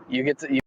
You get to.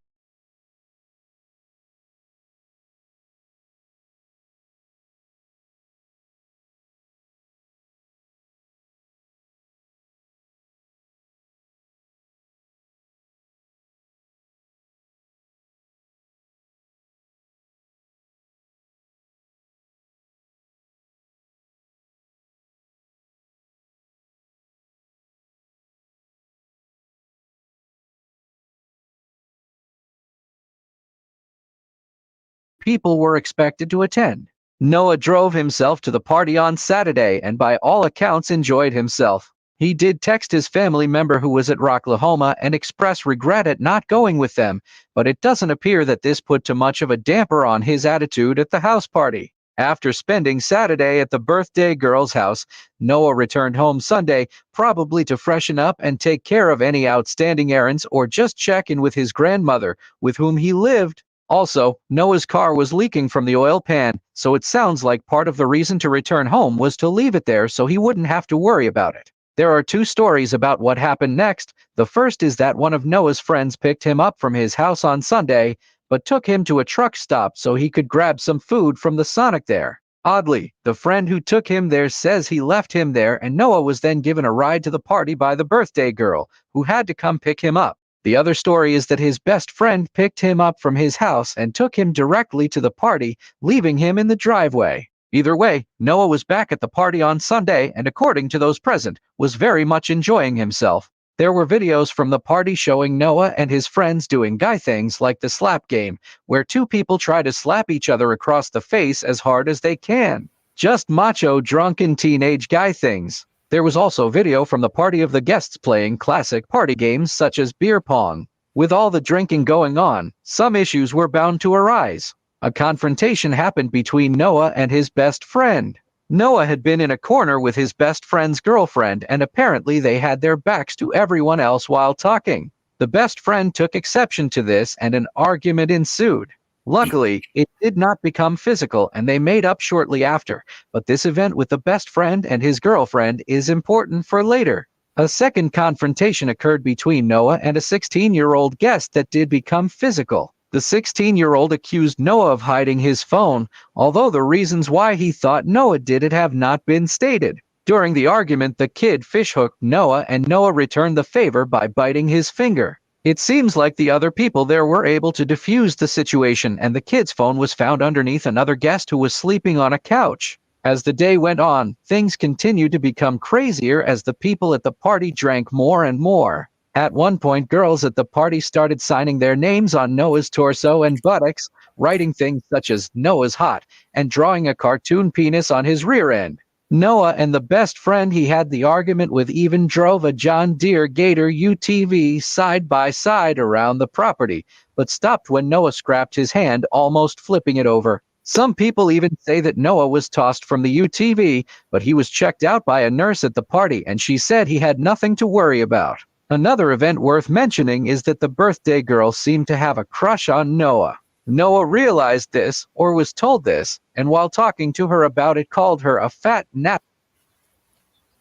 People were expected to attend. Noah drove himself to the party on Saturday and by all accounts enjoyed himself. He did text his family member who was at Rocklahoma and express regret at not going with them, but it doesn't appear that this put too much of a damper on his attitude at the house party. After spending Saturday at the birthday girl's house, Noah returned home Sunday, probably to freshen up and take care of any outstanding errands or just check in with his grandmother, with whom he lived. Also, Noah's car was leaking from the oil pan, so it sounds like part of the reason to return home was to leave it there so he wouldn't have to worry about it. There are two stories about what happened next. The first is that one of Noah's friends picked him up from his house on Sunday, but took him to a truck stop so he could grab some food from the Sonic there. Oddly, the friend who took him there says he left him there and Noah was then given a ride to the party by the birthday girl, who had to come pick him up. The other story is that his best friend picked him up from his house and took him directly to the party, leaving him in the driveway. Either way, Noah was back at the party on Sunday and, according to those present, was very much enjoying himself. There were videos from the party showing Noah and his friends doing guy things like the slap game, where two people try to slap each other across the face as hard as they can. Just macho, drunken teenage guy things. There was also video from the party of the guests playing classic party games such as beer pong. With all the drinking going on, some issues were bound to arise. A confrontation happened between Noah and his best friend. Noah had been in a corner with his best friend's girlfriend and apparently they had their backs to everyone else while talking. The best friend took exception to this and an argument ensued. Luckily, it did not become physical and they made up shortly after, but this event with the best friend and his girlfriend is important for later. A second confrontation occurred between Noah and a 16-year-old guest that did become physical. The 16-year-old accused Noah of hiding his phone, although the reasons why he thought Noah did it have not been stated. During the argument, the kid fishhooked Noah and Noah returned the favor by biting his finger. It seems like the other people there were able to defuse the situation and the kid's phone was found underneath another guest who was sleeping on a couch. As the day went on, things continued to become crazier as the people at the party drank more and more. At one point, girls at the party started signing their names on Noah's torso and buttocks, writing things such as "Noah's hot," and drawing a cartoon penis on his rear end. Noah and the best friend he had the argument with even drove a John Deere Gator UTV side by side around the property, but stopped when Noah scrapped his hand, almost flipping it over. Some people even say that Noah was tossed from the UTV, but he was checked out by a nurse at the party and she said he had nothing to worry about. Another event worth mentioning is that the birthday girl seemed to have a crush on Noah. Noah realized this, or was told this, and while talking to her about it called her a fat nap.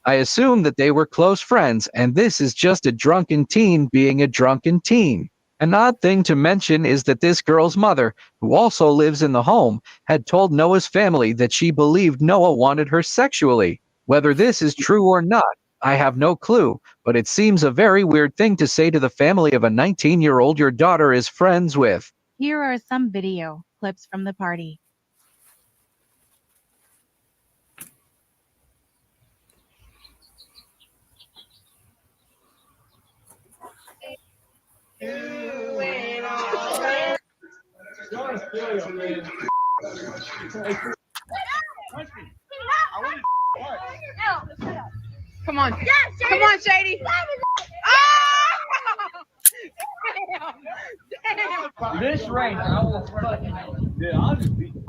I assume that they were close friends, and this is just a drunken teen being a drunken teen. An odd thing to mention is that this girl's mother, who also lives in the home, had told Noah's family that she believed Noah wanted her sexually. Whether this is true or not, I have no clue, but it seems a very weird thing to say to the family of a 19-year-old your daughter is friends with. Here are some video clips from the party. Come on. Come on, Shady. Damn. This rain, I will fucking. Yeah, I'll just beat. No,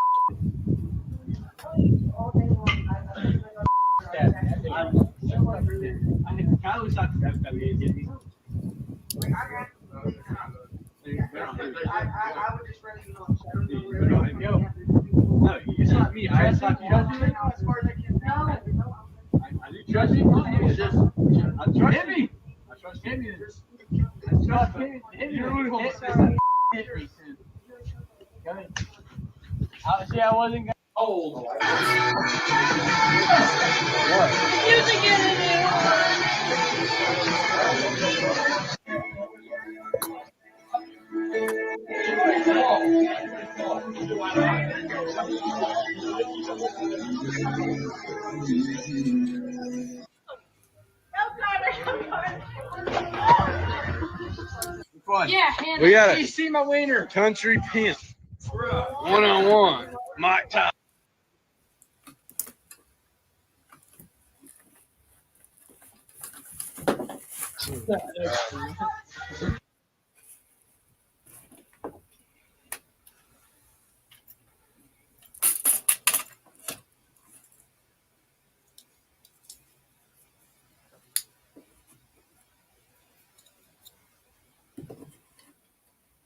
it's not me. I just like you. I do trust you. It's just I trust him. I trust him. See, I wasn't gonna hold. Yeah, We got You a see my wiener? country pimp. One-on-one. Mike Tyson.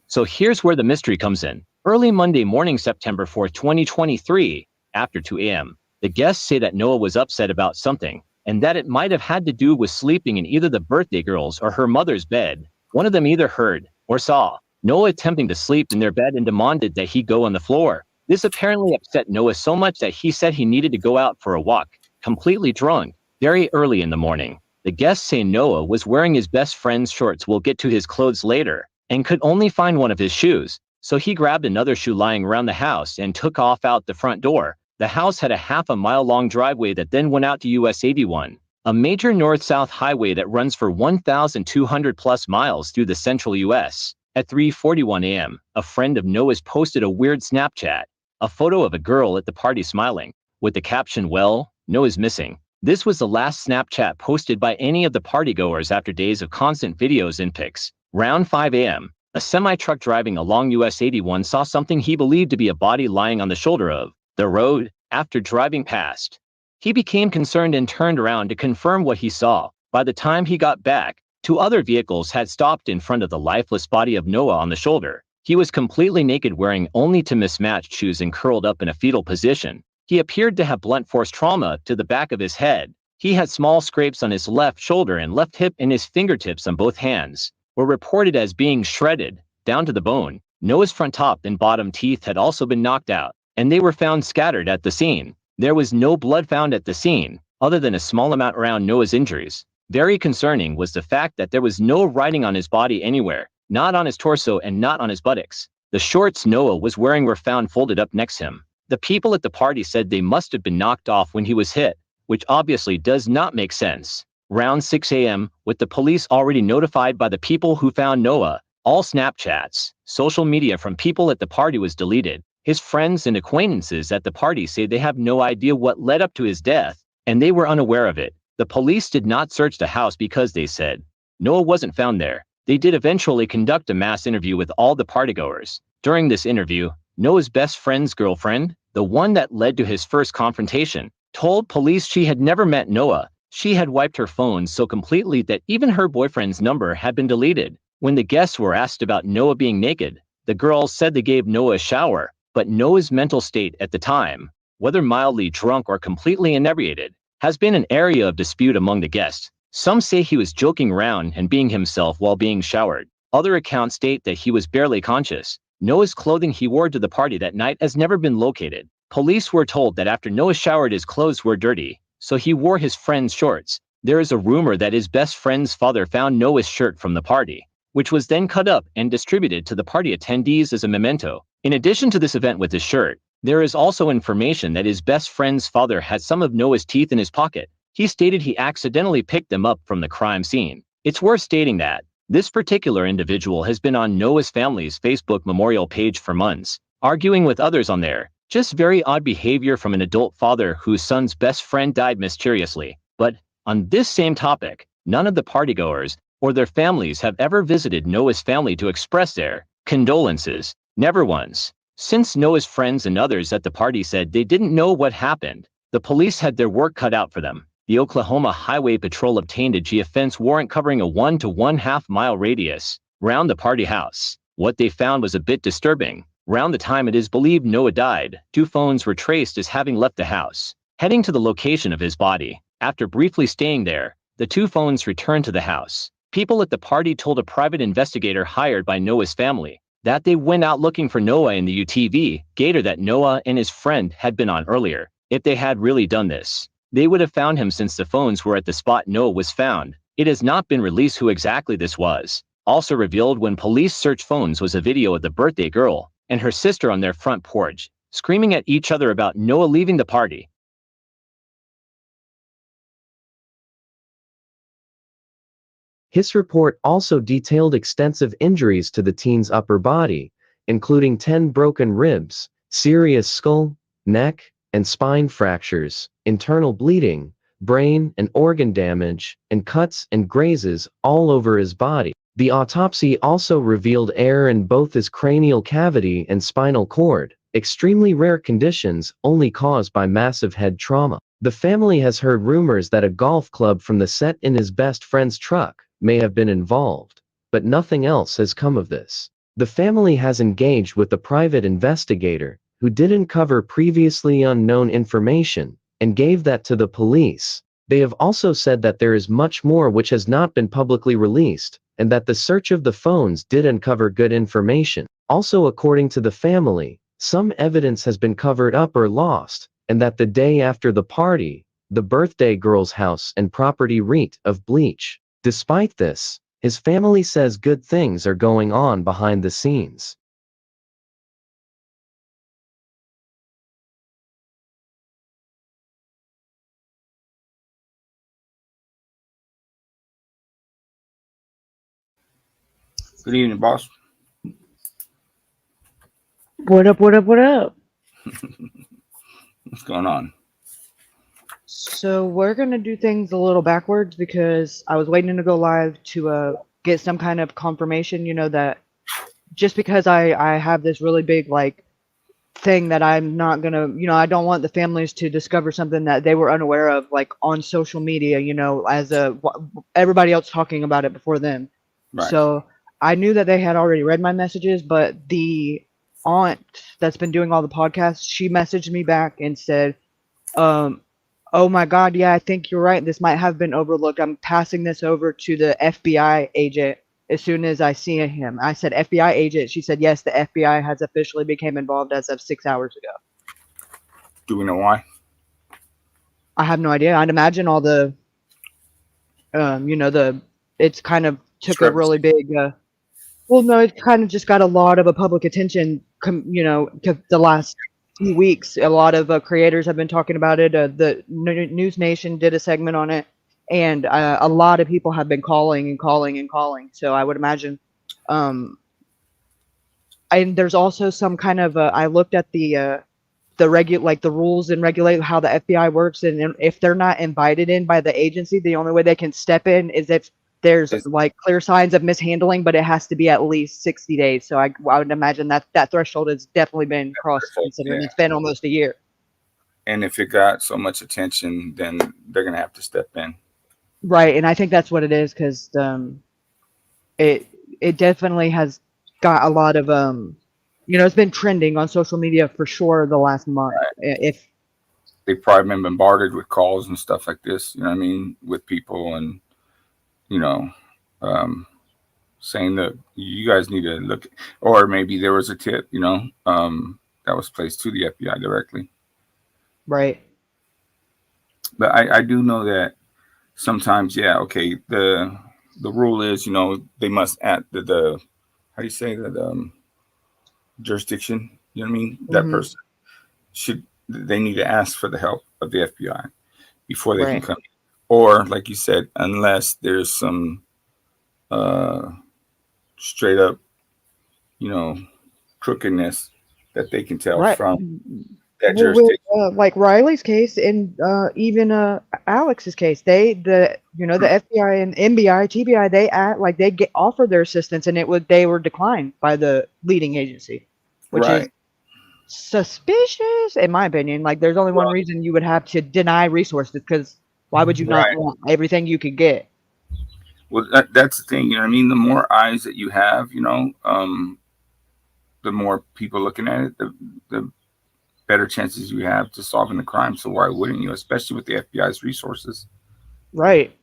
So here's where the mystery comes in. Early Monday morning, September 4th, 2023, after 2 a.m., the guests say that Noah was upset about something, and that it might have had to do with sleeping in either the birthday girl's or her mother's bed. One of them either heard or saw Noah attempting to sleep in their bed and demanded that he go on the floor. This apparently upset Noah so much that he said he needed to go out for a walk, completely drunk, very early in the morning. The guests say Noah was wearing his best friend's shorts. We'll get to his clothes later, and could only find one of his shoes. So he grabbed another shoe lying around the house and took off out the front door. The house had a half-a-mile-long driveway that then went out to US 81, a major north-south highway that runs for 1,200 plus miles through the central US. At 3:41 a.m., a friend of Noah's posted a weird Snapchat, a photo of a girl at the party smiling, with the caption, "Well, Noah's missing." This was the last Snapchat posted by any of the partygoers after days of constant videos and pics. Round 5 a.m., a semi-truck driving along US 81 saw something he believed to be a body lying on the shoulder of the road after driving past. He became concerned and turned around to confirm what he saw. By the time he got back, 2 other vehicles had stopped in front of the lifeless body of Noah on the shoulder. He was completely naked, wearing only two mismatched shoes and curled up in a fetal position. He appeared to have blunt force trauma to the back of his head. He had small scrapes on his left shoulder and left hip, and his fingertips on both hands were reported as being shredded down to the bone. Noah's front top and bottom teeth had also been knocked out, and they were found scattered at the scene. There was no blood found at the scene, other than a small amount around Noah's injuries. Very concerning was the fact that there was no writing on his body anywhere, not on his torso and not on his buttocks. The shorts Noah was wearing were found folded up next to him. The people at the party said they must have been knocked off when he was hit, which obviously does not make sense. Round 6 a.m., with the police already notified by the people who found Noah, all Snapchats, social media from people at the party was deleted. His friends and acquaintances at the party say they have no idea what led up to his death, and they were unaware of it. The police did not search the house because they said Noah wasn't found there. They did eventually conduct a mass interview with all the partygoers. During this interview, Noah's best friend's girlfriend, the one that led to his first confrontation, told police she had never met Noah. She had wiped her phone so completely that even her boyfriend's number had been deleted. When the guests were asked about Noah being naked, the girls said they gave Noah a shower, but Noah's mental state at the time, whether mildly drunk or completely inebriated, has been an area of dispute among the guests. Some say he was joking around and being himself while being showered. Other accounts state that he was barely conscious. Noah's clothing he wore to the party that night has never been located. Police were told that after Noah showered, his clothes were dirty, so he wore his friend's shorts. There is a rumor that his best friend's father found Noah's shirt from the party, which was then cut up and distributed to the party attendees as a memento. In addition to this event with his shirt, there is also information that his best friend's father had some of Noah's teeth in his pocket. He stated he accidentally picked them up from the crime scene. It's worth stating that this particular individual has been on Noah's family's Facebook memorial page for months, arguing with others on there. Just very odd behavior from an adult father whose son's best friend died mysteriously. But on this same topic, none of the partygoers or their families have ever visited Noah's family to express their condolences. Never once. Since Noah's friends and others at the party said they didn't know what happened, the police had their work cut out for them. The Oklahoma Highway Patrol obtained a geofence warrant covering a 1 to 1/2 mile radius around the party house. What they found was a bit disturbing. Around the time it is believed Noah died, 2 phones were traced as having left the house, heading to the location of his body. After briefly staying there, the 2 phones returned to the house. People at the party told a private investigator hired by Noah's family that they went out looking for Noah in the UTV gator that Noah and his friend had been on earlier. If they had really done this, they would have found him since the phones were at the spot Noah was found. It has not been released who exactly this was. Also revealed when police searched phones was a video of the birthday girl and her sister on their front porch, screaming at each other about Noah leaving the party. His report also detailed extensive injuries to the teen's upper body, including 10 broken ribs, serious skull, neck, and spine fractures, internal bleeding, brain and organ damage, and cuts and grazes all over his body. The autopsy also revealed air in both his cranial cavity and spinal cord, extremely rare conditions only caused by massive head trauma. The family has heard rumors that a golf club from the set in his best friend's truck may have been involved, but nothing else has come of this. The family has engaged with a private investigator who did uncover previously unknown information and gave that to the police. They have also said that there is much more which has not been publicly released, and that the search of the phones did uncover good information. Also, according to the family, some evidence has been covered up or lost, and that the day after the party, the birthday girl's house and property reeked of bleach. Despite this, his family says good things are going on behind the scenes. Good evening, boss. What up, what up, what up? What's going on? So we're going to do things a little backwards because I was waiting to go live to get some kind of confirmation, you know, that just because I have this really big, like, thing that I'm not going to, you know, I don't want the families to discover something that they were unaware of, like, on social media, you know, as everybody else talking about it before them. Right. So I knew that they had already read my messages, but the aunt that's been doing all the podcasts, she messaged me back and said, oh my God, yeah, I think you're right. This might have been overlooked. I'm passing this over to the FBI agent as soon as I see him. I said, FBI agent. She said, yes, the FBI has officially become involved as of 6 hours ago. Do we know why? I have no idea. I'd imagine all the, you know, it's kind of took a really big, well, no, it kind of just got a lot of a public attention, you know, the last few weeks. A lot of creators have been talking about it. The News Nation did a segment on it, and a lot of people have been calling and calling and calling. So I would imagine, and there's also some kind of I looked at the rules and regulate how the FBI works, and if they're not invited in by the agency, the only way they can step in is if there's like clear signs of mishandling, but it has to be at least 60 days. So I would imagine that threshold has definitely been crossed, considering it's been almost a year. And if it got so much attention, then they're going to have to step in. Right. And I think that's what it is, because it definitely has got a lot of, you know, it's been trending on social media for sure the last month. Right. If they've probably been bombarded with calls and stuff like this, you know what I mean, with people and, you know, saying that you guys need to look, or maybe there was a tip, you know, that was placed to the FBI directly. Right. But I do know that sometimes, yeah, okay, the rule is, you know, they must add the how do you say that, jurisdiction, you know what I mean? That person they need to ask for the help of the FBI before they can come. Or, like you said, unless there's some straight up, you know, crookedness that they can tell from that jurisdiction. With, like Riley's case and even Alex's case, the FBI and NBI, TBI, they offer their assistance, and they were declined by the leading agency, which is suspicious in my opinion. Like, there's only one reason you would have to deny resources, because why would you not want everything you could get? Well, that's the thing, you know what I mean? The more eyes that you have, you know, the more people looking at it, the better chances you have to solving the crime. So why wouldn't you, especially with the FBI's resources? Right.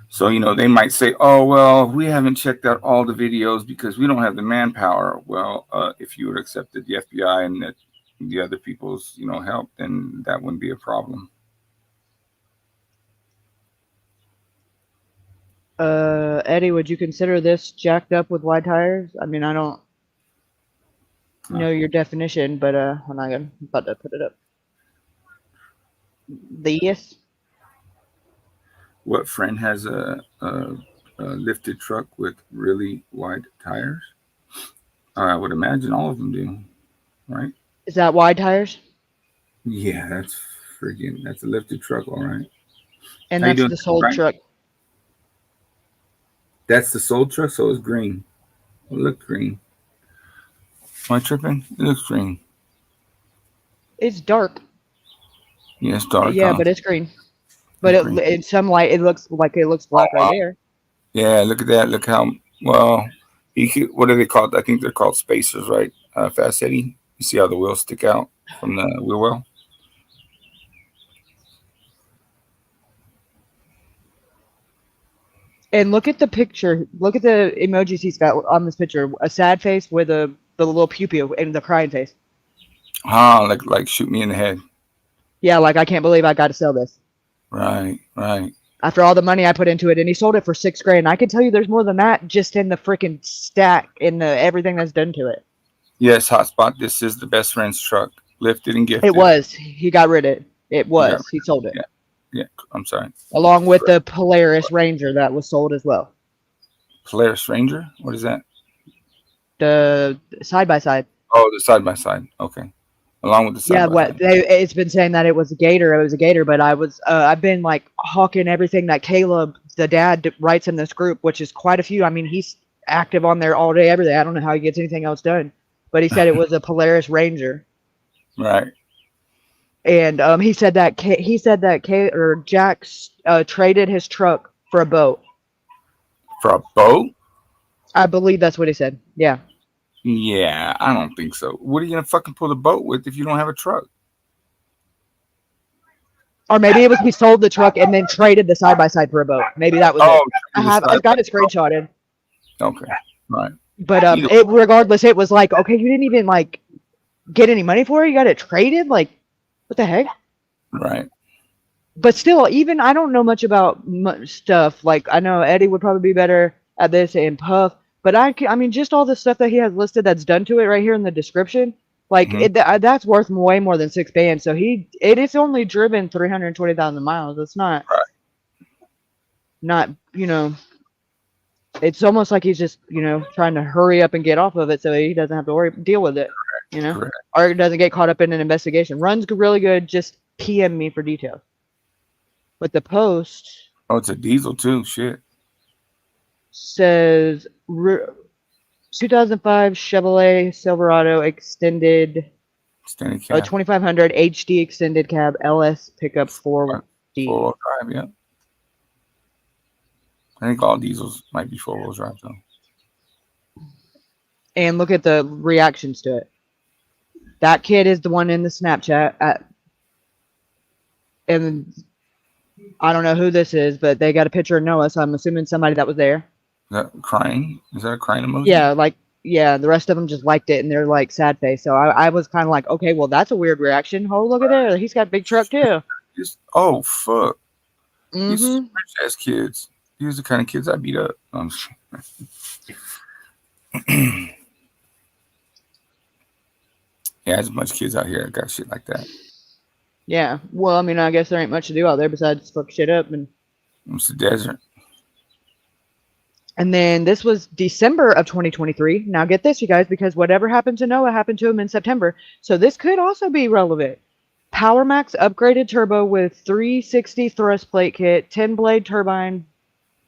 So, they might say, oh, well, we haven't checked out all the videos because we don't have the manpower. Well, if you would have accepted the FBI and the other people's, help, then that wouldn't be a problem. Eddie, would you consider this jacked up with wide tires? I mean, I don't know your definition, but I'm about to put it up. Yes. What friend has a lifted truck with really wide tires? I would imagine all of them do, right? Is that wide tires? Yeah, that's a lifted truck, all right. And How you that's doing, the sold Brian? truck. That's the sold truck, so it's green. It looks green. Am I tripping? It looks green. It's dark. Yeah, it's dark. Yeah, huh? but it's green. But Green. in some light, it looks black right there. Yeah, look at that. Look how well. What are they called? I think they're called spacers, right? Fast Eddie. You see how the wheels stick out from the wheel well? And look at the picture. Look at the emojis he's got on this picture. A sad face with the little pew and the crying face. Like shoot me in the head. Yeah, like I can't believe I got to sell this. Right. After all the money I put into it, and he sold it for $6,000. I can tell you, there's more than that just in the freaking stack, in the everything that's done to it. Yes, hotspot. This is the best friend's truck. Lifted and gifted. It was. He got rid of it. It was. He sold it. Yeah. I'm sorry. Along with the Polaris Ranger that was sold as well. Polaris Ranger. What is that? The side by side. Oh, the side by side. Okay. Along with the side by side. It's been saying that it was a gator. It was a gator, but I've been like hawking everything that Caleb, the dad, writes in this group, which is quite a few. I mean, he's active on there all day, every day. I don't know how he gets anything else done, but he said it was a Polaris Ranger. Right. And he said that Jack traded his truck for a boat. For a boat? I believe that's what he said. Yeah. Yeah, I don't think so. What are you gonna fucking pull the boat with if you don't have a truck? Or maybe it was he sold the truck and then traded the side by side for a boat. Maybe that was it. I've got it screenshotted. Okay. Right. But regardless, it was like, okay, you didn't even like get any money for it. You got it traded. Like, what the heck? Right. But still, even I don't know much about stuff. Like, I know Eddie would probably be better at this, and Puff. But I mean, just all the stuff that he has listed that's done to it right here in the description, like that's worth way more than $6,000. So it is only driven 320,000 miles. It's not, it's almost like he's just, trying to hurry up and get off of it so he doesn't have to deal with it, or doesn't get caught up in an investigation. Runs really good. Just PM me for details. But the post. Oh, it's a diesel too. Shit. Says 2005 Chevrolet Silverado extended cab. 2500 HD extended cab LS pickup 4D. 4-wheel drive, yeah. I think all diesels might be 4-wheel drive though. And look at the reactions to it. That kid is the one in the Snapchat and I don't know who this is, but they got a picture of Noah, so I'm assuming somebody that was there. Is that crying? Is that a crying emoji? Yeah, the rest of them just liked it and they're like sad face. So I was kind of like, okay, well that's a weird reaction. Oh, look at there, he's got a big truck too. Oh fuck! These Mm-hmm. rich ass kids. These are the kind of kids I beat up. Yeah, there's a bunch of kids out here that got shit like that. Yeah, well, I mean, I guess there ain't much to do out there besides fuck shit up and. It's the desert. And then this was December of 2023. Now get this, you guys, because whatever happened to Noah happened to him in September. So this could also be relevant. PowerMax upgraded turbo with 360 thrust plate kit, 10-blade turbine,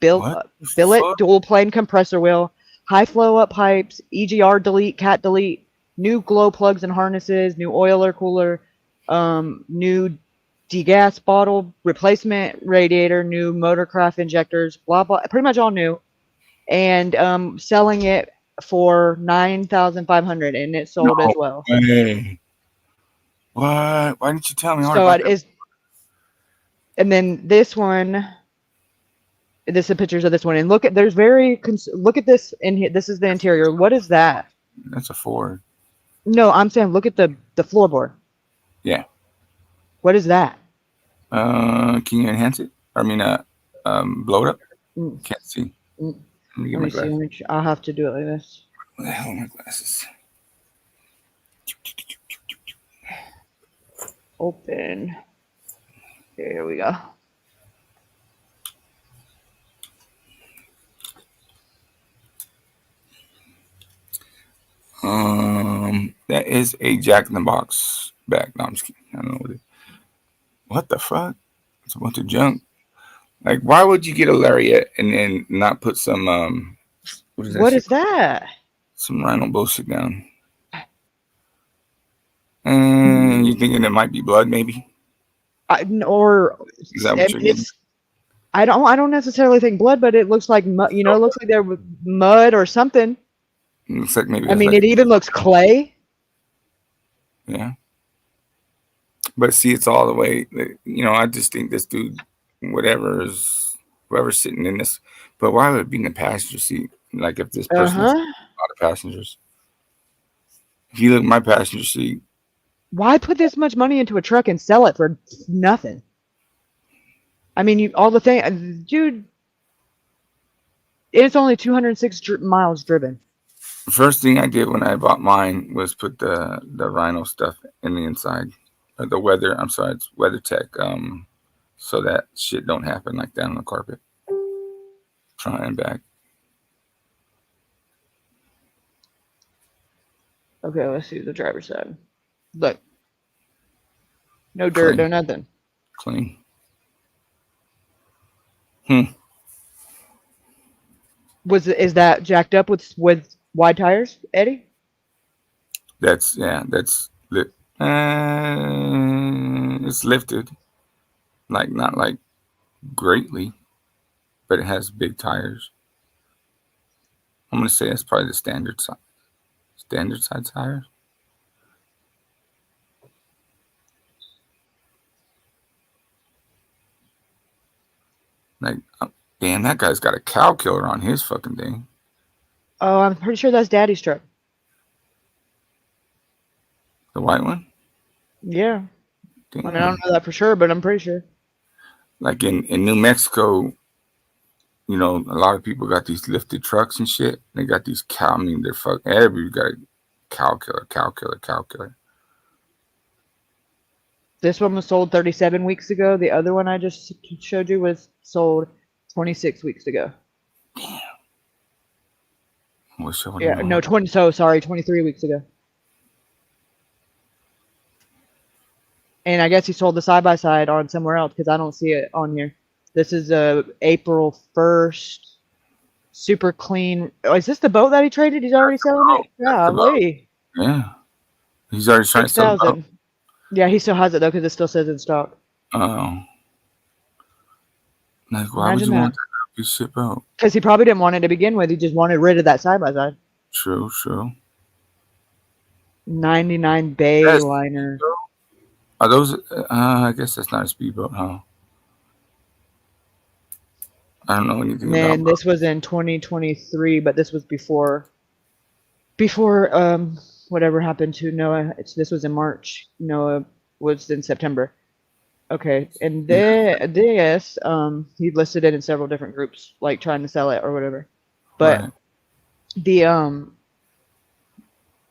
billet dual plane compressor wheel, high flow up pipes, EGR delete, cat delete, new glow plugs and harnesses, new oiler cooler, new degas bottle, replacement radiator, new motorcraft injectors, blah, blah, pretty much all new. And selling it for $9,500, and it sold as well. Hey. What? Why didn't you tell me? So it is. And then this one This is pictures of this one, and look at look at this in here. This is the interior. What is that? That's a Ford. No, I'm saying look at the floorboard. Yeah. What is that? Can you enhance it? I mean, blow it up. Mm. Can't see. Mm. Let me get Let my me see. glasses. I'll have to do it like this. Where the hell are my glasses? Open. Here we go. That is a Jack in the Box bag. No, I'm just kidding. I don't know what it. What the fuck? It's a bunch of junk. Like, why would you get a lariat and then not put some what is that? What shit? is that? Some rhino bullshit down. And you thinking it might be blood, maybe? Or Is that what you're getting? I don't necessarily think blood, but it looks like mud. You know, it looks like there was mud or something. It looks like maybe. I mean, it even looks clay. Yeah. But see, it's all the way. You know, I just think this dude, whoever's sitting in this. But why would it be in the passenger seat? Like if this person has a lot of passengers. If you look at my passenger seat. Why put this much money into a truck and sell it for nothing? I mean, all the thing, dude. It's only 206 miles driven. The first thing I did when I bought mine was put the Rhino stuff in the inside. The weather. I'm sorry, it's WeatherTech. So that shit don't happen like that on the carpet. Front and back. Okay, let's see the driver's side. Look. No dirt, no nothing. Clean. Is that jacked up with wide tires, Eddie? That's lit. It's lifted. Like not like greatly, but it has big tires. I'm gonna say it's probably the standard size. Standard size tires. Like, damn, that guy's got a cow killer on his fucking thing. Oh, I'm pretty sure that's Daddy's truck. The white one? Yeah. Damn. I mean, I don't know that for sure, but I'm pretty sure. Like in New Mexico, you know, a lot of people got these lifted trucks and shit. They got these cow. I mean, they're fucking. Everybody got a cow killer, cow killer, cow killer. This one was sold 37 weeks ago. The other one I just showed you was sold 26 weeks ago. Damn. What's showing? Yeah, no, 23 weeks ago. And I guess he sold the side-by-side on somewhere else because I don't see it on here. This is April 1st. Super clean. Oh, is this the boat that he traded? He's already selling it? Golly. Yeah. He's already trying to sell it. 6,000. Yeah, he still has it though because it still says in stock. Oh. Like, why would you want that piece of shit boat? Because he probably didn't want it to begin with. He just wanted rid of that side-by-side. True, true. 99 bay liner. Are those? I guess that's not a speedboat, huh? I don't know anything about. Man, this was in 2023, but this was before whatever happened to Noah. This was in March. Noah was in September. Okay, and this he listed it in several different groups, like trying to sell it or whatever. But Right. the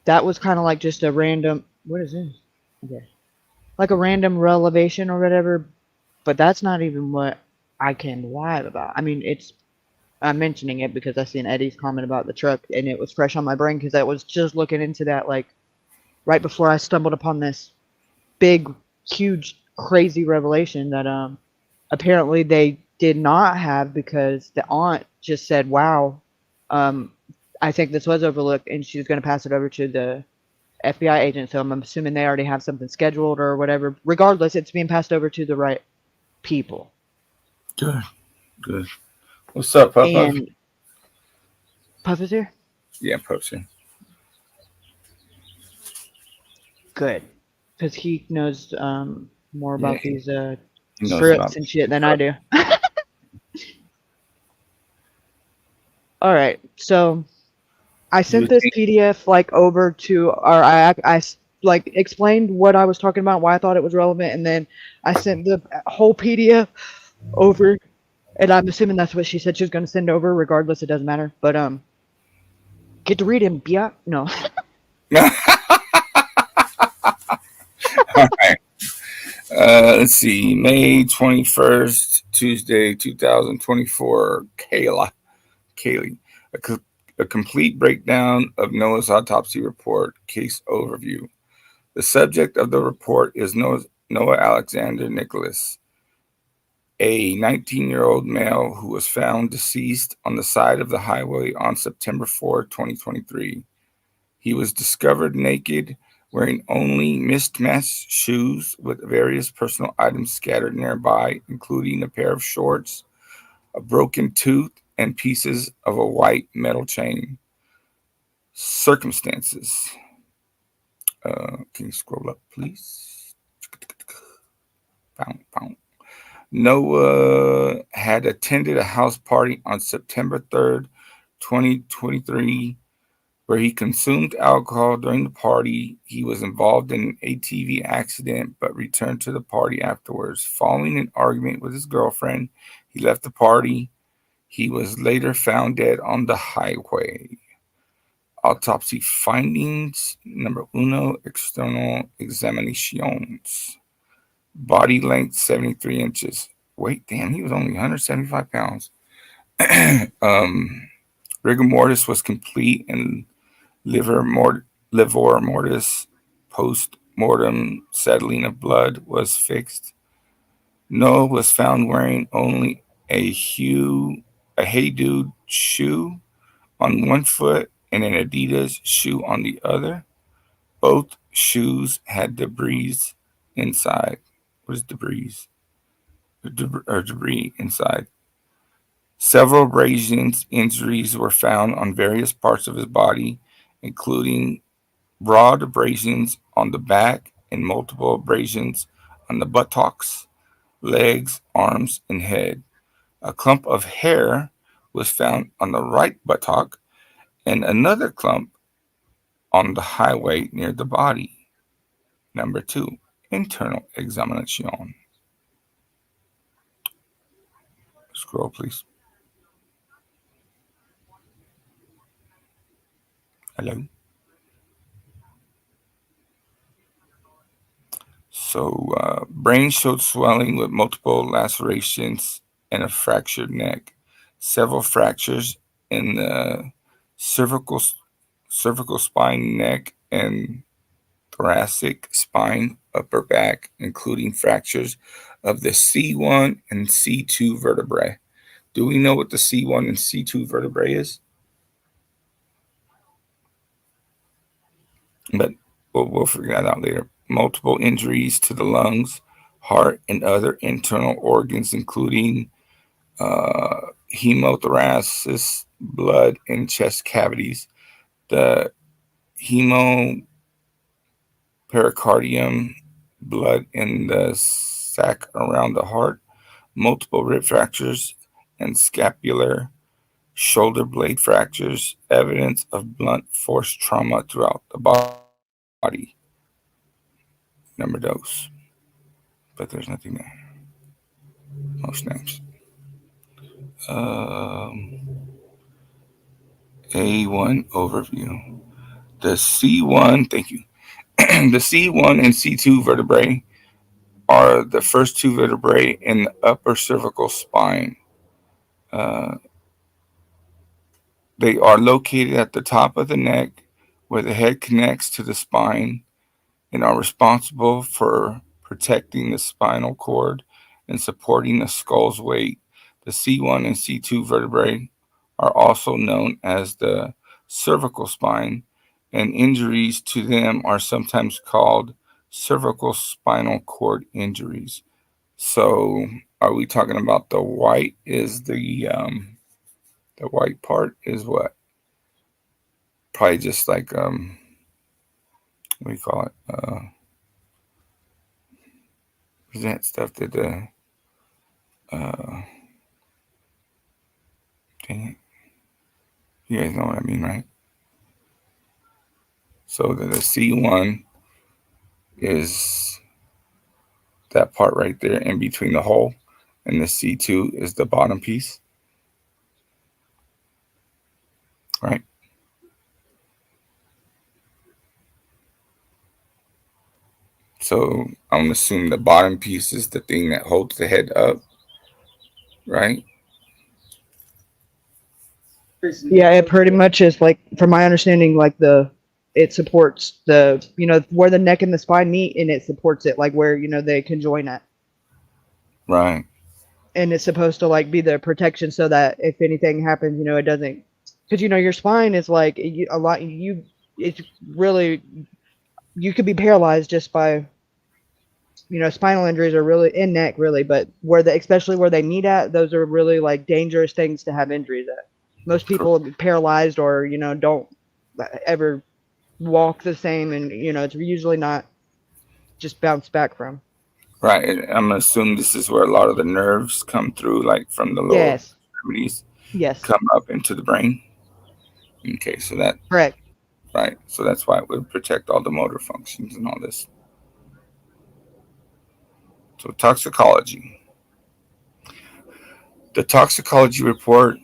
that was kind of like just a random. What is this? Okay. Like a random relevation or whatever, but that's not even what I came live about. I mean, I'm mentioning it because I seen Eddie's comment about the truck, and it was fresh on my brain because I was just looking into that like right before I stumbled upon this big, huge, crazy revelation that apparently they did not have because the aunt just said, "Wow, I think this was overlooked," and she's going to pass it over to the FBI agent, so I'm assuming they already have something scheduled or whatever. Regardless, it's being passed over to the right people. Good, good. What's up, Puff? And Puff is here? Yeah, Puff's here. Good. Because he knows more about these He knows scripts about and shit than I do. All right. So I You sent would this think, PDF like over to, or like explained what I was talking about, why I thought it was relevant, and then I sent the whole PDF over. And I'm assuming that's what she said she was going to send over. Regardless, it doesn't matter. But get to read him. Yeah. No. all right. Let's see. May 21st, Tuesday, 2024. Kaylee. A complete breakdown of Noah's autopsy report, case overview. The subject of the report is Noah Alexander Nicholas, a 19-year-old male who was found deceased on the side of the highway on September 4, 2023. He was discovered naked, wearing only mismatched shoes with various personal items scattered nearby, including a pair of shorts, a broken tooth, and pieces of a white metal chain. Circumstances. Can you scroll up, please? Found. Noah had attended a house party on September 3rd, 2023, where he consumed alcohol during the party. He was involved in an ATV accident but returned to the party afterwards. Following an argument with his girlfriend, he left the party. He was later found dead on the highway. Autopsy findings. Number uno, external examinations. Body length 73 inches. Weight, damn, he was only 175 pounds. Rigor mortis was complete and livor mortis post mortem settling of blood was fixed. Noah was found wearing only a Hey Dude shoe on one foot and an Adidas shoe on the other. Both shoes had debris inside. What is debris? Debris inside. Several abrasions injuries were found on various parts of his body, including broad abrasions on the back and multiple abrasions on the buttocks, legs, arms, and head. A clump of hair was found on the right buttock and another clump on the highway near the body. Number two, internal examination. Scroll, please. Hello. So, brain showed swelling with multiple lacerations and a fractured neck. Several fractures in the cervical cervical spine, neck, and thoracic spine, upper back, including fractures of the C1 and C2 vertebrae. Do we know what the C1 and C2 vertebrae is? But we'll figure that out later. Multiple injuries to the lungs, heart, and other internal organs, including hemothorax, blood in chest cavities, the hemopericardium, blood in the sac around the heart, multiple rib fractures, and scapular shoulder blade fractures, evidence of blunt force trauma throughout the body. Number dose. But there's nothing there. Most names. A1 overview. The C1, thank you. The C1 and C2 vertebrae are the first two vertebrae in the upper cervical spine. They are located at the top of the neck where the head connects to the spine and are responsible for protecting the spinal cord and supporting the skull's weight. The C1 and C2 vertebrae are also known as the cervical spine, and injuries to them are sometimes called cervical spinal cord injuries. So, are we talking about the white? Is the white part is what? Probably just like what do you call it? Is that stuff that the dang it. You guys know what I mean, right? So the C1 is that part right there in between the hole, and the C2 is the bottom piece, right? So I'm gonna assume the bottom piece is the thing that holds the head up, right? Yeah, it pretty much is like, from my understanding, like it supports the, where the neck and the spine meet, and it supports it, like where, they can join at. Right. And it's supposed to like be the protection so that if anything happens, it doesn't, because your spine is like it's really, you could be paralyzed just by, spinal injuries are really in neck really, but especially where they meet at, those are really like dangerous things to have injuries at. Most people are paralyzed or, don't ever walk the same, and, it's usually not just bounce back from. Right. And I'm gonna assume this is where a lot of the nerves come through, like from the lower Yes. extremities, Yes. come up into the brain. Okay, so that Correct. right. So that's why it would protect all the motor functions and all this. So toxicology. The toxicology report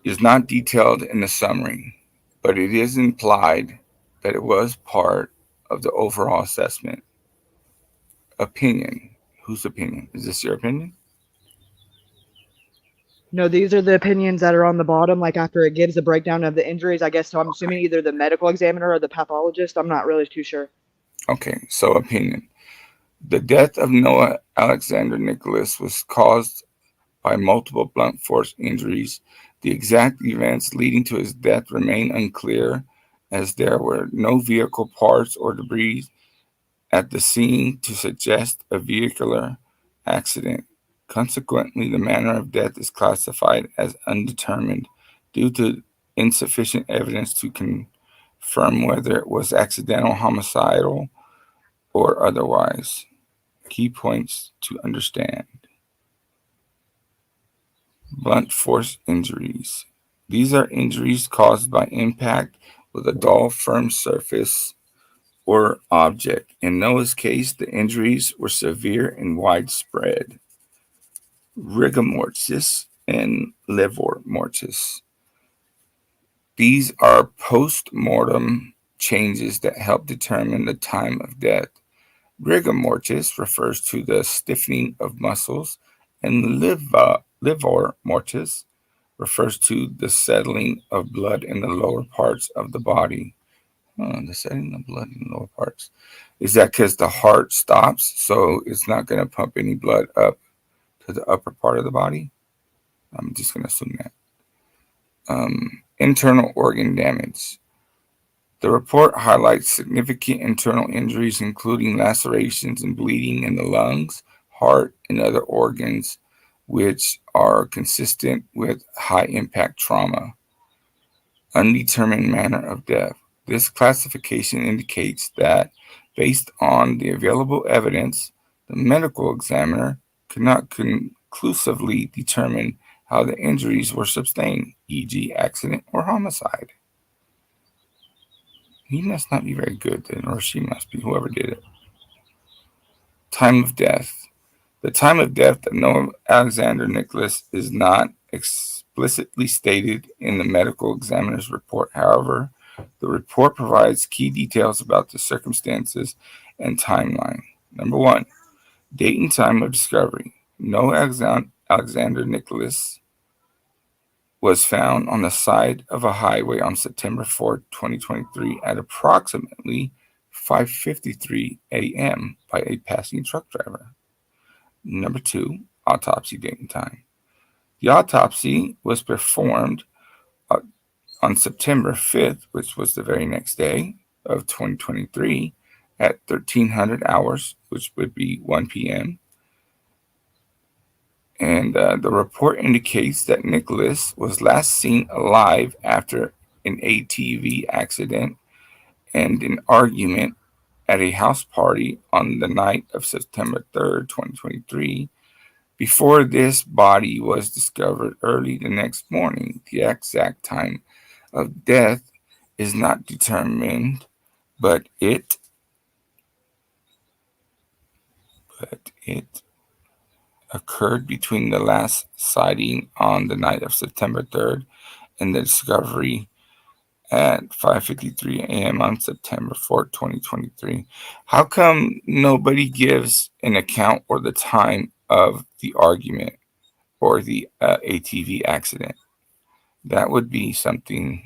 is not detailed in the summary, but it is implied that it was part of the overall assessment. Opinion. Whose opinion? Is this your opinion? No, these are the opinions that are on the bottom, like after it gives a breakdown of the injuries, I guess. So I'm assuming either the medical examiner or the pathologist. I'm not really too sure. Okay, so opinion. The death of Noah Alexander Nicholas was caused by multiple blunt force injuries. The exact events leading to his death remain unclear, as there were no vehicle parts or debris at the scene to suggest a vehicular accident. Consequently, the manner of death is classified as undetermined due to insufficient evidence to confirm whether it was accidental, homicidal, or otherwise. Key points to understand. Blunt force injuries. These are injuries caused by impact with a dull, firm surface or object. In Noah's case, the injuries were severe and widespread. Rigor mortis and livor mortis. These are post-mortem changes that help determine the time of death. Rigor mortis refers to the stiffening of muscles, and livor mortis refers to the settling of blood in the lower parts of the body. The settling of blood in the lower parts. Is that because the heart stops, so it's not going to pump any blood up to the upper part of the body? I'm just going to assume that. Internal organ damage. The report highlights significant internal injuries, including lacerations and bleeding in the lungs, heart, and other organs, which are consistent with high-impact trauma. Undetermined manner of death. This classification indicates that, based on the available evidence, the medical examiner could not conclusively determine how the injuries were sustained, e.g., accident or homicide. He must not be very good then, or she must be, whoever did it. Time of death. The time of death of Noah Alexander Nicholas is not explicitly stated in the medical examiner's report. However, the report provides key details about the circumstances and timeline. Number 1, date and time of discovery. Noah Alexander Nicholas was found on the side of a highway on September 4, 2023 at approximately 5:53 a.m. by a passing truck driver. Number 2, autopsy date and time. The autopsy was performed on September 5th, which was the very next day of 2023 at 1300 hours, which would be 1 p.m. And the report indicates that Nicholas was last seen alive after an ATV accident and an argument at a house party on the night of September 3rd, 2023. Before this body was discovered early the next morning. The exact time of death is not determined, but it occurred between the last sighting on the night of September 3rd and the discovery at 5:53 a.m. on September 4th, 2023. How come nobody gives an account or the time of the argument or the ATV accident? That would be something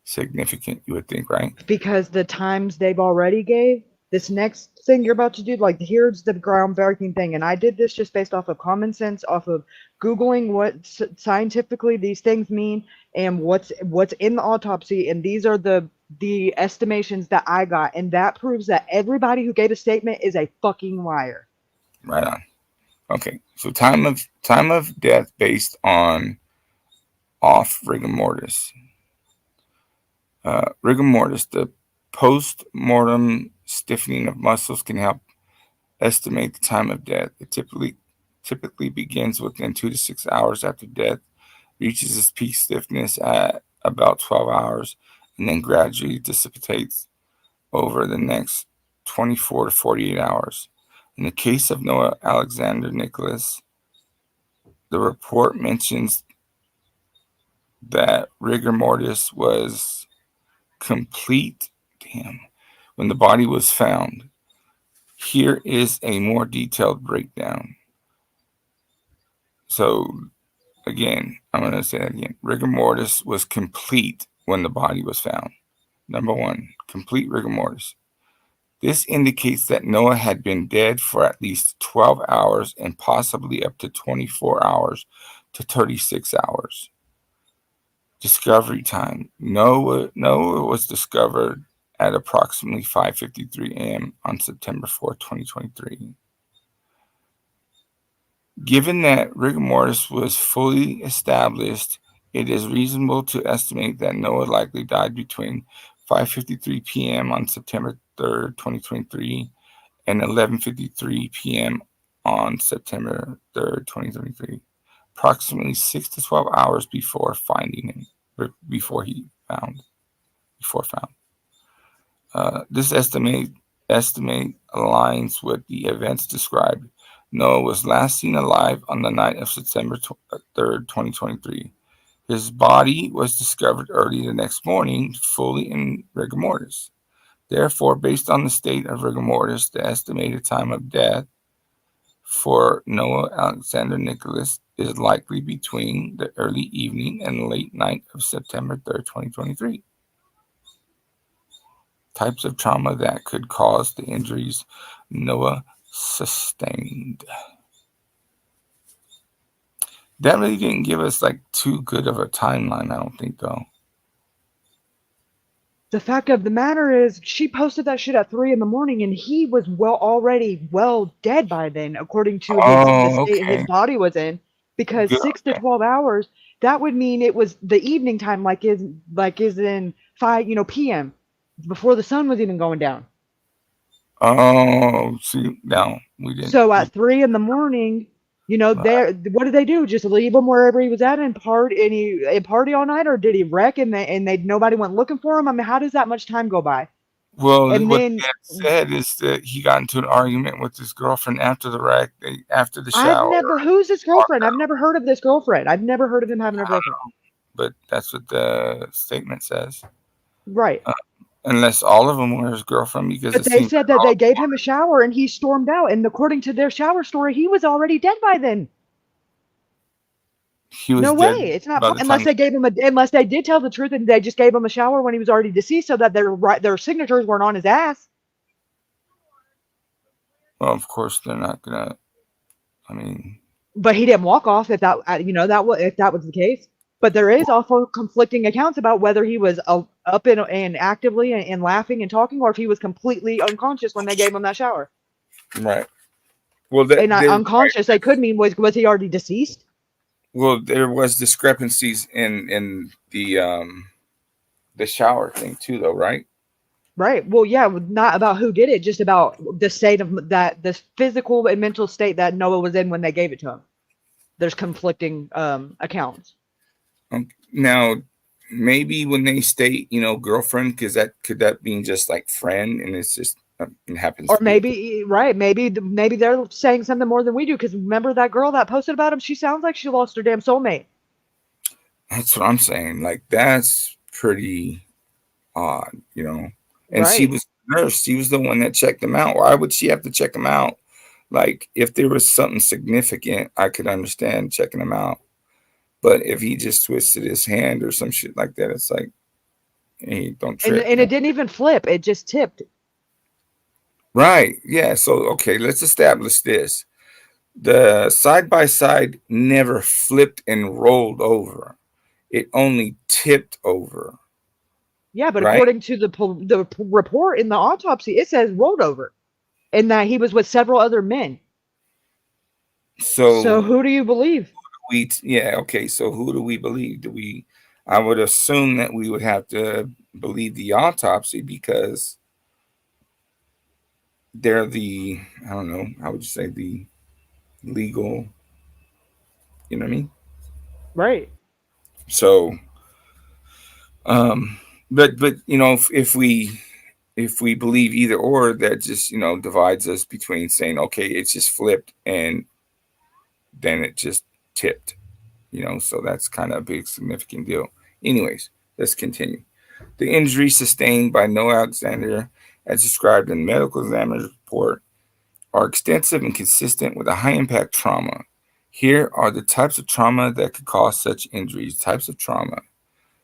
significant, you would think, right? Because the times they've already gave, this next thing you're about to do, like here's the groundbreaking thing, and I did this just based off of common sense, off of Googling what scientifically these things mean and what's in the autopsy, and these are the estimations that I got, and that proves that everybody who gave a statement is a fucking liar. Right on. Okay, so time of death based on off rigor mortis. Rigor mortis, the post-mortem stiffening of muscles, can help estimate the time of death. It typically begins within 2 to 6 hours after death, reaches its peak stiffness at about 12 hours, and then gradually dissipates over the next 24 to 48 hours. In the case of Noah Alexander Nicholas, the report mentions that rigor mortis was complete when the body was found. Here is a more detailed breakdown. So again, I'm going to say that again. Rigor mortis was complete when the body was found. Number one, complete rigor mortis. This indicates that Noah had been dead for at least 12 hours and possibly up to 24 hours to 36 hours. Discovery time. Noah was discovered at approximately 5:53 a.m. on September 4th, 2023. Given that rigor mortis was fully established, it is reasonable to estimate that Noah likely died between 5:53 p.m. on September 3rd, 2023 and 11:53 p.m. on September 3rd, 2023, approximately 6 to 12 hours before finding him. Before found. This estimate aligns with the events described. Noah was last seen alive on the night of September 3rd, 2023. His body was discovered early the next morning, fully in rigor mortis. Therefore, based on the state of rigor mortis, the estimated time of death for Noah Alexander Nicholas is likely between the early evening and late night of September 3rd, 2023. Types of trauma that could cause the injuries Noah sustained. That really didn't give us like too good of a timeline, I don't think, though. The fact of the matter is, she posted that shit at 3 in the morning, and he was already dead by then, according to the state his body was in. Because Good. 6 to 12 hours, that would mean it was the evening time, like is in 5 p.m. before the sun was even going down. Oh, see, no, we didn't. So at 3 in the morning, what did they do? Just leave him wherever he was at and party all night, or did he wreck and nobody went looking for him? I mean, how does that much time go by? Well, and what then they said is that he got into an argument with his girlfriend after the wreck, after the shower. Who's his girlfriend? I've never heard of this girlfriend. I've never heard of him having a girlfriend. But that's what the statement says. Right. Unless all of them were his girlfriend, because But they said that they gave him a shower and he stormed out. And according to their shower story, he was already dead by then. He was no dead way. It's not unless they gave him unless they did tell the truth and they just gave him a shower when he was already deceased, so that their signatures weren't on his ass. Well, of course they're not gonna. I mean. But he didn't walk off. If that if that was the case. But there is also conflicting accounts about whether he was up and actively and laughing and talking, or if he was completely unconscious when they gave him that shower. Right. Well, unconscious, they could mean was he already deceased? Well, there was discrepancies in the shower thing too, though, right? Right. Well, yeah, not about who did it, just about the state of the physical and mental state that Noah was in when they gave it to him. There's conflicting accounts. Now, maybe when they state, girlfriend, because could that mean just like friend, and it's just it happens. Or to be- maybe, right? Maybe they're saying something more than we do. Because remember that girl that posted about him? She sounds like she lost her damn soulmate. That's what I'm saying. Like, that's pretty odd, And she Right. was the nurse. She was the one that checked him out. Why would she have to check him out? Like, if there was something significant, I could understand checking him out. But if he just twisted his hand or some shit like that, it's like, hey, don't trip. And it didn't even flip. It just tipped. Right. Yeah. So, okay, let's establish this. The side by side never flipped and rolled over. It only tipped over. Yeah, but Right? according to the report in the autopsy, it says rolled over, and that he was with several other men. So who do you believe? Okay. So who do we believe? I would assume that we would have to believe the autopsy because they're I don't know, how would you say, the legal, you know what I mean? Right. So, but if we believe either or, that just divides us between saying, okay, it's just flipped and then it just tipped, so that's kind of a big significant deal. Anyways, let's continue. The injury sustained by Noah Alexander, as described in the medical examiner's report, are extensive and consistent with a high impact trauma. Here are the types of trauma that could cause such injuries. Types of trauma: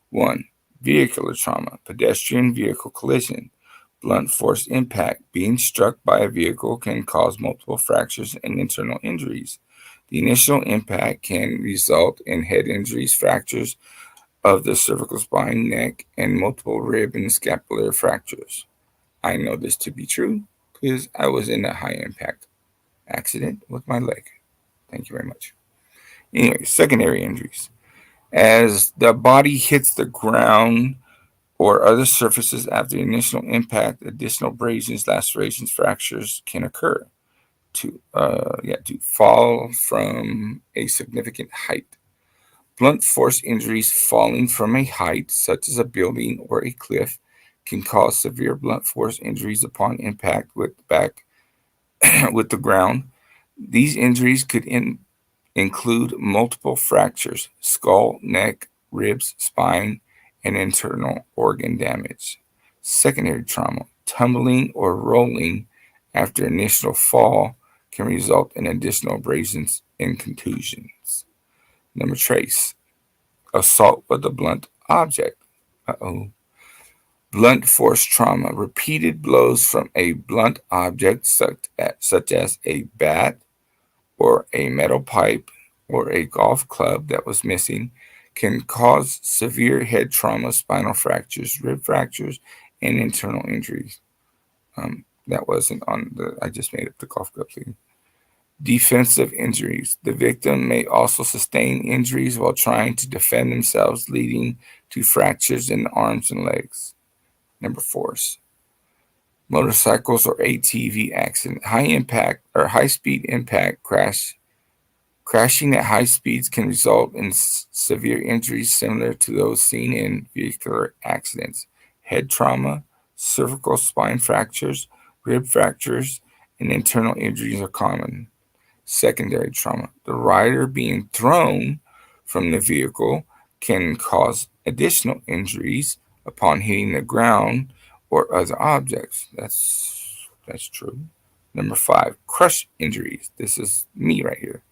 1. Vehicular trauma, pedestrian vehicle collision, blunt force impact. Being struck by a vehicle can cause multiple fractures and internal injuries. The initial impact can result in head injuries, fractures of the cervical spine, neck, and multiple rib and scapular fractures. I know this to be true because I was in a high impact accident with my leg. Thank you very much. Anyway, secondary injuries. As the body hits the ground or other surfaces after the initial impact, additional abrasions, lacerations, fractures can occur. To fall from a significant height. Blunt force injuries falling from a height, such as a building or a cliff, can cause severe blunt force injuries upon impact with the ground. These injuries could include multiple fractures, skull, neck, ribs, spine, and internal organ damage. Secondary trauma, tumbling or rolling after initial fall can result in additional abrasions and contusions. Number trace, assault with a blunt object. Blunt force trauma, repeated blows from a blunt object such as a bat or a metal pipe or a golf club that was missing can cause severe head trauma, spinal fractures, rib fractures, and internal injuries. That wasn't on I just made up the golf club thing. Defensive injuries. The victim may also sustain injuries while trying to defend themselves, leading to fractures in the arms and legs. Number 4. Motorcycles or ATV accident. High impact or high speed impact crashing at high speeds can result in severe injuries similar to those seen in vehicular accidents. Head trauma, cervical spine fractures, rib fractures, and internal injuries are common. Secondary trauma. The rider being thrown from the vehicle can cause additional injuries upon hitting the ground or other objects. That's true. Number 5, crush injuries. This is me right here.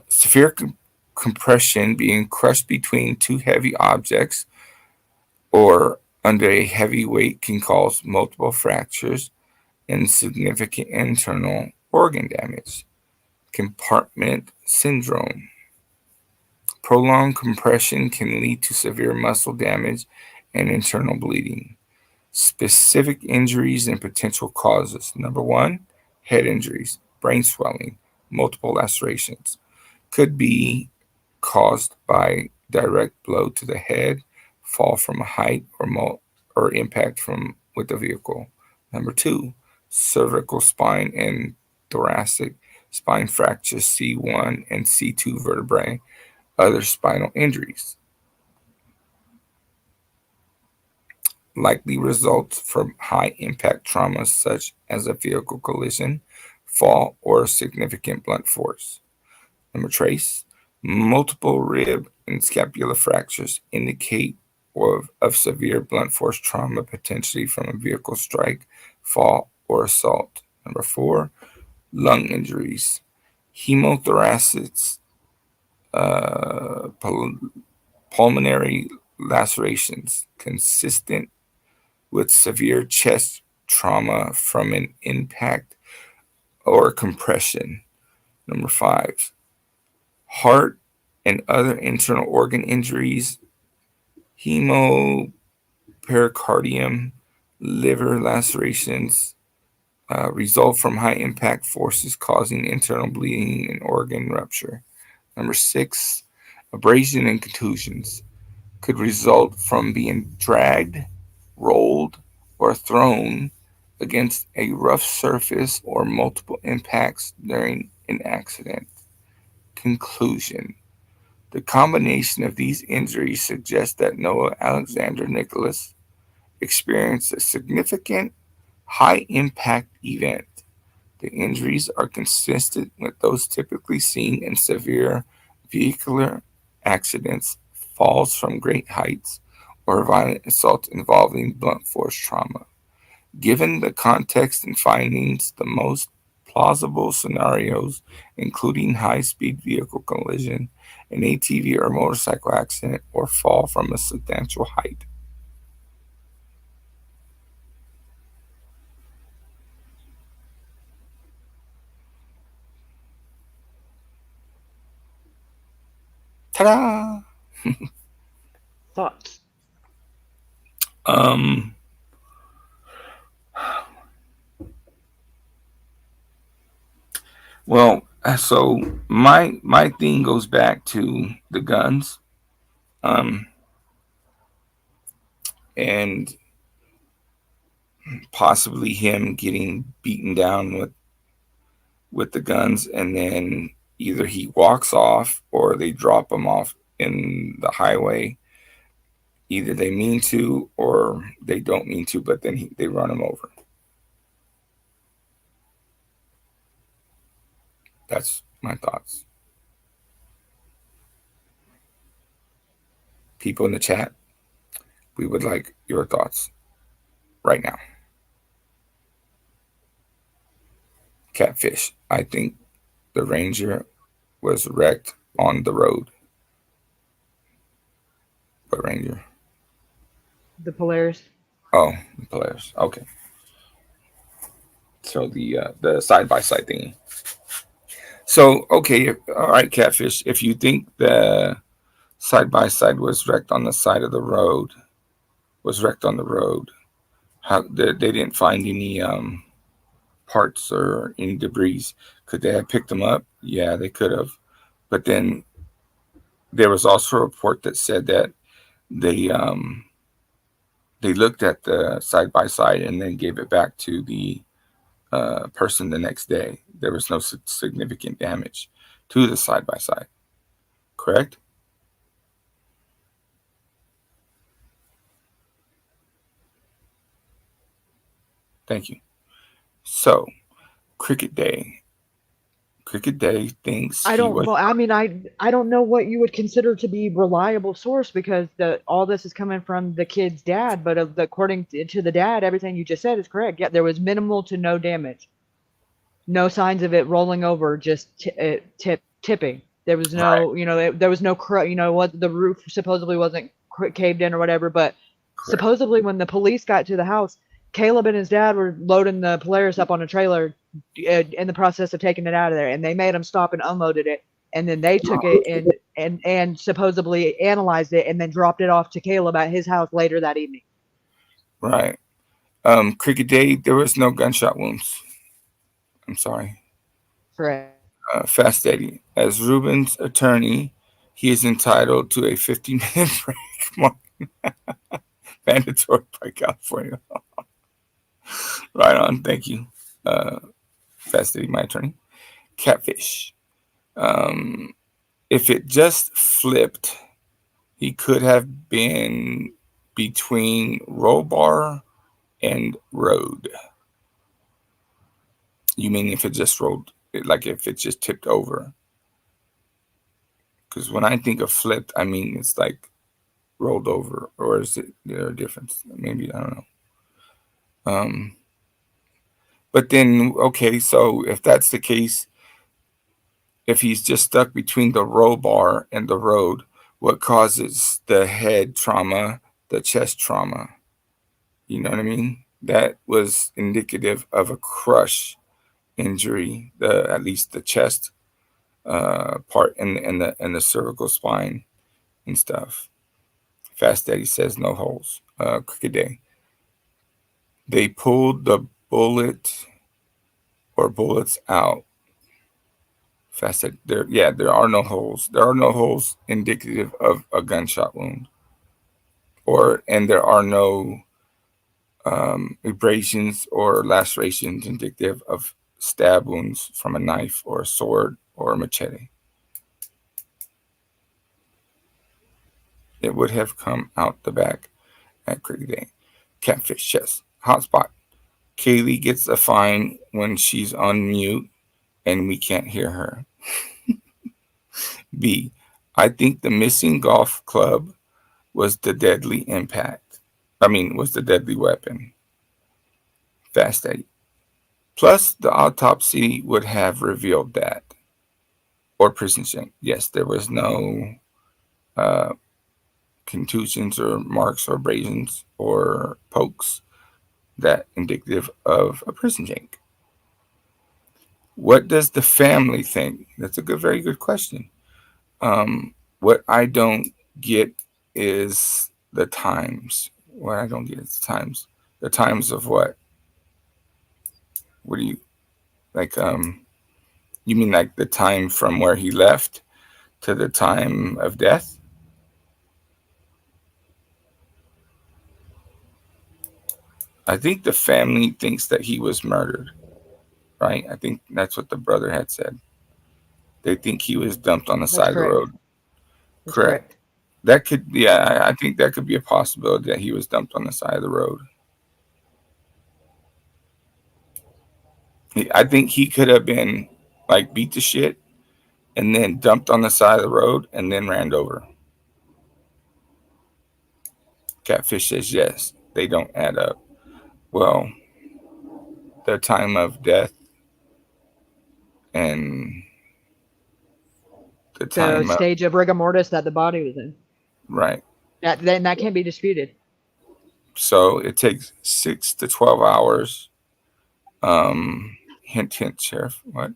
Severe compression, being crushed between two heavy objects or under a heavy weight, can cause multiple fractures and significant internal organ damage. Compartment syndrome. Prolonged compression can lead to severe muscle damage and internal bleeding. Specific injuries and potential causes. Number 1, head injuries, brain swelling, multiple lacerations. Could be caused by direct blow to the head, fall from a height, or impact with the vehicle. Number 2, cervical spine and thoracic spine fractures, C1 and C2 vertebrae, other spinal injuries. likely results from high impact trauma such as a vehicle collision, fall, or significant blunt force. Number trace, multiple rib and scapular fractures indicate of severe blunt force trauma, potentially from a vehicle strike, fall, or assault. Number 4, lung injuries, hemothoracic, pulmonary lacerations consistent with severe chest trauma from an impact or compression. Number 5, heart and other internal organ injuries, hemopericardium, liver lacerations, result from high impact forces causing internal bleeding and organ rupture. Number 6, abrasion and contusions could result from being dragged, rolled, or thrown against a rough surface or multiple impacts during an accident. Conclusion. The combination of these injuries suggests that Noah Alexander Nicholas experienced a significant high impact event. The injuries are consistent with those typically seen in severe vehicular accidents, falls from great heights, or violent assaults involving blunt force trauma. Given the context and findings, the most plausible scenarios, including high-speed vehicle collision, an ATV or motorcycle accident, or fall from a substantial height. Ta-da! Thoughts? Well, so my thing goes back to the guns, and possibly him getting beaten down with the guns, and then either he walks off or they drop him off in the highway. Either they mean to or they don't mean to, but then they run him over. That's my thoughts. People in the chat, we would like your thoughts right now. Catfish. I think the Ranger was wrecked on the road. What Ranger? The Polaris. Oh, the Polaris. Okay. So the side-by-side thingy. So, okay, all right, Catfish. If you think the side-by-side was wrecked on the side of the road, how they didn't find any parts or any debris. Could they have picked them up? Yeah, they could have. But then there was also a report that said that they looked at the side-by-side and then gave it back to the person the next day. There was no significant damage to the side-by-side. Correct? Thank you. So, Cricket Day thinks I don't. Well, I mean, I don't know what you would consider to be reliable source, because all this is coming from the kid's dad. But according to the dad, everything you just said is correct. Yeah, there was minimal to no damage, no signs of it rolling over, just tipping. There was no, right. There was no, what the roof supposedly wasn't caved in or whatever. But correct. Supposedly, when the police got to the house, Caleb and his dad were loading the Polaris up on a trailer in the process of taking it out of there, and they made him stop and unloaded it, and then they took it and supposedly analyzed it and then dropped it off to Caleb at his house later that evening. Right. Cricket Day, there was no gunshot wounds. I'm sorry. Correct. Fast Eddie, as Ruben's attorney, he is entitled to a 15-minute break. Mandatory by California. Right on. Thank you. Fast Eddie, my attorney. Catfish. If it just flipped, he could have been between roll bar and road. You mean if it just rolled, like if it just tipped over? Because when I think of flipped, I mean it's like rolled over, or is it there a difference? Maybe, I don't know. But then, okay, so if that's the case, if he's just stuck between the roll bar and the road, what causes the head trauma, the chest trauma? You know what I mean? That was indicative of a crush injury, at least the chest part and the cervical spine and stuff. Fast Daddy says no holes. Cricket Day. They pulled the bullet or bullets out. Fast Daddy. There are no holes. There are no holes indicative of a gunshot wound. And there are no abrasions or lacerations indicative of stab wounds from a knife or a sword or a machete. It would have come out the back at Cricket Day. Catfish chest. Hotspot. Kaylee gets a fine when she's on mute and we can't hear her. B. I think the missing golf club was the deadly was the deadly weapon. Fast Eddie. Plus, the autopsy would have revealed that. Or prison shank. Yes, there was no contusions or marks or abrasions or pokes that indicative of a prison shank. What does the family think? That's a very good question. What I don't get is the times. What I don't get is the times. The times of what? What do you like? You mean like the time from where he left to the time of death? I think the family thinks that he was murdered, right? I think that's what the brother had said. They think he was dumped on the side of the road. Correct. That could, I think that could be a possibility that he was dumped on the side of the road. I think he could have been like beat to shit and then dumped on the side of the road and then ran over. Catfish says yes, they don't add up. Well, the time of death and the stage of rigor mortis that the body was in. Right. That can't be disputed. So it takes 6 to 12 hours. Hint, Sheriff. What?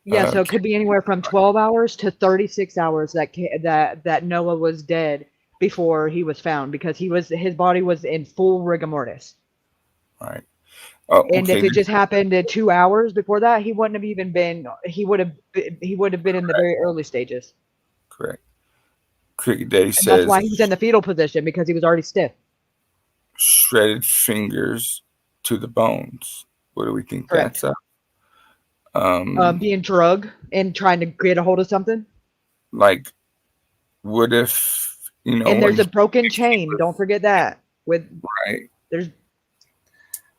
Yeah, so it could be anywhere from 12 hours to 36 hours that Noah was dead before he was found, because his body was in full rigor mortis. Right. And if it just happened in 2 hours before that, he wouldn't have even been. He would have been in the very early stages. Correct. Cricket Day says that's why he was in the fetal position, because he was already stiff. Shredded fingers to the bones. What do we think Correct. that's up? Being drugged and trying to get a hold of something. Like, what if And there's a broken chain. Don't forget that.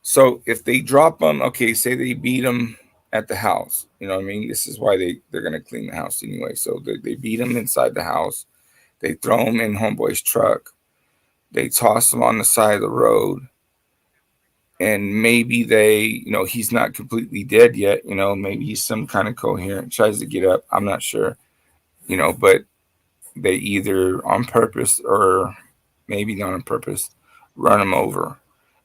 So if they drop them, okay, say they beat them at the house. You know what I mean? This is why they're going to clean the house anyway. So they beat them inside the house. They throw them in homeboy's truck. They toss them on the side of the road. And maybe he's not completely dead yet. Maybe he's some kind of coherent, tries to get up. I'm not sure, but they either on purpose or maybe not on purpose run him over.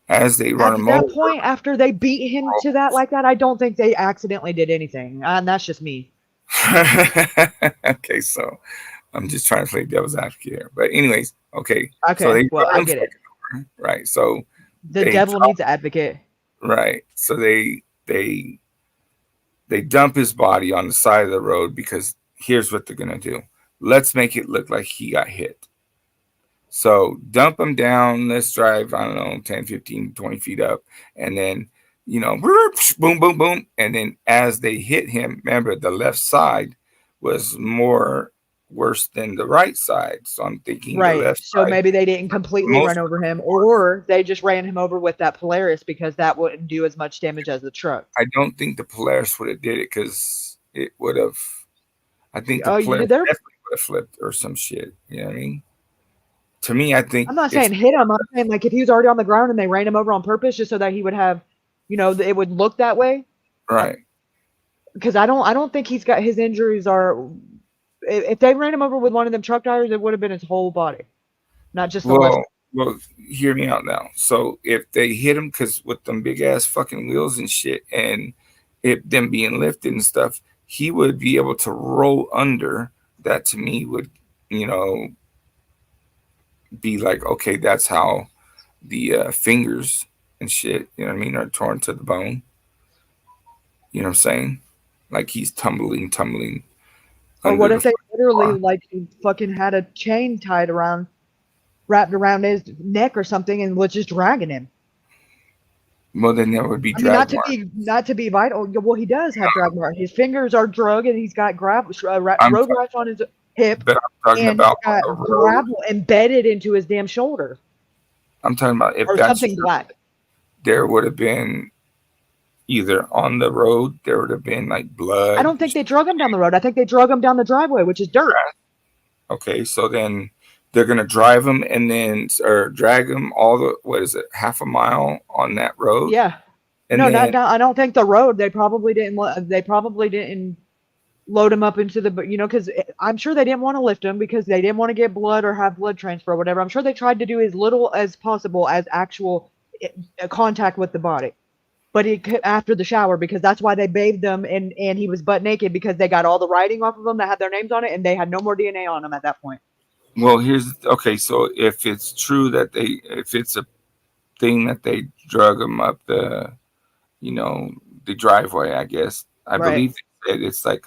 As they run him over. At that point, after they beat him to that like that, I don't think they accidentally did anything. And that's just me. Okay, so I'm just trying to play devil's advocate here. But anyways, okay. Okay, so I get it. Right, so the devil needs an advocate. Right, so they dump his body on the side of the road because here's what they're going to do. Let's make it look like he got hit. So dump him down. Let's drive, 10, 15, 20 feet up. And then, boom, boom, boom. And then as they hit him, remember the left side was more worse than the right side. So I'm thinking the Right. left So side. maybe they didn't completely Most run over him, or they just ran him over with that Polaris because that wouldn't do as much damage as the truck. I don't think the Polaris would have did it because it would have. I think the Oh, Polaris they're definitely would have flipped or some shit. You know what I mean? To me, I think I'm not it's saying hit him. I'm saying like if he was already on the ground and they ran him over on purpose just so that he would have, it would look that way. right. Because I don't think he's got his injuries are. If they ran him over with one of them truck tires, it would have been his whole body, not just the left. Well, hear me out now. So if they hit him, because with them big ass fucking wheels and shit, and them being lifted and stuff, he would be able to roll under. That to me would, be like, okay, that's how the fingers and shit, are torn to the bone. You know what I'm saying? Like he's tumbling. Or what under if the they literally car. like fucking had a chain wrapped around his neck or something and was just dragging him? Well, then there would be I mean, drag marks. not to be vital. Well, he does have drag marks. His fingers are drug, and he's got road rash on his hip, But I'm talking and about he's got on the road. gravel embedded into his damn shoulder, I'm talking about if or that's something true, black. there would have been either on the road, there would have been like blood. I don't think they drug him down the road. I think they drug him down the driveway, which is dirt. Okay, so then they're gonna drive him or drag him half a mile on that road? Yeah. And No, then, not down. I don't think the road. They probably didn't. They probably didn't load him up into the. Because I'm sure they didn't want to lift him because they didn't want to get blood or have blood transfer or whatever. I'm sure they tried to do as little as possible as actual contact with the body. But after the shower, because that's why they bathed him and he was butt naked because they got all the writing off of them that had their names on it and they had no more DNA on them at that point. well, so if it's true that if it's a thing that they drug him up the driveway, I guess. I believe they said it's like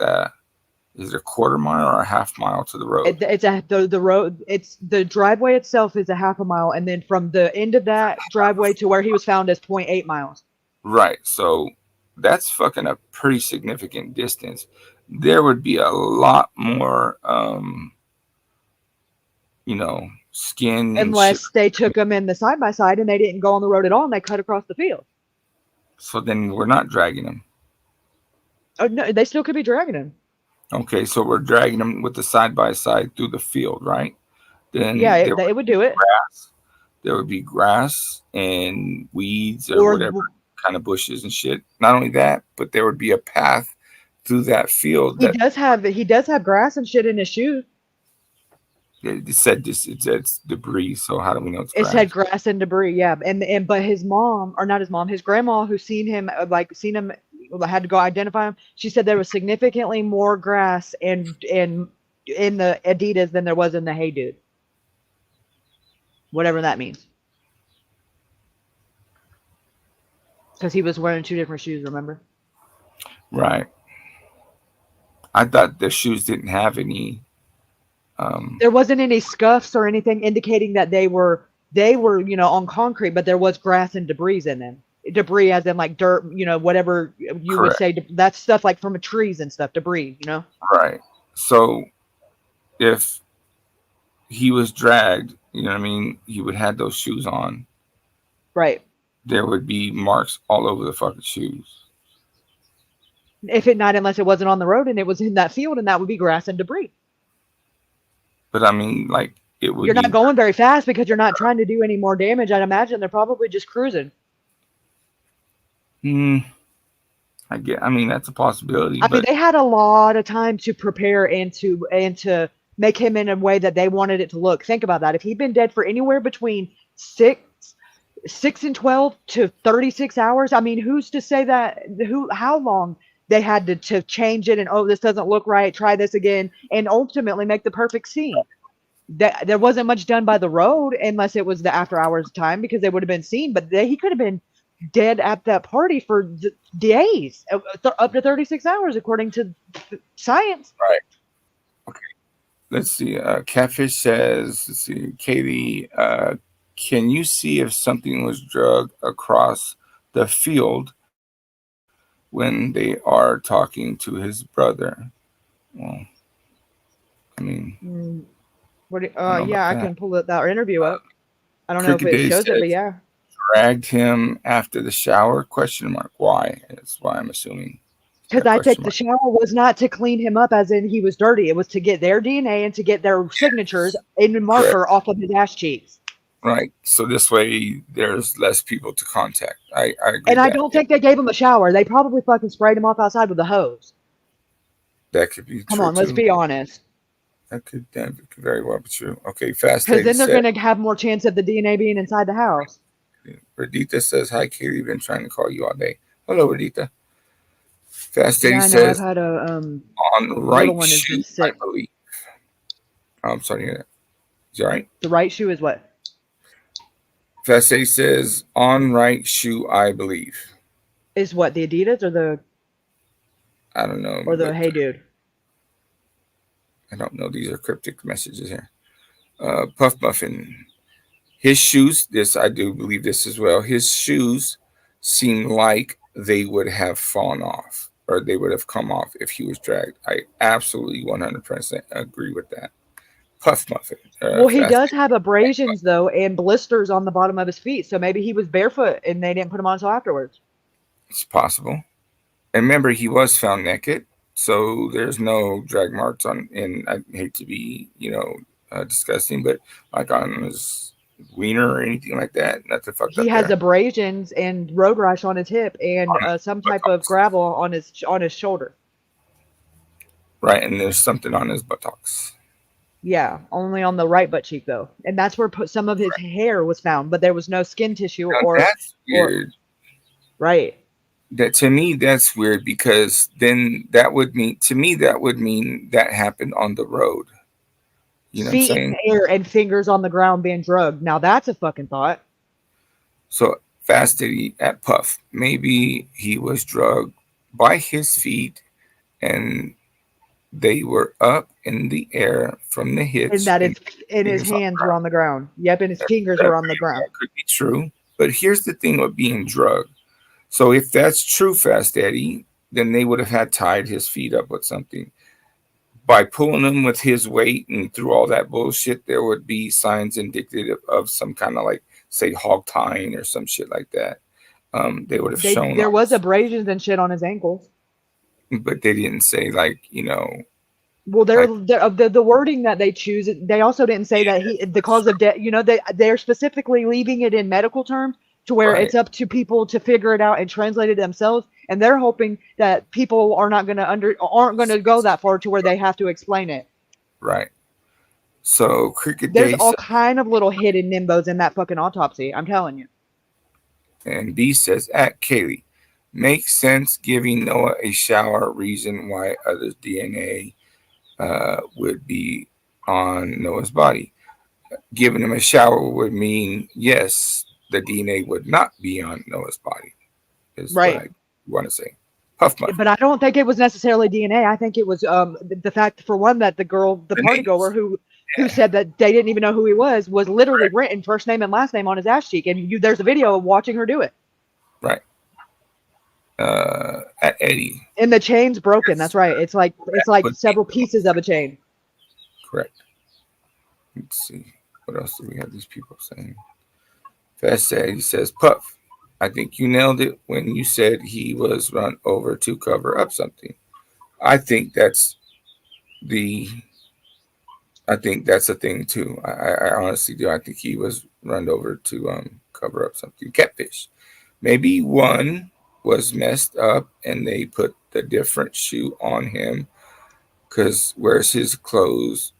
is it a quarter mile or a half mile to the road? The road. It's the driveway itself is a half a mile, and then from the end of that driveway to where he was found is 0.8 miles. Right. So that's fucking a pretty significant distance. There would be a lot more, skin. Unless they took him in the side by side and they didn't go on the road at all and they cut across the field. So then we're not dragging him. Oh no, they still could be dragging him. Okay, so we're dragging him with the side by side through the field, right? Then yeah, it would do it. Grass. There would be grass and weeds or whatever kind of bushes and shit. Not only that, but there would be a path through that field. He does have grass and shit in his shoes. It said it's debris, so how do we know it's grass? It said grass and debris, yeah. But his mom, or not his mom, his grandma who seen him, had to go identify him. She said there was significantly more grass in the Adidas than there was in the Hey Dude. Whatever that means. Because he was wearing two different shoes, remember? Right. I thought the shoes didn't have any. There wasn't any scuffs or anything indicating that they were on concrete, but there was grass and debris in them. Debris as in like dirt, whatever you would say. That's stuff like from trees and stuff, debris, Right. So if he was dragged, he would have those shoes on. Right. There would be marks all over the fucking shoes. Unless it wasn't on the road and it was in that field, and that would be grass and debris. But it would. You're not going very fast because you're not trying to do any more damage. I'd imagine they're probably just cruising. That's a possibility. I mean, they had a lot of time to prepare and to make him in a way that they wanted it to look. Think about that. If he'd been dead for anywhere between 6 and 12 to 36 hours, I mean, who's to say how long they had to change it and, this doesn't look right, try this again, and ultimately make the perfect scene. There wasn't much done by the road unless it was the after hours time because they would have been seen, but he could have been dead at that party for days, up to 36 hours, according to science. Right. Okay. Let's see. Catfish says, let's see, Katie, can you see if something was dragged across the field when they are talking to his brother? Well, I mean, Yeah, I can pull that interview up. I don't know if Cricket it Day shows it, but says, yeah. dragged him after the shower? Question mark. Why? That's why I'm assuming. Because I think the shower was not to clean him up as in he was dirty. It was to get their DNA and to get their signatures in marker off of his ass cheeks. Right. So this way there's less people to contact. I agree. And I don't think they gave him a shower. They probably fucking sprayed him off outside with a hose. That could be Come true. on, let's be honest. That could very well be true. Okay, Fast Because Eddie then they're going to have more chance of the DNA being inside the house. Radita says, hi, Kaylee. Been trying to call you all day. Hello, Radita. Fast Eddie Yeah, I know. says, I've had a on right one has been shoe, I sick. believe. I'm sorry to hear that. Is that right? The right shoe is what? Fast Eddie says, on right shoe, I believe. Is what, the Adidas or the... I don't know. Or the Hey Dude? I don't know. These are cryptic messages here. Puff Muffin. His shoes, this I do believe this as well. His shoes seem like they would have fallen off or they would have come off if he was dragged. I absolutely 100% agree with that. Puff Muffin. Well, he does have abrasions though and blisters on the bottom of his feet, so maybe he was barefoot and they didn't put him on until afterwards. It's possible. And remember, he was found naked, so there's no drag marks on. And I hate to be, disgusting, but like on his wiener or anything like that. Not to fuck up. He has abrasions and road rash on his hip and some type of gravel on his shoulder. Right, and there's something on his buttocks. Yeah, only on the right butt cheek though, and that's where some of his hair was found, but there was no skin tissue That's weird. Right. That to me, that's weird because then that would mean that happened on the road. You know Feet what I'm saying? in the air and fingers on the ground being drugged. Now that's a fucking thought. So Fast Eddie at Puff. Maybe he was drugged by his feet and they were up in the air from the hits. And his hands were on the ground. Yep, and his fingers were on the ground. That could be true. But here's the thing with being drugged. So if that's true, Fast Eddie, then they would have had tied his feet up with something. By pulling him with his weight and through all that bullshit, there would be signs indicative of some kind of say hog tying or some shit like that. They would have shown. There was abrasions and shit on his ankles. But they didn't say Well, the wording that they choose, they also didn't say that the cause of death. They're specifically leaving it in medical terms to where it's up to people to figure it out and translate it themselves. And they're hoping that people are not aren't going to go that far to where they have to explain it. Right. So there's all kind of little hidden nimbos in that fucking autopsy. I'm telling you. And B says at Kaylee. Makes sense giving Noah a shower, reason why others' DNA would be on Noah's body. Giving him a shower would mean, yes, the DNA would not be on Noah's body. Is right. What I want to say. Puff Muffin. But I don't think it was necessarily DNA. I think it was the fact, for one, that the party goer who said that they didn't even know who he was literally written first name and last name on his ass cheek. And there's a video of watching her do it. Right. At Eddie. And the chain's broken. That's right. It's like several pieces of a chain. Correct. Let's see. What else do we have these people saying? Fast Eddie says, Puff, I think you nailed it when you said he was run over to cover up something. I think that's a thing too. I honestly do. I think he was run over to cover up something. Catfish. Maybe one was messed up and they put the different shoe on him because where's his clothes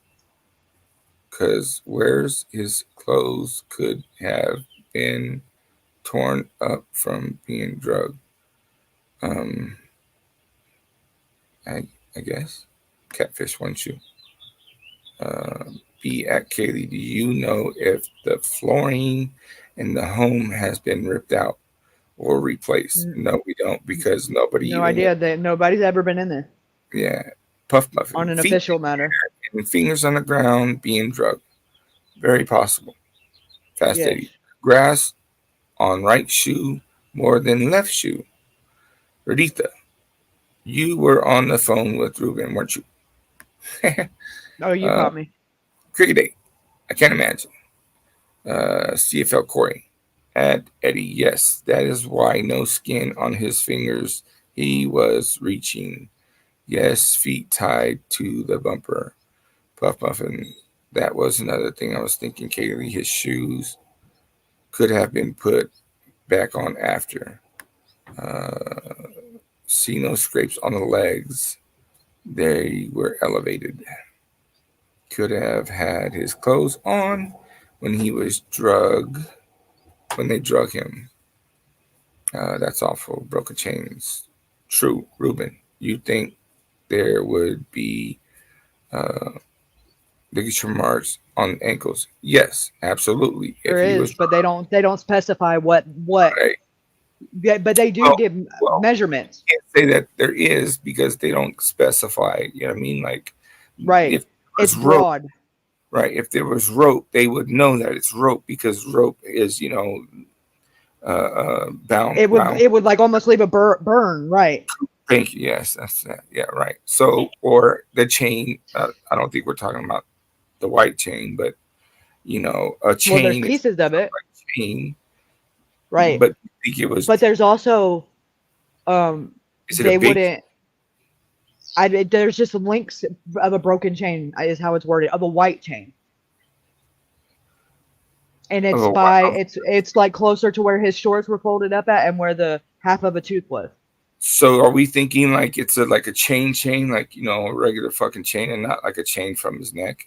could have been torn up from being drugged. I guess catfish one shoe. Be at Kaylee. Do you know if the flooring in the home has been ripped out or replaced? No, we don't, because nobody's ever been in there. Yeah. Puff Muffin. On an official matter. And fingers on the ground being drugged. Very possible. Fast Eddie. Grass on right shoe more than left shoe. Raditha, you were on the phone with Ruben, weren't you? Oh, you caught me. Cricket Day. I can't imagine. CFL Corey. At Eddie, yes, that is why no skin on his fingers. He was reaching. Yes, feet tied to the bumper. Puff Muffin. That was another thing I was thinking, Kaylee. His shoes could have been put back on after. See no scrapes on the legs. They were elevated. Could have had his clothes on when he was when they drug him. That's awful. Broken chains. True, Ruben. You think there would be ligature marks on ankles? Yes, absolutely. There is, but they don't specify what. Right. Yeah, but they do give measurements. I can't say that there is because they don't specify. You know what I mean? Like, right. If it's broad. Rope, right. If there was rope, they would know that it's rope because rope is, bound. It would like almost leave a burn, right? Thank you. Yes, that's that. Yeah, right. So, or the chain. I don't think we're talking about the white chain, but a chain. Well, there's pieces of it. Chain, right? But I think it was. But there's also, they wouldn't. There's just links of a broken chain is how it's worded, of a white chain. And it's like closer to where his shorts were folded up at and where the half of a tooth was. So are we thinking like it's like a chain, like, a regular fucking chain and not like a chain from his neck?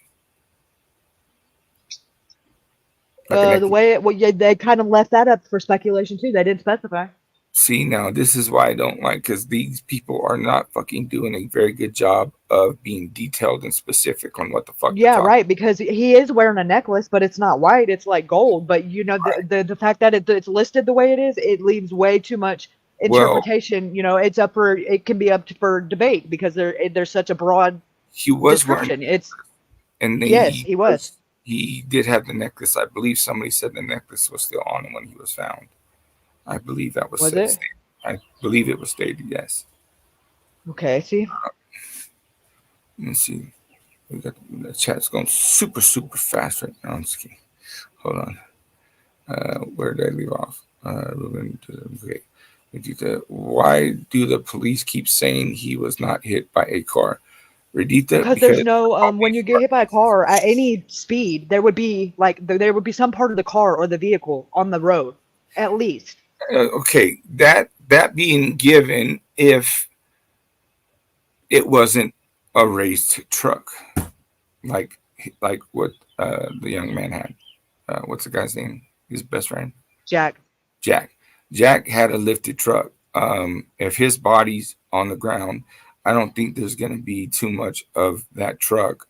Like the way they kind of left that up for speculation too. They didn't specify. See, now this is why I don't like, because these people are not fucking doing a very good job of being detailed and specific on what the fuck. Yeah, right. Because he is wearing a necklace, but it's not white; it's like gold. But right. the fact that it's listed the way it is, it leaves way too much interpretation. It's up for it can be up for debate because there's such a broad. He was description. Wearing, he was. He did have the necklace. I believe somebody said the necklace was still on him when he was found. I believe that was it? Stated. I believe it was stated, yes. Okay, see. Let's see. We got the chat's going super, super fast right now. I'm just kidding. Hold on. Where did I leave off? Okay. Why do the police keep saying he was not hit by a car? Redita, because there's no when you get hit by a car at any speed, there would be some part of the car or the vehicle on the road, at least. Okay, that being given, if it wasn't a raced truck, like what the young man had. What's the guy's name? His best friend. Jack had a lifted truck. If his body's on the ground, I don't think there's going to be too much of that truck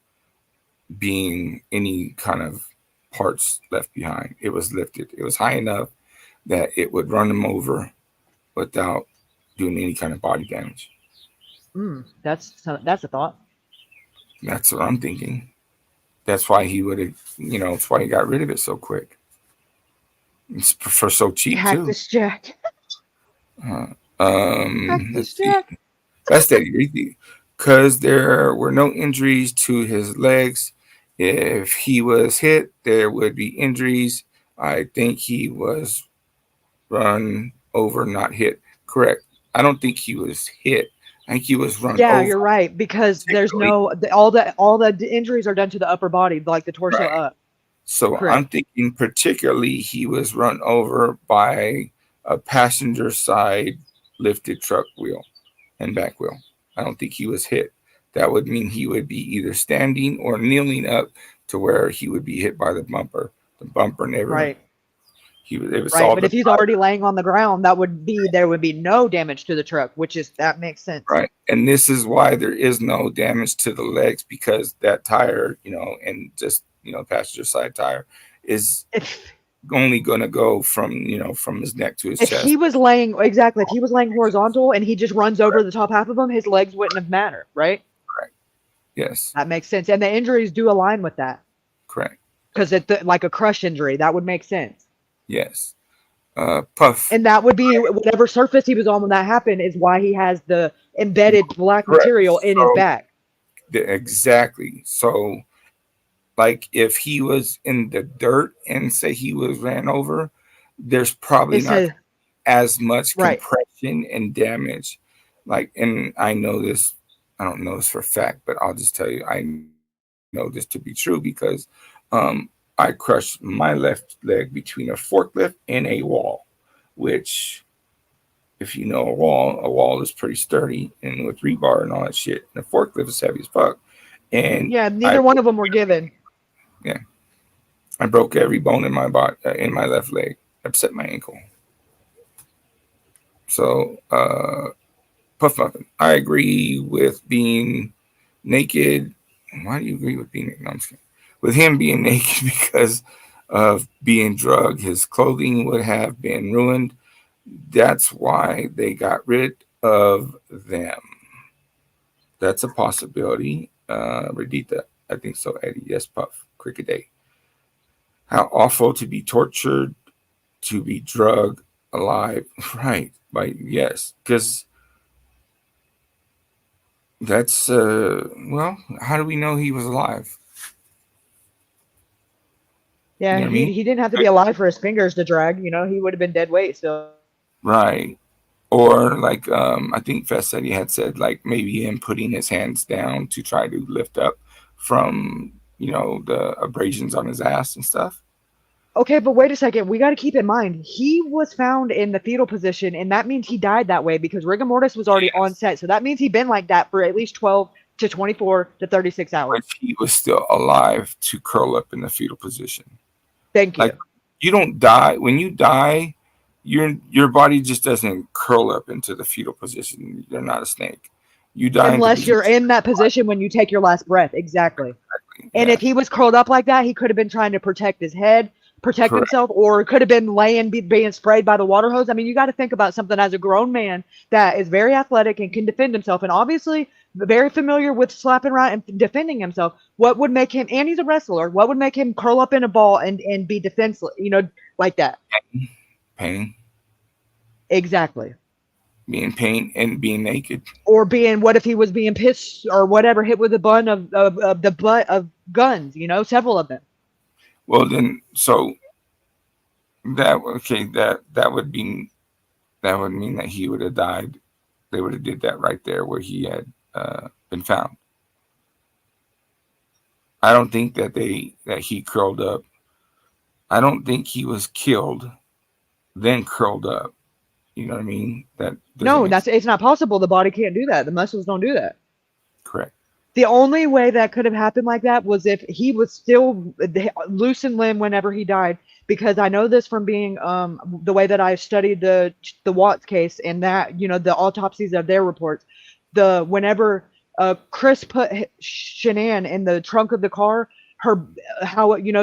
being any kind of parts left behind. It was lifted. It was high enough that it would run him over without doing any kind of body damage. That's a thought. That's what I'm thinking. That's why he would have, that's why he got rid of it so quick. It's for so cheap Cactus too. Jack. Cactus Jack. That's steady. Because there were no injuries to his legs. If he was hit, there would be injuries. I think he was run over, not hit. Correct. I don't think he was hit. I think he was run over. Yeah, you're right. Because there's all the injuries are done to the upper body, like the torso up. So correct. I'm thinking particularly he was run over by a passenger side lifted truck wheel and back wheel. I don't think he was hit. That would mean he would be either standing or kneeling up to where he would be hit by the bumper. The bumper never. Right. Right, but if he's already laying on the ground, there would be no damage to the truck, that makes sense. Right. And this is why there is no damage to the legs, because that tire, and just, passenger side tire is only going to go from his neck to his chest. If he was laying horizontal and he just runs over the top half of him, his legs wouldn't have mattered, right? Correct. Yes. That makes sense. And the injuries do align with that. Correct. Because it's like a crush injury, that would make sense. Yes. Puff. And that would be whatever surface he was on when that happened is why he has the embedded black material in his back. Exactly. So, like, if he was in the dirt and say he was ran over, there's probably It not says as much right. compression and damage. Like, and I know this, I don't know this for a fact, but I'll just tell you, I know this to be true because I crushed my left leg between a forklift and a wall, which, if you know a wall is pretty sturdy and with rebar and all that shit. And a forklift is heavy as fuck. And Yeah, neither one of them were given. yeah, I broke every bone in my body, in my left leg, except my ankle. So, Puff Muffin, I agree with being naked. Why do you agree with being naked? No, I'm just kidding. With him being naked because of being drugged, his clothing would have been ruined. That's why they got rid of them. That's a possibility. Radita, I think so, Eddie. Yes, Puff. Cricket Day. How awful to be tortured, to be drugged alive. Right. Yes. Because that's, well, how do we know he was alive? Yeah, You know what I mean? he didn't have to be alive for his fingers to drag. You know, he would have been dead weight still. Right. Or like, I think Fest said he had said, like, maybe him putting his hands down to try to lift up from, the abrasions on his ass and stuff. Okay, but wait a second. We got to keep in mind he was found in the fetal position, and that means he died that way because rigor mortis was already on set. So that means he'd been like that for at least 12 to 24 to 36 hours. But he was still alive to curl up in the fetal position. Thank you. Like, you don't die. When you die, your body just doesn't curl up into the fetal position. You're not a snake. You die unless you're in that position when you take your last breath. Exactly. And if he was curled up like that, he could have been trying to protect his head, protect himself, or could have been being sprayed by the water hose. I mean, you got to think about something as a grown man that is very athletic and can defend himself, and obviously very familiar with slapping around and defending himself. What would make him, and he's a wrestler, what would make him curl up in a ball and be defenseless, like that? Pain. Exactly. Being pain and being naked. Or what if he was being pissed or whatever, hit with a bun of the butt of guns, several of them. Well, then, so that would mean that he would have died. They would have did that right there where he had been found. I don't think that he curled up. I don't think he was killed, then curled up. You know what I mean? It's not possible. The body can't do that. The muscles don't do that. Correct. The only way that could have happened like that was if he was still loose in limb whenever he died. Because I know this from being the way that I studied the Watts case and that the autopsies of their reports. Whenever Chris put Shanann in the trunk of the car,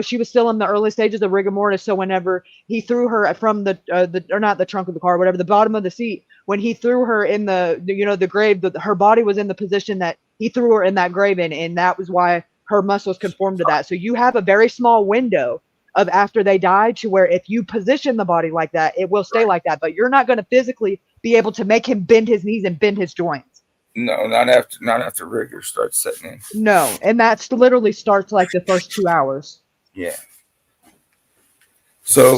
she was still in the early stages of rigor mortis. So whenever he threw her from or not the trunk of the car, whatever, the bottom of the seat, when he threw her in the grave, her body was in the position that he threw her in that grave in, and that was why her muscles conformed to that. So you have a very small window of after they died to where if you position the body like that, it will stay like that. But you're not going to physically be able to make him bend his knees and bend his joints. No, not after rigor starts setting in. No, and that literally starts like the first 2 hours. Yeah. So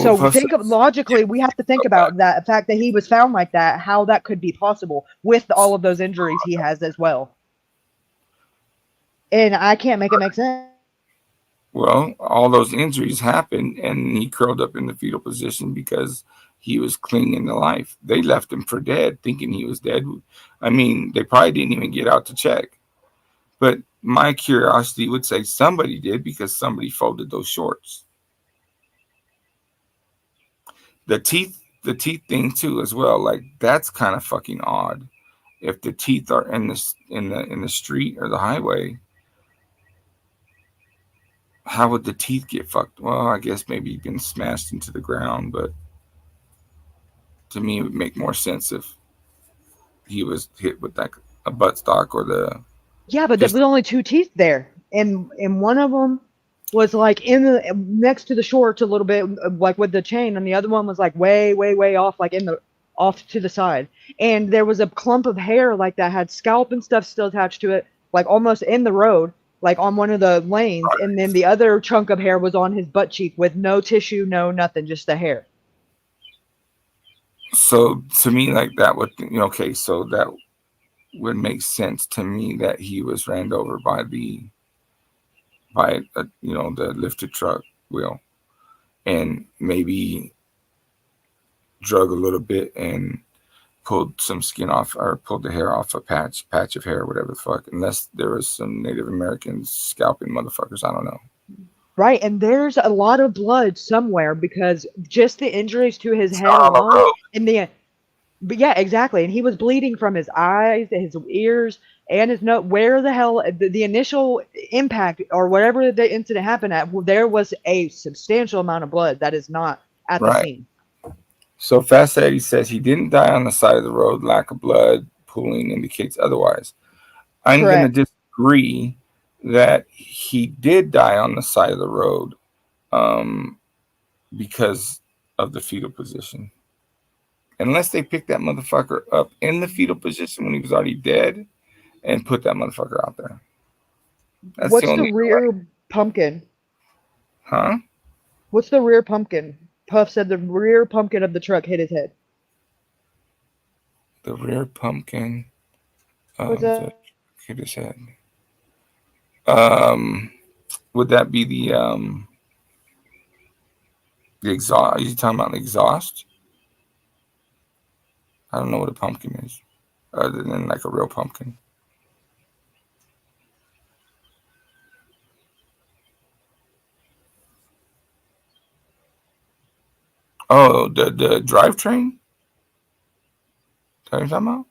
logically, we have to think about that fact that he was found like that, how that could be possible with all of those injuries he has as well. And I can't make it make sense. Well, all those injuries happened, and he curled up in the fetal position because he was clinging to life. They left him for dead, thinking he was dead. I mean, they probably didn't even get out to check. But my curiosity would say somebody did because somebody folded those shorts. The teeth thing too, as well. Like, that's kind of fucking odd. If the teeth are in the street or the highway, how would the teeth get fucked? Well, I guess maybe you've been smashed into the ground, but to me, it would make more sense if he was hit with like a buttstock or the. Yeah, but there was only two teeth there, and one of them was like next to the shorts a little bit, like with the chain, and the other one was like way, way, way off, like off to the side. And there was a clump of hair like that had scalp and stuff still attached to it like almost in the road, like on one of the lanes, and then the other chunk of hair was on his butt cheek with no tissue, no nothing, just the hair. So to me, like that would, okay, so that would make sense to me that he was ran over by the lifted truck wheel, and maybe drug a little bit and pulled some skin off, or pulled the hair off a patch of hair, whatever the fuck, unless there was some Native Americans scalping motherfuckers. I don't know. Right, and there's a lot of blood somewhere because just the injuries to his head on the alone, road. and but yeah, exactly, and he was bleeding from his eyes, his ears, and his nose. Where the hell the initial impact or whatever the incident happened at, there was a substantial amount of blood that is not at the Right. scene. So Fast Eddie says he didn't die on the side of the road. Lack of blood pooling indicates otherwise. I'm going to disagree that he did die on the side of the road because of the fetal position. Unless they picked that motherfucker up in the fetal position when he was already dead and put that motherfucker out there. That's What's the only the rear pumpkin? Huh? What's the rear pumpkin? Puff said the rear pumpkin of the truck hit his head. The rear pumpkin What's that? hit his head. Would that be the exhaust? Are you talking about the exhaust? I don't know what a pumpkin is, other than like a real pumpkin. Oh, the drivetrain? Is that what you're talking about?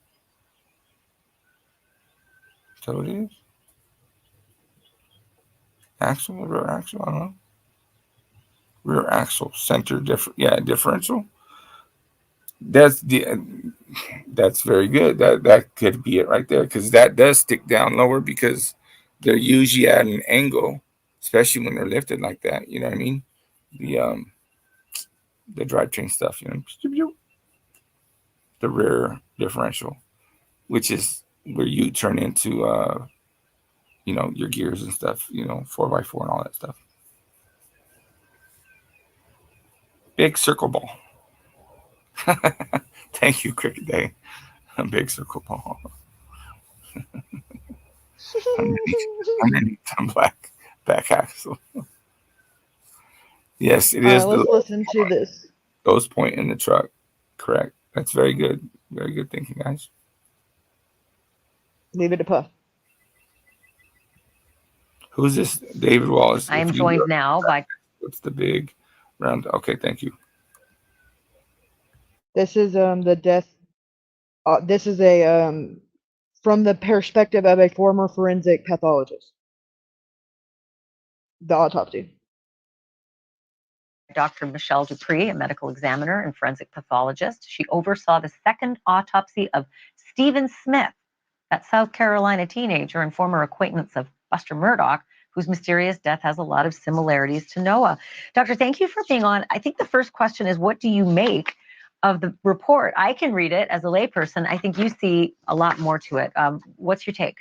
Is that what it is? Axle or rear axle? I don't know. Rear axle, center differential. That's very good. That could be it right there, because that does stick down lower because they're usually at an angle, especially when they're lifted like that. You know what I mean? The drivetrain stuff, the rear differential, which is where you turn into your gears and stuff, 4x4 and all that stuff. Big circle ball. Thank you, Cricket Day. A big circle ball. underneath some back axle. Yes, it is. Let's listen to this. Ghost point in the truck. Correct. That's very good. Very good thinking, guys. Leave it to Puff. Who's this? David Wallace. I am joined now by. What's the big round? Okay, thank you. This is the death. This is a from the perspective of a former forensic pathologist. The autopsy. Dr. Michelle Dupree, a medical examiner and forensic pathologist. She oversaw the second autopsy of Stephen Smith, that South Carolina teenager and former acquaintance of Buster Murdaugh, whose mysterious death has a lot of similarities to Noah. Doctor, thank you for being on. I think the first question is, what do you make of the report? I can read it as a layperson. I think you see a lot more to it. What's your take?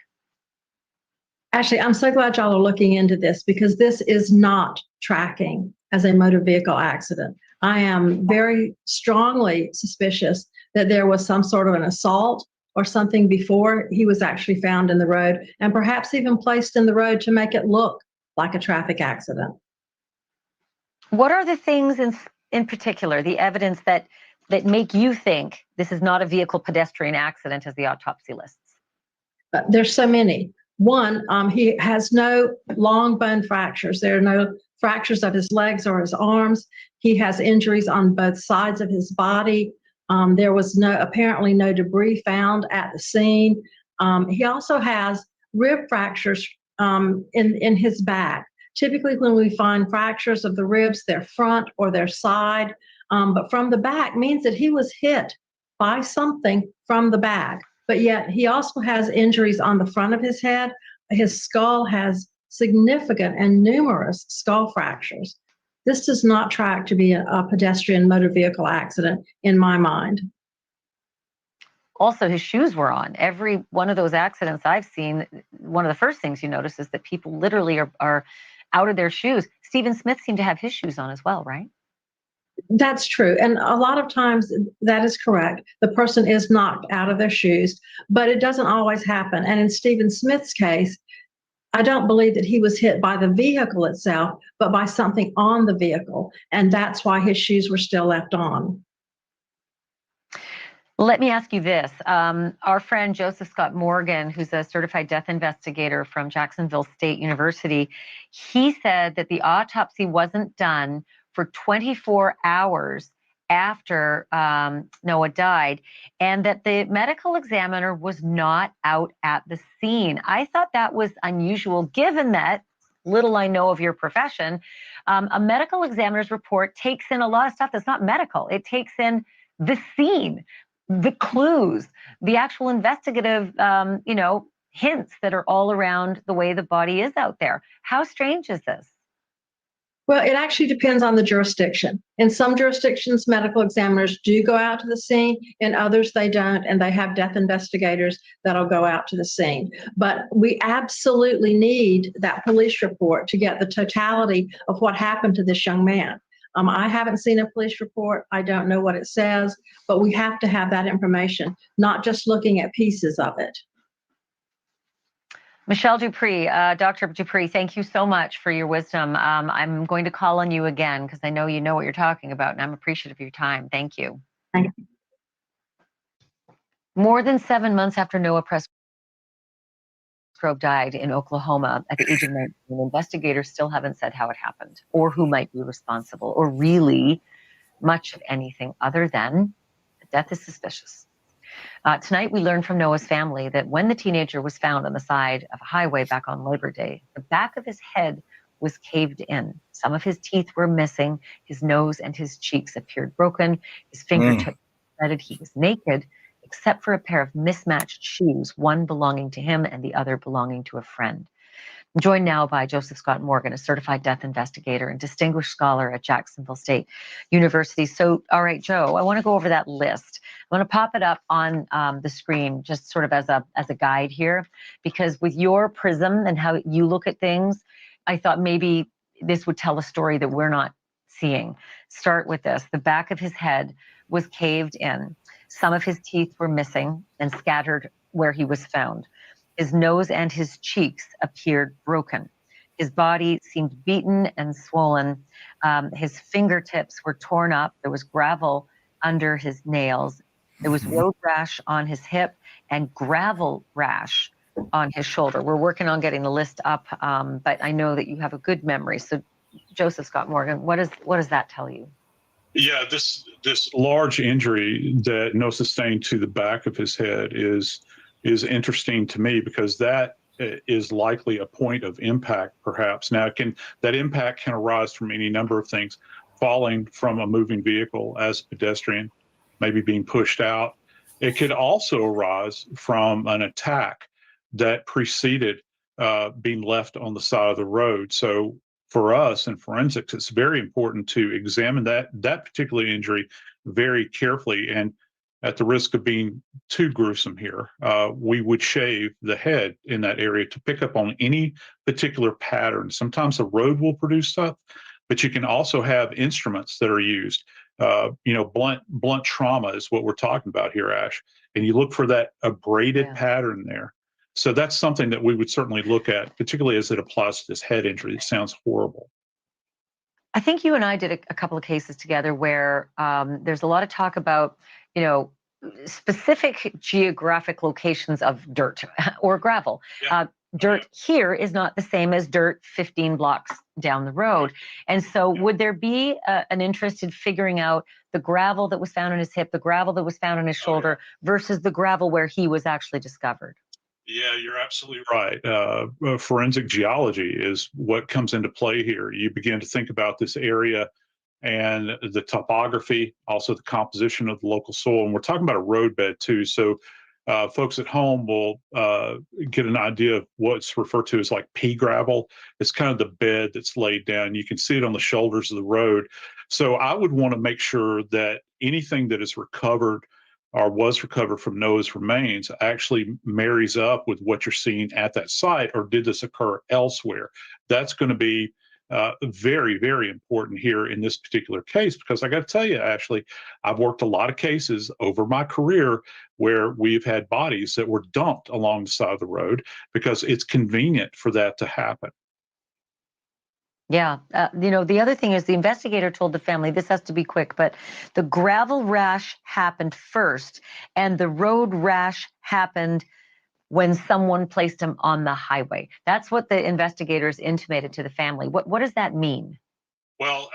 Actually, I'm so glad y'all are looking into this, because this is not tracking as a motor vehicle accident. I am very strongly suspicious that there was some sort of an assault or something before he was actually found in the road, and perhaps even placed in the road to make it look like a traffic accident. What are the things in particular, the evidence that make you think this is not a vehicle pedestrian accident, as the autopsy lists? There's so many. One, he has no long bone fractures. There are no fractures of his legs or his arms. He has injuries on both sides of his body. There was apparently no debris found at the scene. He also has rib fractures in his back. Typically, when we find fractures of the ribs, they're front or their side, but from the back means that he was hit by something from the back. But yet he also has injuries on the front of his head. His skull has significant and numerous skull fractures. This does not track to be a pedestrian motor vehicle accident in my mind. Also, his shoes were on. Every one of those accidents I've seen, one of the first things you notice is that people literally are out of their shoes. Stephen Smith seemed to have his shoes on as well, right? That's true. And a lot of times that is correct. The person is knocked out of their shoes, but it doesn't always happen. And in Stephen Smith's case, I don't believe that he was hit by the vehicle itself, but by something on the vehicle. And that's why his shoes were still left on. Let me ask you this. Our friend Joseph Scott Morgan, who's a certified death investigator from Jacksonville State University, he said that the autopsy wasn't done for 24 hours after Noah died, and that the medical examiner was not out at the scene. I thought that was unusual, given that, little I know of your profession, a medical examiner's report takes in a lot of stuff that's not medical. It takes in the scene, the clues, the actual investigative, hints that are all around the way the body is out there. How strange is this? Well, it actually depends on the jurisdiction. In some jurisdictions, medical examiners do go out to the scene. In others, they don't, and they have death investigators that'll go out to the scene. But we absolutely need that police report to get the totality of what happened to this young man. I haven't seen a police report. I don't know what it says, but we have to have that information, not just looking at pieces of it. Michelle Dupree, Dr. Dupree, thank you so much for your wisdom. I'm going to call on you again because I know you know what you're talking about, and I'm appreciative of your time. Thank you. Thank you. More than 7 months after Noah Presgrove died in Oklahoma at the age of 19, investigators still haven't said how it happened or who might be responsible or really much of anything other than the death is suspicious. Tonight, we learned from Noah's family that when the teenager was found on the side of a highway back on Labor Day, the back of his head was caved in. Some of his teeth were missing. His nose and his cheeks appeared broken. His fingertips shredded. He was naked, except for a pair of mismatched shoes, one belonging to him and the other belonging to a friend. I'm joined now by Joseph Scott Morgan, a certified death investigator and distinguished scholar at Jacksonville State University. So, all right, Joe, I want to go over that list. I want to pop it up on the screen just sort of as a guide here, because with your prism and how you look at things, I thought maybe this would tell a story that we're not seeing. Start with this. The back of his head was caved in. Some of his teeth were missing and scattered where he was found. His nose and his cheeks appeared broken. His body seemed beaten and swollen. His fingertips were torn up. There was gravel under his nails. There was road rash on his hip and gravel rash on his shoulder. We're working on getting the list up, but I know that you have a good memory. So, Joseph Scott Morgan, what does that tell you? Yeah, this large injury that Noah sustained to the back of his head is interesting to me because that is likely a point of impact, perhaps. Now, that impact can arise from any number of things: falling from a moving vehicle as a pedestrian, maybe being pushed out. It could also arise from an attack that preceded being left on the side of the road. So for us in forensics, it's very important to examine that particular injury very carefully. And at the risk of being too gruesome here, we would shave the head in that area to pick up on any particular pattern. Sometimes the road will produce stuff, but you can also have instruments that are used. Blunt trauma is what we're talking about here, Ash. And you look for that abraded pattern there. So that's something that we would certainly look at, particularly as it applies to this head injury. It sounds horrible. I think you and I did a couple of cases together where there's a lot of talk about, specific geographic locations of dirt or gravel. Yeah. Dirt here is not the same as dirt 15 blocks down the road. And so would there be an interest in figuring out the gravel that was found on his hip, the gravel that was found on his shoulder versus the gravel where he was actually discovered? Yeah, you're absolutely right. Forensic geology is what comes into play here. You begin to think about this area and the topography, also the composition of the local soil. And we're talking about a roadbed too. So folks at home will get an idea of what's referred to as like pea gravel. It's kind of the bed that's laid down. You can see it on the shoulders of the road. So I would want to make sure that anything that is recovered or was recovered from Noah's remains actually marries up with what you're seeing at that site, or did this occur elsewhere? That's going to be very, very important here in this particular case, because I got to tell you, Ashley, I've worked a lot of cases over my career where we've had bodies that were dumped along the side of the road because it's convenient for that to happen. Yeah. The other thing is the investigator told the family, this has to be quick, but the gravel rash happened first and the road rash happened when someone placed him on the highway. That's what the investigators intimated to the family. What does that mean? Well,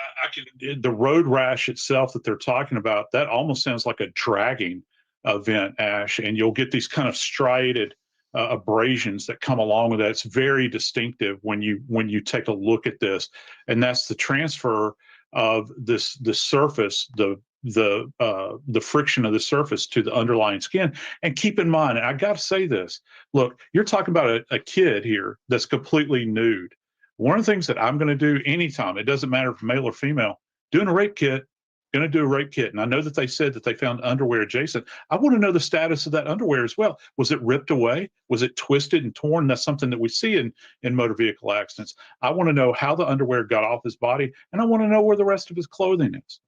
the road rash itself that they're talking about, that almost sounds like a dragging event, Ash, and you'll get these kind of striated abrasions that come along with that. It's very distinctive when you take a look at this, and that's the transfer of the surface, the friction of the surface to the underlying skin. And keep in mind, and I got to say this, look, you're talking about a kid here that's completely nude. One of the things that I'm going to do anytime, it doesn't matter if male or female, doing a rape kit, going to do a rape kit. And I know that they said that they found underwear adjacent. I want to know the status of that underwear as well. Was it ripped away? Was it twisted and torn? That's something that we see in motor vehicle accidents. I want to know how the underwear got off his body, and I want to know where the rest of his clothing is.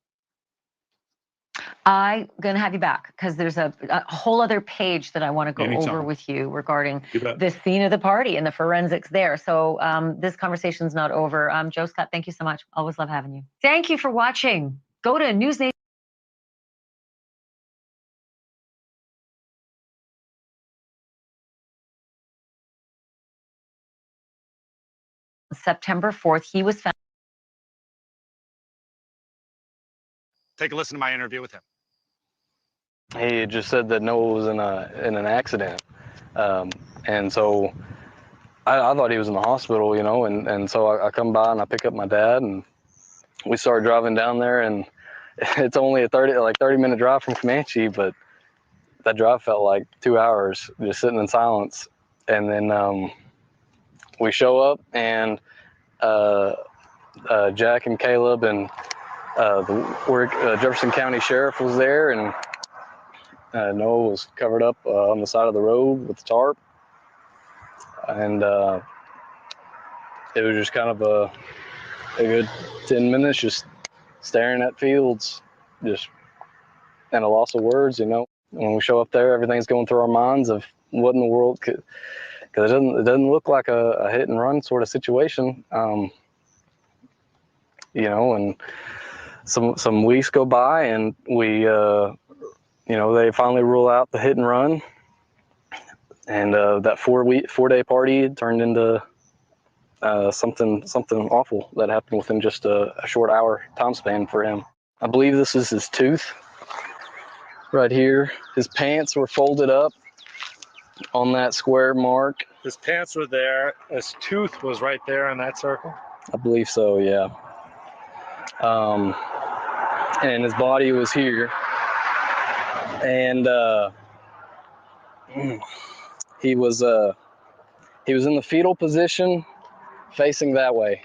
I'm going to have you back because there's a whole other page that I want to go over with you regarding the scene of the party and the forensics there. So this conversation's not over. Joe Scott, thank you so much. Always love having you. Thank you for watching. Go to NewsNation. September 4th, he was found. Take a listen to my interview with him. He just said that Noah was in an accident, and so I thought he was in the hospital, and so I come by and I pick up my dad, and we started driving down there, and it's only a 30-minute drive from Comanche, but that drive felt like 2 hours just sitting in silence. And then we show up, and Jack and Caleb and the Jefferson County Sheriff was there, and Noah was covered up on the side of the road with the tarp, and it was just kind of a good 10 minutes just staring at fields, just and a loss of words. When we show up there, everything's going through our minds of what in the world could, because it doesn't look like a hit and run sort of situation, and some weeks go by, and we they finally rule out the hit and run, and that 4-day party turned into something awful that happened within just a short hour time span for him. I believe this is his tooth right here. His pants were folded up on that square mark. His pants were there. His tooth was right there in that circle. I believe so, yeah. And his body was here. And he was in the fetal position, facing that way,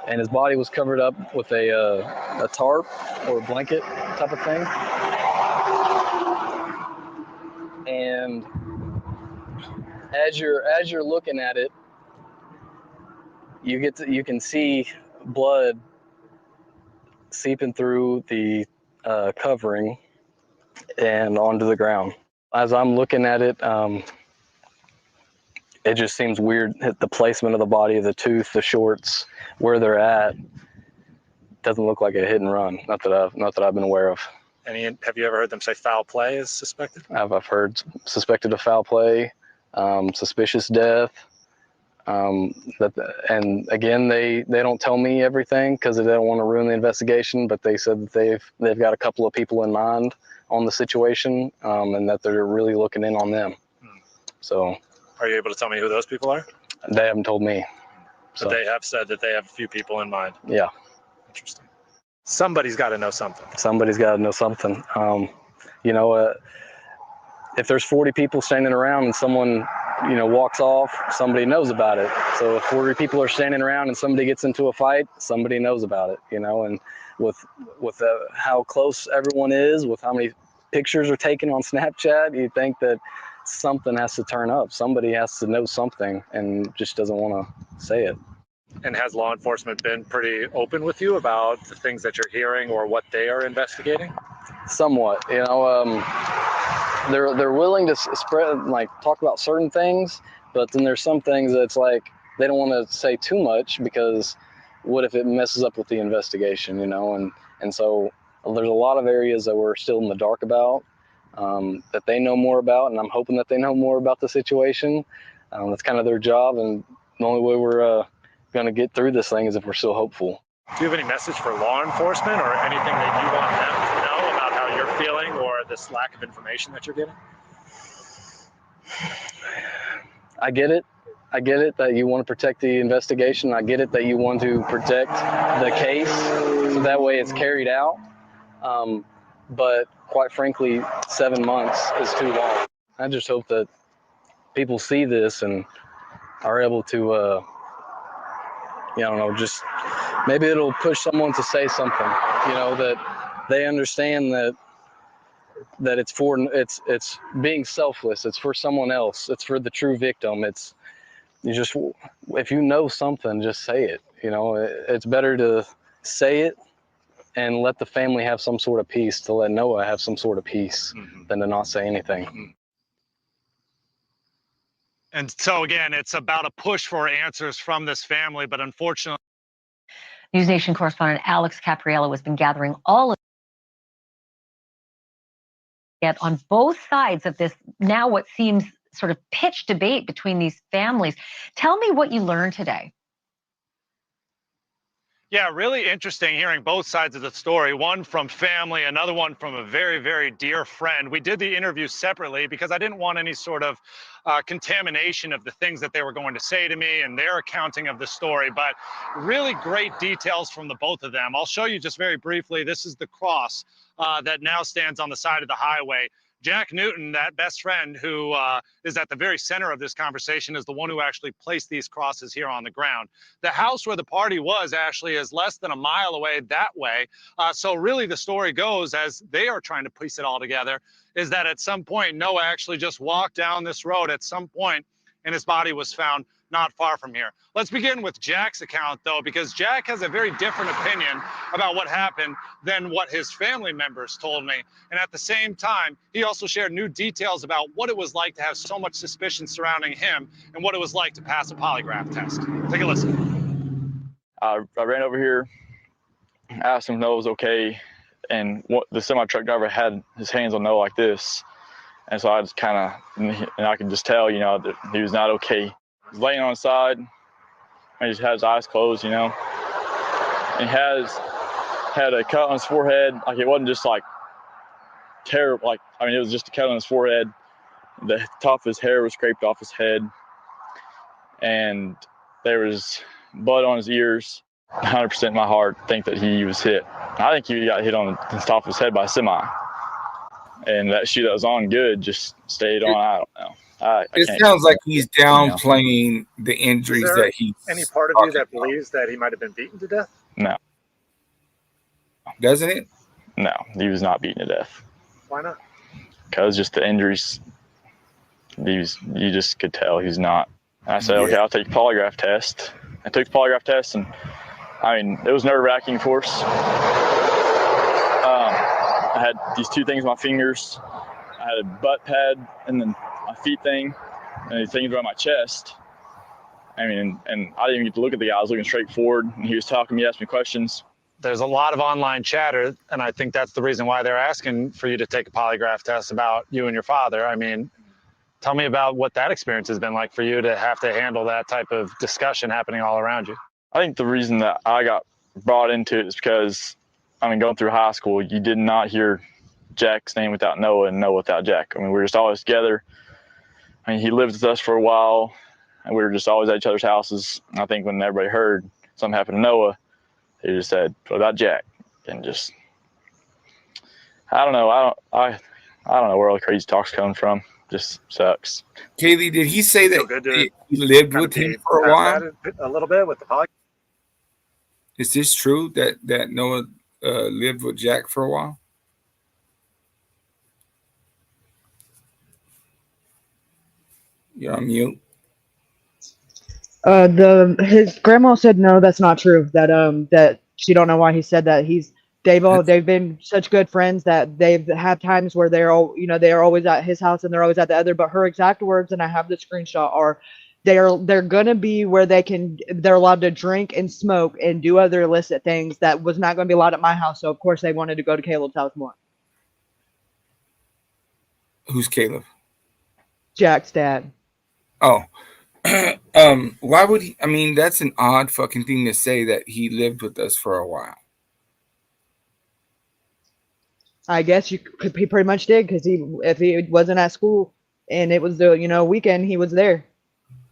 and his body was covered up with a tarp or a blanket type of thing. And as you're looking at it, you can see blood seeping through the covering and onto the ground. As I'm looking at it, it just seems weird. The placement of the body, the tooth, the shorts, where they're at, doesn't look like a hit and run. Not that I've been aware of. And have you ever heard them say foul play is suspected? I've heard suspected of foul play, suspicious death. And again, they don't tell me everything because they don't want to ruin the investigation. But they said that they've got a couple of people in mind on the situation, and that they're really looking in on them. So, are you able to tell me who those people are? They haven't told me. But they have said that they have a few people in mind. Yeah. Interesting. Somebody's got to know something. Somebody's got to know something. If there's 40 people standing around and someone, walks off, somebody knows about it. So if 40 people are standing around and somebody gets into a fight, somebody knows about it, and with how close everyone is, with how many pictures are taken on Snapchat, you think that something has to turn up. Somebody has to know something and just doesn't want to say it. And has law enforcement been pretty open with you about the things that you're hearing or what they are investigating? Somewhat, they're willing to spread, like, talk about certain things, but then there's some things that's like they don't want to say too much because what if it messes up with the investigation, and so there's a lot of areas that we're still in the dark about, that they know more about, and I'm hoping that they know more about the situation. That's kind of their job, and the only way we're going to get through this thing is if we're still hopeful. Do you have any message for law enforcement or anything that you want them to know about how you're feeling or this lack of information that you're getting? I get it. I get it that you want to protect the investigation. I get it that you want to protect the case so that way it's carried out. But quite frankly, 7 months is too long. I just hope that people see this and are able to, just maybe it'll push someone to say something, that they understand that it's being selfless. It's for someone else. It's for the true victim. If you know something, just say it. It's better to say it and let the family have some sort of peace, to let Noah have some sort of peace, than to not say anything. And so again, it's about a push for answers from this family, but unfortunately. News Nation correspondent Alex Capriello has been gathering all of it on both sides of this, now what seems sort of pitched debate between these families. Tell me what you learned today. Yeah, really interesting hearing both sides of the story, one from family, another one from a very, very dear friend. We did the interview separately because I didn't want any sort of contamination of the things that they were going to say to me and their accounting of the story, but really great details from the both of them. I'll show you just very briefly. This is the cross that now stands on the side of the highway. Jack Newton, that best friend who is at the very center of this conversation, is the one who actually placed these crosses here on the ground. The house where the party was actually is less than a mile away that way. So really the story goes, as they are trying to piece it all together, is that at some point Noah actually just walked down this road at some point and his body was found not far from here. Let's begin with Jack's account, though, because Jack has a very different opinion about what happened than what his family members told me. And at the same time, he also shared new details about what it was like to have so much suspicion surrounding him and what it was like to pass a polygraph test. Take a listen. I ran over here, asked him if Noah was okay, and the semi-truck driver had his hands on Noah like this. And so I just kind of, and I could just tell, that he was not okay. He's laying on his side, and he just had his eyes closed, and he had a cut on his forehead. Like, it wasn't just like terrible, it was just a cut on his forehead. The top of his hair was scraped off his head, and there was blood on his ears. 100% in my heart think that he was hit. I think he got hit on the top of his head by a semi, and that shoe that was on good just stayed on. I don't know. It sounds like he's downplaying the injuries that he's. Any part of you that believes that he might have been beaten to death? No. Doesn't it? No, he was not beaten to death. Why not? Because just the injuries, you just could tell he's not. I said, okay, I'll take a polygraph test. I took the polygraph test, and it was nerve-wracking, of course. I had these two things on my fingers. I had a butt pad and then my feet thing, and these things around my chest. And I didn't even get to look at the guy. I was looking straight forward, and he was talking to me, asking me questions. There's a lot of online chatter, and I think that's the reason why they're asking for you to take a polygraph test about you and your father. Tell me about what that experience has been like for you to have to handle that type of discussion happening all around you. I think the reason that I got brought into it is because, going through high school, you did not hear Jack's name without Noah and Noah without Jack. We were just always together. He lived with us for a while, and we were just always at each other's houses. I think when everybody heard something happened to Noah, they just said, "What about Jack?" And just, I don't know. I don't know where all the crazy talk's coming from. Just sucks. Kaylee, did he say that he lived with him for a while? A little bit with the polygraph. Is this true that Noah lived with Jack for a while? You're on mute. His grandma said no, that's not true. That she don't know why he said that. They've been such good friends that they've had times where they're always at his house and they're always at the other. But her exact words, and I have the screenshot, are they're gonna be where they're allowed to drink and smoke and do other illicit things that was not gonna be allowed at my house. So of course they wanted to go to Caleb's house more. Who's Caleb? Jack's dad. Oh. Why would he? I mean, that's an odd fucking thing to say, that he lived with us for a while. I guess he pretty much did, because if he wasn't at school and it was the weekend, he was there.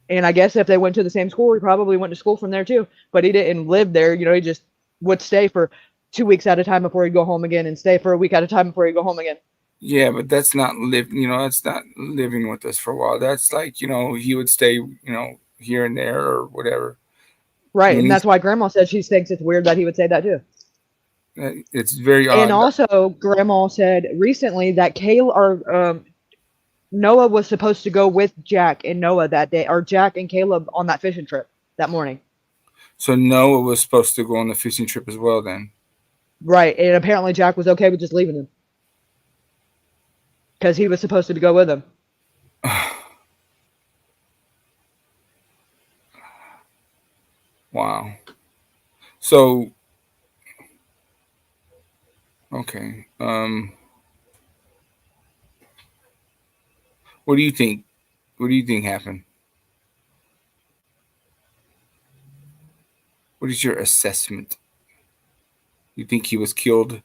And I guess if they went to the same school, he probably went to school from there too. But he didn't live there. He just would stay for 2 weeks at a time before he'd go home again, and stay for a week at a time before he'd go home again. Yeah, but that's not that's not living with us for a while. That's like, he would stay, here and there or whatever. Right, and that's why Grandma said she thinks it's weird that he would say that too. It's very odd. And also, Grandma said recently that Noah was supposed to go with Jack and Noah that day, or Jack and Caleb on that fishing trip that morning. So Noah was supposed to go on the fishing trip as well then. Right, and apparently Jack was okay with just leaving him, because he was supposed to go with him. Wow. So, okay. What do you think? What do you think happened? What is your assessment? You think he was killed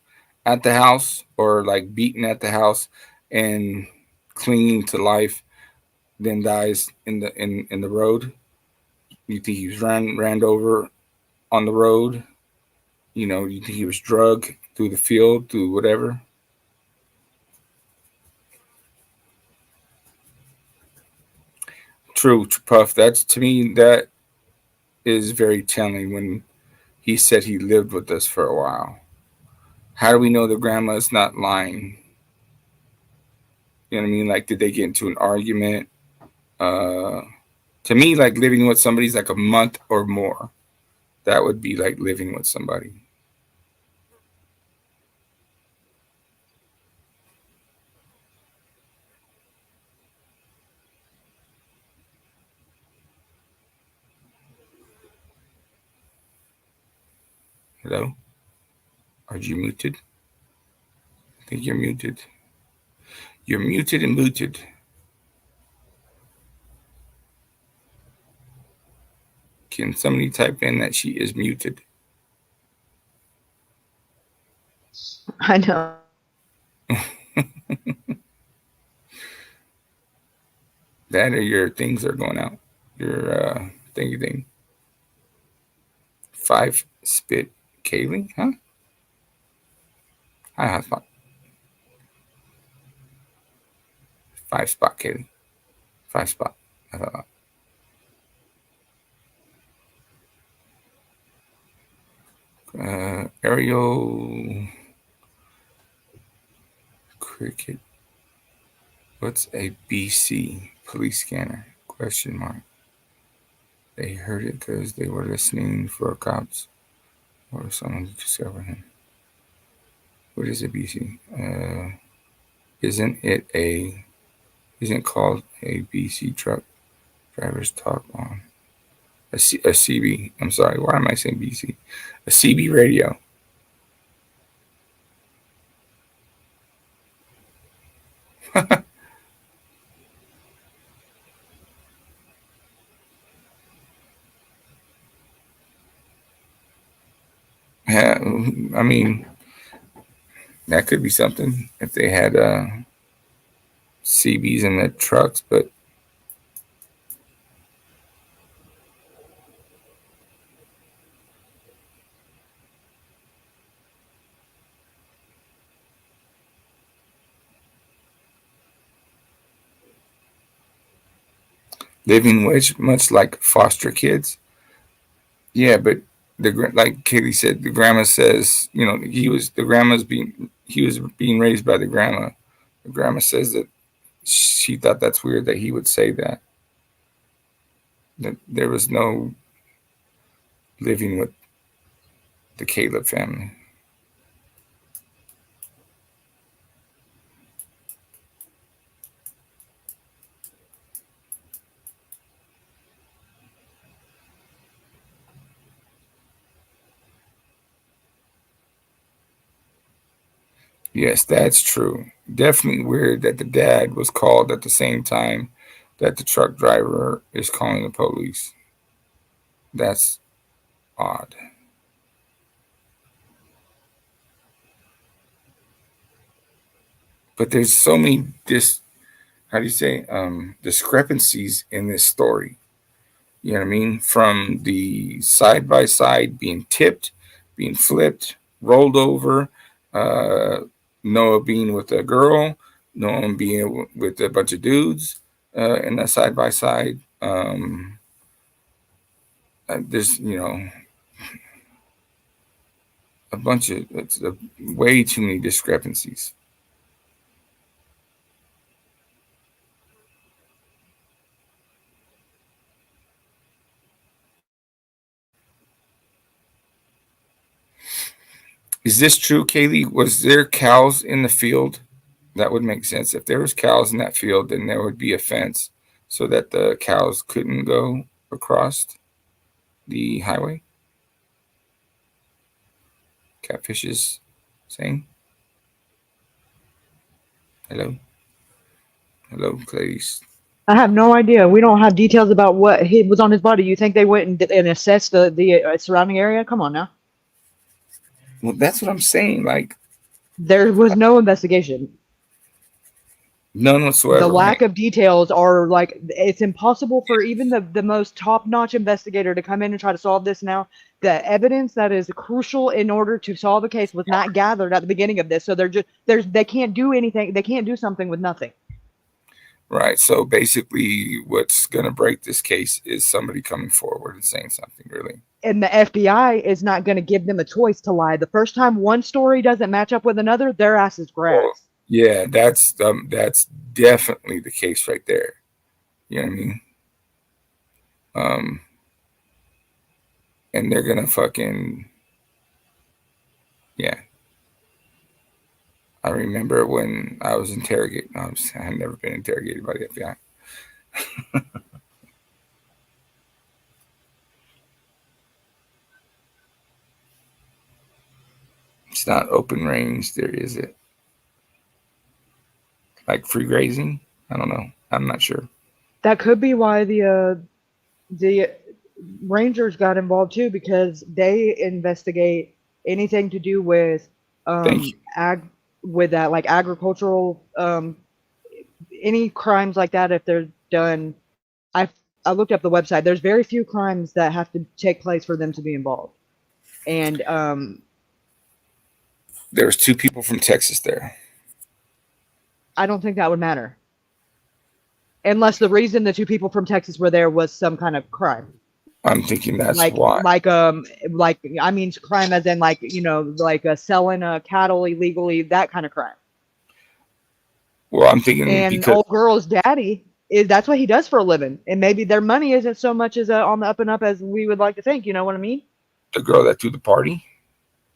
at the house, or like beaten at the house and clinging to life, then dies in the road? You think he was ran over on the road? You think he was drugged through the field, through whatever? True, Puff. To me, that is very telling when he said he lived with us for a while. How do we know the grandma is not lying? You know what I mean? Like, did they get into an argument? To me, like, living with somebody's like a month or more. That would be like living with somebody. Hello? Are you muted? I think you're muted. You're muted and muted. Can somebody type in that she is muted? I know. That or your things are going out. Your thingy thing. 5 spit Kaylee, huh? Hi, hotspot. 5 spot Kaylee. 5 spot. Aerial cricket. What's a BC police scanner? Question mark. They heard it because they were listening for cops or someone to discover him. What is a BC? Isn't called a BC truck driver's talk on a CB? I'm sorry. Why am I saying BC? A CB radio. Yeah, I mean, that could be something if they had CBs in the trucks, but living much like foster kids. Yeah, but like Kaylee said, the grandma says, you know, he was being raised by the grandma. The grandma says that she thought that's weird that he would say that there was no living with the Caleb family. Yes, that's true. Definitely weird that the dad was called at the same time that the truck driver is calling the police. That's odd. But there's so many discrepancies in this story. You know what I mean? From the side by side being tipped, being flipped, rolled over, Noah being with a girl, Noah being with a bunch of dudes in that side by side. There's, you know, way too many discrepancies. Is this true, Kaylee? Was there cows in the field? That would make sense. If there was cows in that field, then there would be a fence so that the cows couldn't go across the highway. Catfish is saying, hello, Clarice. I have no idea. We don't have details about what was on his body. You think they went and assessed the surrounding area? Come on now. Well, that's what I'm saying. Like, there was no investigation. None whatsoever. The lack of details are like, it's impossible for even the most top-notch investigator to come in and try to solve this now. The evidence that is crucial in order to solve a case was not gathered at the beginning of this. So they can't do anything. They can't do something with nothing. Right. So basically what's going to break this case is somebody coming forward and saying something, really. And the FBI is not going to give them a choice to lie. The first time one story doesn't match up with another, their ass is grass. Well, yeah, that's definitely the case right there. You know what I mean? And they're going to fucking, yeah. I remember when I was interrogated. I've never been interrogated by the FBI. It's not open range. There is it. Like free grazing? I don't know. I'm not sure. That could be why the Rangers got involved too, because they investigate anything to do with agricultural any crimes like that. If they're done, I looked up the website. There's very few crimes that have to take place for them to be involved, and there was 2 people from Texas there. I don't think that would matter. Unless the reason the 2 people from Texas were there was some kind of crime. I'm thinking that's why. I mean crime as in selling cattle illegally, that kind of crime. Well, I'm thinking and because old girl's daddy that's what he does for a living, and maybe their money isn't so much as on the up and up as we would like to think. You know what I mean? The girl that threw the party.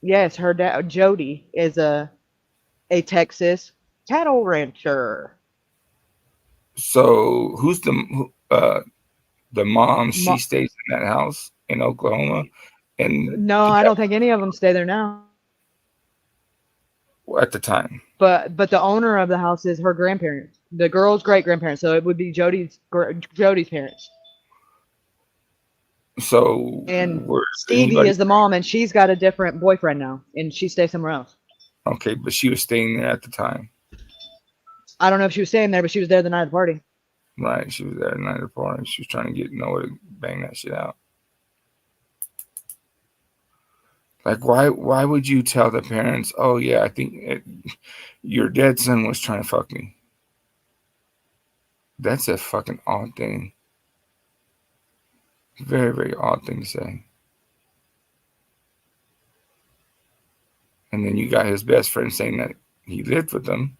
Yes, her dad Jody is a Texas cattle rancher. So who's the mom? She stays in that house in Oklahoma, and no, I don't think any of them stay there now. At the time, but the owner of the house is her grandparents, the girl's great grandparents. So it would be Jody's parents. So and Stevie is the mom, and she's got a different boyfriend now, and she stays somewhere else. Okay, but she was staying there at the time. I don't know if she was staying there, but she was there the night of the party. Right, she was there the night of the party. She was trying to get Noah to bang that shit out. Like, why would you tell the parents, oh, yeah, I think your dead son was trying to fuck me? That's a fucking odd thing. Very, very odd thing to say. And then you got his best friend saying that he lived with them.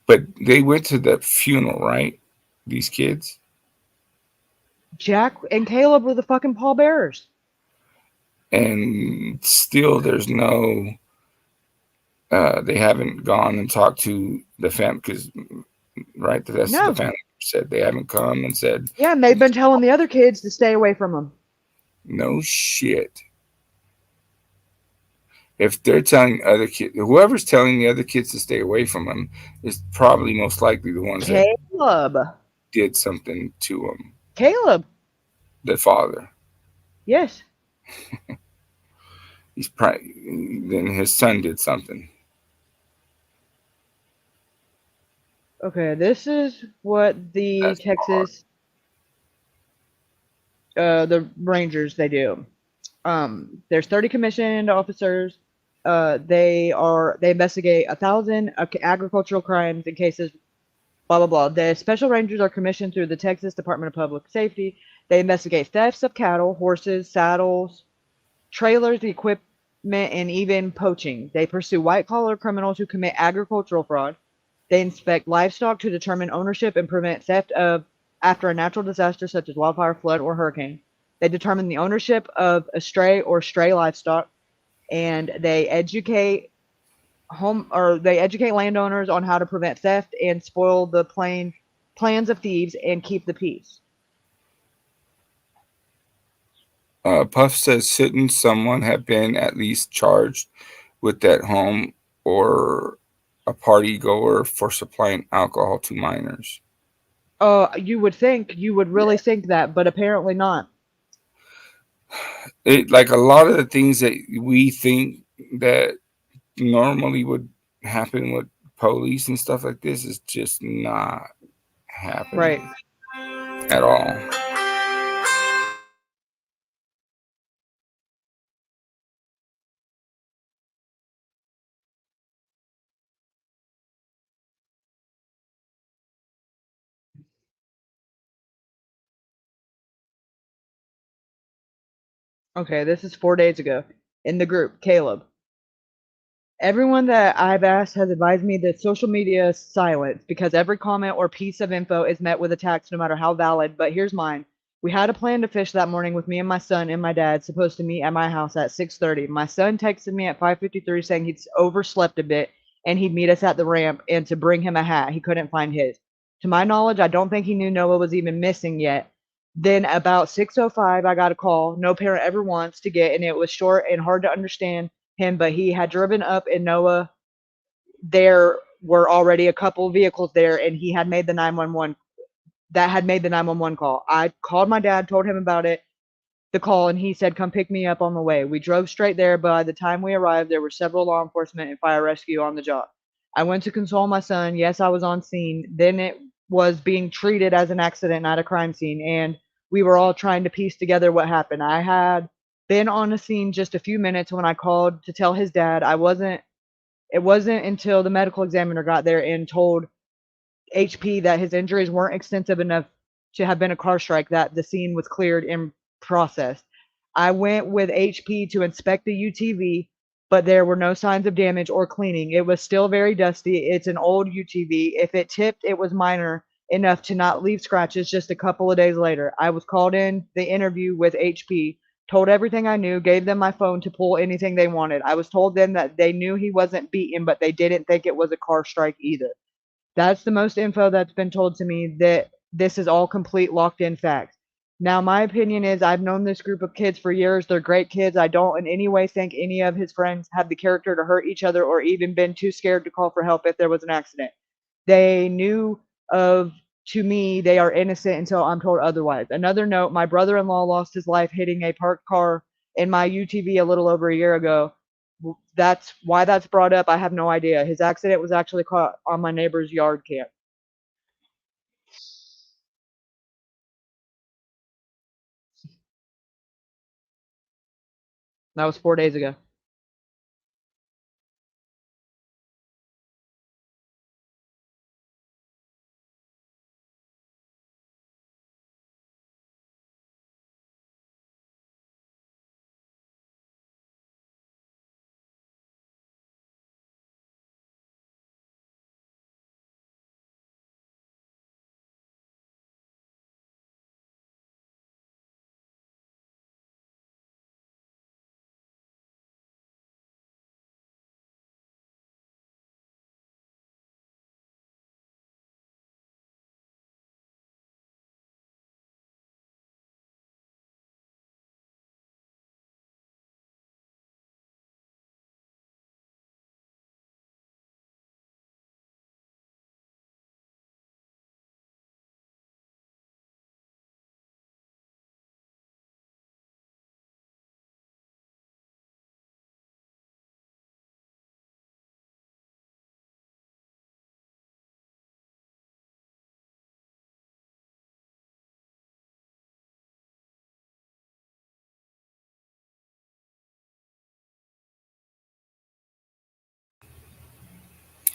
But they went to the funeral, right? These kids? Jack and Caleb were the fucking pallbearers. And still there's no, they haven't gone and talked to the family, because, right, the rest of the family said they haven't come and said. Yeah, and they've been telling the other kids to stay away from him. No shit. If they're telling other kids, whoever's telling the other kids to stay away from him is probably most likely the ones Caleb that did something to him. Caleb. The father. Yes. He's probably, then his son did something. Okay, this is what the Texas, the Rangers, they do. There's 30 commissioned officers. They investigate 1,000 agricultural crimes and cases, blah, blah, blah. The special rangers are commissioned through the Texas Department of Public Safety. They investigate thefts of cattle, horses, saddles, trailers, equipment, and even poaching. They pursue white-collar criminals who commit agricultural fraud. They inspect livestock to determine ownership and prevent theft after a natural disaster such as wildfire, flood, or hurricane. They determine the ownership of stray livestock, and they educate landowners on how to prevent theft and spoil the plans of thieves and keep the peace. Puff says, shouldn't someone have been at least charged with that home or a party goer for supplying alcohol to minors? You would really think that, but apparently not. Like a lot of the things that we think that normally would happen with police and stuff like this is just not happening at all. Okay, this is 4 days ago. In the group, Caleb. Everyone that I've asked has advised me that social media is silent because every comment or piece of info is met with attacks no matter how valid, but here's mine. We had a plan to fish that morning with me and my son and my dad supposed to meet at my house at 6:30. My son texted me at 5:53 saying he'd overslept a bit and he'd meet us at the ramp and to bring him a hat. He couldn't find his. To my knowledge, I don't think he knew Noah was even missing yet. Then about 6:05, I got a call no parent ever wants to get, and it was short and hard to understand him, but he had driven up in Noah. There were already a couple vehicles there, and he had made the 911. That had made the 911 call. I called my dad, told him about it, the call, and he said, "Come pick me up on the way." We drove straight there, but by the time we arrived, there were several law enforcement and fire rescue on the job. I went to console my son. Yes, I was on scene. Then it was being treated as an accident, not a crime scene, and we were all trying to piece together what happened. I had been on the scene just a few minutes when I called to tell his dad. It wasn't until the medical examiner got there and told HP that his injuries weren't extensive enough to have been a car strike that the scene was cleared and processed. I went with HP to inspect the UTV, but there were no signs of damage or cleaning. It was still very dusty. It's an old UTV. If it tipped, it was minor enough to not leave scratches just a couple of days later. I was called in the interview with HP, told everything I knew, gave them my phone to pull anything they wanted. I was told then that they knew he wasn't beaten, but they didn't think it was a car strike either. That's the most info that's been told to me, that this is all complete locked in facts. Now, my opinion is I've known this group of kids for years. They're great kids. I don't in any way think any of his friends have the character to hurt each other or even been too scared to call for help if there was an accident. They knew to me, they are innocent until I'm told otherwise. Another note, my brother-in-law lost his life hitting a parked car in my UTV a little over a year ago. That's why that's brought up. I have no idea. His accident was actually caught on my neighbor's yard cam. That was 4 days ago.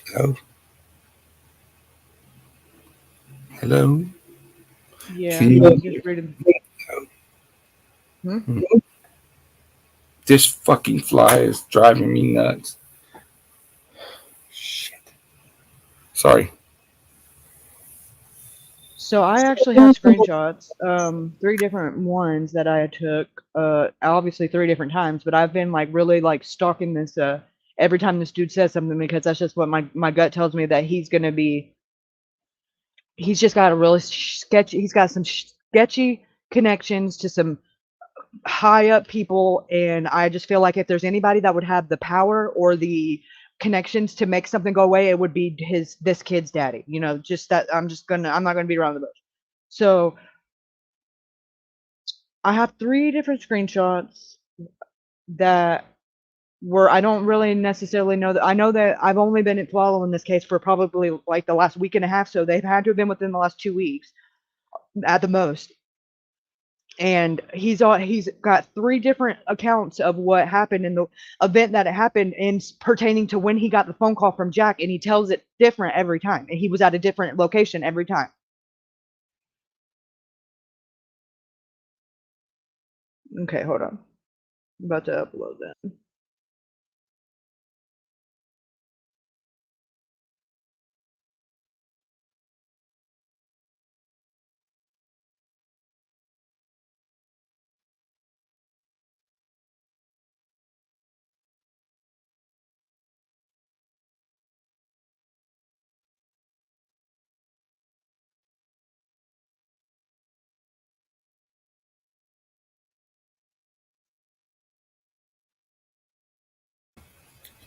Hello? Hello? Yeah, Can I you? was just reading. Hmm? This fucking fly is driving me nuts. Shit. Sorry. So I actually have screenshots, 3 different ones that I took, obviously 3 different times, but I've been like really like stalking this every time this dude says something because that's just what my gut tells me that he's gonna be. He's just got a really sketchy. He's got some sketchy connections to some high up people, and I just feel like if there's anybody that would have the power or the connections to make something go away, it would be this kid's daddy. You know, just that I'm not gonna beat around the bush. So I have 3 different screenshots that were I don't really necessarily know that I know that I've only been following this case for probably like the last week and a half, so they've had to have been within the last 2 weeks at the most. And he's got 3 different accounts of what happened in the event that it happened and pertaining to when he got the phone call from Jack, and he tells it different every time. And he was at a different location every time. Okay, hold on. I'm about to upload that.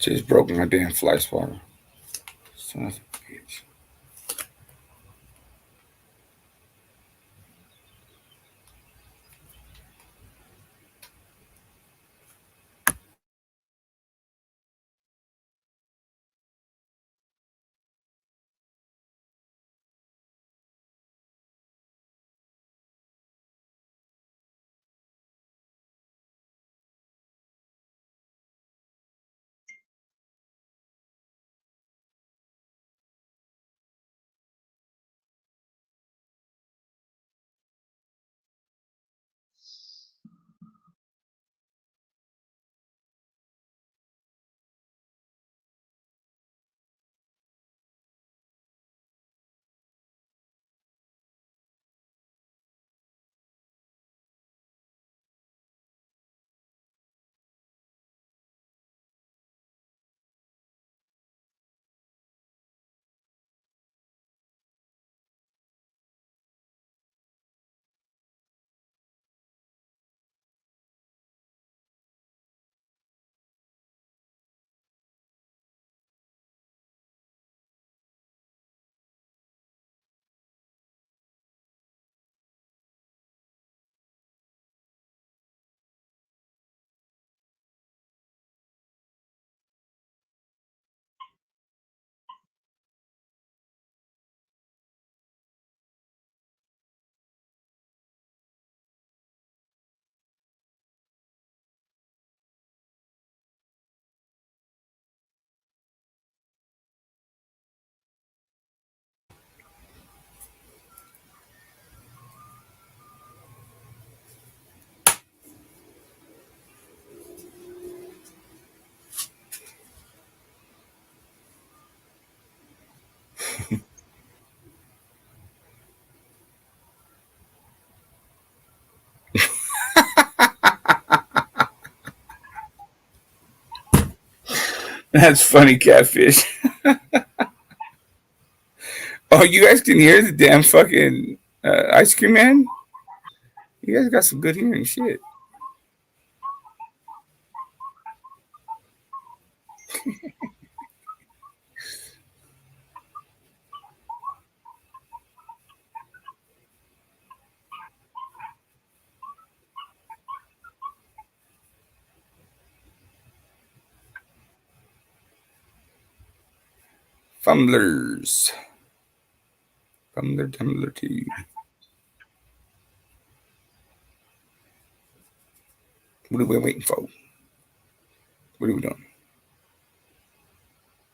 Just broke my damn fly swatter. Son of a bitch. That's funny, catfish. Oh, you guys can hear the damn fucking ice cream man? You guys got some good hearing shit. Fumblers. Fumbler tumbler too. What are we waiting for? What are we doing?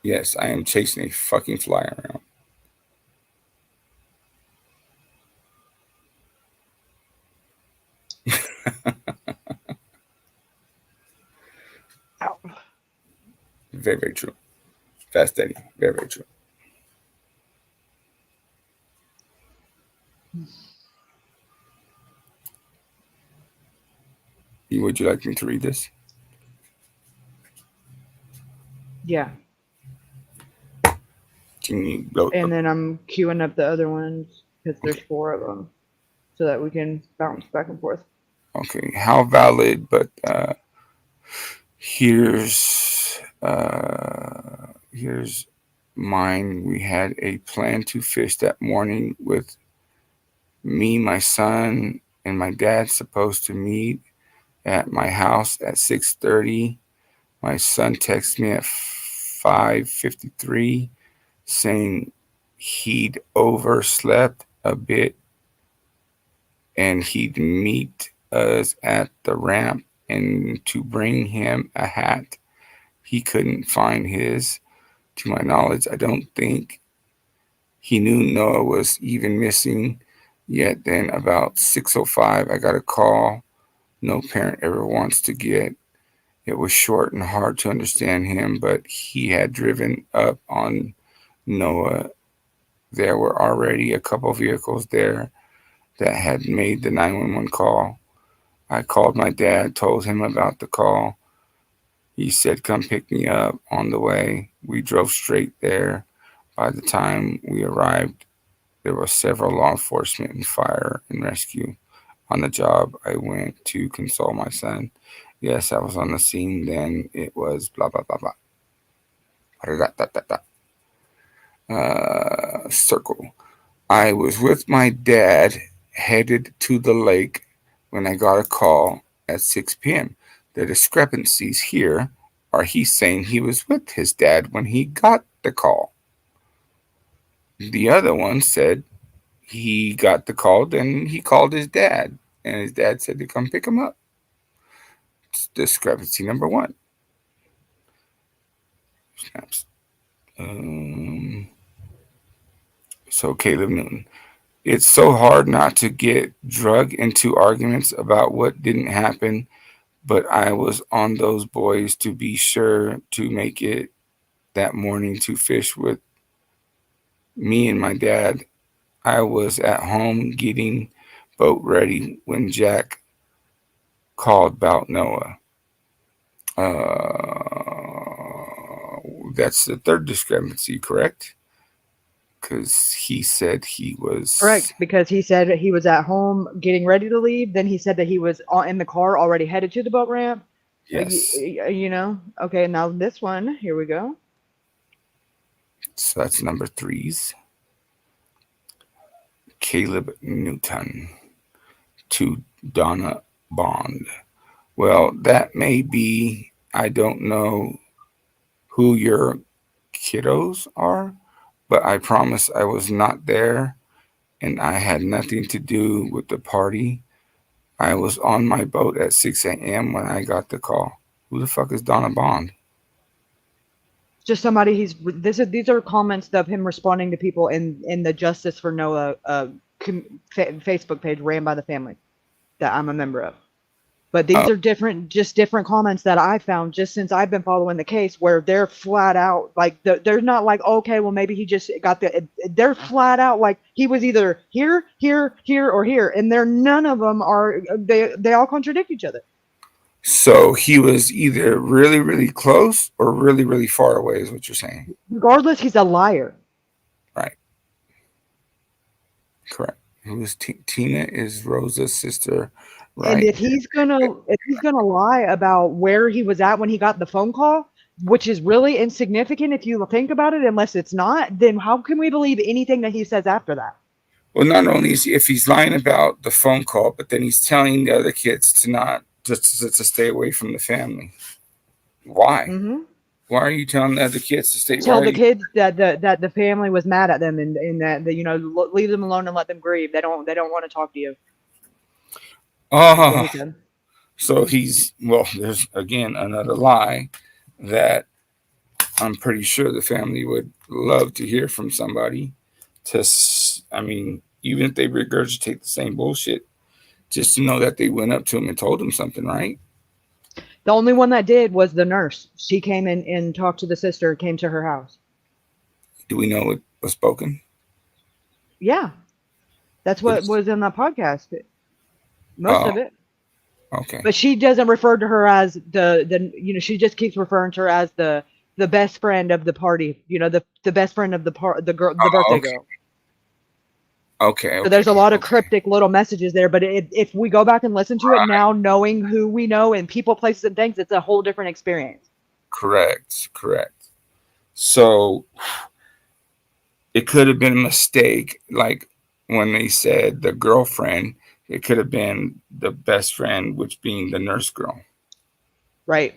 Yes, I am chasing a fucking fly around. Very, very true. Fast Eddie. Very, very true. Would you like me to read this? Yeah. Can you go? And then I'm queuing up the other ones because there's 4 of them, so that we can bounce back and forth. Okay. How valid? But here's mine. We had a plan to fish that morning with me, my son, and my dad supposed to meet at my house at 6:30. My son texted me at 5:53 saying he'd overslept a bit and he'd meet us at the ramp and to bring him a hat. He couldn't find his. To my knowledge, I don't think he knew Noah was even missing. Yet then about 6:05, I got a call no parent ever wants to get. It was short and hard to understand him, but he had driven up on Noah. There were already a couple vehicles there that had made the 911 call. I called my dad, told him about the call. He said, come pick me up on the way. We drove straight there. By the time we arrived, there were several law enforcement and fire and rescue on the job. I went to console my son. Yes, I was on the scene then. It was blah, blah, blah, blah. Circle. I was with my dad headed to the lake when I got a call at 6 p.m. The discrepancies here are he's saying he was with his dad when he got the call. The other one said he got the call, then he called his dad, and his dad said to come pick him up. It's discrepancy number 1. Snaps. So Caleb Newton. It's so hard not to get drug into arguments about what didn't happen, but I was on those boys to be sure to make it that morning to fish with me and my dad. I was at home getting boat ready when Jack called about Noah. That's the 3rd discrepancy, correct? Because he said he was... Correct, because he said he was at home getting ready to leave. Then he said that he was in the car already headed to the boat ramp. Yes. You know? Okay, now this one. Here we go. So that's number 3's. Caleb Newton to Donna Bond. Well, that may be... I don't know who your kiddos are, but I promise I was not there and I had nothing to do with the party. I was on my boat at 6 a.m. when I got the call. Who the fuck is Donna Bond? Just somebody these are comments of him responding to people in the Justice for Noah Facebook page ran by the family that I'm a member of. But these are different comments that I found just since I've been following the case, where they're flat out like they're not like, okay, well maybe he just got they're flat out like he was either here, or here, and none of them are. They all contradict each other. So he was either really, really close or really, really far away, is what you're saying. Regardless, he's a liar. Right. Correct. Who is Tina? Is Rosa's sister. Right. And if he's gonna lie about where he was at when he got the phone call, which is really insignificant if you think about it, unless it's not, then how can we believe anything that he says after that? Well, not only if he's lying about the phone call, but then he's telling the other kids to stay away from the family. Why? Mm-hmm. Why are you telling the other kids to stay? Tell the kids that the family was mad at them and that leave them alone and let them grieve. They don't want to talk to you. Oh, so there's again another lie that I'm pretty sure the family would love to hear from somebody. I mean, even if they regurgitate the same bullshit, just to know that they went up to him and told him something, right? The only one that did was the nurse. She came in and talked to the sister, came to her house. Do we know what was spoken? Yeah. That's what was in that podcast. Most of it. Okay. But she doesn't refer to her as the she just keeps referring to her as the best friend of the party, the best friend of the birthday girl. Okay. So there's a lot of cryptic little messages there, but if we go back and listen to it now, knowing who we know and people, places, and things, it's a whole different experience. Correct. So it could have been a mistake, like when they said the girlfriend, it could have been the best friend, which being the nurse girl. Right.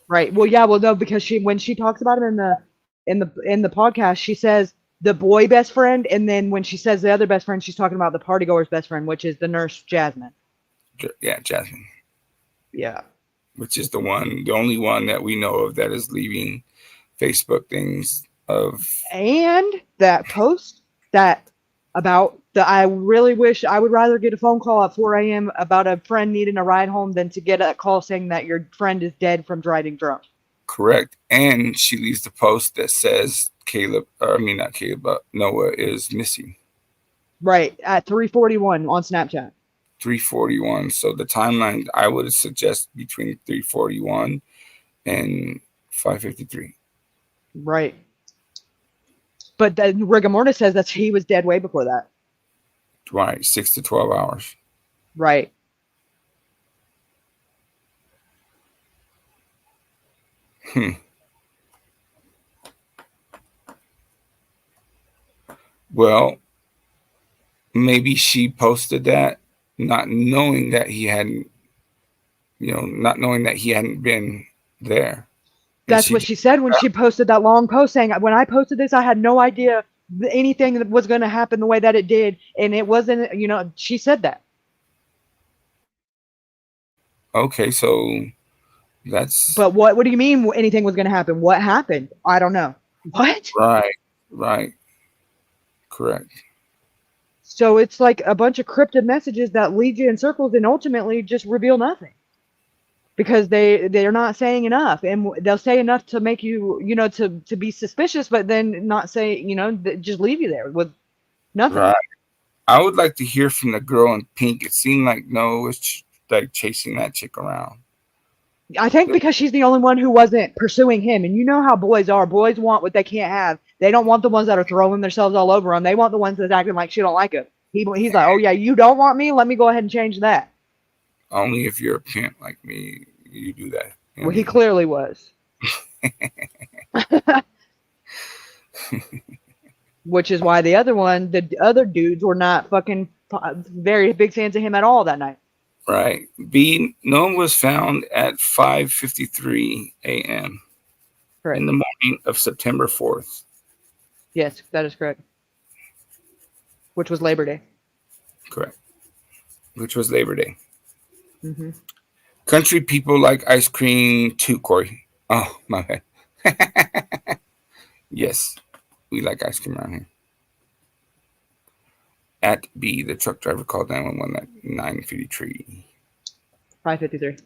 Right. Well, yeah. Well, no, because when she talks about him in the podcast, she says the boy best friend, and then when she says the other best friend, she's talking about the party goer's best friend, which is the nurse Jasmine. Yeah, Jasmine. Yeah. Which is the only one that we know of that is leaving Facebook things of. And that post about I really wish I would rather get a phone call at 4 a.m. about a friend needing a ride home than to get a call saying that your friend is dead from driving drunk. Correct. And she leaves the post that says Noah is missing. Right. At 3:41 on Snapchat. 3:41. So the timeline I would suggest between 3:41 and 5:53. Right. But then rigor mortis says that he was dead way before that. Right. 6 to 12 hours. Right. Well, maybe she posted that not knowing that he hadn't been there. That's what she said when she posted that long post saying, when I posted this, I had no idea anything that was going to happen the way that it did. And it wasn't, she said that. Okay, so that's. But what do you mean anything was going to happen? What happened? I don't know. What? Right. Correct. So it's like a bunch of cryptic messages that lead you in circles and ultimately just reveal nothing. Because they're not saying enough, and they'll say enough to make you, to be suspicious, but then not say, just leave you there with nothing. Right. I would like to hear from the girl in pink. It seemed like Noah was like chasing that chick around. I think because she's the only one who wasn't pursuing him, and you know how boys are. Boys want what they can't have. They don't want the ones that are throwing themselves all over them. They want the ones that's acting like she don't like him. He's like, oh yeah, you don't want me? Let me go ahead and change that. Only if you're a pimp like me, you do that. Well, he clearly was. Which is why the other dudes were not fucking very big fans of him at all that night. Right. Noah was found at 5:53 a.m. in the morning of September 4th. Yes, that is correct. Which was Labor Day. Correct. Which was Labor Day. Mm-hmm. Country people like ice cream too, Corey. Oh, my bad. Yes, we like ice cream around here. At B, the truck driver called 911 at 9:53. 5:53.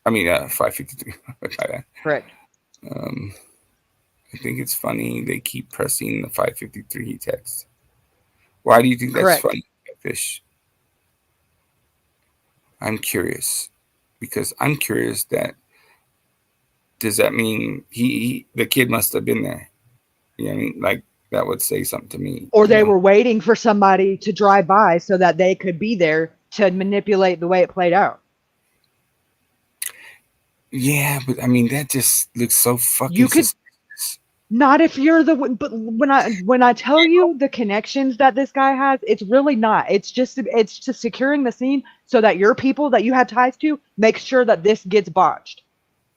5:53. Correct. I think it's funny they keep pressing the 5:53 text. Why do you think that's Correct. funny, Fish? I'm curious. Because I'm curious does that mean the kid must have been there? You know what I mean? Like, that would say something to me. Or they were waiting for somebody to drive by so that they could be there to manipulate the way it played out. Yeah, but that just looks so fucking suspicious. Not if you're but when I tell you the connections that this guy has, it's really not. It's just securing the scene so that your people that you have ties to make sure that this gets botched.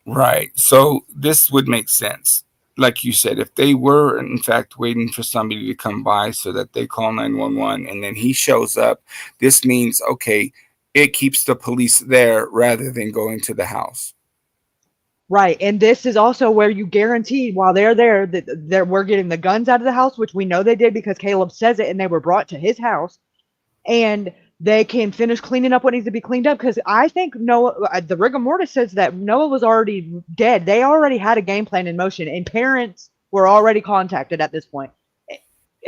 Right. So this would make sense. Like you said, if they were in fact waiting for somebody to come by so that they call 911 and then he shows up, this means, okay, it keeps the police there rather than going to the house. Right. And this is also where you guarantee while they're there that we're getting the guns out of the house, which we know they did because Caleb says it, and they were brought to his house, and they can finish cleaning up what needs to be cleaned up. Because I think Noah, the rigor mortis says that Noah was already dead. They already had a game plan in motion, and parents were already contacted at this point.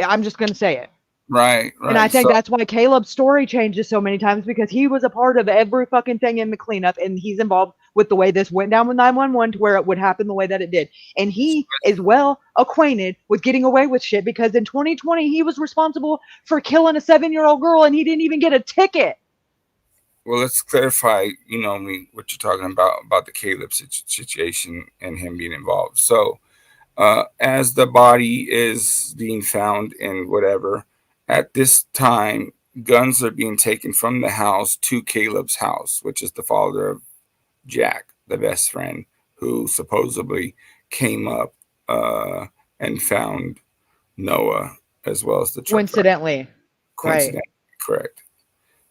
I'm just going to say it. Right. And I think that's why Caleb's story changes so many times, because he was a part of every fucking thing in the cleanup, and he's involved with the way this went down with 911 to where it would happen the way that it did. And he is well acquainted with getting away with shit, because in 2020 he was responsible for killing a 7-year-old girl and he didn't even get a ticket. Well, let's clarify, what you're talking about the Caleb situation and him being involved. So, as the body is being found in whatever, at this time, guns are being taken from the house to Caleb's house, which is the father of Jack, the best friend, who supposedly came up and found Noah as well as the truck Coincidentally. Coincidentally, Right. correct.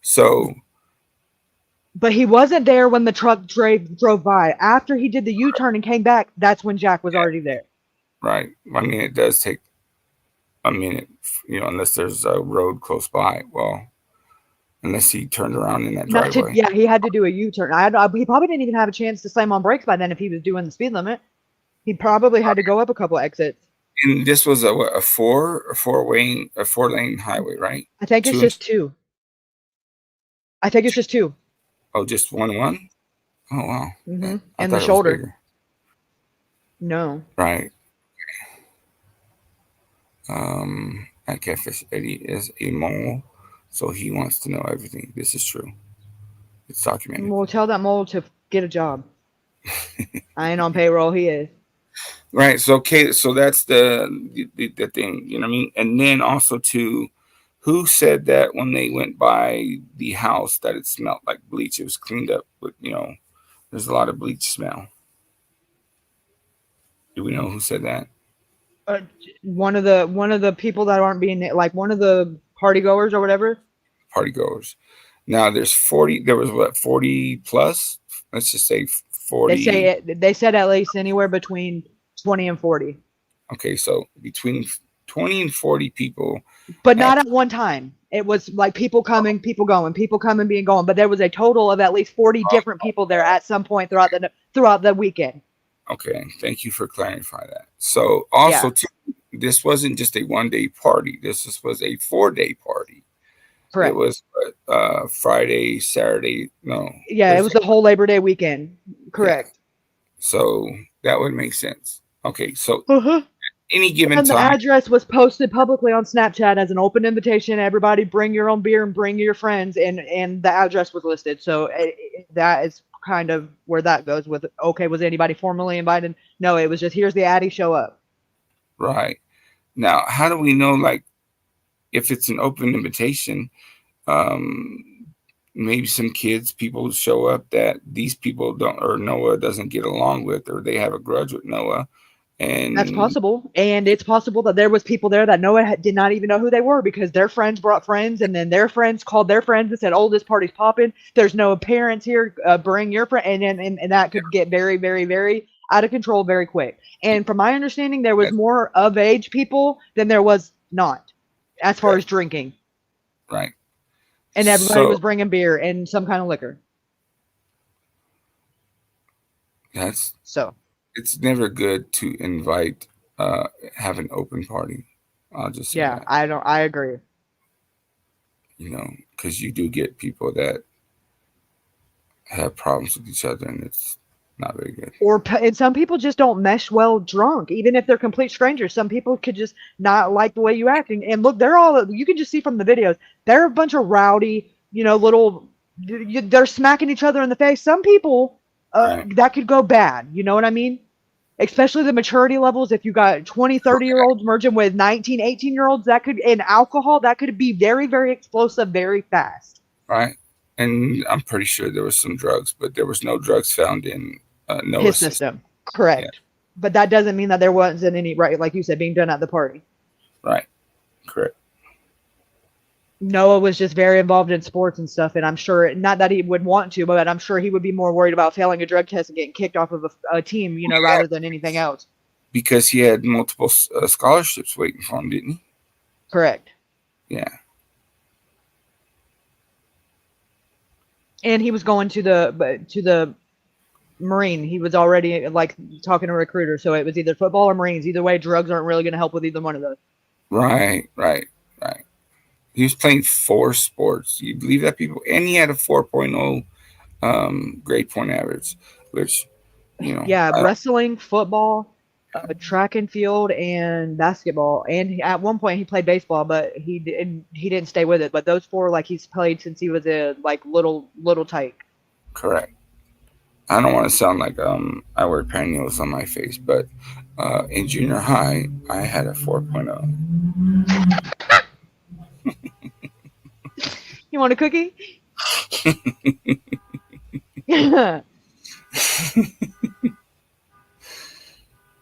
So, but he wasn't there when the truck drove by. After he did the U-turn and came back, that's when Jack was already there. right. I mean, it does take a minute, unless there's a road close by. Well, unless he turned around in that driveway. Yeah, he had to do a U-turn. He probably didn't even have a chance to slam on brakes by then if he was doing the speed limit. He probably had to go up a couple exits. And this was a four-lane highway, right? I think it's just two. I think it's just two. Oh, just one? Oh, wow. Mm-hmm. I And thought the it was shoulder. bigger. No. Right. At Catfish Eddie is a mole, so he wants to know everything. This is true. It's documented. We'll tell that mole to get a job. I ain't on payroll. He is. Right. So so that's the thing, you know what I mean? And then also too, who said that when they went by the house that it smelled like bleach? It was cleaned up, but there's a lot of bleach smell. Do we know who said that? One of the people that aren't being like one of the party goers or whatever. Party goers. Now there's 40. There was 40 plus. Let's just say 40. They said at least anywhere between 20 and 40. Okay, so between 20 and 40 people. But not at one time. It was like people coming, people going, people coming, being going. But there was a total of at least 40 different people there at some point throughout the weekend. Okay, thank you for clarifying that. So also, too, this wasn't just a one-day party. This was a 4-day party. Correct. It was Friday, Saturday. No. Yeah, it was the whole Labor Day weekend. Correct. Yeah. So that would make sense. Okay, so any given and time. The address was posted publicly on Snapchat as an open invitation. Everybody bring your own beer and bring your friends, and the address was listed. So that is kind of where that goes with, okay, was anybody formally invited? No, it was just, here's the Addy, show up. Right. Now, how do we know, like, if it's an open invitation, maybe some people show up that these people don't, or Noah doesn't get along with, or they have a grudge with Noah. And that's possible. And it's possible that there was people there that Noah did not even know who they were, because their friends brought friends, and then their friends called their friends and said, oh, this party's popping. There's no parents here. Bring your friend. And that could get very, very, very out of control very quick. And from my understanding, there was more of age people than there was not, as far as drinking. Right. And everybody was bringing beer and some kind of liquor. That's so. It's never good to invite, have an open party. I'll just say that. I agree. Because you do get people that have problems with each other, and it's not very good. And some people just don't mesh well drunk, even if they're complete strangers. Some people could just not like the way you act. And look, you can just see from the videos, they're a bunch of rowdy, they're smacking each other in the face. Some people, that could go bad. You know what I mean? Especially the maturity levels. If you got 20, 30-year-olds merging with 19, 18-year-olds, and alcohol, that could be very, very explosive, very fast. Right. And I'm pretty sure there was some drugs, but there was no drugs found in Noah's his system. Correct. Yeah. But that doesn't mean that there wasn't any, right, like you said, being done at the party. Right. Correct. Noah was just very involved in sports and stuff, and I'm sure, not that he would want to, but I'm sure he would be more worried about failing a drug test and getting kicked off of a team, rather than anything else. Because he had multiple scholarships waiting for him, didn't he? Correct. Yeah. And he was going to the Marine. He was already like talking to a recruiter, so it was either football or Marines. Either way, drugs aren't really going to help with either one of those. Right. He was playing 4 sports. You believe that, people? And he had a 4.0 grade point average, which, Yeah, wrestling, football, track and field, and basketball. And at one point he played baseball, but he didn't stay with it. But those 4, like, he's played since he was a little tyke. Correct. I don't want to sound like I wear pantyhose on my face, but in junior high I had a 4.0. You want a cookie?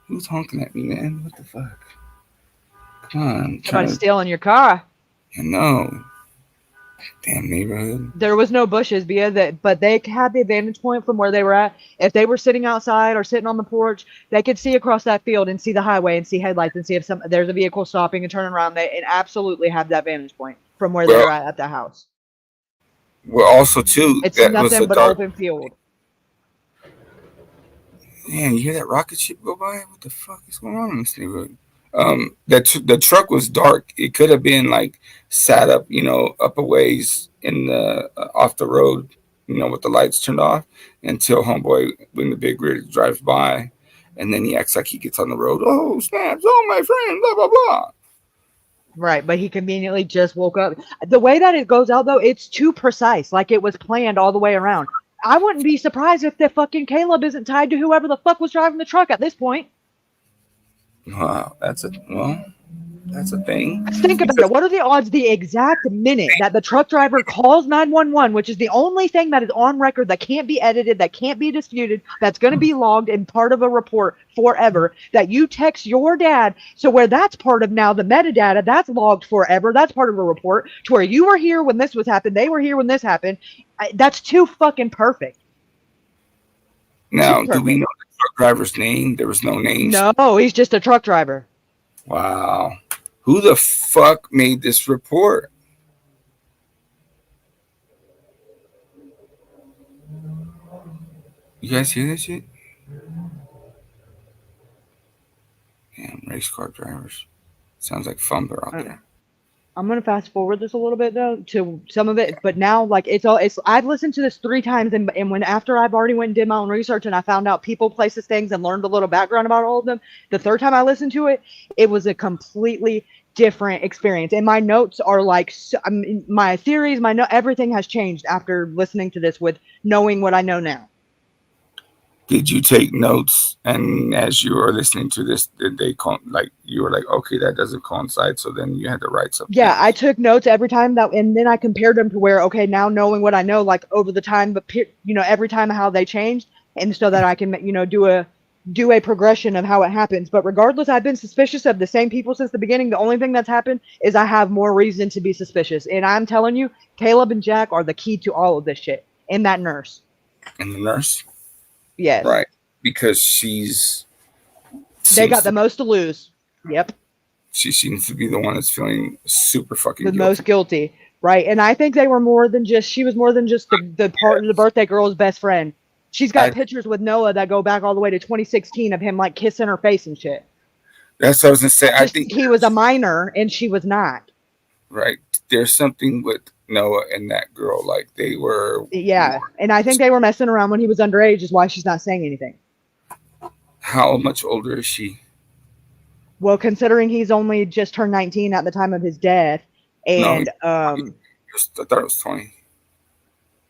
Who's honking at me, man? What the fuck? Come on. Somebody's stealing your car. No. Damn neighborhood. There was no bushes, but they had the vantage point from where they were at. If they were sitting outside or sitting on the porch, they could see across that field and see the highway and see headlights and see if there's a vehicle stopping and turning around. They absolutely have that vantage point from where they're at the house. Well, also too, It's that nothing was but open field. Man, you hear that rocket ship go by? What the fuck is going on in this neighborhood? The truck was dark. It could have been like sat up, up a ways in the off the road, with the lights turned off until homeboy when the big rig drives by, and then he acts like he gets on the road. Oh snaps! Oh my friend! Blah blah blah. Right, but he conveniently just woke up. The way that it goes out, though, it's too precise. Like it was planned all the way around. I wouldn't be surprised if the fucking Caleb isn't tied to whoever the fuck was driving the truck at this point. Wow, that's a thing. Think about it. What are the odds the exact minute that the truck driver calls 911, which is the only thing that is on record that can't be edited, that can't be disputed, that's going to be logged and part of a report forever, that you text your dad, so where that's part of now the metadata, that's logged forever, that's part of a report, to where you were here when this was happened, they were here when this happened. That's too fucking perfect. Now, do we know the truck driver's name? There was no name. No, he's just a truck driver. Wow. Who the fuck made this report? You guys hear this shit? Damn, race car drivers. Sounds like Fumbler out there. I'm gonna fast forward this a little bit though to some of it, but now like I've listened to this 3 times, and when after I've already went and did my own research and I found out people, places, things, and learned a little background about all of them, the 3rd time I listened to it, it was a completely different experience. And my notes are like my theories, everything has changed after listening to this with knowing what I know now. Did you take notes, and as you were listening to this, did they you were like, okay, that doesn't coincide, so then you had to write something? Yeah, I took notes every time and then I compared them to where, okay, now knowing what I know, like over the time, but every time how they changed, and so that I can do a progression of how it happens. But regardless, I've been suspicious of the same people since the beginning. The only thing that's happened is I have more reason to be suspicious, and I'm telling you, Caleb and Jack are the key to all of this shit. And that nurse. And the nurse. Yes. Right. Because they got the most to lose. Yep. She seems to be the one that's feeling super fucking guilty. Most guilty. Right. And I think she was more than just the birthday girl's best friend. She's got pictures with Noah that go back all the way to 2016 of him like kissing her face and shit. That's what I was gonna say. I think he was a minor and she was not. Right. There's something with Noah and that girl, like they were. Yeah, and I think they were messing around when he was underage, is why she's not saying anything. How much older is she? Well, considering he's only just turned 19 at the time of his death, and I thought it was 20.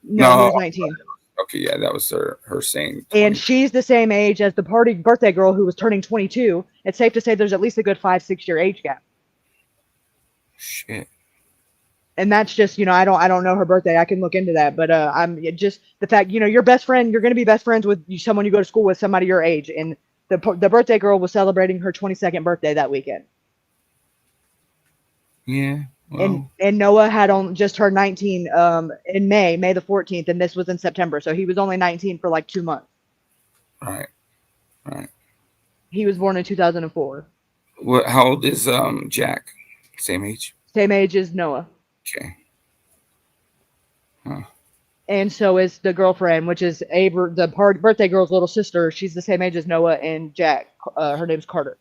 No, he was 19. Okay, yeah, that was her saying 20. And she's the same age as the birthday girl who was turning 22. It's safe to say there's at least a good 5-6 year age gap. Shit. And that's just, I don't know her birthday. I can look into that, but I'm just the fact, your best friend, you're going to be best friends with someone you go to school with, somebody your age, and the birthday girl was celebrating her 22nd birthday that weekend. Yeah, And Noah had just turned 19 in May the 14th, and this was in September, so he was only 19 for like 2 months. Right. He was born in 2004. How old is Jack? Same age? Same age as Noah. Okay. Huh. And so is the girlfriend, which is the birthday girl's little sister. She's the same age as Noah and Jack. Her name's Carter.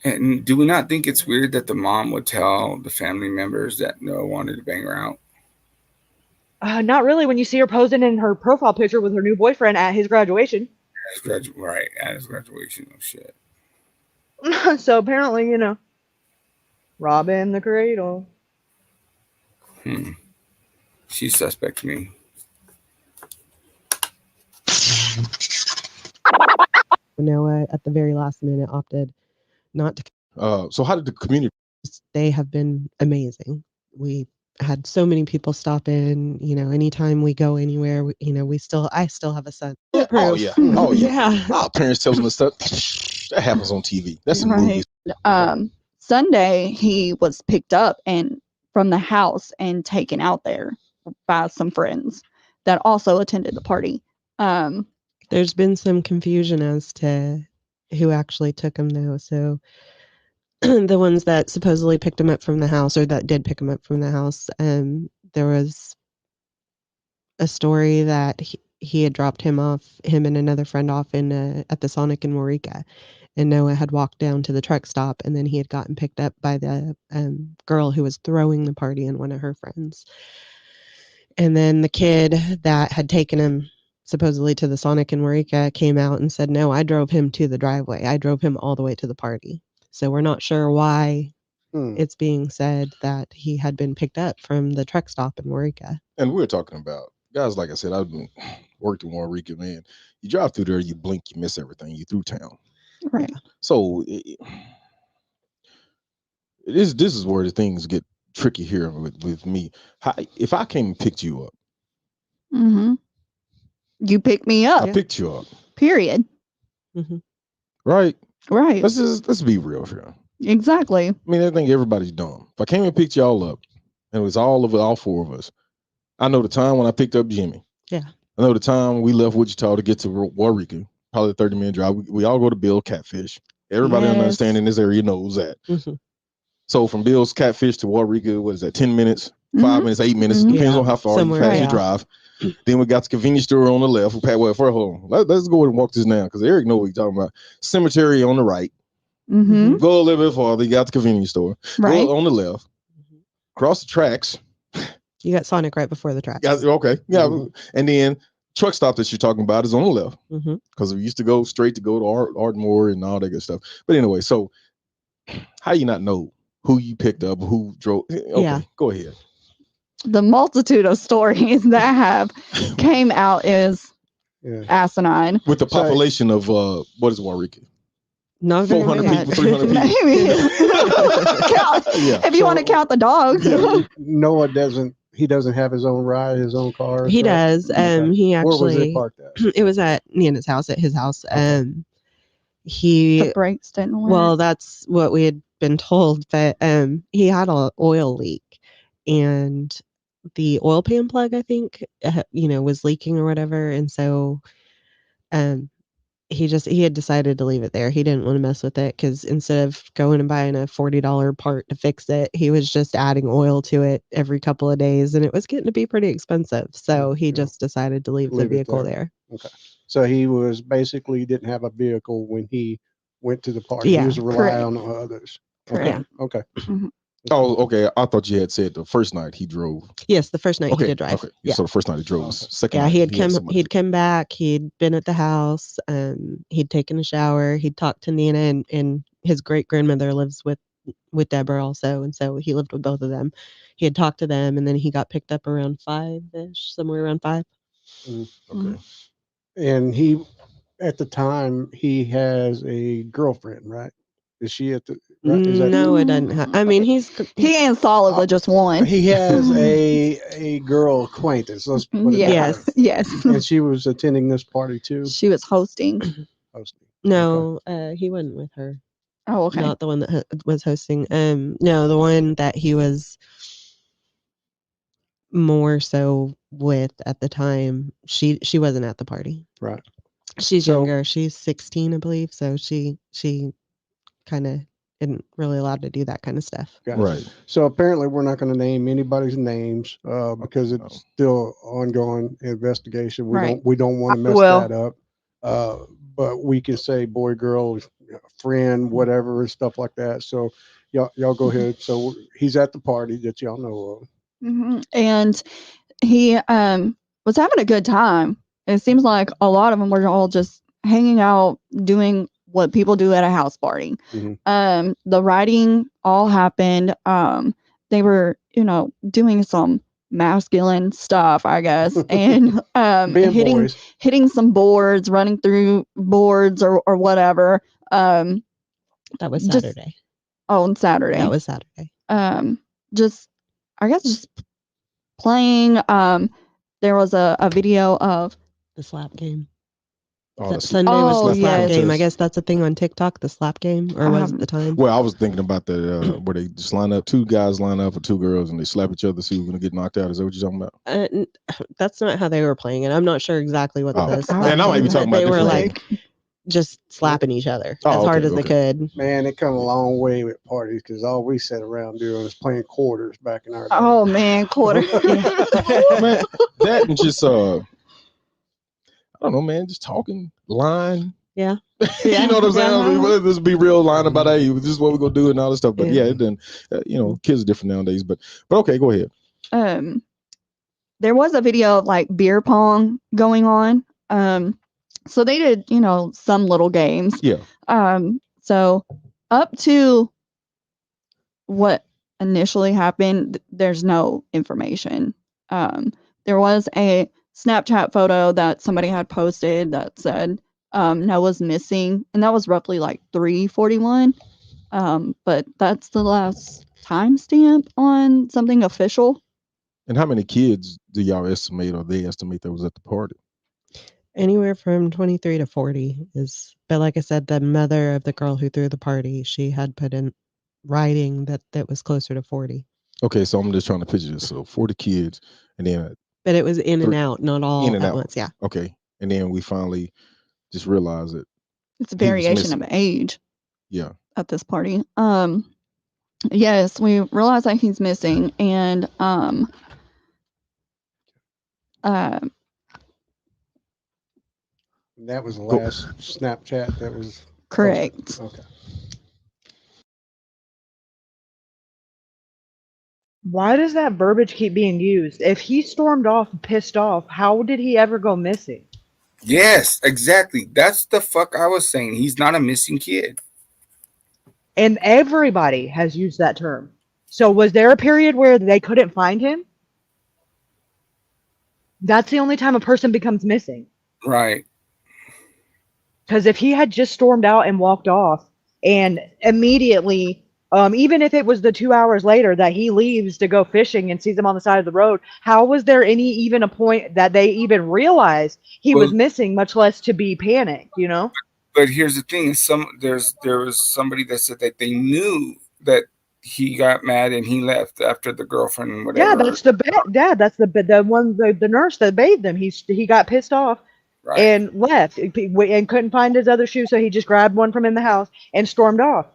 And do we not think it's weird that the mom would tell the family members that Noah wanted to bang her out? Not really, when you see her posing in her profile picture with her new boyfriend at his graduation. Right, at his graduation. Oh, shit. So apparently, robbing the cradle. She's suspect to me. Noah, at the very last minute, opted not to. So how did the community? They have been amazing. We had so many people stop in. Anytime we go anywhere, I still have a son. Oh yeah. Yeah. Our parents tell them the stuff that happens on TV. That's some movies. Sunday he was picked up and from the house and taken out there by some friends that also attended the party. There's been some confusion as to who actually took him though. So the ones that supposedly picked him up from the house, or that did pick him up from the house, there was a story that he had dropped him and another friend off at the Sonic in Waurika, and Noah had walked down to the truck stop, and then he had gotten picked up by the girl who was throwing the party and one of her friends. And then the kid that had taken him supposedly to the Sonic in Waurika came out and said, no, I drove him to the driveway. I drove him all the way to the party. So we're not sure why it's being said that he had been picked up from the truck stop in Waurika. And we're talking about guys, like I said, I've been worked in Waurika, man. You drive through there, you blink, you miss everything. You through town. Right. So this is where the things get tricky here with me. If I came and picked you up. Mm-hmm. You picked me up. I picked you up. Period. Mm-hmm. Right. Right. Let's be real here. Exactly. I mean, I think everybody's dumb. If I came and picked y'all up, and it was all four of us, I know the time when I picked up Jimmy. Yeah. I know the time we left Wichita to get to Waurika, probably a 30-minute drive. We all go to Bill Catfish. Everybody understand in this area knows that. Mm-hmm. So from Bill's Catfish to Waurika, what is that? 10 minutes, 5 minutes, 8 minutes. Depends on how far you drive. Then we got the convenience store on the left. Hold on. Let's go and walk this now because Eric knows what he's talking about. Cemetery on the right. Mm-hmm. Go a little bit farther. You got the convenience store. Right. Go on the left. Cross the tracks. You got Sonic right before the tracks. Yeah, okay. Yeah. Mm-hmm. And then truck stop that you're talking about is on the left. Because we used to go straight to go to Ardmore and all that good stuff. But anyway, so how you not know who you picked up, who drove? Okay, go ahead. The multitude of stories that have came out is asinine. With the population of what is Waurika? Not 400 people, 300 people. If you want to count the dogs. Noah doesn't have his own ride, his own car. He does. He actually. Where was it parked at? It was at Nana's house, at his house. The brakes didn't work. Well, that's what we had been told, that he had an oil leak, and the oil pan plug, I think, was leaking or whatever, and so he had decided to leave it there. He didn't want to mess with it because instead of going and buying a $40 part to fix it, he was just adding oil to it every couple of days, and it was getting to be pretty expensive. So he just decided to leave the vehicle there. Okay. So he was basically didn't have a vehicle when he went to the party. He was relying on others. Okay. Yeah. Okay. Mm-hmm. Oh, okay. I thought you had said the first night he drove. Yes, the first night he did drive. Okay. Yeah. So the first night he drove. Second Yeah, night, he'd come back. He'd been at the house. He'd taken a shower. He'd talked to Nana, and his great grandmother lives with Deborah also, and so he lived with both of them. He had talked to them, and then he got picked up around 5-ish, somewhere around 5. Okay. And he, at the time, he has a girlfriend, right? Is she at the? Right? No, it doesn't have. I mean, he ain't solidly just one. He has a girl acquaintance. Let's put it yes, yes. And she was attending this party too. She was hosting. Hosting. No, he wasn't with her. Oh, okay. Not the one that was hosting. No, the one that he was more so with at the time. She wasn't at the party. Right. She's So- younger. She's 16, I believe. So she kind of isn't really allowed to do that kind of stuff. Gotcha. Right. So apparently we're not going to name anybody's names because it's still ongoing investigation. Right. We don't want to mess Well- that up. But we can say boy, girl, friend, whatever, and stuff like that. So y'all go ahead. So he's at the party that y'all know of. And he was having a good time. It seems like a lot of them were all just hanging out, doing what people do at a house party. The writing all happened. They were, doing some masculine stuff, I guess, and Being boys. hitting some boards, running through boards or whatever. That was Just- Saturday. On Saturday. That was Saturday. Just playing. There was a video of The slap game. Oh, Sunday was Oh, the slap yes. game. I guess that's a thing on TikTok, the slap game, or was it the time? Well, I was thinking about the where they just line up, two guys line up for two girls and they slap each other, see who's gonna get knocked out. Is that what you're talking about? That's not how they were playing it. I'm not sure exactly what Oh. the slap And I might be game, talking but about they were different like just slapping each other Oh, as hard okay, as they could. Man, it come a long way with parties because all we sat around doing was playing quarters back in our day. Oh man, quarter. Man, that and just I don't know, man, just talking, lying. Yeah. You know what I'm saying? I mean, let's be real, lying about hey, this is what we're gonna do and all this stuff. But yeah, it didn't. Kids are different nowadays. But okay, go ahead. There was a video of like beer pong going on. So they did, some little games. Yeah. So up to what initially happened, there's no information. There was a Snapchat photo that somebody had posted that said Noah's missing, and that was roughly like 3:41. But that's the last timestamp on something official. And how many kids do y'all estimate or they estimate that was at the party? Anywhere from 23 to 40 is, but like I said, the mother of the girl who threw the party, she had put in writing that was closer to 40. Okay, so I'm just trying to picture this. So 40 kids, and then But it was in and out, not all in and at out. once. Yeah. Okay, and then we finally just realized that It's a he was variation of missing. age Yeah. at this party. Yes, we realized that he's missing, and That was the last Snapchat that was correct. posted. Okay. Why does that verbiage keep being used? If he stormed off pissed off, how did he ever go missing? Yes, exactly. That's the fuck I was saying. He's not a missing kid. And everybody has used that term. So was there a period where they couldn't find him? That's the only time a person becomes missing. Right. Because if he had just stormed out and walked off and immediately, even if it was the 2 hours later that he leaves to go fishing and sees him on the side of the road, how was there even a point that they even realized he was missing, much less to be panicked, But here's the thing: there was somebody that said that they knew that he got mad and he left after the girlfriend and whatever. Yeah, that's the nurse that bathed him. He got pissed off Right. and left and couldn't find his other shoe, so he just grabbed one from in the house and stormed off.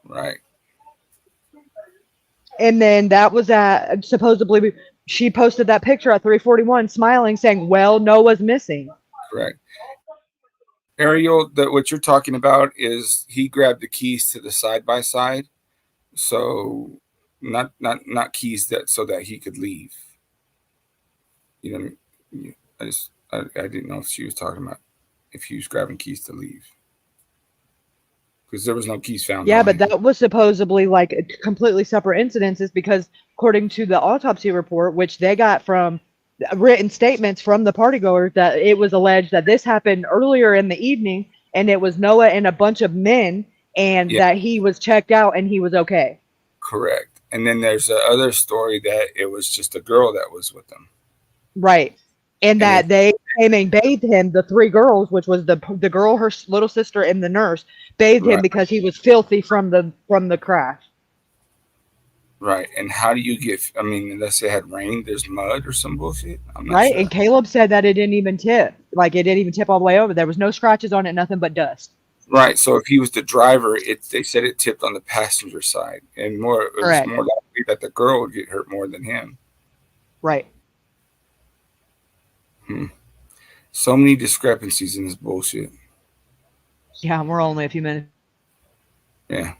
Right. And then that was supposedly she posted that picture at 3:41, smiling, saying, "Well, Noah's missing." Correct. Ariel, what you're talking about is he grabbed the keys to the side by side, so not keys so that he could leave. I didn't know if she was talking about if he was grabbing keys to leave, because there was no keys found. Yeah, on but him. that was supposedly like completely separate incidences because according to the autopsy report, which they got from written statements from the partygoers, that it was alleged that this happened earlier in the evening and it was Noah and a bunch of men and that he was checked out and he was okay. Correct. And then there's the other story that it was just a girl that was with them. Right. and that they came and bathed him. The three girls, which was the girl, her little sister, and the nurse, bathed him Right. because he was filthy from the crash. Right. And how do you get? I mean, unless it had rained, there's mud or some bullshit. I'm not Right, sure. and Caleb said that it didn't even tip. Like it didn't even tip all the way over. There was no scratches on it, nothing but dust. Right. So if he was the driver, they said it tipped on the passenger side, and it was Correct. more likely that the girl would get hurt more than him. Right. So many discrepancies in this bullshit. Yeah, we're only a few minutes. Yeah.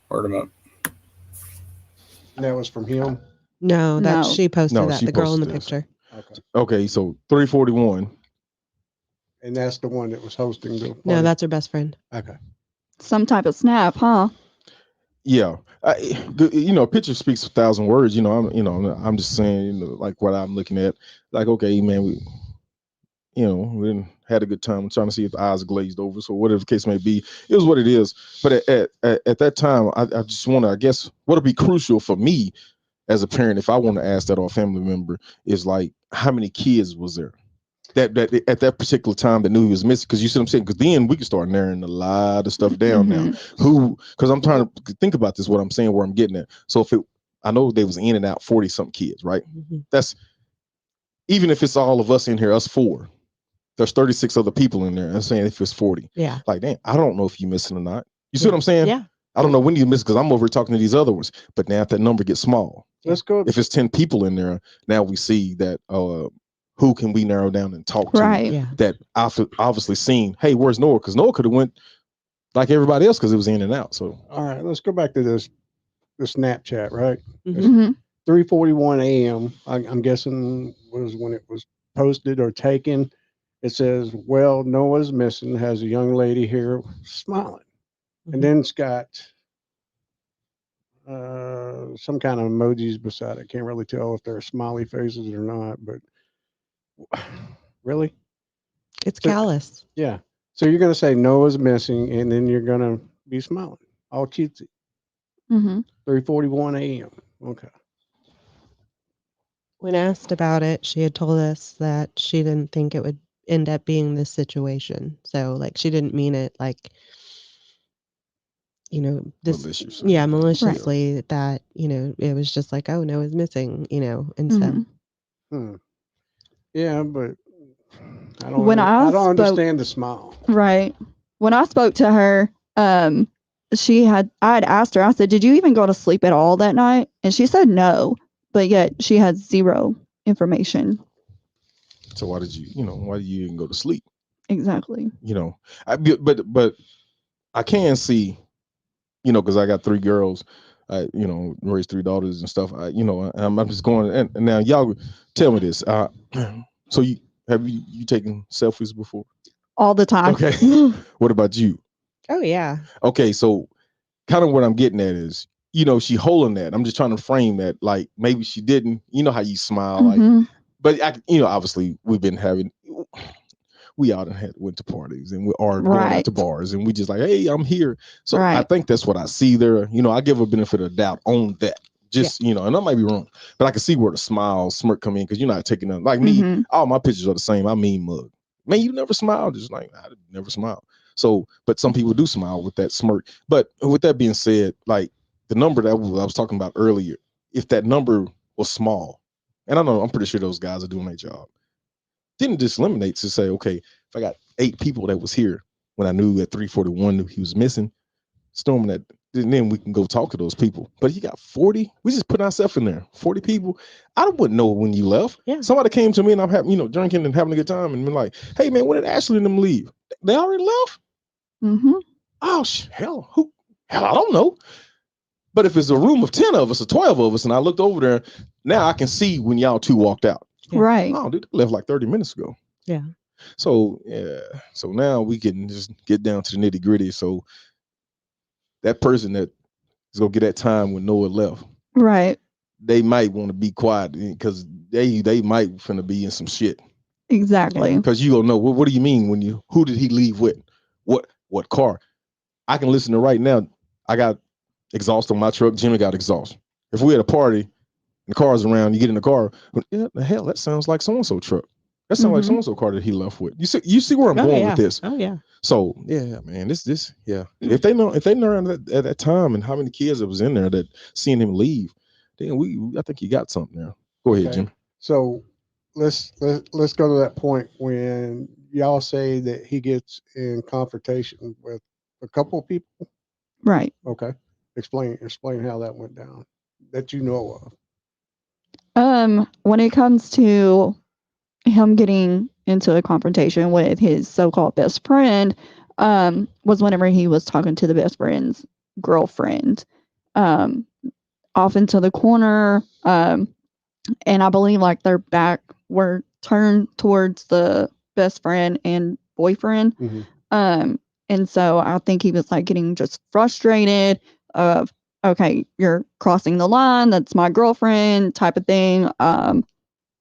Word him up. And that was from him. No, No. she posted No, that. she The girl in the posted this. picture. Okay. Okay, so 341. And that's the one that was hosting the No, party. that's her best friend. Okay. Some type of snap, huh? Yeah, picture speaks 1,000 words. I'm just saying, like what I'm looking at. Like, okay, man, we didn't had a good time. I'm trying to see if the eyes glazed over. So whatever the case may be, it was what it is. But at that time, I just want to, I guess, what'll be crucial for me as a parent, if I want to ask that or a family member, is like, how many kids was there that at that particular time that knew he was missing? Because you see what I'm saying? Because then we can start narrowing a lot of stuff down now. Because I'm trying to think about this, what I'm saying, where I'm getting at. So I know they was in and out 40 something kids, right? That's, even if it's all of us in here, us four, there's 36 other people in there. I'm saying if it's 40, Yeah. like, damn, I don't know if you're missing or not. You see what I'm saying? Yeah. I don't know when you miss because I'm over here talking to these other ones. But now if that number gets small, Let's go. if it's 10 people in there, now we see that who can we narrow down and talk to Right. Yeah. that obviously seen, hey, where's Noah? Because Noah could have went like everybody else because it was in and out. So All right, let's go back to the Snapchat, right? Mm-hmm. 3:41 a.m. I'm guessing was when it was posted or taken. It says, "Well, Noah's missing. Has a young lady here smiling," and then it's got some kind of emojis beside it. Can't really tell if they're smiley faces or not, but really, It's So- callous. yeah. So you're gonna say Noah's missing, and then you're gonna be smiling, all cutesy. Mm-hmm. 3:41 a.m. Okay. When asked about it, she had told us that she didn't think it would end up being this situation. So, like, she didn't mean it like, malicious. yeah, maliciously, that, it was just like, oh, Noah's missing, and so. Hmm. Yeah, but I don't. When I I don't spoke- understand the smile. Right. When I spoke to her, I had asked her, I said, "Did you even go to sleep at all that night?" And she said no, but yet she had zero information. So why did you even go to sleep? Exactly. But I can see, because I got 3 girls, raised 3 daughters and stuff. I'm just going, and now y'all tell me this. So have you taken selfies before? All the time. Okay. What about you? Oh, yeah. Okay, so kind of what I'm getting at is, she holding that. I'm just trying to frame that, like maybe she didn't. You know how you smile, like, Mhm. but obviously we all went to parties and we are going out Right. to bars and we just like, hey, I'm here. So I Right. think that's what I see there. I give a benefit of the doubt on that. Just, and I might be wrong, but I can see where the smirk come in because you're not taking them. Like me, Mhm. all my pictures are the same. I mean mug. Man, you never smile. Just like, I never smile. So, but some people do smile with that smirk. But with that being said, like the number that I was talking about earlier, if that number was small, and I know I'm pretty sure those guys are doing their job, didn't just eliminate to say, okay, if I got 8 people that was here when I knew at 3:41 he was missing, storming that, then we can go talk to those people. But he got 40. We just put ourselves in there. 40 people. I wouldn't know when you left. Yeah. Somebody came to me and I'm having, drinking and having a good time and been like, hey man, when did Ashley and them leave? They already left? Mm-hmm. Oh hell, I don't know. But if it's a room of 10 of us or 12 of us and I looked over there, now I can see when y'all 2 walked out. Yeah. Right. Oh, dude, they left like 30 minutes ago. Yeah. So yeah. So now we can just get down to the nitty gritty. So that person that is gonna get that time when Noah left, Right. they might want to be quiet because they might finna be in some shit. Exactly. Because you don't know what do you mean who did he leave with? What car? I can listen to right now. I got exhaust on my truck. Jimmy got exhaust. If we had a party and the car's around, you get in the car. Yeah, the hell, that sounds like so and so truck. That sounds like so-and-so car that he left with. You see where I'm going with this. Oh yeah. So yeah, man, this yeah. If they know at that time and how many kids that was in there that seen him leave, then I think you got something there. Go ahead, Jim. So let's go to that point when y'all say that he gets in confrontation with a couple of people. Right. Okay. Explain how that went down that you know of. When it comes to him getting into a confrontation with his so-called best friend, was whenever he was talking to the best friend's girlfriend, off into the corner, and I believe like their back were turned towards the best friend and boyfriend. And so I think he was like getting just frustrated of, okay, you're crossing the line, that's my girlfriend type of thing.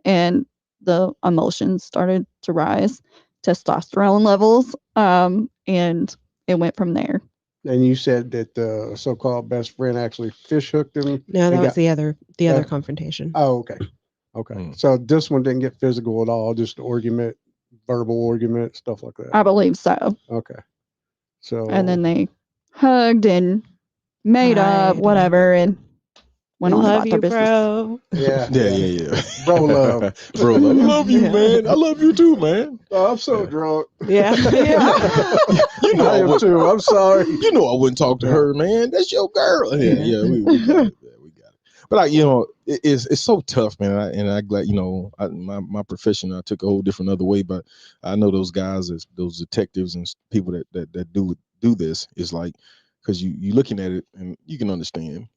And the emotions started to rise, testosterone levels, and it went from there. And you said that the so-called best friend actually fish hooked him. No, that was the other confrontation. Oh, okay. Okay. So this one didn't get physical at all, just argument, verbal argument, stuff like that. I believe so. Okay. So And then they hugged and made up, whatever, and went on about their business. Bro. Yeah. Yeah. Bro love. Bro love. I love you, man. I love you too, man. Oh, I'm so drunk. Yeah. You know I am too. I'm sorry. You know I wouldn't talk to her, man. That's your girl. Yeah, we got it. Yeah, we got it. But it's so tough, man. And I glad, my profession, I took a whole different other way. But I know those guys, those detectives and people that do this, is like, because you looking at it and you can understand,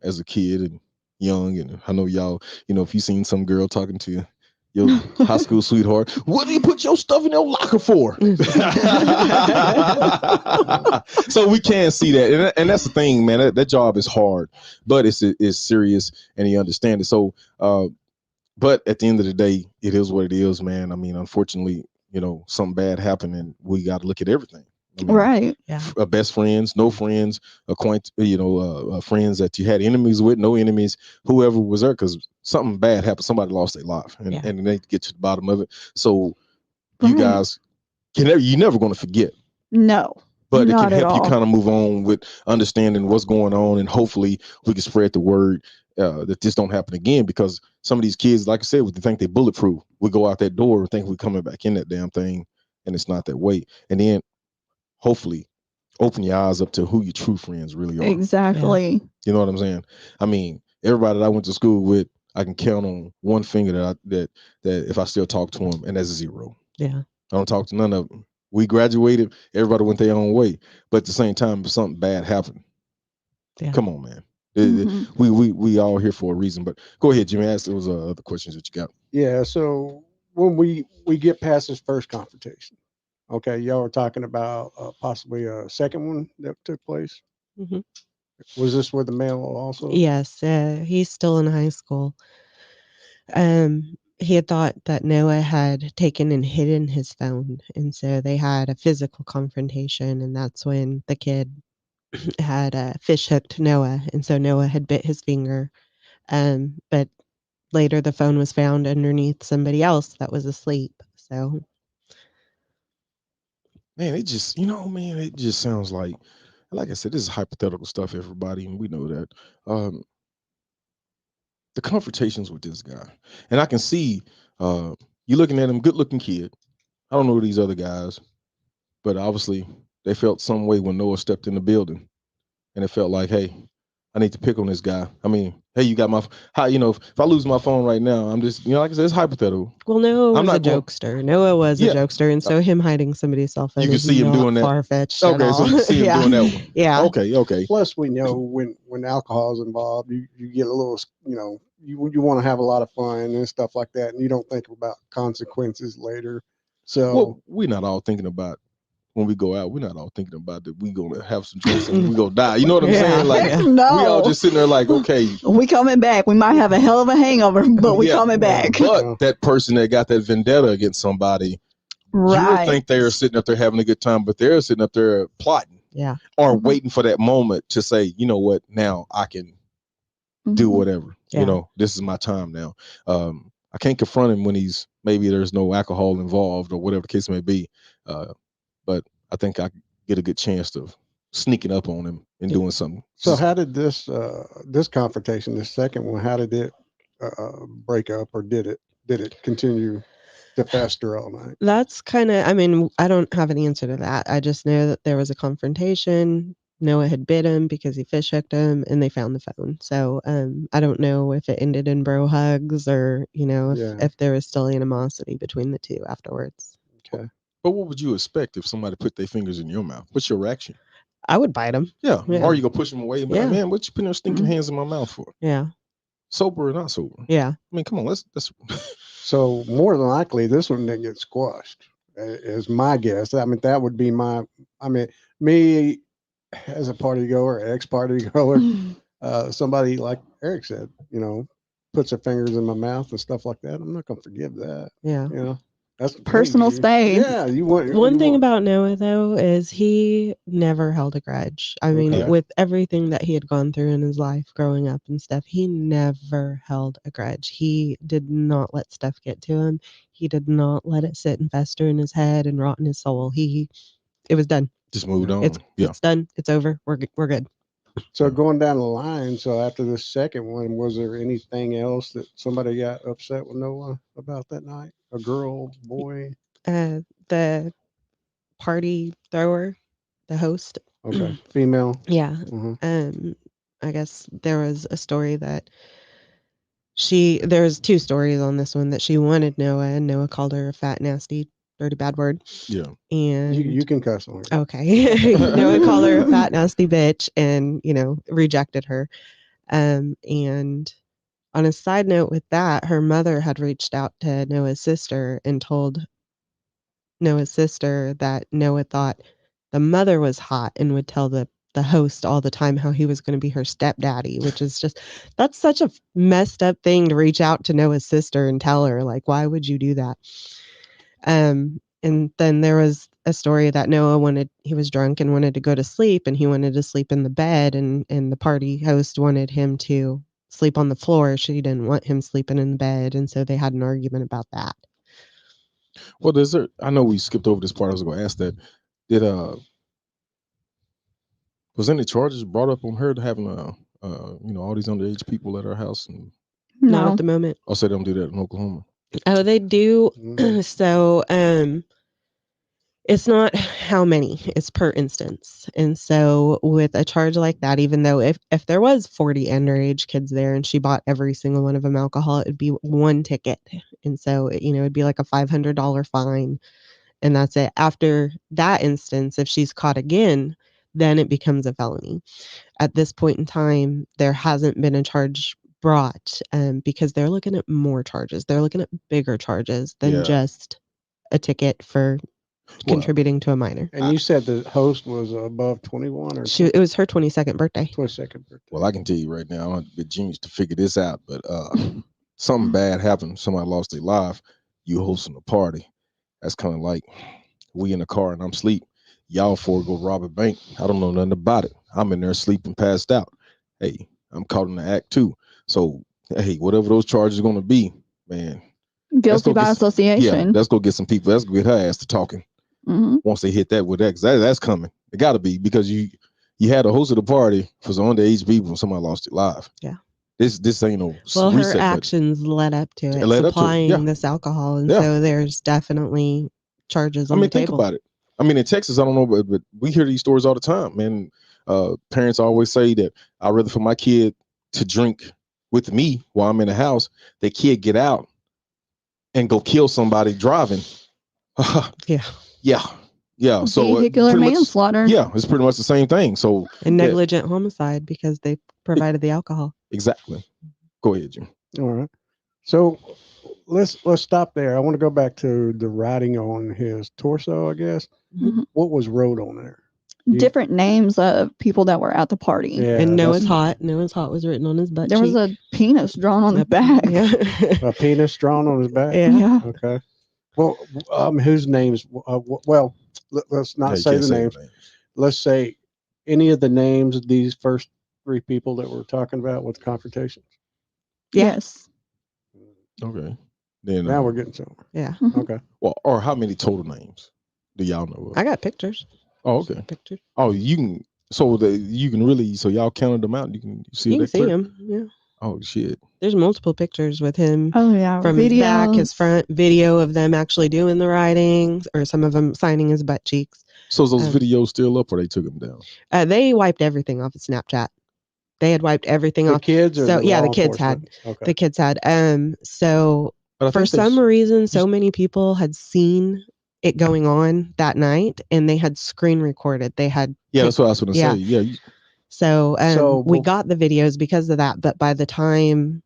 as a kid and young, and I know y'all, if you seen some girl talking to your high school sweetheart, what do you put your stuff in your locker for? So we can see that, and that's the thing, man. That job is hard, but it's serious, and you understand it. So, but at the end of the day, it is what it is, man. I mean, unfortunately, something bad happened, and we got to look at everything. Right. Yeah. Best friends, no friends, friends that you had enemies with, no enemies, whoever was there, because something bad happened. Somebody lost their life, and they get to the bottom of it. So you guys you're never going to forget. No. But it not can help at you all. kind of move on with understanding what's going on, and hopefully we can spread the word that this don't happen again, because some of these kids, like I said, they think they're bulletproof. We go out that door and think we're coming back in that damn thing, and it's not that way. And then hopefully open your eyes up to who your true friends really are. Exactly. Yeah. You know what I'm saying? I mean, everybody that I went to school with, I can count on one finger that if I still talk to them, and that's zero. Yeah. I don't talk to none of them. We graduated, everybody went their own way. But at the same time, if something bad happened, come on, man. We all here for a reason. But go ahead, Jimmy. Ask those other questions that you got. Yeah. So when we get past this first confrontation, okay, y'all were talking about possibly a second one that took place. Mm-hmm. Was this with the male also? Yes, he's still in high school. He had thought that Noah had taken and hidden his phone, and so they had a physical confrontation, and that's when the kid had fish hooked Noah, and so Noah had bit his finger. But later the phone was found underneath somebody else that was asleep. So, man, it just it just sounds like I said, this is hypothetical stuff, everybody, and we know that. The confrontations with this guy, and I can see you looking at him, good looking kid. I don't know these other guys, but obviously they felt some way when Noah stepped in the building, and it felt like, hey, I need to pick on this guy. I mean, hey, you got if I lose my phone right now, I'm just, like I said, it's hypothetical. Well, Noah was a jokester. Noah was a jokester, and so him hiding somebody's cell phone, you can see him doing that. Far-fetched. Okay, so you can see him doing that one. Yeah. Okay. Plus, we know when alcohol is involved, you get a little, you want to have a lot of fun and stuff like that, and you don't think about consequences later. So we're not all thinking about. When we go out, we're not all thinking about that we're gonna have some drinks and we're gonna die. You know what I'm saying? Like No. we all just sitting there like, okay, we coming back. We might have a hell of a hangover, but we coming back. But that person that got that vendetta against somebody, right? You think they're sitting up there having a good time, but they're sitting up there plotting, or waiting for that moment to say, you know what, now I can do whatever. This is my time now. I can't confront him when maybe there's no alcohol involved or whatever the case may be. But I think I get a good chance of sneaking up on him and doing something. So how did this this confrontation, this second one, how did it break up, or did it continue to fester all night? That's kind of, I mean, I don't have an answer to that. I just know that there was a confrontation. Noah had bit him because he fish hooked him, and they found the phone. So I don't know if it ended in bro hugs or, if there was still animosity between the two afterwards. Okay. But what would you expect if somebody put their fingers in your mouth? What's your reaction? I would bite him. Yeah. Or you go push them away and be like, Yeah. man, what you putting those stinking hands in my mouth for? Yeah. Sober or not sober? Yeah. I mean, come on, let's So more than likely, this one didn't get squashed, is my guess. I mean, that would be me as a party goer, ex-party goer, somebody like Eric said, puts their fingers in my mouth and stuff like that. I'm not going to forgive that. Yeah. That's Personal space. Yeah. You want One thing about Noah, though, is he never held a grudge. I mean, Okay. with everything that he had gone through in his life growing up and stuff, he never held a grudge. He did not let stuff get to him. He did not let it sit and fester in his head and rot in his soul. It was done. Just moved on. It's done. It's over. We're good. So going down the line, so after the second one, was there anything else that somebody got upset with Noah about that night? A girl, boy? The party thrower, the host. Okay. Female? Yeah. Mhm. I guess there was a story that there's two stories on this one, that she wanted Noah, and Noah called her a fat, nasty, dirty, bad word. Yeah. And You can cuss on it. okay. Noah called her a fat, nasty bitch and, rejected her. And on a side note with that, her mother had reached out to Noah's sister and told Noah's sister that Noah thought the mother was hot and would tell the host all the time how he was going to be her stepdaddy, which is that's such a messed up thing to reach out to Noah's sister and tell her. Like, why would you do that? And then there was a story that he was drunk and wanted to go to sleep, and he wanted to sleep in the bed, and the party host wanted him to sleep on the floor. She didn't want him sleeping in the bed, and so they had an argument about that. Well, I know we skipped over this part. I was going to ask that. Was any charges brought up on her to having all these underage people at her house? And Not at the moment. I'll say they don't do that in Oklahoma. Oh, they do. So, it's not how many, it's per instance. And so with a charge like that, even though if there was 40 underage kids there and she bought every single one of them alcohol, it'd be one ticket. And so, it'd be like a $500 fine. And that's it. After that instance, if she's caught again, then it becomes a felony. At this point in time, there hasn't been a charge brought because they're looking at more charges. They're looking at bigger charges than just a ticket for contributing to a minor. And you said the host was above 21, or It was her 22nd birthday. 22nd birthday. Well, I can tell you right now, I don't have to be a genius to figure this out, but something bad happened. Somebody lost their life. You hosting a party. That's kind of like we in the car and I'm asleep. Y'all four go rob a bank. I don't know nothing about it. I'm in there sleeping, passed out. Hey, I'm caught in the act too. So, hey, whatever those charges are going to be, man. Guilty by association. Yeah, let's go get some people. Let's go get her ass to talking. Mm-hmm. Once they hit that with that, 'cause that's coming. It got to be, because you had a host of the party for some underage people and somebody lost their life. Yeah. This ain't no Well, her reset button. actions led up to it, led up to it, supplying yeah. this alcohol. And Yeah. so there's definitely charges on the think table. about it. I mean, in Texas, I don't know, but we hear these stories all the time, man. Parents always say that I'd rather for my kid to drink with me while I'm in the house, the kid get out and go kill somebody driving. Yeah. So Vehicular pretty much- manslaughter. yeah, it's pretty much the same thing. So And negligent homicide because they provided the alcohol. Exactly. Go ahead, Jim. All right. So let's stop there. I want to go back to the writing on his torso, I guess. Mhm. What was wrote on there? Different names of people that were at the party. Yeah, And Noah's that's- hot. Noah's hot was written on his butt There was cheek. a penis drawn on the back. Yeah. A penis drawn on his back? Yeah. Okay. Well, whose names? Well, let's not Yeah, you say can't the say names. the names. Let's say any of the names of these first three people that we're talking about with confrontations. Yes. Okay. Then Now we're getting somewhere. Yeah. Okay. Well, or how many total names do y'all know of? I got pictures. Oh, okay. Pictures. Oh, you can. So you can really. So y'all counted them out. You can see. You that can see clear? him. Yeah. Oh shit. There's multiple pictures with him. Oh yeah, From his back, his videos. front, video of them actually doing the writing, or some of them signing his butt cheeks. So is those videos still up, or they took them down? They wiped everything off of Snapchat. They had wiped everything The off. kids or so the yeah, law the kids had. enforcement? Okay. The kids had. So But I for think they some reason, so many people had seen it going on that night, and they had screen recorded. They had. Yeah, that's what I was going to Yeah. say. Yeah. So we got the videos because of that, but by the time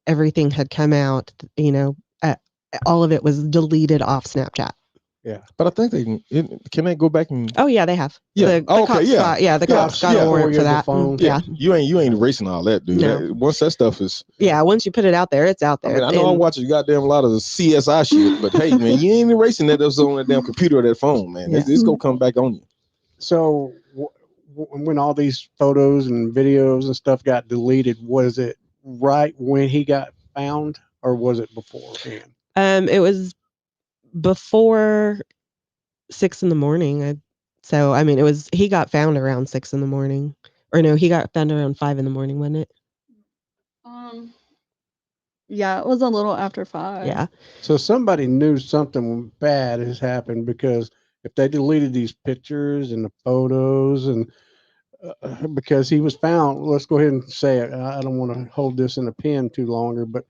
everything had come out, all of it was deleted off Snapchat. Yeah. But I think can they go back and? Oh yeah, they have. Yeah. The cops got, the cops got a warrant for that. Yeah. You ain't erasing all that, dude. No. Once that stuff is. Yeah. Once you put it out there, it's out I there. mean, I know I watch a goddamn lot of the CSI shit, but hey, man, you ain't erasing that. That's on that damn computer or that phone, man. Yeah. It's gonna come back on you. So when all these photos and videos and stuff got deleted, was it right when he got found, or was it beforehand? It was before 6 a.m. It was, he got found around 6 a.m. Or no, he got found around 5 a.m, wasn't it? Yeah, it was a little after 5. Yeah. So somebody knew something bad has happened, because if they deleted these pictures and the photos, and because he was found, let's go ahead and say it. I don't want to hold this in a pen too longer, but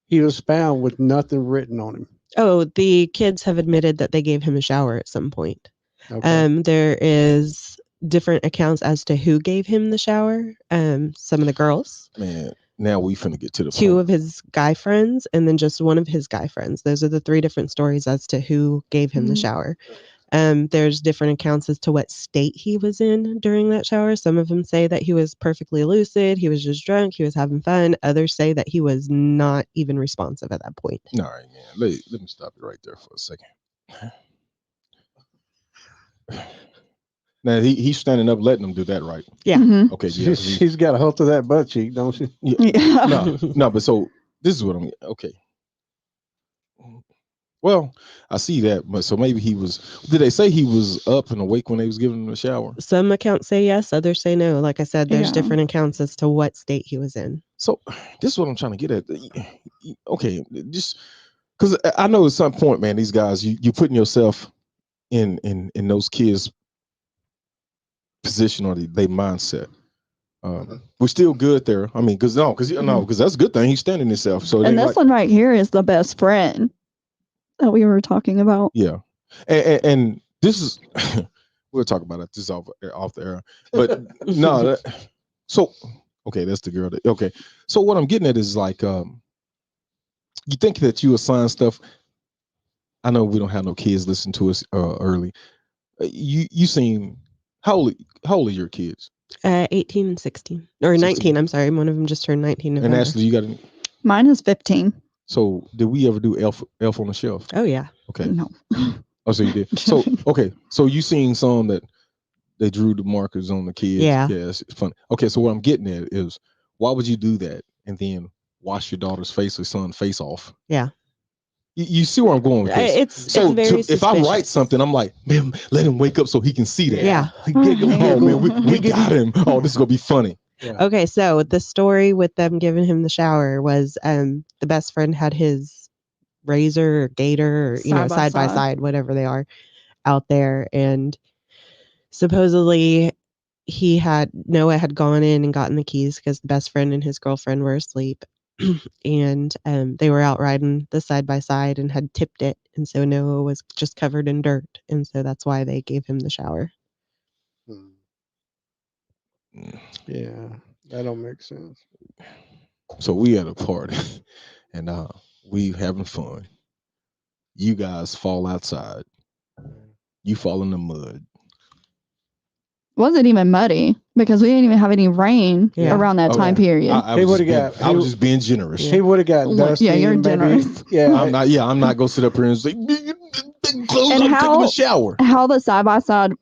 he was found with nothing written on him. Oh, the kids have admitted that they gave him a shower at some point. Okay. There is different accounts as to who gave him the shower. Some of the girls, Man, now we finna get to the two point. of his guy friends, and then just one of his guy friends. Those are the 3 different stories as to who gave him the shower. There's different accounts as to what state he was in during that shower. Some of them say that he was perfectly lucid, he was just drunk, he was having fun. Others say that he was not even responsive at that point. All right, man. Let me stop it right there for a second. Now he's standing up, letting them do that, right? Yeah. Okay. Yeah. She's got a hold of that butt cheek, don't she? Yeah. No. But so this is what I'm. Okay. Well, I see that, but so maybe he was. Did they say he was up and awake when they was giving him a shower? Some accounts say yes, others say no. Like I said, there's Yeah. different accounts as to what state he was in. So this is what I'm trying to get at. Okay, just because I know at some point, man, these guys, you putting yourself in those kids' position or their mindset. We're still good there. I mean, because that's a good thing. He's standing himself. So And this one right here is the best friend that we were talking about. yeah, and this is we'll talk about it. This is off the air, but no. So okay, that's the girl. Okay, so what I'm getting at is like, you think that you assign stuff. I know we don't have no kids listen to us early. You seem how old are your kids? 18 and 16 or 19. I'm sorry, one of them just turned 19. And Ashley, you got any? Mine is 15. So did we ever do Elf on the Shelf? Oh yeah. Okay. No. Oh, so you did. So okay. So you seen some that they drew the markers on the kids? Yeah. It's fun. Okay. So what I'm getting at is, why would you do that and then wash your daughter's face or son's face off? Yeah. You see where I'm going with this? It's very if I write something, I'm like, man, let him wake up so he can see that. Yeah. Oh man, we got him. Oh, this is gonna be funny. Yeah. Okay, so the story with them giving him the shower was the best friend had his razor or gator or side by side, whatever they are, out there, and supposedly Noah had gone in and gotten the keys because the best friend and his girlfriend were asleep. And they were out riding the side by side and had tipped it, and so Noah was just covered in dirt, and so that's why they gave him the shower. Yeah, that don't make sense. So we at a party and we having fun. You guys fall outside. You fall in the mud. Wasn't even muddy because we didn't even have any rain around that time period. I was just being generous. He would have got dusty. Yeah, you're maybe, generous. Yeah, I'm not gonna sit up here and say, close And up, how- take him a shower. How the side by side,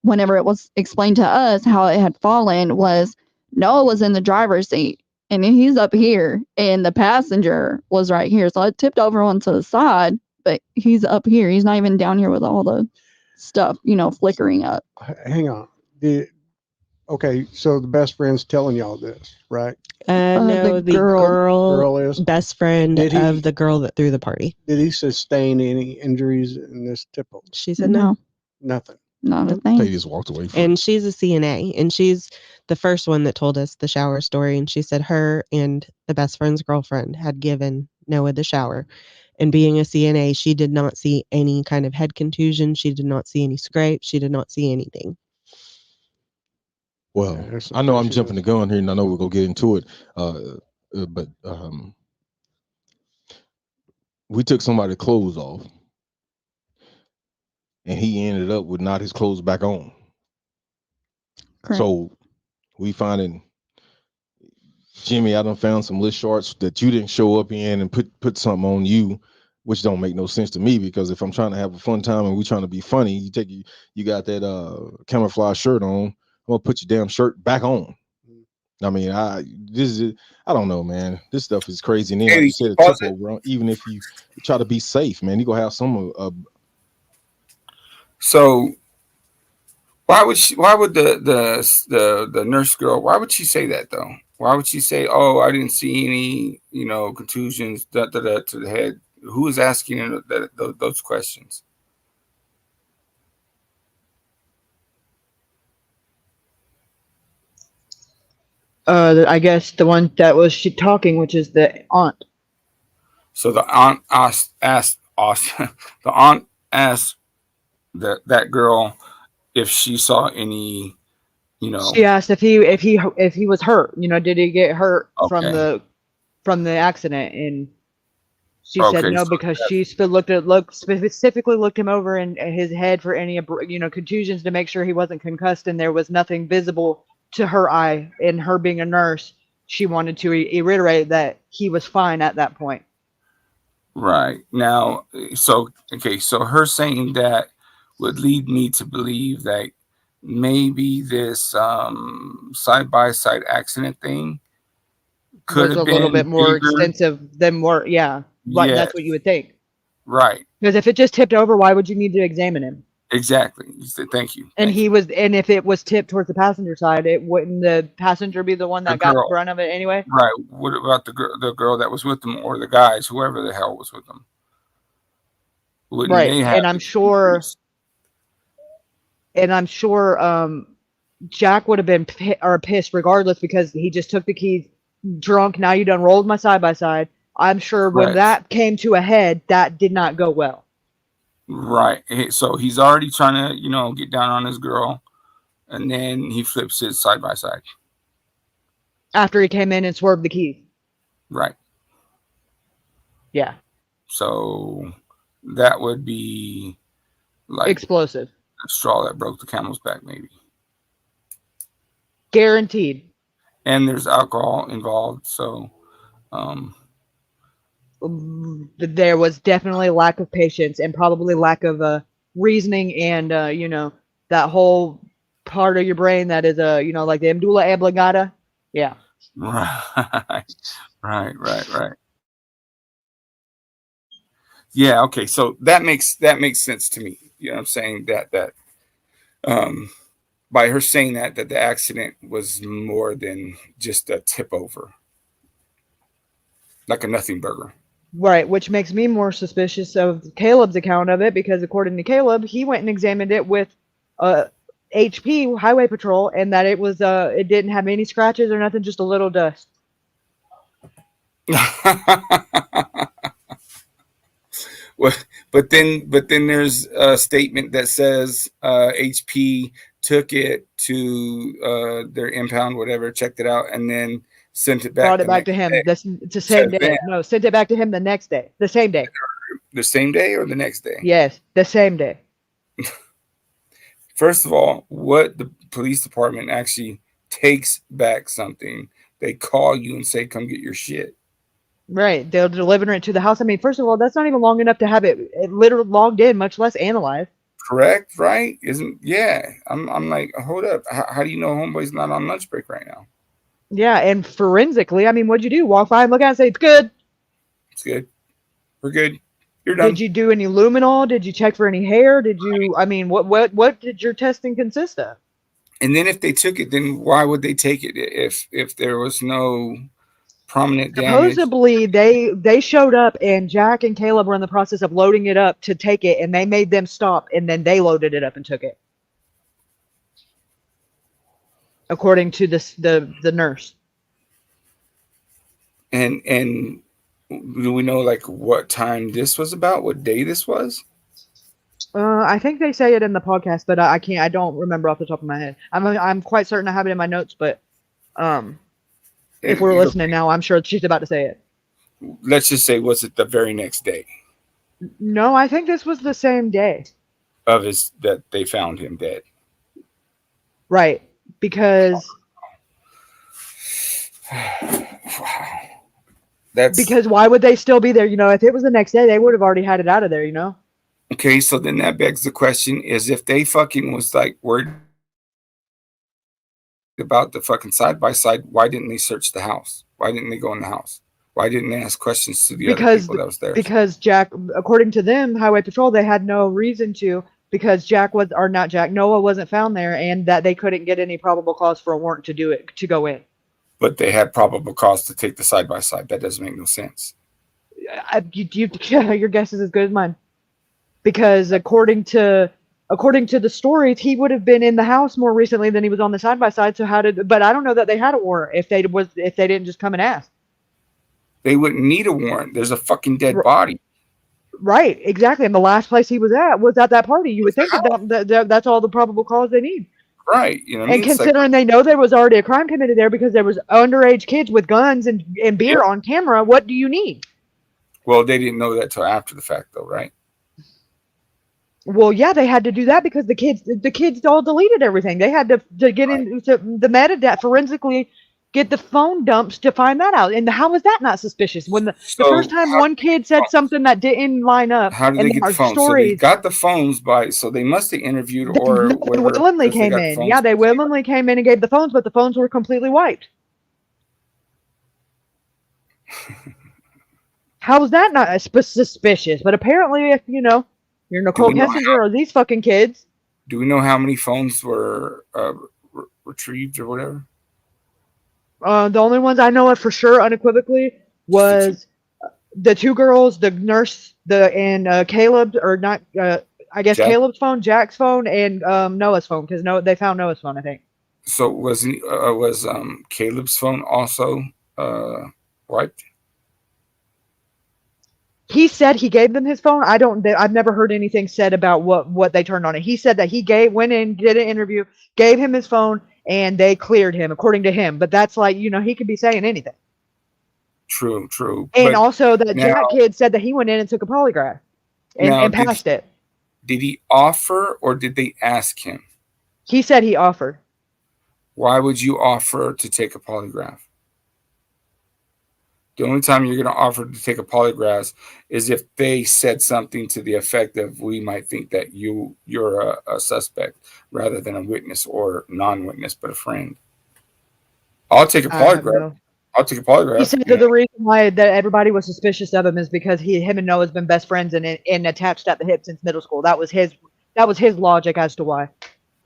whenever it was explained to us how it had fallen, was Noah was in the driver's seat and he's up here, and the passenger was right here. So it tipped over onto the side, but he's up here. He's not even down here with all the stuff, flickering up. Hang on. Okay, so the best friend's telling y'all this, right? No, the girl is best friend Did he- of the girl that threw the party. Did he sustain any injuries in this tip-off? She said no. Nothing. Not a They thing. just walked away from And she's a CNA, and she's the first one that told us the shower story. And she said her and the best friend's girlfriend had given Noah the shower. And being a CNA, she did not see any kind of head contusion. She did not see any scrapes. She did not see anything. Well, I know I'm jumping the gun here, and I know we're gonna get into it. But we took somebody's clothes off, and he ended up with not his clothes back on. Correct. So we finding Jimmy. I done found some little shorts that you didn't show up in, and put something on you, which don't make no sense to me, because if I'm trying to have a fun time and we trying to be funny, you got that camouflage shirt on. I'm gonna put your damn shirt back on. I mean, I don't know, man. This stuff is crazy. And then, like you said, a tip over, even if you try to be safe, man, you gonna have some. So why would the nurse girl? Why would she say that though? Why would she say, "Oh, I didn't see any, contusions to the head"? Who is asking her those questions? I guess the one that was she talking, which is the aunt. So the aunt asked the aunt asked that girl if she saw any, She asked if he was hurt. Did he get hurt from Okay. the accident? And she said Okay, no, so because she specifically looked him over in his head for any contusions to make sure he wasn't concussed, and there was nothing visible to her eye. And her being a nurse, she wanted to reiterate that he was fine at that point. Right. Now, so her saying that would lead me to believe that maybe this side-by-side accident thing could Was have a little been bit more bigger. extensive than more. Yeah, right. Yes. That's what you would think. Right. Because if it just tipped over, why would you need to examine him? Exactly. You said, thank you. And and if it was tipped towards the passenger side, wouldn't the passenger be the one that got the brunt of it anyway? Right. What about the girl that was with them, or the guys, whoever the hell was with them? Wouldn't Right. they have And I'm sure Jack would have been pissed regardless, because he just took the keys drunk. Now you done rolled my side by side. I'm sure when Right. that came to a head, that did not go well. Right. So he's already trying to, get down on his girl, and then he flips it side by side. After he came in and swerved the keys. Right. Yeah. So that would be like Explosive. the straw that broke the camel's back, maybe. Guaranteed. And there's alcohol involved, so There was definitely lack of patience and probably lack of reasoning and that whole part of your brain that is like the medulla oblongata. Yeah. right. Yeah, okay. So that makes sense to me. You know what I'm saying? That by her saying that the accident was more than just a tip over. Like a nothing burger. Right, which makes me more suspicious of Caleb's account of it, because according to Caleb, he went and examined it with HP Highway Patrol, and that it was it didn't have any scratches or nothing, just a little dust. Well, but then there's a statement that says HP took it to their impound, whatever, checked it out, and then sent it back. Brought it back to him. It's the same day. No, sent it back to him the next day. The same day. The same day or the next day? Yes, the same day. First of all, what the police department actually takes back something, they call you and say, "Come get your shit." Right, they'll deliver it to the house. I mean, first of all, that's not even long enough to have it literally logged in, much less analyzed. Correct, right? I'm like, hold up. How do you know homeboy's not on lunch break right now? Yeah, and forensically, I mean, what'd you do? Walk by and look at it and say, it's good. It's good. We're good. You're done. Did you do any luminol? Did you check for any hair? Did you, I mean, what did your testing consist of? And then if they took it, then why would they take it if there was no prominent damage? Supposedly, they showed up and Jack and Caleb were in the process of loading it up to take it, and they made them stop, and then they loaded it up and took it. According to the nurse. And do we know like what time this was about? What day this was? I think they say it in the podcast, but I don't remember off the top of my head. I'm quite certain I have it in my notes, but if we're listening now, I'm sure she's about to say it. Let's just say, was it the very next day No, I think this was the same day. of his that they found him dead? Right, because because why would they still be there? You know, if it was the next day, they would have already had it out of there. You know. Okay, so then that begs the question: is if they fucking was like worried about the fucking side by side, why didn't they search the house? Why didn't they go in the house? Why didn't they ask questions to the other people that was there? Because Jack, according to them, Highway Patrol, they had no reason to, because Noah wasn't found there, and that they couldn't get any probable cause for a warrant to go in. But they had probable cause to take the side by side. That doesn't make no sense. Your guess is as good as mine, because according to the stories, he would have been in the house more recently than he was on the side by side. So but I don't know that they had a warrant if they didn't just come and ask. They wouldn't need a warrant. There's a fucking dead body. Right, exactly. And the last place he was at that party. You would think that's all the probable cause they need. Right. You know what I And mean? considering they know there was already a crime committed there because there was underage kids with guns and beer on camera, what do you need? Well, they didn't know that till after the fact, though, right? Well, yeah, they had to do that because the kids all deleted everything. They had to get into the metadata forensically, get the phone dumps to find that out. And how was that not suspicious? When the first time one kid said something that didn't line up, How did they get the phone? So they got the phones so they must have interviewed They willingly came in. Yeah, they willingly came in and gave the phones, but the phones were completely wiped. How was that not suspicious? But apparently, if you're Nicole Kessinger or these fucking kids. Do we know how many phones were retrieved or whatever? The only ones I know of for sure, unequivocally, was the two girls, the nurse, and Caleb, or not. I guess Jack. Caleb's phone, Jack's phone, and Noah's phone, because they found Noah's phone, I think. So was Caleb's phone also wiped? He said he gave them his phone. I've never heard anything said about what they turned on it. He said that he went in, did an interview, gave him his phone, and they cleared him, according to him. But that's like, he could be saying anything. True. And also that Jack kid said that he went in and took a polygraph and passed it. Did he offer or did they ask him? He said he offered. Why would you offer to take a polygraph? The only time you're going to offer to take a polygraph is if they said something to the effect of, we might think that you're a suspect rather than a witness or non-witness, but a friend. I'll take a polygraph. He said that the reason why that everybody was suspicious of him is because him and Noah's been best friends and attached at the hip since middle school. That was his logic as to why.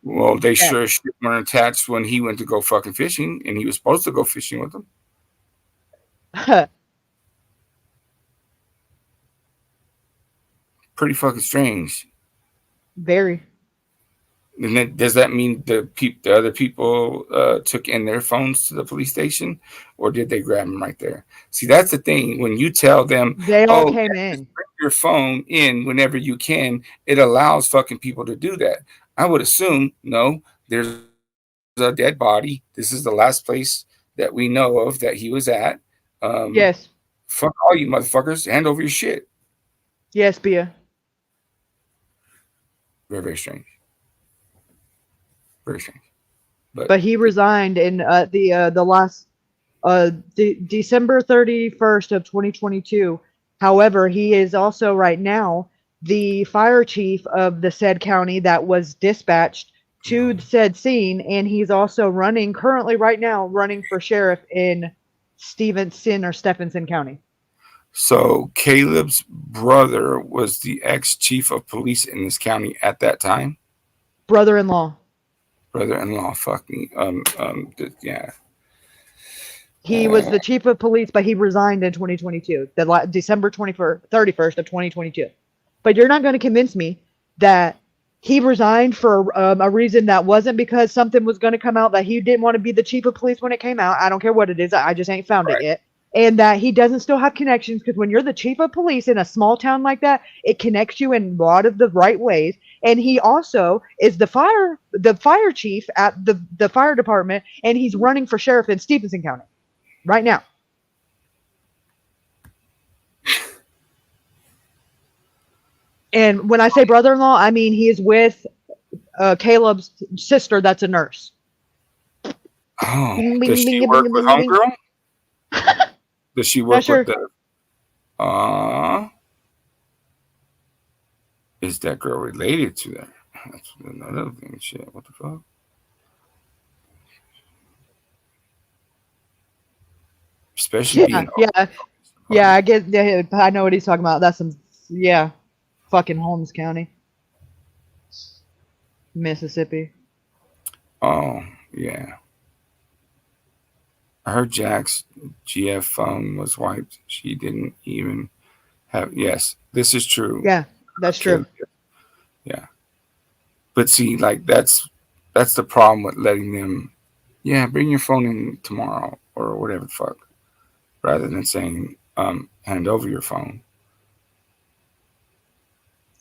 Well, they sure weren't attached when he went to go fucking fishing, and he was supposed to go fishing with them. Pretty fucking strange. Very. And then, does that mean the other people took in their phones to the police station, or did they grab them right there? See, that's the thing. When you tell them they all came in, bring your phone in whenever you can, it allows fucking people to do that. I would assume no. There's a dead body. This is the last place that we know of that he was at. Yes. Fuck all you motherfuckers. Hand over your shit. Yes, Bia. Very, very strange. Very strange. But he resigned in the last December 31st of 2022. However, he is also right now the fire chief of the said county that was dispatched to said scene, and he's also currently right now running for sheriff in Stephenson County. So Caleb's brother was the ex-chief of police in this county at that time. Brother-in-law. Fuck me. Yeah. He was the chief of police, but he resigned in 2022, December 31st of 2022. But you're not going to convince me that he resigned for a reason that wasn't because something was going to come out that he didn't want to be the chief of police when it came out. I don't care what it is. I just ain't found it yet. And that he doesn't still have connections, because when you're the chief of police in a small town like that, it connects you in a lot of the right ways. And he also is the fire chief at the fire department, and he's running for sheriff in Stephenson County right now. And when I say brother-in-law, I mean he is with Caleb's sister that's a nurse. Oh, does she work with homegirl? Does she work with the... is that girl related to that? That's another thing. Shit, what the fuck? Especially being... Yeah, I get... I know what he's talking about. That's some... Yeah. Fucking Holmes County. Mississippi. Oh, yeah. I heard Jack's GF phone was wiped. She didn't even have... Yes, this is true. Yeah, that's true. Yeah. But see, like, that's the problem with letting them... Yeah, bring your phone in tomorrow or whatever the fuck. Rather than saying, hand over your phone.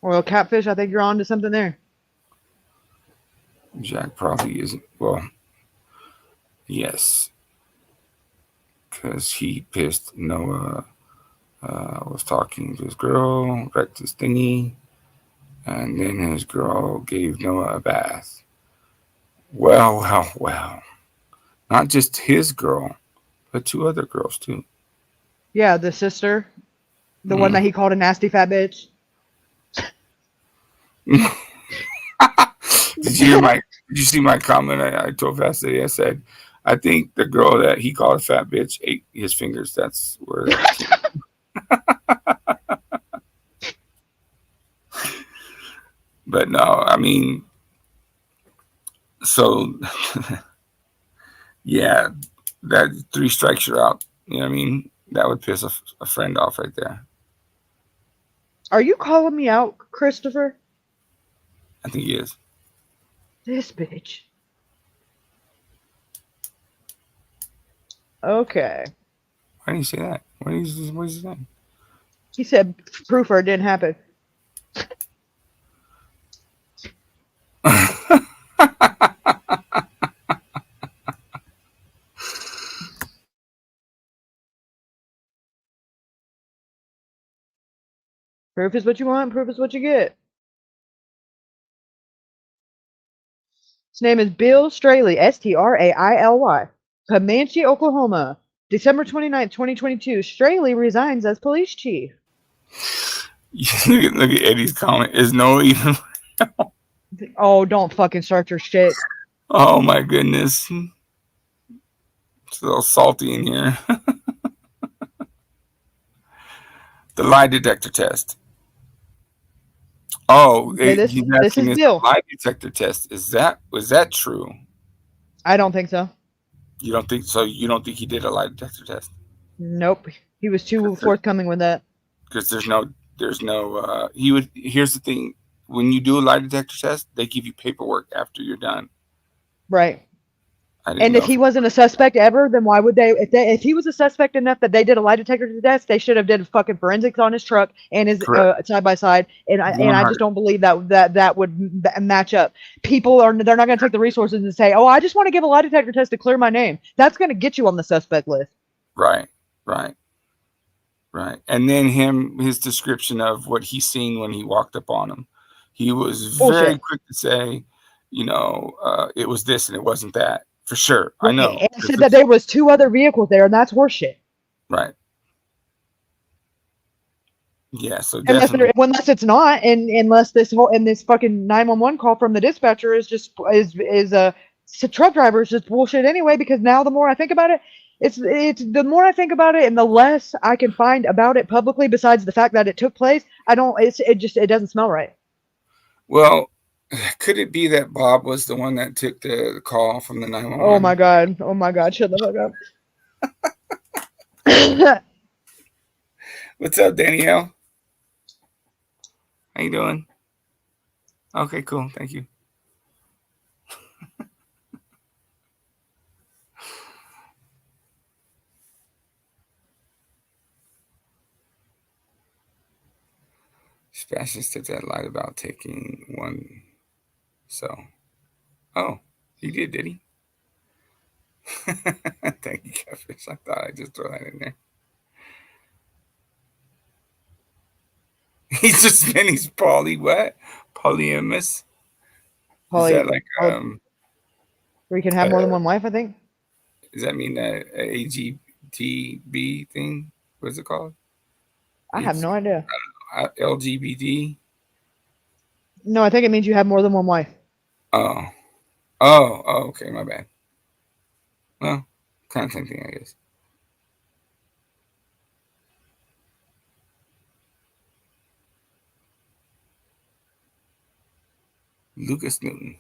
Well, Catfish, I think you're on to something there. Jack probably isn't... Well, yes. Because he pissed Noah, was talking to his girl, wrecked his thingy, and then his girl gave Noah a bath. Well. Not just his girl, but 2 other girls too. Yeah, the sister. The one that he called a nasty fat bitch. Did you see my comment? I told Vassy, I said, I think the girl that he called a fat bitch ate his fingers. That's where that came. But no, I mean, so yeah, that 3 strikes you're out. You know what I mean? That would piss a friend off right there. Are you calling me out, Christopher? I think he is. This bitch. Okay. Why did you say that? What is his name? He said proof or it didn't happen. Proof is what you want, proof is what you get. His name is Bill Straley, Straily, Comanche, Oklahoma. December 29th, 2022. Straley resigns as police chief. Look at Eddie's comment. Is Noah even... Oh, don't fucking start your shit. Oh my goodness. It's a little salty in here. The lie detector test. Oh, okay, this is Bill. Lie detector test. Was that true? I don't think so. You don't think so? You don't think he did a lie detector test? Nope. He was too forthcoming with that. Because there's no here's the thing. When you do a lie detector test, they give you paperwork after you're done. Right. And if he wasn't a suspect ever, then why would they? If he was a suspect enough that they did a lie detector test, they should have did fucking forensics on his truck and his side by side. And I just don't believe that would match up. They're not going to take the resources and say, oh, I just want to give a lie detector test to clear my name. That's going to get you on the suspect list. Right. And then his description of what he seen when he walked up on him. He was very quick to say, it was this and it wasn't that. For sure. I know. And said that there was 2 other vehicles there, and that's horseshit. Right. Yeah, so Unless definitely. unless it's not, and unless this fucking 911 call from the dispatcher is just truck drivers just bullshit anyway. Because now the more I think about it, it's the more I think about it, and the less I can find about it publicly. Besides the fact that it took place, it doesn't smell right. Well, could it be that Bob was the one that took the call from the 911? Oh my god! Oh my god! Shut the fuck up. What's up, Danielle? How you doing? Okay, cool. Thank you. Sebastian said that lied about taking one. So, oh, he did he? Thank you, Catfish. I thought I'd just throw that in there. He's just he's what? Polyamorous? Is that like where you can have more than one wife? I think. Does that mean a AGTB thing? What's it called? I have no idea. LGBT. No, I think it means you have more than one wife. Oh, okay, my bad. Well, kind of same thing, I guess. Lucas Newton.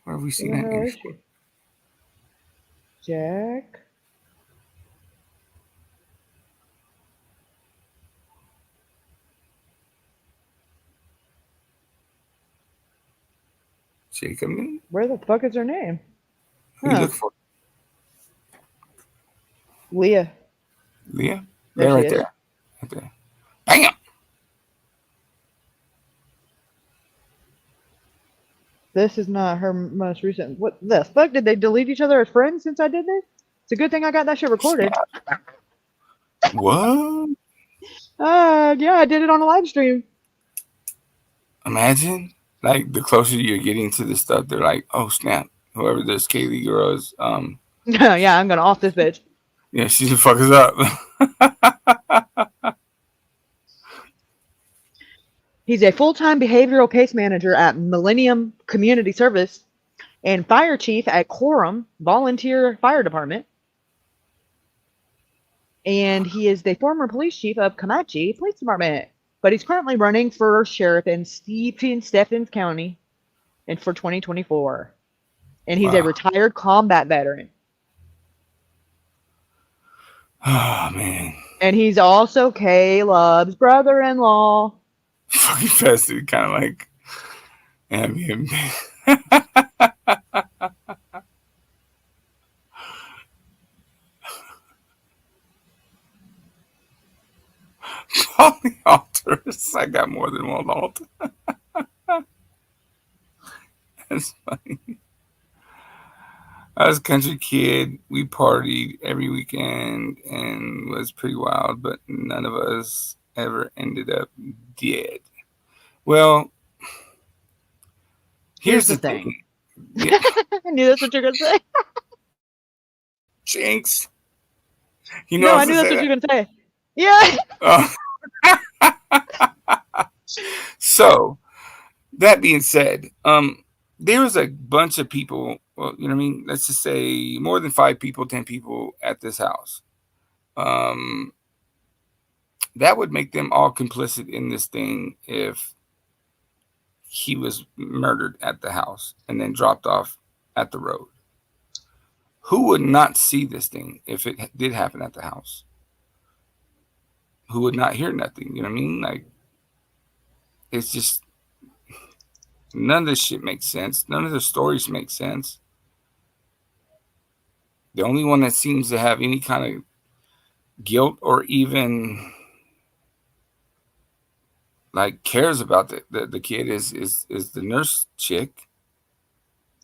Where have we seen that name before? Jack. Jacob Newton? Where the fuck is her name? Who you look for? Leah. Leah? There Right she is. there. Right there. Bam! This is not her most recent. What the fuck? Did they delete each other as friends since I did this? It's a good thing I got that shit recorded. What? Yeah, I did it on a live stream. Imagine, like, the closer you're getting to this stuff, they're like, oh, snap. Whoever this Kaylee girl is, Yeah, I'm gonna off this bitch. yeah, she should fuck us up. He's a full-time behavioral case manager at Millennium Community Service and fire chief at Quorum Volunteer Fire Department. And he is the former police chief of Comanche Police Department. But he's currently running for sheriff in Stephens County and for 2024. And he's a retired combat veteran. Oh, man. And he's also Caleb's brother-in-law. Fucking festive, kind of like, I mean, Poly altars. I got more than one altar. That's funny. I was a country kid. We partied every weekend and was pretty wild, but none of us ever ended up dead. Well, here's the thing. Yeah. I knew that's what you're gonna say. Jinx. You know, no, I knew that's what you were gonna say. Yeah. So, that being said, there was a bunch of people. Well, you know what I mean? Let's just say more than 5 people, 10 people at this house. That would make them all complicit in this thing if he was murdered at the house and then dropped off at the road. Who would not see this thing if it did happen at the house? Who would not hear nothing? You know what I mean? Like, it's just, none of this shit makes sense. None of the stories make sense. The only one that seems to have any kind of guilt or even like cares about the kid is the nurse chick,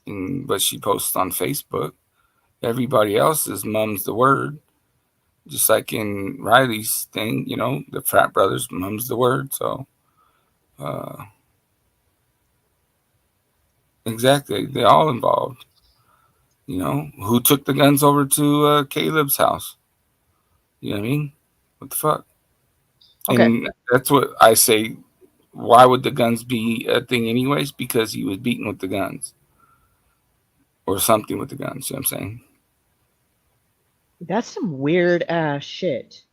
and what she posts on Facebook. Everybody else is mum's the word, just like in Riley's thing, you know, the frat brothers, mum's the word. So exactly, they're all involved. You know, who took the guns over to Caleb's house? You know what I mean? What the fuck? Okay. And that's what I say. Why would the guns be a thing anyways? Because he was beaten with the guns. Or something with the guns, you know what I'm saying? That's some weird ass shit.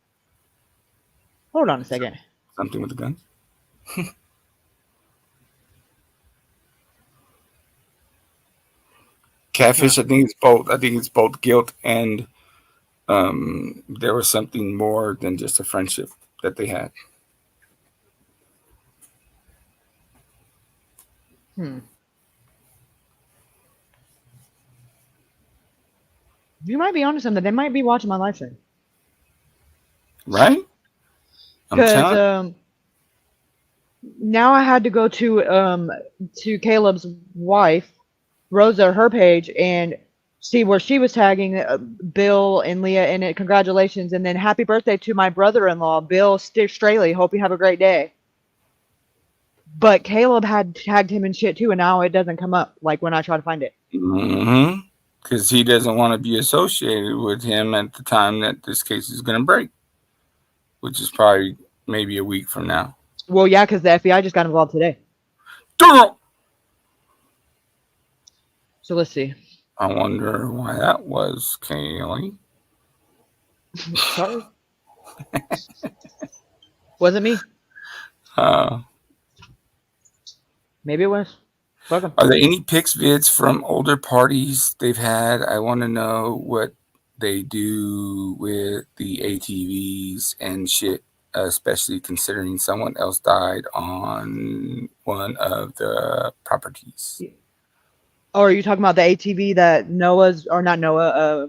Hold on a second. Something with the guns? Catfish, I think it's both. I think it's both guilt and there was something more than just a friendship that they had. You might be onto something. They might be watching my live stream. Right? I'm telling Because now I had to go to Caleb's wife, Rosa, her page, and see where she was tagging Bill and Leah in it. Congratulations, and then happy birthday to my brother-in-law, Bill Straley. Hope you have a great day. But Caleb had tagged him in shit too, and now it doesn't come up like when I try to find it. because he doesn't want to be associated with him at the time that this case is going to break, which is probably maybe a week from now. Well, yeah, because the FBI just got involved today. So let's see. I wonder why that was, Kaylee. Sorry. Wasn't me. Maybe it was. Welcome. Are there any pics vids from older parties they've had? I want to know what they do with the ATVs and shit, especially considering someone else died on one of the properties. Oh, are you talking about the ATV that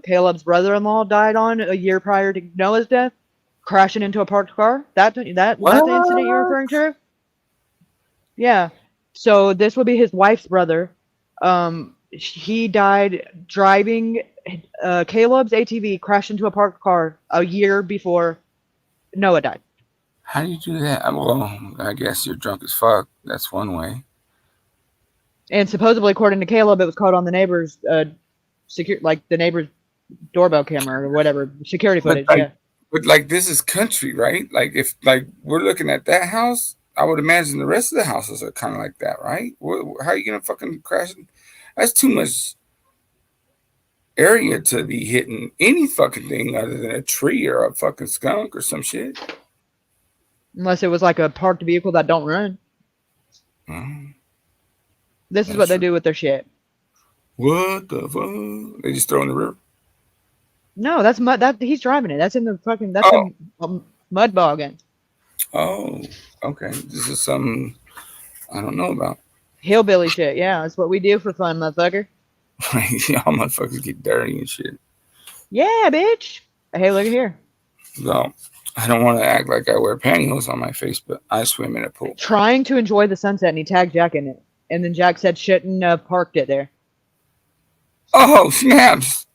Caleb's brother-in-law died on a year prior to Noah's death? Crashing into a parked car? That's the incident you're referring to? Yeah. So this would be his wife's brother. He died driving Caleb's ATV, crashed into a parked car a year before Noah died. How do you do that? Well, I guess you're drunk as fuck. That's one way. And supposedly, according to Caleb, it was caught on the neighbor's the neighbor's doorbell camera or whatever security footage. But this is country, right? Like if we're looking at that house, I would imagine the rest of the houses are kind of like that, right? How are you gonna fucking crash? That's too much area to be hitting any fucking thing other than a tree or a fucking skunk or some shit. Unless it was like a parked vehicle that don't run. This is what they do with their shit. What the fuck? They just throw in the river? No, that's mud. He's driving it. That's in the fucking. That's in mud bogging. Oh, okay. This is something I don't know about. Hillbilly shit. Yeah, that's what we do for fun, motherfucker. Y'all motherfuckers get dirty and shit. Yeah, bitch. Hey, look at here. No, I don't want to act like I wear pantyhose on my face, but I swim in a pool. Trying to enjoy the sunset, and he tagged Jack in it. And then Jack said shouldn't have parked it there. Oh, snaps.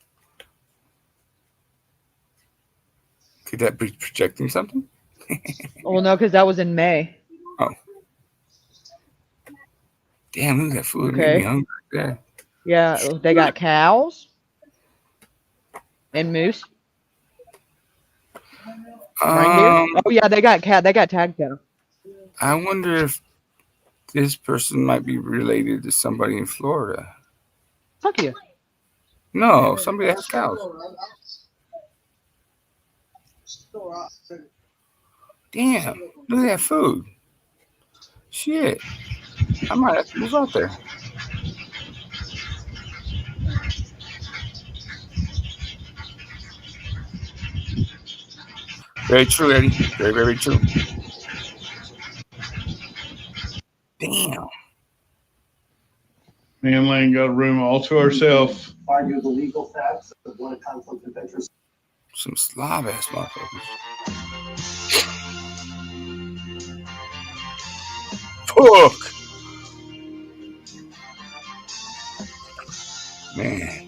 Could that be projecting something? Well, no, because that was in May. Oh. Damn, look at that food. Okay. Made me hungry. Yeah, they got cows and moose. Reindeer? Oh yeah, they got tagged cattle. I wonder if this person might be related to somebody in Florida. Fuck you. No, somebody that has cows. Damn, look at that food. Shit. I might have to move out there. Very true, Eddie. Very, very true. Damn. Me and Lane got a room all to ourselves. Argue the legal facts of what a conflict of interest. Some slob ass motherfuckers. Fuck. Man.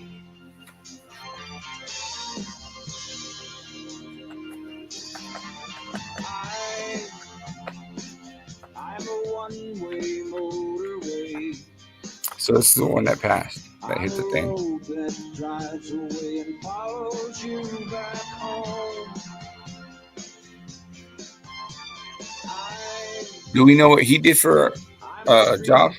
So this is the one that passed, that hit the thing. Do we know what he did for a job?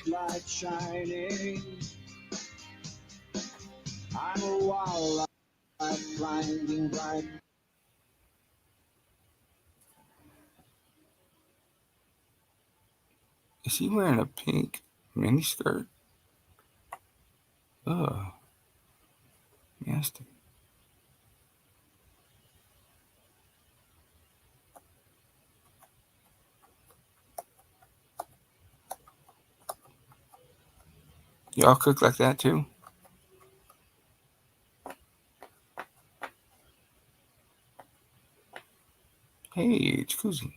Is he wearing a pink miniskirt? Ugh. Nasty. Y'all cook like that too? Hey, jacuzzi.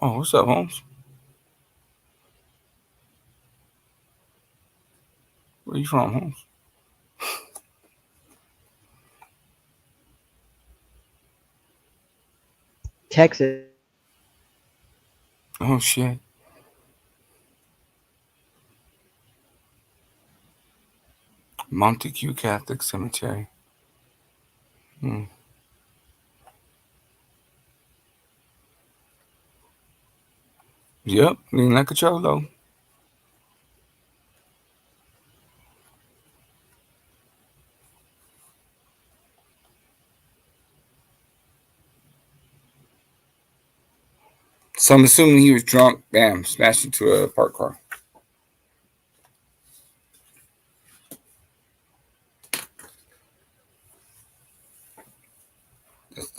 Oh, what's up, Holmes? Where you from, Holmes? Texas. Oh, shit. Montague Catholic Cemetery. Hmm. Yep, lean like a cholo. So I'm assuming he was drunk. Bam, smashed into a parked car.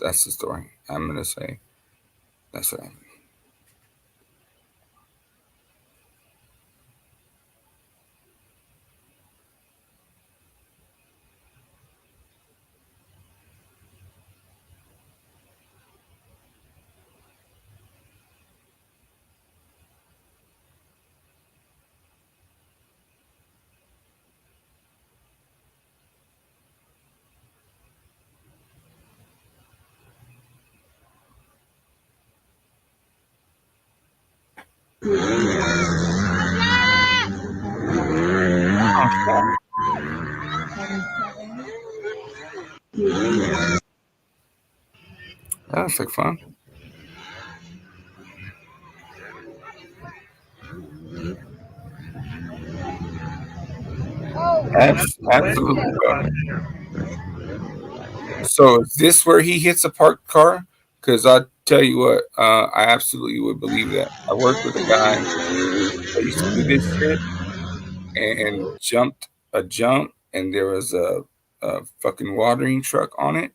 That's the story. I'm gonna say that's what happened. That looks like fun. Absolutely fun. So is this where he hits a parked car? Because I tell you what, I absolutely would believe that. I worked with a guy that used to do this shit and jumped a jump, and there was a fucking watering truck on it,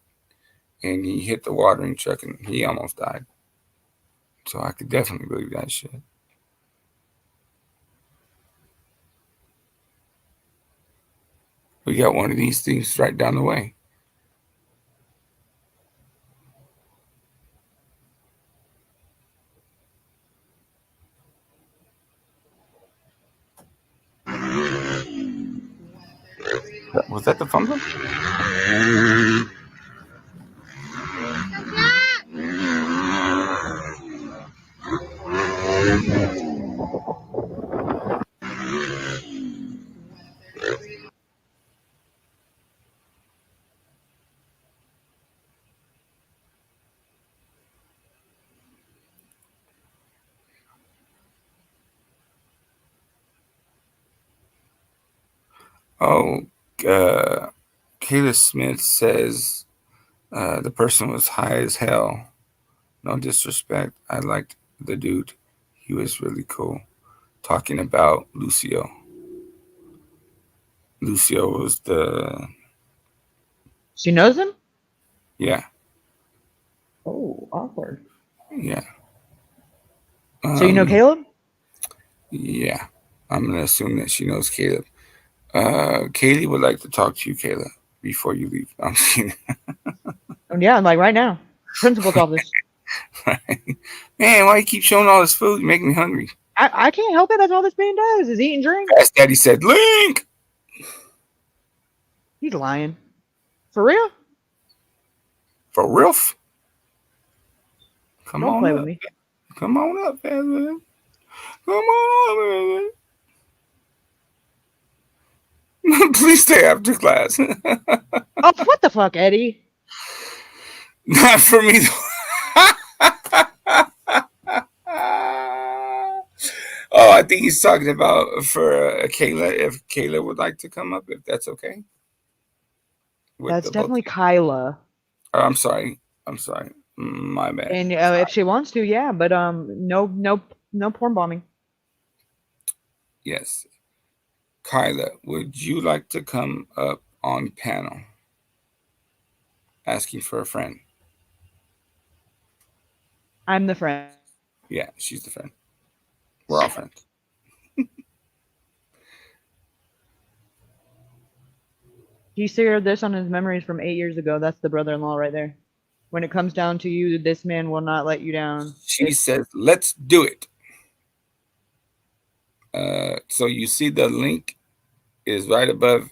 and he hit the watering truck, and he almost died. So I could definitely believe that shit. We got one of these things right down the way. Was that the fumbler? Oh, Kayla Smith says the person was high as hell. No disrespect. I liked the dude. He was really cool. Talking about Lucio. Lucio was the... She knows him? Yeah. Oh, awkward. Yeah. So you know Caleb? Yeah. I'm going to assume that she knows Caleb. Kaylee would like to talk to you, Kayla, before you leave. I'm kidding. Yeah, I'm like right now. Principal's office. Man, why you keep showing all this food? You make me hungry. I can't help it. That's all this man does is eat and drink. Fast Daddy said, Link! He's lying. For real? For real? Come Don't on play up. with me. Come on up, man. Come on up, man. Please stay after class. Oh, what the fuck, Eddie? Not for me. Oh, I think he's talking about for Kayla. If Kayla would like to come up, if that's okay. That's definitely Kyla. Oh, I'm sorry. My bad. And if she wants to, yeah, but no porn bombing. Yes. Kyla, would you like to come up on panel? Asking for a friend. I'm the friend. Yeah, she's the friend. We're all friends. He shared this on his memories from 8 years ago. That's the brother-in-law right there. When it comes down to you, this man will not let you down. She says, let's do it. So you see the link is right above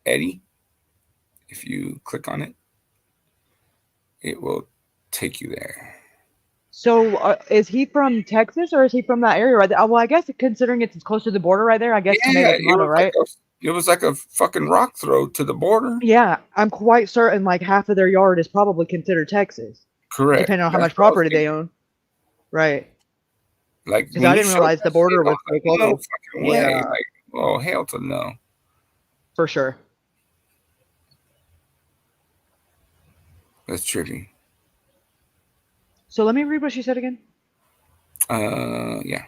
Eddie. If you click on it, it will take you there. So is he from Texas or is he from that area right there? Well, I guess considering it's close to the border right there, I guess tomato, tomato, right? It was like a fucking rock throw to the border. Yeah, I'm quite certain like half of their yard is probably considered Texas. Correct. Depending on how That's much property they own. Right. Like, because I didn't realize the border was so close. No fucking way. Yeah. Like, oh, hell to no. For sure. That's trippy. So let me read what she said again. Yeah.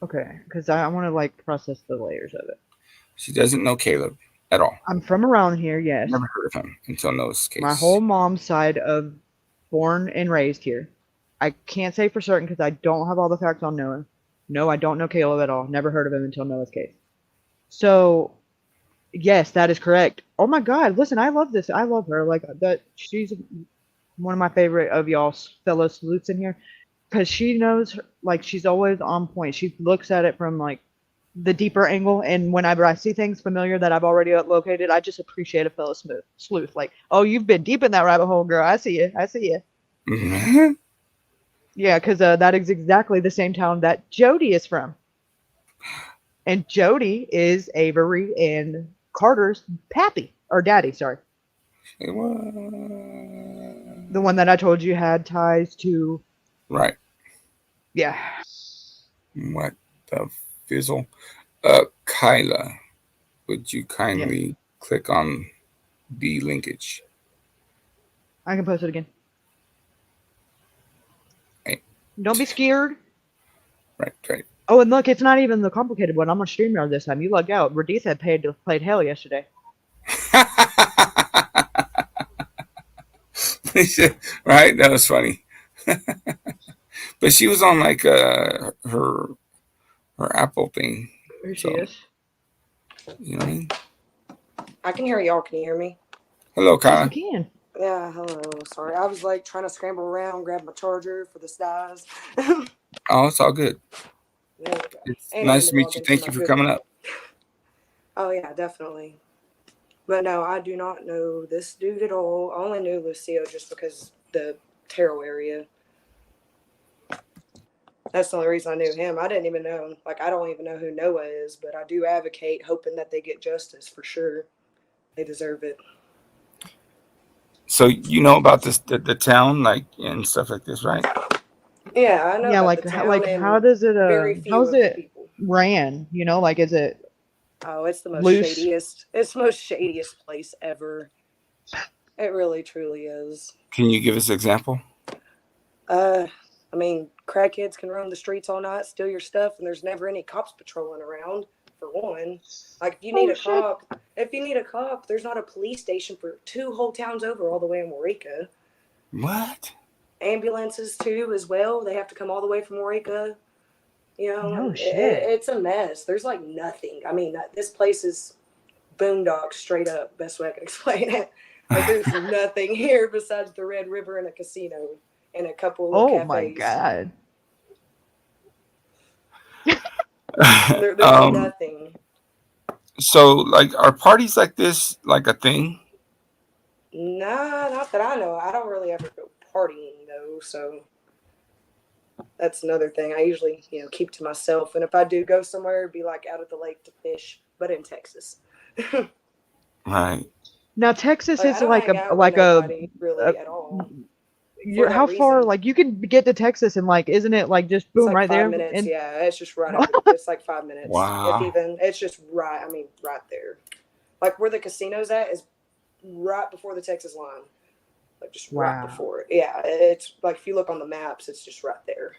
Okay, because I want to like process the layers of it. She doesn't know Caleb at all. I'm from around here, yes. Never heard of him until Noah's case. My whole mom's side of born and raised here. I can't say for certain because I don't have all the facts on Noah. No, I don't know Caleb at all. Never heard of him until Noah's case. So, yes, that is correct. Oh my God, listen, I love this. I love her. Like that. She's one of my favorite of y'all's fellow sleuths in here because she knows, like, she's always on point. She looks at it from like the deeper angle, and whenever I see things familiar that I've already located, I just appreciate a fellow sleuth. Like, oh, you've been deep in that rabbit hole, girl. I see you. I see you. Mm-hmm. Yeah, because that is exactly the same town that Jody is from. And Jody is Avery and Carter's pappy, or daddy, sorry. It was... The one that I told you had ties to... Right. Yeah. What the fizzle? Kyla, would you kindly click on the linkage? I can post it again. Hey. Don't be scared. Right. Oh, and look, it's not even the complicated one. I'm on StreamYard this time. You lugged out. Raditha played hell yesterday. Right? That was funny. But she was on like her Apple thing. There she is. You know what I mean? I can hear y'all. Can you hear me? Hello, Kyla. Yes, you can. Yeah, hello. Sorry, I was like trying to scramble around, grab my charger for the styes. Oh, it's all good. There we go. It's And nice to I'm meet you. Thank you for coming up. Oh yeah, definitely. But no, I do not know this dude at all. I only knew Lucio just because the Terrell area. That's the only reason I knew him. I didn't even know, like, I don't even know who Noah is, but I do advocate hoping that they get justice for sure. They deserve it. So you know about this, the town, like, and stuff like this, right? Yeah, I know. Yeah, about like the how town does it very few how's of the it people. ran? You know, like is it Oh, it's the most loose? shadiest. It's the most shadiest place ever. It really, truly is. Can you give us an example? I mean, crackheads can roam the streets all night, steal your stuff, and there's never any cops patrolling around. For one, like if you need a cop, there's not a police station for 2 whole towns over, all the way in Waurika. What? Ambulances too, as well. They have to come all the way from Waurika. You know, No shit. It's a mess. There's like nothing. I mean, this place is boondocks straight up. Best way I can explain it. Like there's nothing here besides the Red River and a casino and a couple of cafes. My God. There's Um, nothing. so like, are parties like this like a thing? Nah, not that I know. I don't really ever go partying though, so that's another thing. I usually, keep to myself. And if I do go somewhere, it'd be like out at the lake to fish, but in Texas. Right. Now Texas I is don't like hang a out with like a, nobody really a at all. you're For how that far reason. like you can get to Texas and like isn't it like just It's boom like right 5 there? minutes. And Yeah, it's just right over. It's like 5 minutes, if Wow. even. It's just right. I mean, right there. Like where the casino's at is right before the Texas line. Like just right wow. before it. Yeah, it's like if you look on the maps, it's just right there.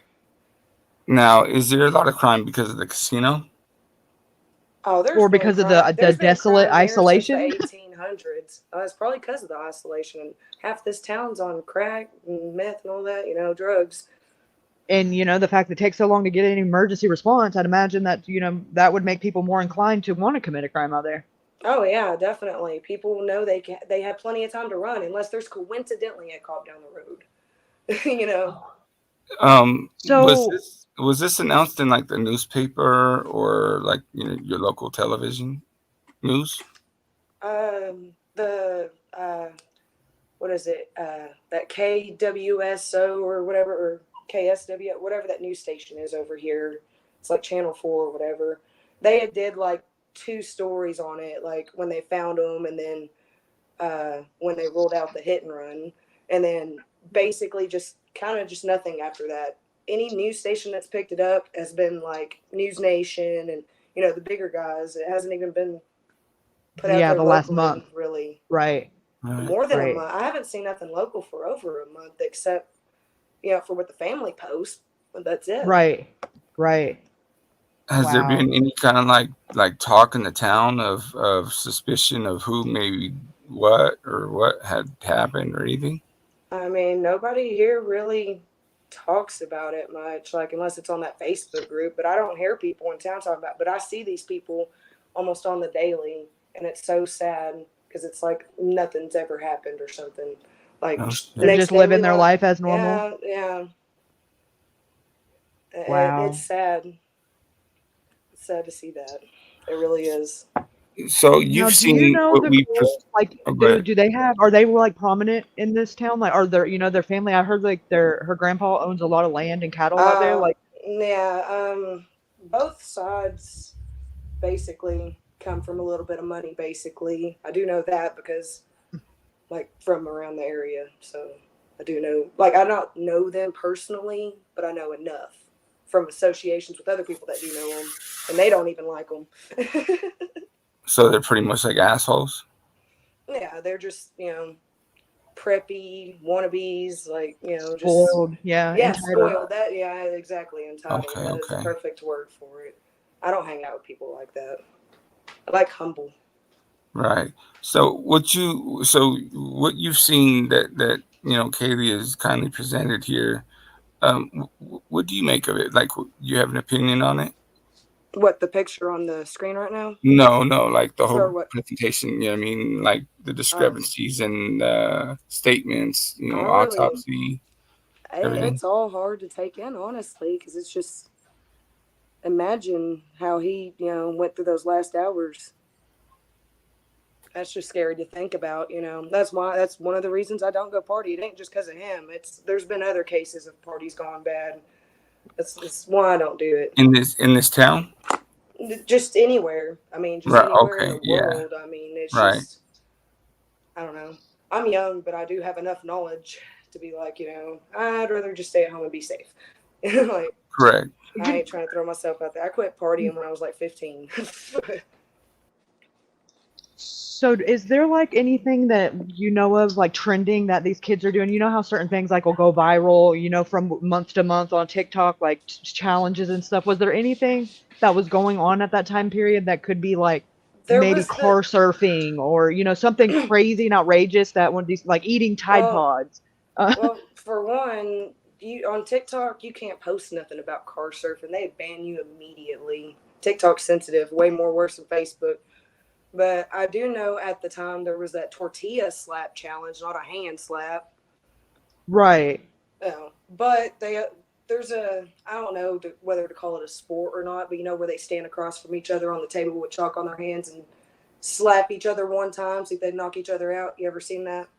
Now, is there a lot of crime because of the casino? Oh, there's Or been because of crime. the There's been desolate crime there since the isolation? 1800s. It's probably because of the isolation. Half this town's on crack and meth and all that, drugs. And the fact that it takes so long to get an emergency response, I'd imagine that that would make people more inclined to want to commit a crime out there. Oh yeah, definitely. People know they have plenty of time to run unless there's coincidentally a cop down the road. So Was this announced in like the newspaper or like your local television news? The what is it? That KWSO or whatever, or KSW, whatever that news station is over here. It's like Channel 4 or whatever. They did like 2 stories on it, like when they found them, and then when they ruled out the hit and run, and then basically just kind of just nothing after that. Any news station that's picked it up has been like News Nation and the bigger guys. It hasn't even been put out yeah, there the last locally, month. really. Right. More than a Right. month. I haven't seen nothing local for over a month, except for what the family posts. But that's it. Right. Right. Has there Wow. been any kind of like talk in the town of suspicion of who maybe what had happened or anything? I mean, nobody here really talks about it much, like unless it's on that Facebook group. But I don't hear people in town talking about it. But I see these people almost on the daily, and it's so sad because it's like nothing's ever happened or something. Like They're just living their life as normal. Yeah. Wow. It's sad. It's sad to see that. It really is. So Now, you've do you seen know what the we girl? Like, oh, go ahead. do they have? Are they like prominent in this town? Like, are there their family? I heard like her grandpa owns a lot of land and cattle out there. Like, Yeah. Both sides basically come from a little bit of money. Basically, I do know that because, like, from around the area. So I do know. Like, I don't know them personally, but I know enough from associations with other people that do know them, and they don't even like them. So they're pretty much like assholes. Yeah, they're just preppy wannabes, like just spoiled. Yeah. yeah, Entitled. spoiled. That yeah, exactly. Entitled. Okay, That is the okay. perfect word for it. I don't hang out with people like that. I like humble. Right. So what you've seen that Kaylee has kindly presented here. What do you make of it? Like, you have an opinion on it? What, the picture on the screen right now? No, like the For whole what? presentation. You know what I mean? Like the discrepancies and statements. I really, autopsy, everything. it's all hard to take in, honestly, because it's just imagine how he, went through those last hours. That's just scary to think about, That's one of the reasons I don't go party. It ain't just because of him. There's been other cases of parties gone bad. That's why I don't do it. In this town? Just anywhere. I mean, just Right. anywhere Okay. in the Yeah. world. I mean, it's Right. just, I don't know. I'm young, but I do have enough knowledge to be like, I'd rather just stay at home and be safe. Like, Correct. I ain't trying to throw myself out there. I quit partying when I was like 15. So, is there like anything that you know of, like trending that these kids are doing? You know how certain things like will go viral, from month to month on TikTok, like challenges and stuff. Was there anything that was going on at that time period that could be like There maybe was car surfing or something crazy and outrageous that one of these like eating Tide Pods? Well, for one, on TikTok, you can't post nothing about car surfing. They ban you immediately. TikTok's sensitive, way more worse than Facebook. But I do know at the time there was that tortilla slap challenge, not a hand slap. Right. But there's I don't know whether to call it a sport or not, but where they stand across from each other on the table with chalk on their hands and slap each other one time, see if they knock each other out. You ever seen that?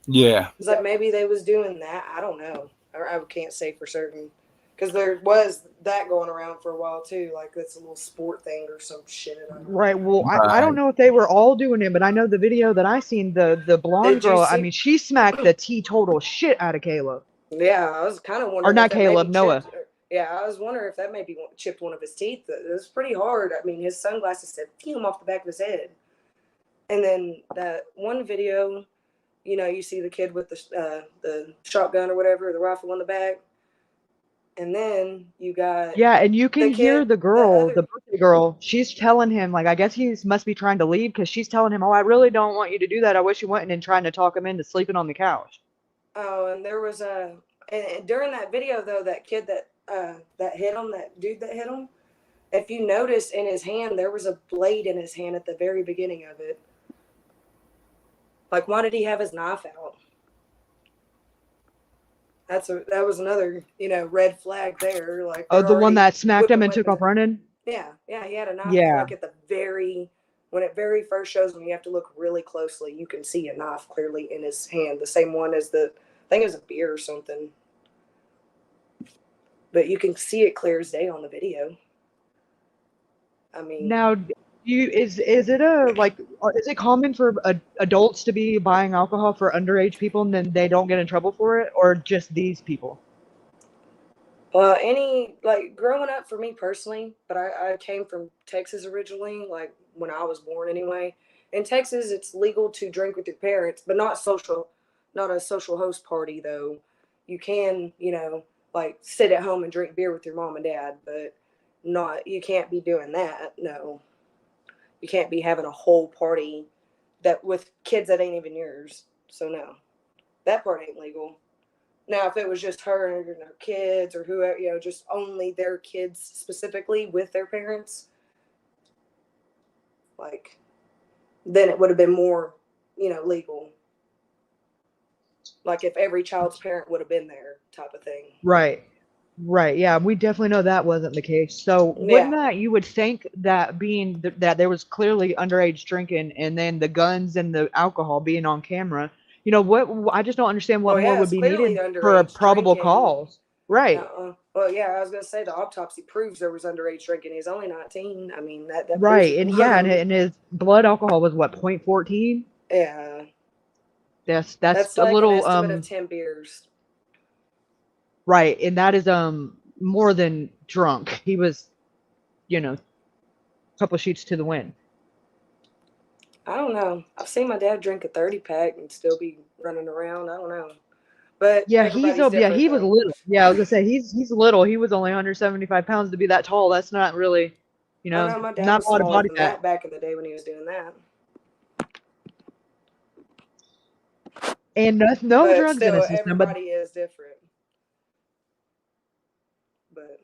Yeah. It's like maybe they was doing that. I don't know. I can't say for certain. Because there was that going around for a while too. Like that's a little sport thing or some shit. Right. Well, I don't know if they were all doing it, but I know the video that I seen, the blonde Did you girl, see- I mean, she smacked the teetotal shit out of Caleb. Yeah, I was kind of wondering. Or not if that maybe Caleb, Noah. Yeah, I was wondering if that maybe chipped one of his teeth. It was pretty hard. I mean, his sunglasses said "fume" off the back of his head. And then that one video, you see the kid with the shotgun or whatever, the rifle on the back. And then you got Yeah, and you can hear kid, the girl, the birthday girl, she's telling him, like, I guess he must be trying to leave because she's telling him, oh, I really don't want you to do that. I wish you wouldn't, and trying to talk him into sleeping on the couch. Oh, and there was and during that video though, that kid that hit him, that dude that hit him, if you notice in his hand, there was a blade in his hand at the very beginning of it. Like, why did he have his knife out? That was another, red flag there. Like, Oh, they're the one already that smacked him whipping and took weapons off running? Yeah, he had a knife. Yeah. Like at the when it very first shows him, you have to look really closely. You can see a knife clearly in his hand, the same one as I think it was a beer or something. But you can see it clear as day on the video. I mean, Now, is it common for adults to be buying alcohol for underage people and then they don't get in trouble for it, or just these people? well, growing up for me personally, but I came from Texas originally, like when I was born anyway. In Texas, it's legal to drink with your parents, but not a social host party though. You can, like sit at home and drink beer with your mom and dad, but you can't be doing that. No, you can't be having a whole party that with kids that ain't even yours. So no, that part ain't legal. Now, if it was just her and her kids or whoever, just only their kids specifically with their parents, like, then it would have been more, legal. Like if every child's parent would have been there type of thing. Right. Yeah, we definitely know that wasn't the case. So wouldn't that, you would think that being that there was clearly underage drinking and then the guns and the alcohol being on camera, I just don't understand what more would be needed for a probable cause. Right. Well, yeah, I was going to say the autopsy proves there was underage drinking. He's only 19. I mean, that Right. And yeah, and his blood alcohol was what, 0.14? Yeah. That's a like little an estimate of 10 beers. Right, and that is more than drunk. He was, a couple sheets to the wind. I don't know. I've seen my dad drink a 30-pack and still be running around. I don't know. But yeah, he was little. Yeah, I was gonna say he's little. He was only 175 pounds to be that tall. That's not really, my dad not was a lot of smaller body than fat. that back in the day when he was doing that. And no But drugs still, in his system. But everybody is different. But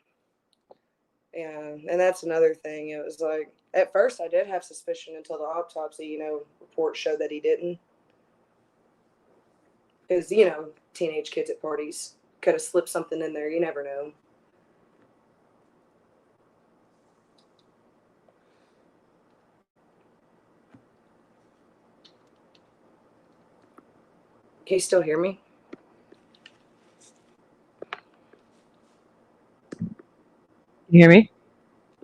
yeah, and that's another thing. It was like at first I did have suspicion until the autopsy, report showed that he didn't. Because teenage kids at parties could have slipped something in there. You never know. Can you still hear me? Can you hear me?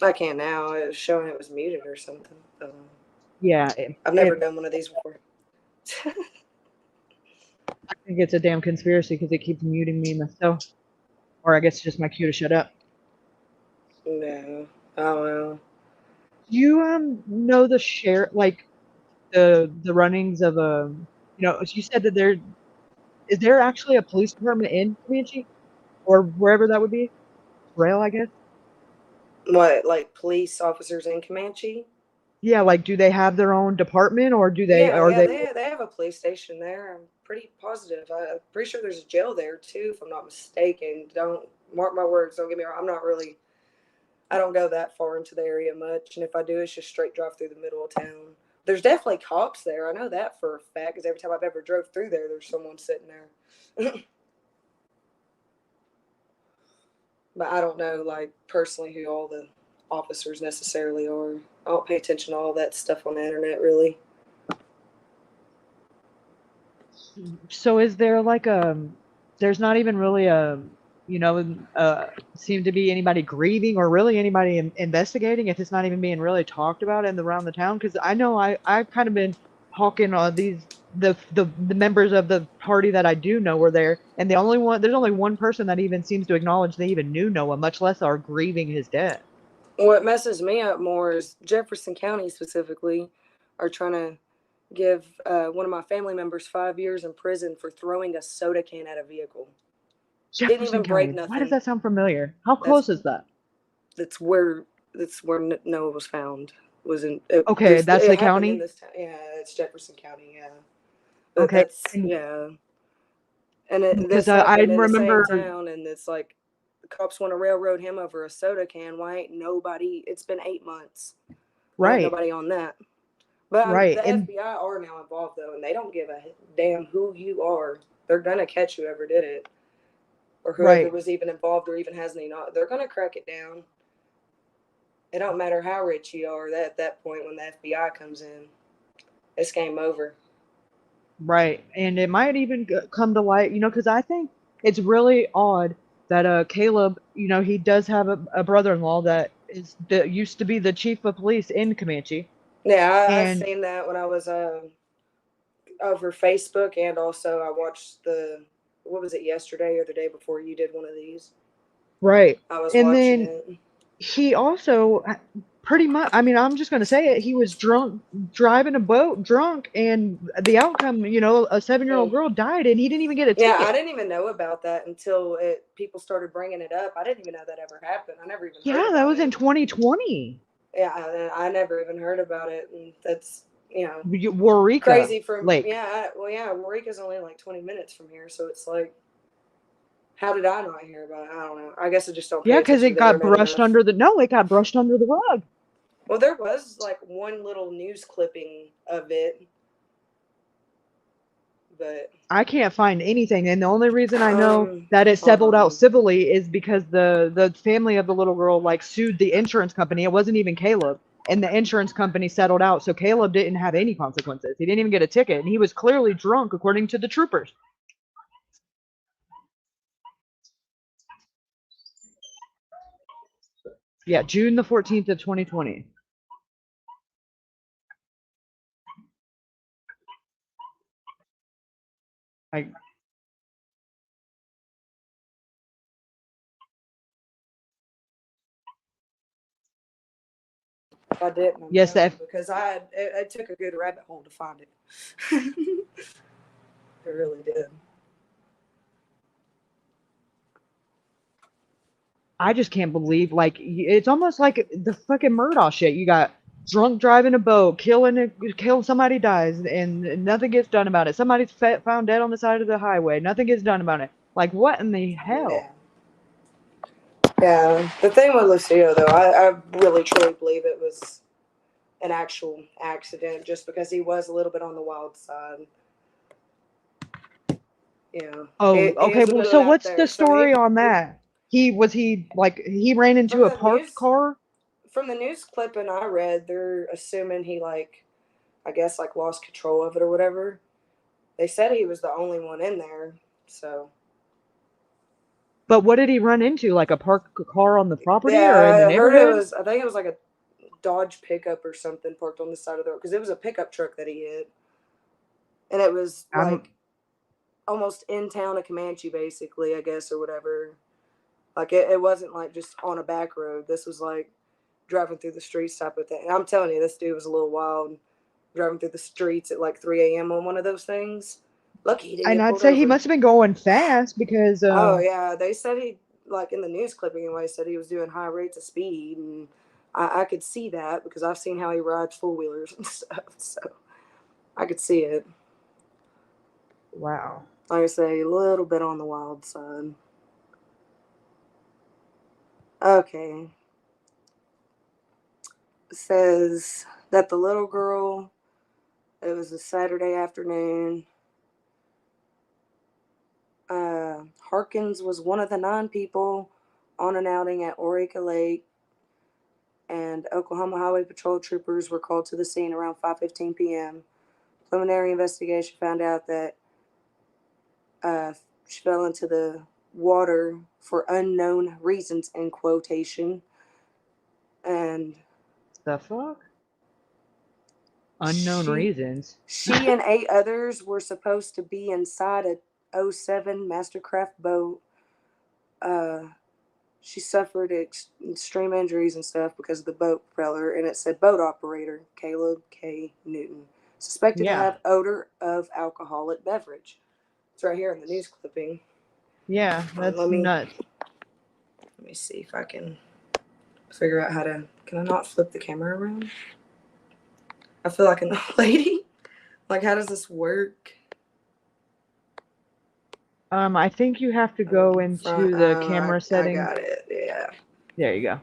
I can now. It was showing it was muted or something. Yeah. I've never done one of these before. I think it's a damn conspiracy because it keeps muting me myself. Or I guess it's just my cue to shut up. No. Oh well. Do you know the the runnings of you said that is there actually a police department in Comanche? Or wherever that would be? Rail, I guess. What, like police officers in Comanche? Yeah, like do they have their own department or do they they have a police station there. I'm pretty positive. I'm pretty sure there's a jail there too, if I'm not mistaken. Don't mark my words, don't get me wrong. I don't go that far into the area much, and if I do, it's just straight drive through the middle of town. There's definitely cops there. I know that for a fact, because every time I've ever drove through there, there's someone sitting there. But I don't know, like, personally who all the officers necessarily are. I don't pay attention to all that stuff on the internet, really. So is there like there's not even really seem to be anybody grieving or really anybody investigating if it's not even being really talked about around the town? Because I know I've kind of been talking on the members of the party that I do know were there, and there's only one person that even seems to acknowledge they even knew Noah, much less are grieving his death. What messes me up more is Jefferson County specifically are trying to give one of my family members 5 years in prison for throwing a soda can at a vehicle. Didn't Jefferson even break County. nothing. Why does that sound familiar? How close is that? That's where Noah was found. Okay, that's the it happened in county? this town. Yeah, it's Jefferson County. Yeah, but Okay. that's yeah. And this Because I happened in the remember. same town, and it's like the cops want to railroad him over a soda can. Why ain't nobody? It's been 8 months. Why ain't Right. nobody on that? But Right, the and- FBI are now involved though, and they don't give a damn who you are. They're gonna catch whoever did it, or whoever Right. was even involved, or even has any not. They're gonna crack it down. It don't matter how rich you are. At that point, when the FBI comes in, it's game over. Right, and it might even come to light, because I think it's really odd that Caleb, he does have a brother-in-law that used to be the chief of police in Comanche. Yeah, I And seen that when I was over Facebook, and also I watched what was it, yesterday or the day before you did one of these. right, I was and watching then it. he also pretty much, I'm just gonna say it, he was drunk, driving a boat drunk, and the outcome, a 7-year-old girl died, and he didn't even get a Yeah, ticket. I didn't even know about that until people started bringing it up. I didn't even know that ever happened. I never even heard Yeah, about that was it. in 2020. Yeah, I never even heard about it, and that's Warika crazy from Lake. Warika's only like 20 minutes from here, so it's like, how did I not hear about it? I don't know. I guess I just don't pay Yeah, because attention it to the got internet brushed enough. it got brushed under the rug. Well, there was like one little news clipping of it, but I can't find anything, and the only reason I know that it settled out civilly is because the family of the little girl sued the insurance company. It wasn't even Caleb, and the insurance company settled out, so Caleb didn't have any consequences. He didn't even get a ticket, and he was clearly drunk, according to the troopers. Yeah, June the 14th of 2020. I didn't. Yes, because it took a good rabbit hole to find it. It really did. I just can't believe, it's almost like the fucking Murdaugh shit. You got drunk driving a boat, kill somebody dies, and nothing gets done about it. Somebody's found dead on the side of the highway. Nothing gets done about it. Like, what in the hell? Yeah, the thing with Lucio, though, I really truly believe it was an actual accident, just because he was a little bit on the wild side. Yeah. Oh, He okay. is a Well, little so out what's there. the So story on that? He ran into From a the parked news- car? From the news clipping I read, they're assuming he I guess lost control of it or whatever. They said he was the only one in there, so. But what did he run into? Like a parked car on the property Yeah, or in the I heard neighborhood? I think it was like a Dodge pickup or something parked on the side of the road, because it was a pickup truck that he hit, and it was I don't- almost in town of Comanche, basically, I guess, or whatever. It wasn't just on a back road. This was driving through the streets type of thing. And I'm telling you, this dude was a little wild, driving through the streets at 3 a.m. on one of those things. Lucky he didn't And get I'd pulled say he over. must have been going fast because Oh yeah, they said he in the news clipping anyway, said he was doing high rates of speed, and I could see that because I've seen how he rides four wheelers and stuff, so I could see it. Wow. Like I say, a little bit on the wild side. Okay. It says that the little girl, it was a Saturday afternoon. Harkins was one of the 9 people on an outing at Eureka Lake, and Oklahoma Highway Patrol troopers were called to the scene around 5:15 p.m. Preliminary investigation found out that she fell into the water for unknown reasons, in quotation. And the fuck? Unknown reasons. She and 8 others were supposed to be inside a 07 Mastercraft boat. She suffered extreme injuries and stuff because of the boat propeller, and it said boat operator Caleb K. Newton, suspected to have odor of alcoholic beverage. It's right here in the news clipping. Yeah, that's nuts. Let me see if I can figure out how to. Can I not flip the camera around? I feel like an old lady. Like, how does this work? I think you have to go into the camera settings. I got it. Yeah. There you go.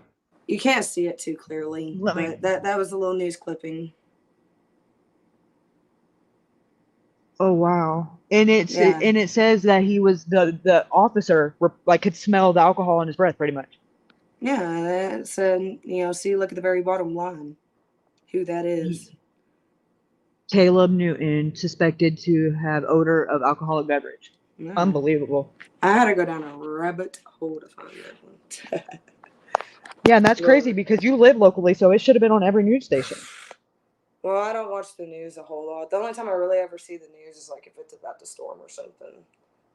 You can't see it too clearly, but that was a little news clipping. Oh wow! And it says that he was the officer like could smell the alcohol in his breath pretty much. Yeah, it said, see, look at the very bottom line, who that is. Caleb Newton, suspected to have odor of alcoholic beverage. Yeah. Unbelievable. I had to go down a rabbit hole to find that one. Yeah, and that's crazy because you live locally, so it should have been on every news station. Well, I don't watch the news a whole lot. The only time I really ever see the news is like if it's about to storm or something.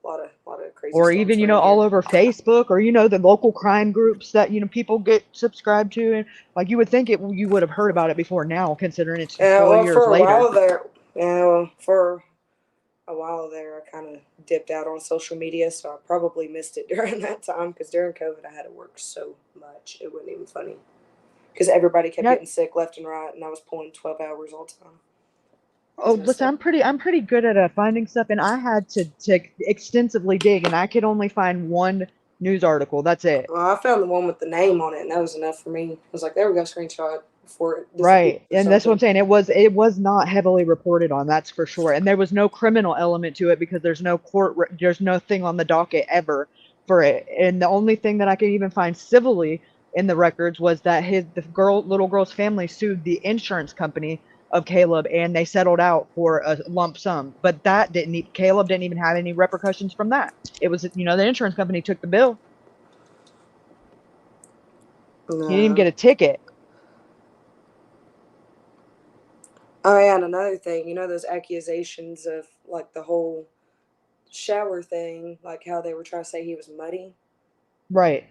A lot of crazy. Or even all over Facebook, or the local crime groups that people get subscribed to, and like you would think you would have heard about it before now, considering it's 4 years for a later. while there, for a while there, I kind of dipped out on social media, so I probably missed it during that time because during COVID I had to work so much it wasn't even funny because everybody kept getting sick left and right, and I was pulling 12 hours all the time. Oh, listen, I'm pretty good at finding stuff, and I had to extensively dig, and I could only find one news article. That's it. Well, I found the one with the name on it, and that was enough for me. I was like, there we go, screenshot before it. Right, and that's what I'm saying. It was not heavily reported on, that's for sure, and there was no criminal element to it because there's no there's nothing on the docket ever for it, and the only thing that I could even find civilly in the records was that little girl's family sued the insurance company of Caleb, and they settled out for a lump sum. But Caleb didn't even have any repercussions from that. It was, the insurance company took the bill. No. He didn't even get a ticket. Oh yeah, and another thing, those accusations of like the whole shower thing, like how they were trying to say he was muddy. Right.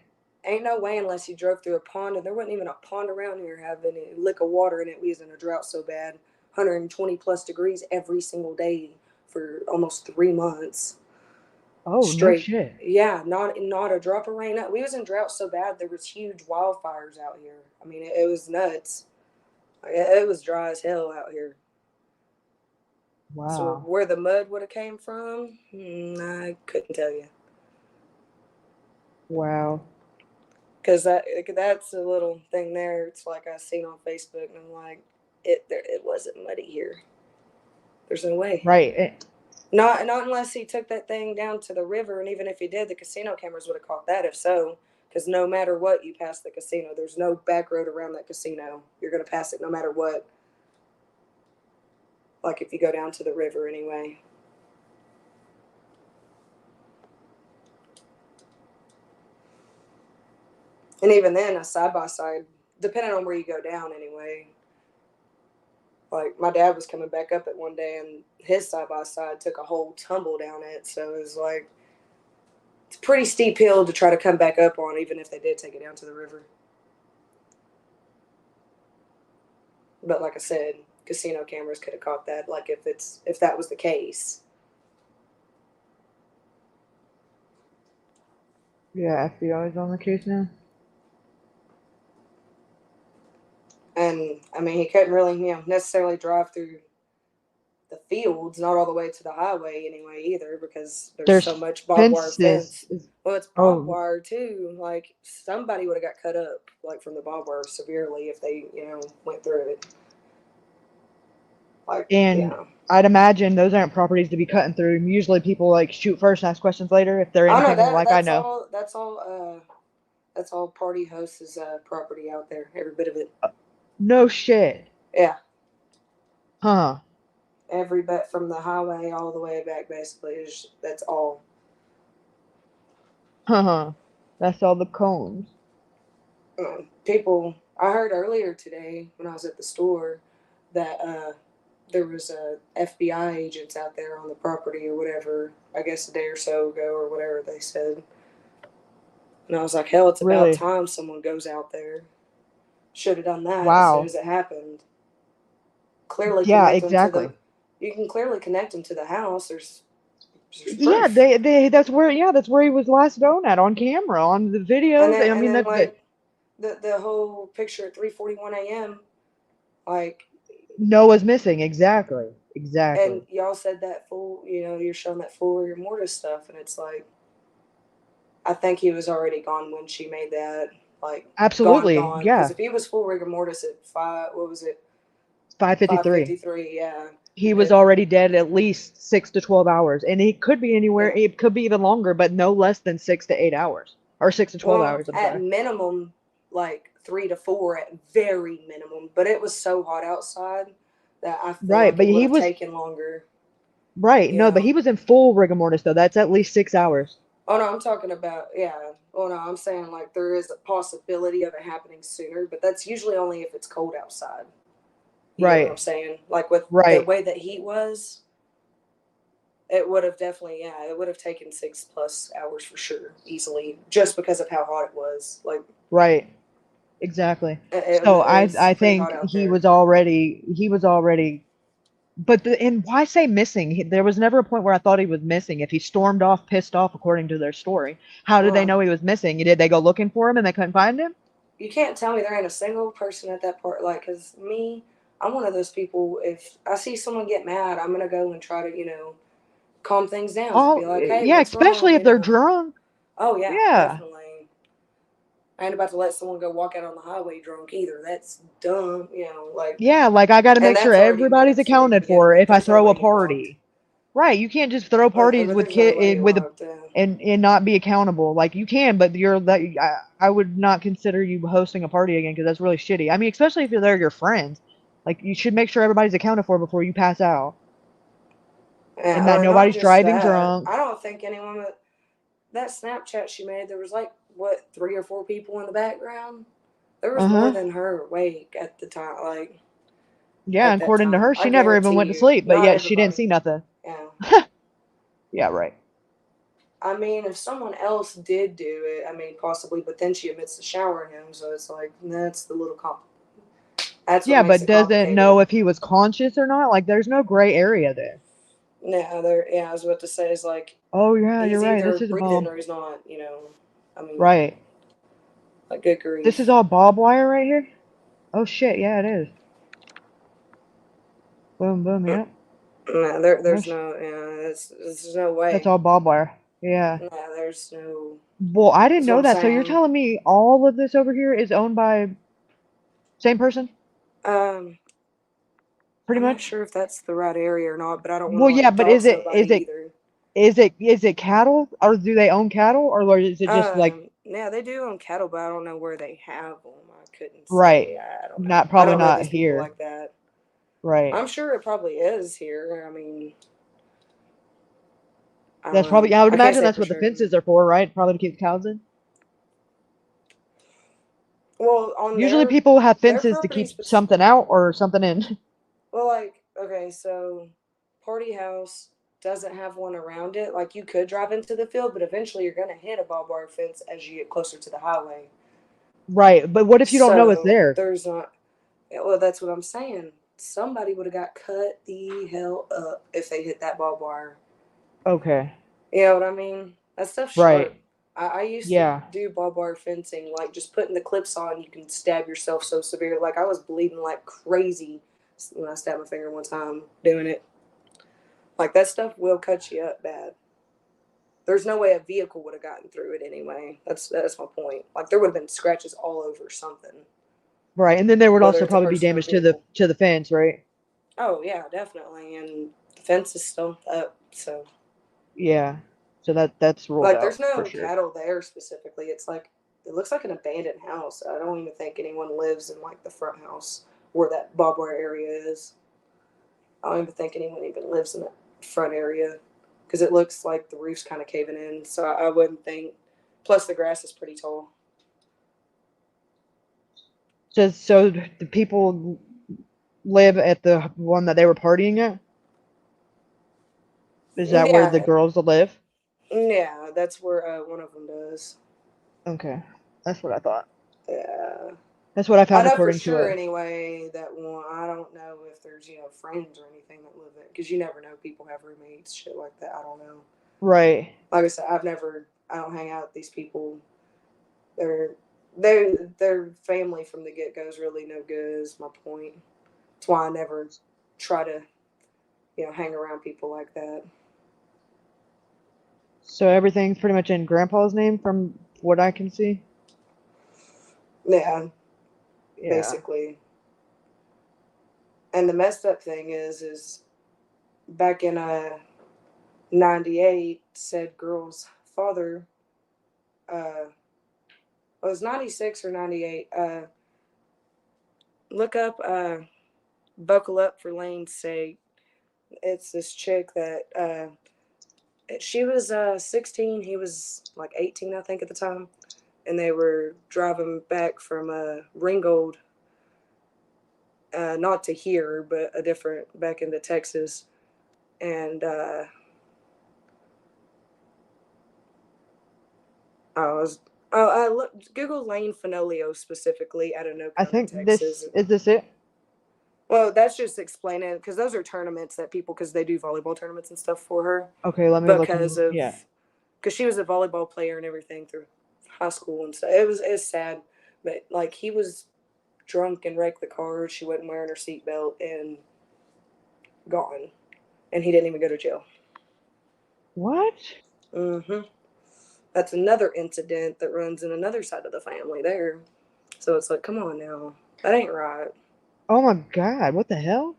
Ain't no way unless you drove through a pond, and there wasn't even a pond around here having a lick of water in it. We was in a drought so bad, 120 plus degrees every single day for almost 3 months. Oh, straight. No shit. Yeah, not a drop of rain. We was in drought so bad there was huge wildfires out here. I mean, it was nuts. It was dry as hell out here. Wow. So where the mud would have came from, I couldn't tell you. Wow. Because that's a little thing there. It's like I seen on Facebook, and I'm like, it wasn't muddy here. There's no way. Right. Not unless he took that thing down to the river, and even if he did, the casino cameras would have caught that. If so, because no matter what, you pass the casino. There's no back road around that casino. You're gonna pass it no matter what. Like if you go down to the river, anyway. And even then, a side-by-side, depending on where you go down anyway. Like, my dad was coming back up it one day, and his side-by-side took a whole tumble down it. So it was like, it's a pretty steep hill to try to come back up on, even if they did take it down to the river. But like I said, casino cameras could have caught that, like if that was the case. Yeah, FBI is on the case now. And, I mean, he couldn't really, necessarily drive through the fields, not all the way to the highway anyway either, because there's so much barbed wire fence. Well, it's barbed wire too. Like, somebody would have got cut up, like, from the barbed wire severely if they, went through it. Like, and I'd imagine those aren't properties to be cutting through. Usually people, like, shoot first and ask questions later if they're anything like I know. That's all That's all Party Host's property out there. Every bit of it. No shit. Yeah. Huh. Every bit from the highway all the way back, basically. That's all. Huh. That's all the cones. People, I heard earlier today when I was at the store that there was FBI agents out there on the property or whatever, I guess a day or so ago or whatever they said. And I was like, hell, it's about Really? time someone goes out there. Should have done that as soon Wow. as it happened. Clearly Yeah, connect them to exactly. you can clearly connect them to the house. There's Yeah, proof. that's where he was last known at on camera, on the videos. I mean, that like the whole picture at 3:41 a.m. like Noah's missing. Exactly. Exactly. and y'all said that full, you're showing that full rigor mortis stuff, and it's like, I think he was already gone when she made that, like, Absolutely. gone. Because Yeah. if he was full rigor mortis at 5:53. 5:53, yeah. He was already dead at least 6 to 12 hours, and he could be anywhere. Yeah. It could be even longer, but no less than 6 to 8 hours, or 6 to 12 hours. I'm At sorry. minimum, like 3 to 4 at very minimum. But it was so hot outside that I feel Right, like but it would he have was taken longer. right. No, but he was in full rigor mortis though. That's at least 6 hours. Oh no, I'm talking about, yeah. Oh no, I'm saying like there is a possibility of it happening sooner, but that's usually only if it's cold outside. You know what I'm saying? Like with the way that heat was, it would have definitely, it would have taken 6+ hours for sure, easily, just because of how hot it was. Like, Right. Exactly. it So was I pretty think hot out he there. was already. But and why say missing? There was never a point where I thought he was missing. If he stormed off, pissed off, according to their story, how did they Well, know he was missing? Did they go looking for him and they couldn't find him? You can't tell me there ain't a single person at that part. Like, because I'm one of those people, if I see someone get mad, I'm going to go and try to, calm things down. Oh, Be like, hey, yeah, what's especially wrong? if they're drunk. Oh, yeah, Yeah. definitely. I ain't about to let someone go walk out on the highway drunk either. That's dumb, like. Yeah, like I got to And make sure that's already everybody's mandatory to accounted begin for with. if I There's no throw a way you walked. party. Right, you can't just throw parties But with there's no way kid you with walked. and not be accountable. Like you can, but I would not consider you hosting a party again because that's really shitty. I mean, especially if they're your friends. Like you should make sure everybody's accounted for before you pass out. Yeah, And that or not nobody's just driving that. drunk. I don't think anyone that Snapchat she made, there was like, what, 3 or 4 people in the background? There was more than her awake at the time, like. Yeah, At that according to time. her, I she never even guarantee went to you, sleep, but not yet she didn't everybody. see nothing. Yeah. Yeah, right. I mean, if someone else did do it, I mean, possibly, but then she admits to showering him, so it's like, that's the little that's what Yeah, makes but it doesn't complicated. know if he was conscious or not. Like, there's no gray area there. No, I was about to say, is like, Oh yeah, he's you're right. either This is breathing Bob. or he's not, I mean, Right. like, good grief. This is all barbed wire right here? Oh shit, yeah it is. Boom, boom, yep. No, there's no, there's no way. That's all barbed wire. Yeah. No, there's no. Well, I didn't That's what know I'm that. So you're saying. telling me all of this over here is owned by same person? Pretty I'm not much? sure if that's the right area or not, but I don't want Well, to yeah, like but dox nobody either. is it cattle or do they own cattle or is it just like Yeah, they do own cattle, but I don't know where they have them. I couldn't right? say. I don't know. Not I probably don't know not these people here. like that. Right. I'm sure it probably is here. I mean, I That's don't probably know. I would I can't imagine say that's for what the sure. fences are for, right? Probably to keep cows in. Well, on Usually people have their fences to keep properties, something out or something in. well, like, okay, so Party House doesn't have one around it. Like, you could drive into the field, but eventually you're going to hit a barbed wire fence as you get closer to the highway. Right, but what if you don't know it's So there? there's not. Well, that's what I'm saying. Somebody would have got cut the hell up if they hit that barbed wire. Okay. You know what I mean? That stuff's Right. sharp. I used Yeah. to do barbed wire fencing, like just putting the clips on, you can stab yourself so severe. Like, I was bleeding like crazy when I stabbed my finger one time doing it. Like, that stuff will cut you up bad. There's no way a vehicle would have gotten through it anyway. That's my point. Like, there would have been scratches all over something. Right, and then there would Whether also it's a probably be person or a damage vehicle. to the fence, right? Oh yeah, definitely. And the fence is still up, so Yeah. So that's ruled like there's out for no sure. cattle there specifically. It's like it looks like an abandoned house. I don't even think anyone lives in like the front house where that barbed wire area is. I don't even think anyone even lives in that front area because it looks like the roof's kind of caving in. So I wouldn't think. Plus, the grass is pretty tall. So the people live at the one that they were partying at? Is that where the Yeah, girls live? yeah, that's where one of them does. Okay, that's what I thought. Yeah. That's what I I found know for according to sure it. anyway that one. I don't know if there's friends or anything that live there because you never know. People have roommates, shit like that. I don't know. Right. Like I said, I don't hang out with these people. Their family from the get go is really no good. Is my point. That's why I never try to hang around people like that. So everything's pretty much in Grandpa's name from what I can see? Yeah, Yeah. basically. And the messed up thing is back in 98, said girl's father, it was 96 or 98. Look up Buckle Up for Lane's Sake. It's this chick that she was 16, he was like 18, I think, at the time. And they were driving back from Ringgold, not to here, but back into Texas. And I looked, Google Lane Fenolio specifically out of No I Comment, think Texas. is this it? Well, that's just explaining because those are tournaments that people, because they do volleyball tournaments and stuff for her. Okay, let me look. Because she was a volleyball player and everything through high school and stuff. It's sad, but like he was drunk and wrecked the car. She wasn't wearing her seatbelt and gone, and he didn't even go to jail. What? Mm-hmm. That's another incident that runs in another side of the family there. So it's like, come on now, that ain't right. Oh my God, what the hell?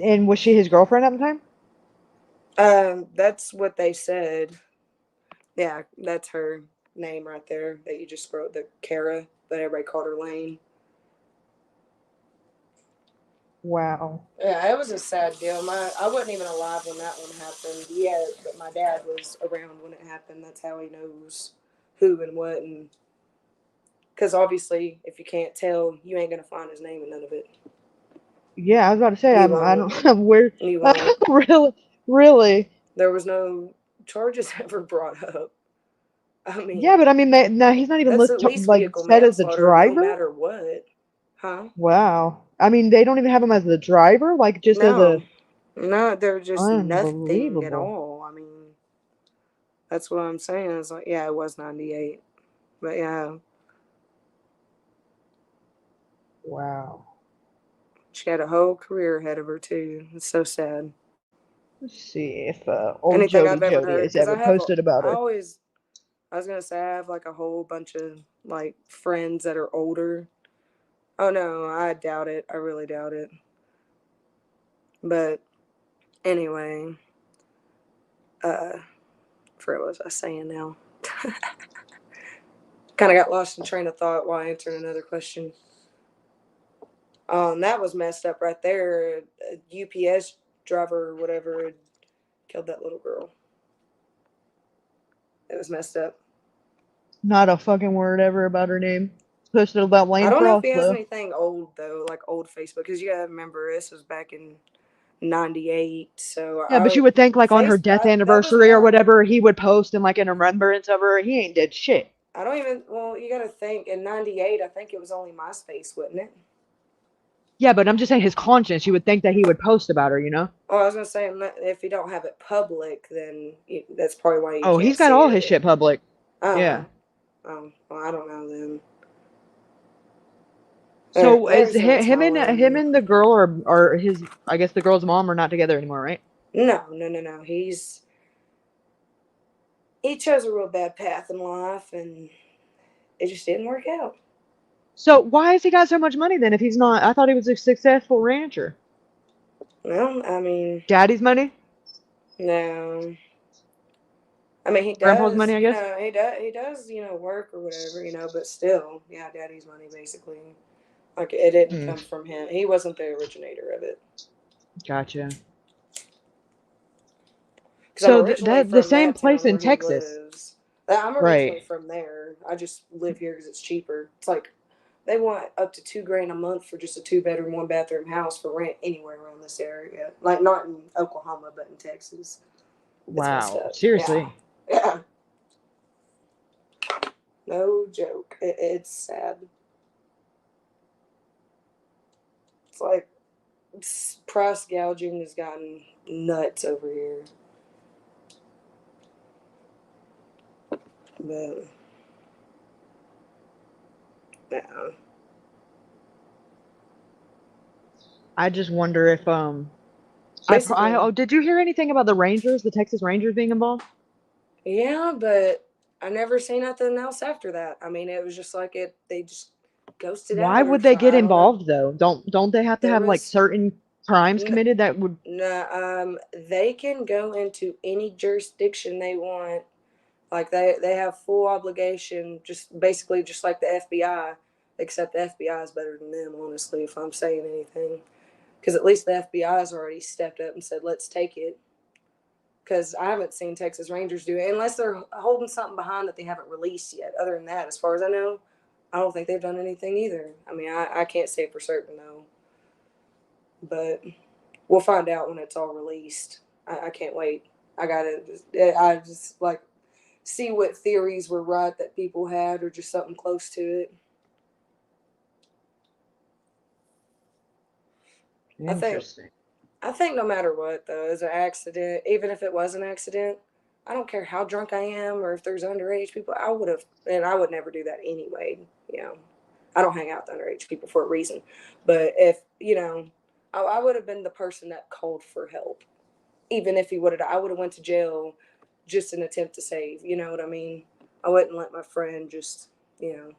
And was she his girlfriend at the time? That's what they said. Yeah, that's her name right there that you just wrote, the Kara, that everybody called her Lane. Wow. Yeah, it was a sad deal. I wasn't even alive when that one happened. Yeah, but my dad was around when it happened. That's how he knows who and what. And because obviously, if you can't tell, you ain't gonna find his name in none of it. Yeah, I was about to say You I won't. don't. I'm weird. You won't. Really. There was no charges ever brought up. I mean, Yeah, but I mean, no, he's not even that's at least like vehicle said as the manslaughter, no driver. matter what. Huh? Wow. I mean, they don't even have him as the driver, like just as a. No, they're just nothing at Unbelievable. all. I mean, that's what I'm saying. It's like, yeah, it was 98. But yeah, Wow. she had a whole career ahead of her, too. It's so sad. Let's see if old Anything I've ever Jody heard. has Because ever posted about her. I was going to say, I have like a whole bunch of like friends that are older. Oh, no, I doubt it. I really doubt it. But anyway, forget what was I saying now. Kind of got lost in train of thought while answering another question. That was messed up right there. A UPS driver or whatever had killed that little girl. It was messed up. Not a fucking word ever about her name. Posted about Lane I don't know if Frost he has though. anything old though, like old Facebook, because you gotta remember this was back in '98. So Yeah, but you would think like on her death that was anniversary or more. whatever, he would post in like in remembrance of her. He ain't did shit. I don't even. Well, you gotta think in '98. I think it was only MySpace, wasn't it? Yeah, but I'm just saying his conscience. You would think that he would post about her, you know? Oh, I was gonna say if you don't have it public, then that's probably why you Oh, can't he's got see all it. his shit public. Oh. Yeah. Oh, well, I don't know then. So is There's no him and the girl or his? I guess the girl's mom are not together anymore, right? No. He chose a real bad path in life, and it just didn't work out. So why has he got so much money then if he's not? I thought he was a successful rancher. Well, I mean, Daddy's money? no. I mean, he does. Grandpa's money, I guess? You know, he does. You know, work or whatever. You know, but still, yeah, daddy's money basically. Like it didn't come from him. He wasn't the originator of it. Gotcha. 'Cause I'm So originally the from same that place town in where he Texas. lives. I'm originally Right. from there. I just live here because it's cheaper. It's like they want up to $2,000 a month for just a 2-bedroom, 1-bathroom house for rent anywhere around this area. Like not in Oklahoma, but in Texas. It's messed Wow. up. Seriously. Yeah. No joke. It's sad. It's like price gouging has gotten nuts over here. But yeah. I just wonder if Basically. did you hear anything about the Rangers, the Texas Rangers being involved? Yeah, but I never seen nothing else after that. I mean, it was just like they just ghosted Why out or would they get I don't know. involved though? Don't they have to There have like was certain crimes committed that would they can go into any jurisdiction they want. Like they have full obligation, just basically just like the FBI, except the FBI is better than them, honestly, if I'm saying anything. Because at least the FBI has already stepped up and said, let's take it. Because I haven't seen Texas Rangers do it, unless they're holding something behind that they haven't released yet. Other than that, as far as I know, I don't think they've done anything either. I mean, I can't say for certain, though. But we'll find out when it's all released. I can't wait. I just like see what theories were right that people had or just something close to it. Interesting. I think no matter what, though, is an accident, even if it was an accident, I don't care how drunk I am or if there's underage people, I would have, and I would never do that anyway. You know, I don't hang out with underage people for a reason. But if, you know, I would have been the person that called for help. Even if he would have, I would have went to jail just an attempt to save. You know what I mean? I wouldn't let my friend just, you know.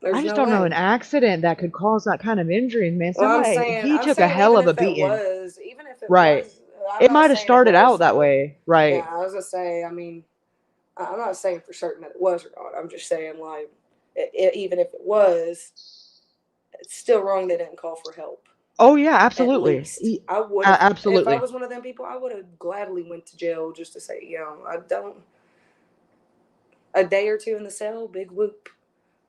I There's just no don't know way. an accident that could cause that kind of injury, man. Well, He I'm took a saying hell even of a if it beating. was, Right. I'm It not might have saying it started out was that though. way. Right. Yeah, I was gonna say. I mean, I'm not saying for certain that it was or not. I'm just saying like, even if it was, it's still wrong they didn't call for help. Oh yeah, At absolutely. least I would have. If I Absolutely. was one of them people, I would have gladly went to jail just to say, you know, I don't. A day or two in the cell, big whoop.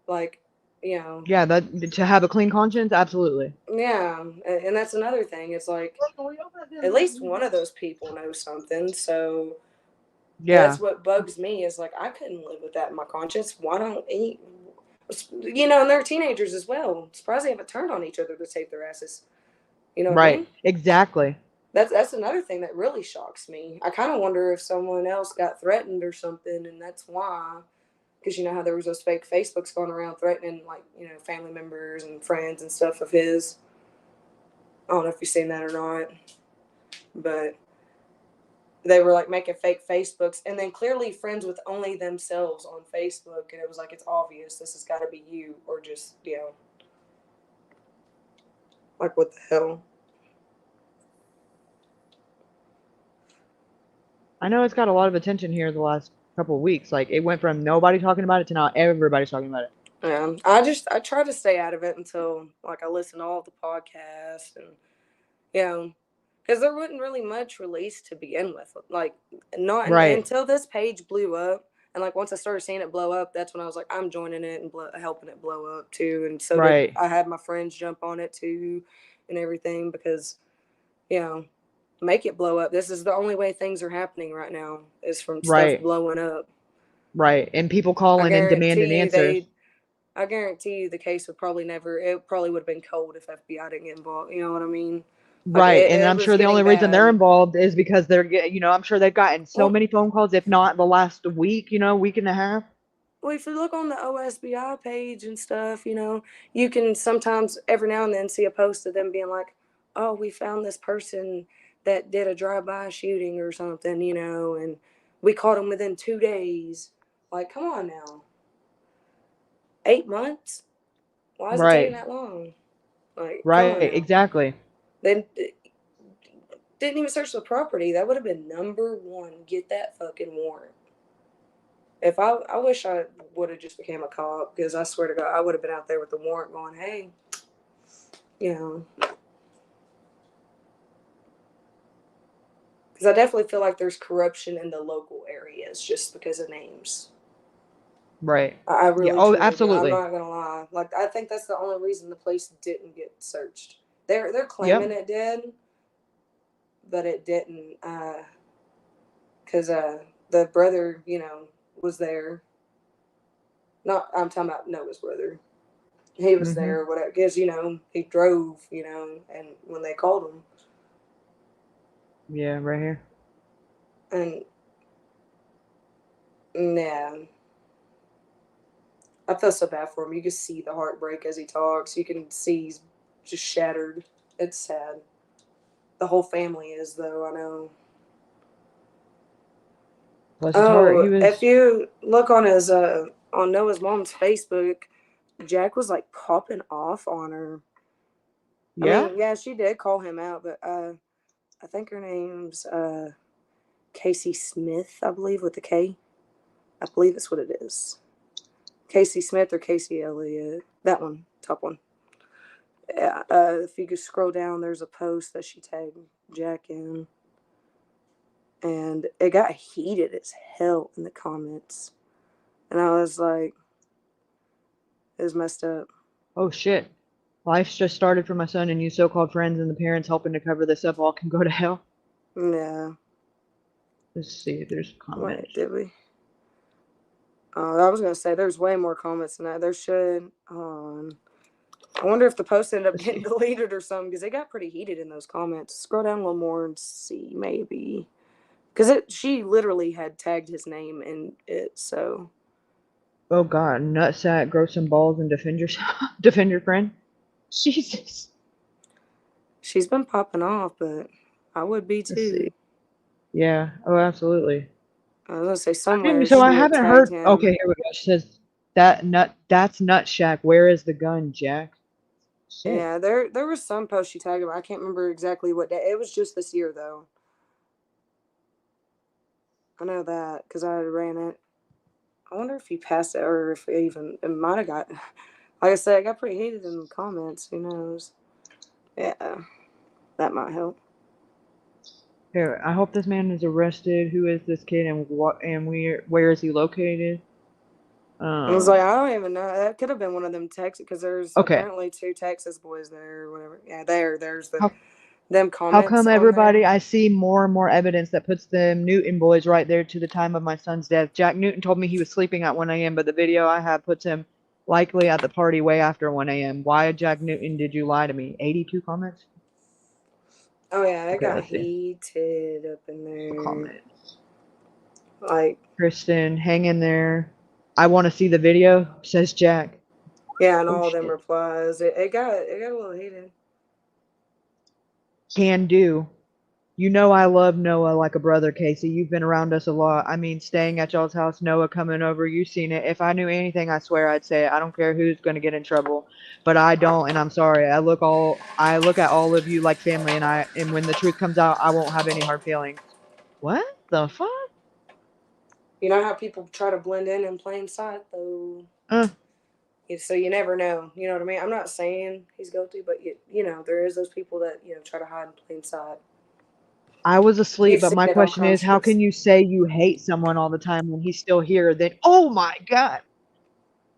Like, you know. Yeah, that to have a clean conscience, absolutely. Yeah, and that's another thing. It's like at least one of those people knows something. So Yeah. that's what bugs me is like I couldn't live with that in my conscience. Why don't any, you know, and they're teenagers as well. I'm surprised they haven't turned on each other to save their asses. You know what I Right. mean? Exactly. That's another thing that really shocks me. I kind of wonder if someone else got threatened or something, and that's why. Because you know how there was those fake Facebooks going around threatening, like, you know, family members and friends and stuff of his. I don't know if you've seen that or not, but they were like making fake Facebooks and then clearly friends with only themselves on Facebook. And it was like, it's obvious this has got to be you or just, you know, like what the hell? I know it's got a lot of attention here the last couple of weeks. Like it went from nobody talking about it to now everybody's talking about it. I try to stay out of it until like I listen to all the podcasts and, you know, because there wasn't really much released to begin with. Like, not Right. until this page blew up. And like once I started seeing it blow up, that's when I was like, I'm joining it and helping it blow up too. And so Right. I had my friends jump on it too, and everything because, you know, make it blow up. This is the only way things are happening right now is from stuff Right. blowing up. Right. And people calling and demanding answers. I guarantee you the case would probably never. It probably would have been cold if FBI didn't get involved. You know what I mean? Like Right. And it I'm was sure the only getting reason they're bad. involved is because you know, I'm sure they've gotten so Well, many phone calls, if not the last week, you know, week and a half. Well, if you look on the OSBI page and stuff, you know, you can sometimes every now and then see a post of them being like, "Oh, we found this person that did a drive-by shooting or something," you know, and we caught them within 2 days. Like, come on now. 8 months? Why is it taking Right. that long? Like, come Right. on now. Exactly. Then Didn't even search the property. That would have been number one. Get that fucking warrant. If I wish I would have just became a cop, because I swear to God, I would have been out there with the warrant going, hey, you know. Because I definitely feel like there's corruption in the local areas just because of names. Right. I really, Yeah. Oh, truly do. absolutely. I'm not gonna lie. Like, I think that's the only reason the place didn't get searched. They're claiming it did, but it didn't. Because the brother, you know, was there. Not, I'm talking about Noah's brother. He was there, whatever. Because, you know, he drove, you know, and when they called him. Yeah, right here. And, yeah. I feel so bad for him. You can see the heartbreak as he talks. You can see he's just shattered. It's sad. The whole family is, though, I know. Bless his heart. He Oh, was. if you look on his on Noah's mom's Facebook, Jack was like popping off on her. Yeah. I mean, yeah, she did call him out, but I think her name's Casey Smith, I believe, with the K. I believe that's what it is. Casey Smith or Casey Elliott. That one, top one. Yeah. If you could scroll down, there's a post that she tagged Jack in. And it got heated as hell in the comments. And I was like, it was messed up. Oh shit. Life's just started for my son, and you so-called friends and the parents helping to cover this up all can go to hell. Yeah. Let's see if there's comments. Wait, did we? I was gonna say there's way more comments than that. There should. I wonder if the post ended up getting deleted or something, because it got pretty heated in those comments. Scroll down a little more and see, maybe, because she literally had tagged his name in it. So. Oh god, nutsack, grow some balls and defend your friend. Jesus. She's been popping off, but I would be too. Yeah. Oh, absolutely. I was gonna say somewhere. So I she had haven't tagged heard. him. Okay, here we go. She says that's Nutshack. Where is the gun, Jack? Shit. Yeah, there was some post she tagged him. I can't remember exactly what day. It was just this year though. I know that because I ran it. I wonder if he passed it or if it might have got. Like I said, it got pretty heated in the comments. Who knows? Yeah, that might help. Here, I hope this man is arrested. Who is this kid, and where is he located? I was like, I don't even know. That could have been one of them Texas, because there's apparently 2 Texas boys there or whatever. Yeah, there's them comments. How come everybody? I see more and more evidence that puts them Newton boys right there to the time of my son's death. Jack Newton told me he was sleeping at 1 a.m., but the video I have puts him likely at the party way after 1 a.m. Why, Jack Newton, did you lie to me? 82 comments. Oh yeah, it got heated up in there. Comments. Like Kristen, hang in there. I want to see the video, says Jack. Yeah, and all them replies. It got a little heated. Can do. You know I love Noah like a brother, Casey. You've been around us a lot. I mean, staying at y'all's house, Noah coming over, you've seen it. If I knew anything, I swear I'd say it. I don't care who's going to get in trouble, but I don't, and I'm sorry. I look at all of you like family, and when the truth comes out, I won't have any hard feelings. What the fuck? You know how people try to blend in plain sight, though. So you never know. You know what I mean? I'm not saying he's guilty, but you know there is those people that try to hide in plain sight. I was asleep, but my question is, how can you say you hate someone all the time when he's still here? Then, oh my God.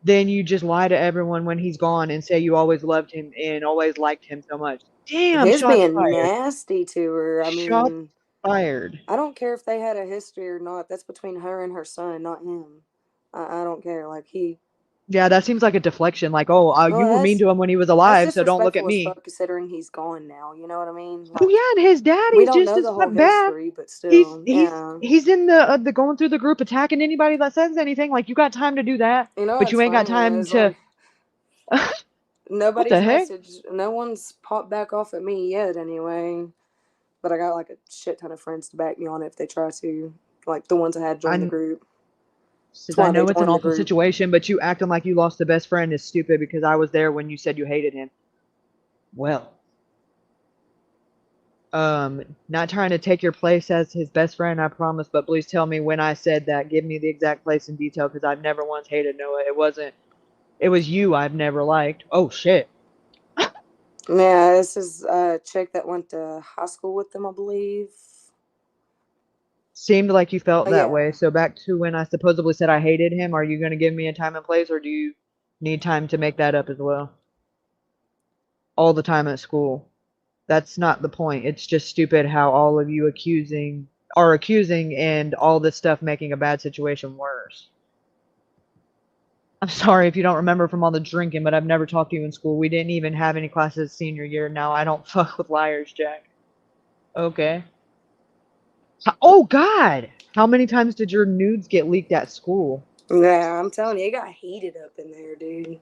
Then you just lie to everyone when he's gone and say you always loved him and always liked him so much. Damn, He's shots being fired. nasty to her. I Shots mean, fired. I don't care if they had a history or not. That's between her and her son, not him. I don't care. Like Yeah, that seems like a deflection. Like, oh, you were mean to him when he was alive, so don't look at me. Considering he's gone now, you know what I mean? Like, oh yeah, and his daddy's just as bad. History, but still, he's in the going through the group attacking anybody that says anything. Like, you got time to do that, but you ain't got time to. Nobody's What the heck? No one's popped back off at me yet, anyway. But I got like a shit ton of friends to back me on it if they try to, like the ones I had join the group. I know it's an awful situation, but you acting like you lost the best friend is stupid because I was there when you said you hated him. Well, Not trying to take your place as his best friend, I promise, but please tell me when I said that. Give me the exact place and detail, because I've never once hated Noah. It was you I've never liked. Oh, shit. Yeah, this is a chick that went to high school with them, I believe. Seemed like you felt Oh, that yeah. way. So back to when I supposedly said I hated him, are you going to give me a time and place, or do you need time to make that up as well? All the time at school. That's not the point. It's just stupid how all of you are accusing and all this stuff making a bad situation worse. I'm sorry if you don't remember from all the drinking, but I've never talked to you in school. We didn't even have any classes senior year. Now I don't fuck with liars, Jack. Okay. Oh, God! How many times did your nudes get leaked at school? Yeah, I'm telling you, it got heated up in there, dude.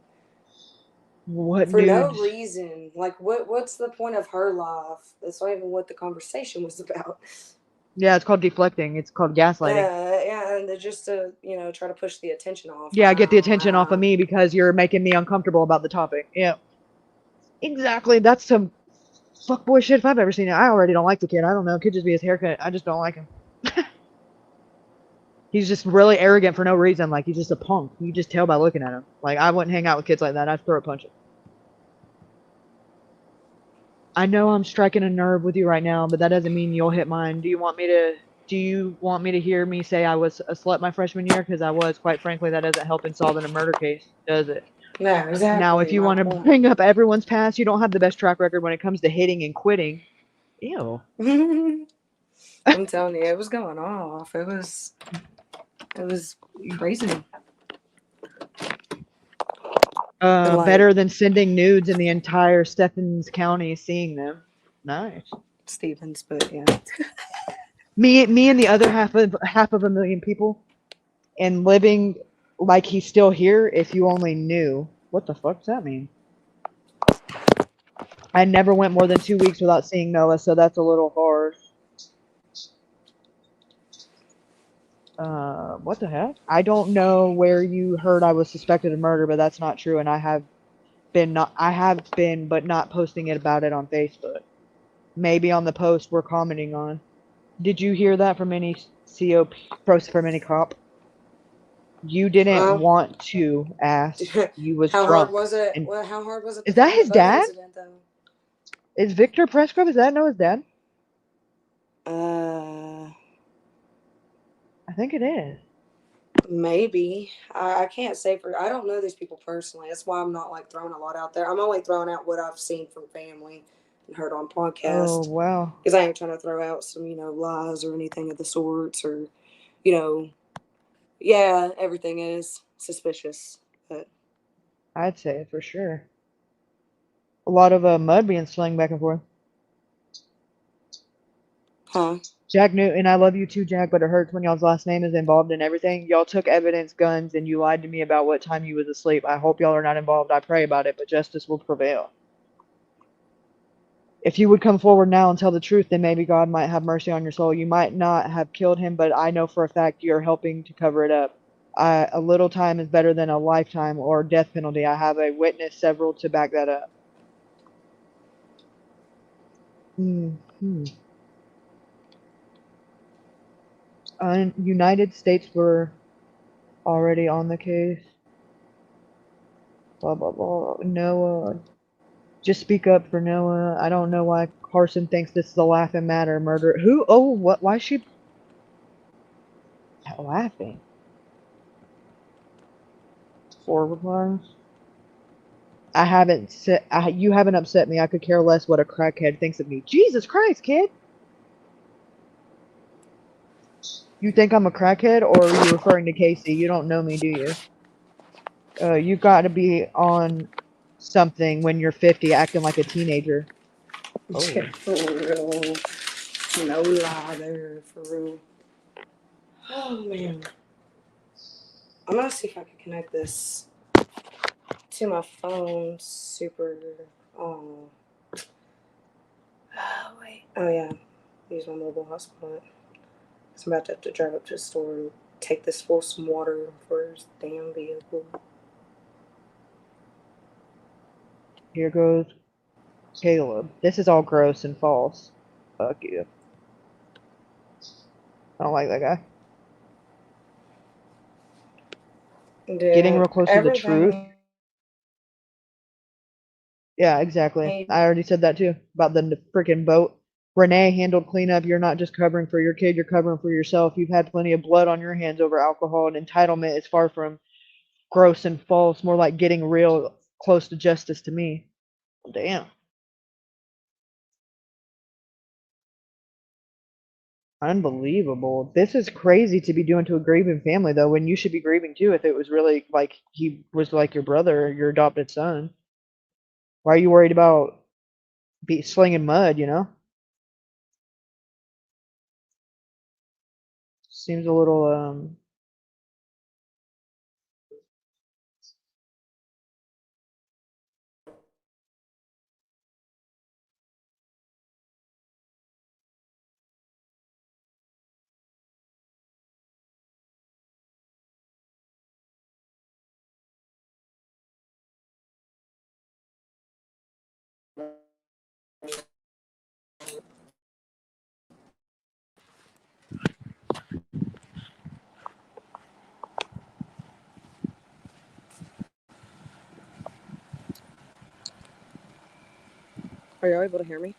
What For no nudes? reason. Like, what's the point of her life? That's not even what the conversation was about. Yeah, it's called deflecting. It's called gaslighting. Yeah, and they're just to, try to push the attention off. Yeah, get the attention off of me because you're making me uncomfortable about the topic. Yeah. Exactly. That's some fuckboy shit if I've ever seen it. I already don't like the kid. I don't know. It could just be his haircut. I just don't like him. He's just really arrogant for no reason. Like, he's just a punk. You just tell by looking at him. Like, I wouldn't hang out with kids like that. I'd throw a punch him. I know I'm striking a nerve with you right now, but that doesn't mean you'll hit mine. Do you want me to hear me say I was a slut my freshman year? Because I was. Quite frankly, that doesn't help in solving a murder case, does it? No, exactly. Now, if you want to bring up everyone's past, you don't have the best track record when it comes to hitting and quitting. Ew. I'm telling you, it was going off. It was crazy. Better than sending nudes in the entire Stephens County seeing them. Nice. Stevens, but yeah. Me and the other half of a million people, and living like he's still here. If you only knew. What the fuck does that mean? I never went more than 2 weeks without seeing Noah, so that's a little hard. What the heck? I don't know where you heard I was suspected of murder, but that's not true, and I have been, but not posting it about it on Facebook. Maybe on the post we're commenting on. Did you hear that from any COP, from any cop? You didn't want to ask. You was How drunk. hard was it? And How hard was it? is that his dad? Incident, though? Is Victor Presgrove? Is that Noah's dad? I think it is. Maybe. I can't say I don't know these people personally. That's why I'm not like throwing a lot out there. I'm only throwing out what I've seen from family and heard on podcasts. Oh, wow. Because I ain't trying to throw out some, lies or anything of the sorts, or, yeah, everything is suspicious. But I'd say it for sure. A lot of mud being slung back and forth. Huh? Jack Newton, I love you too, Jack, but it hurts when y'all's last name is involved in everything. Y'all took evidence, guns, and you lied to me about what time you was asleep. I hope y'all are not involved. I pray about it, but justice will prevail. If you would come forward now and tell the truth, then maybe God might have mercy on your soul. You might not have killed him, but I know for a fact you're helping to cover it up. A little time is better than a lifetime or death penalty. I have a witness, several, to back that up. United States were already on the case. Blah, blah, blah. Noah. Just speak up for Noah. I don't know why Carson thinks this is a laughing matter. Murder. Who? Oh, what? Why is she laughing? 4 replies. You haven't upset me. I could care less what a crackhead thinks of me. Jesus Christ, kid. You think I'm a crackhead, or are you referring to Casey? You don't know me, do you? You got to be on something when you're 50 acting like a teenager. Oh. For real. No lie there, for real. Oh, man. I'm going to see if I can connect this to my phone. Super. Oh, wait. Oh, yeah. Use my mobile hotspot. I'm about to have to drive up to the store and take this full some water for his damn vehicle. Here goes Caleb. This is all gross and false. Fuck you. I don't like that guy. Getting real close to the truth. Yeah, exactly. I already said that too about the freaking boat. Renee handled cleanup. You're not just covering for your kid, you're covering for yourself. You've had plenty of blood on your hands over alcohol, and entitlement is far from gross and false, more like getting real close to justice to me. Damn. Unbelievable. This is crazy to be doing to a grieving family, though, when you should be grieving too if it was really like he was like your brother or your adopted son. Why are you worried about slinging mud, you know? Seems a little, Are y'all able to hear me?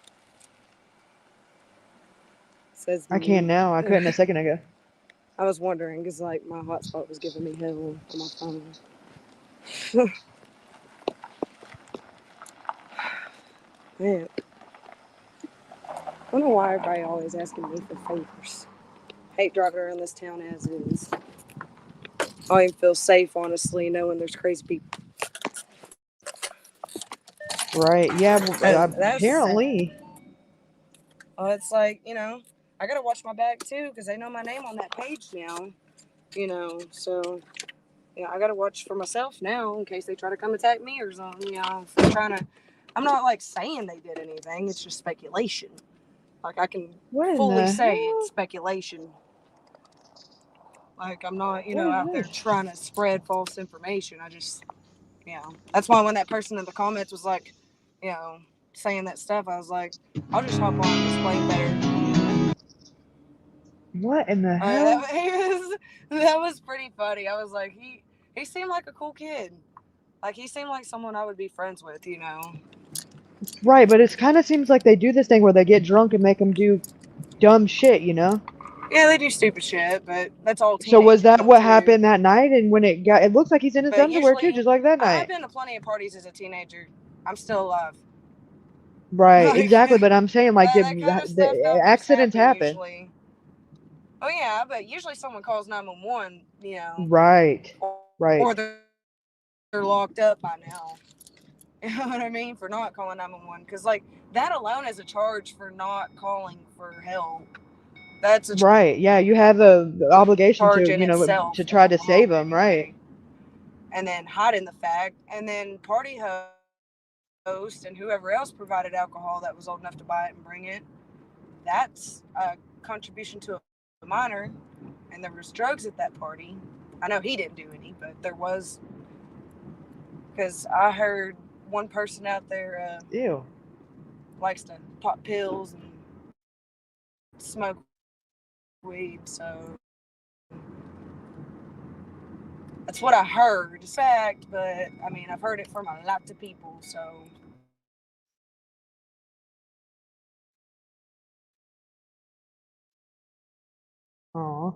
Says I can now. I couldn't a second ago. I was wondering because like my hotspot was giving me hell on my phone. Man, I don't know why everybody always asking me for favors. Hate driving around this town as is. I don't even feel safe, honestly, knowing there's crazy people. Right. Yeah. That's Apparently. Well, it's like, I gotta watch my back too because they know my name on that page now. So yeah, I gotta watch for myself now in case they try to come attack me or something. If they're trying to. I'm not like saying they did anything. It's just speculation. Like I can fully say it's speculation. Like I'm not, out there trying to spread false information. I just, that's why when that person in the comments was like, saying that stuff, I was like, I'll just hop on and explain better. What in the hell? That was pretty funny. I was like, he seemed like a cool kid. Like he seemed like someone I would be friends with. Right, but it kind of seems like they do this thing where they get drunk and make them do dumb shit, you know? Yeah, they do stupid shit, but that's all. So was that what too. happened that night? And when it looks like he's in his But underwear too, just like that night. I've been to plenty of parties as a teenager. I'm still alive. Right, Like, exactly. But I'm saying, like, that kind of stuff don't just accidents happen. usually. Oh yeah, but usually someone calls 911. Right, right. Or they're locked up by now. You know what I mean? For not calling 911, because like that alone is a charge for not calling for help. That's a Right. Yeah, you have the obligation charge to, in itself. to try to save them, right? And then hiding the fact, and then party host and whoever else provided alcohol that was old enough to buy it and bring it. That's a contribution to a minor, and there was drugs at that party. I know he didn't do any, but there was, because I heard one person out there Ew. likes to pop pills and smoke weed, so that's what I heard. It's fact, but I mean, I've heard it from a lot of people, so. Aw.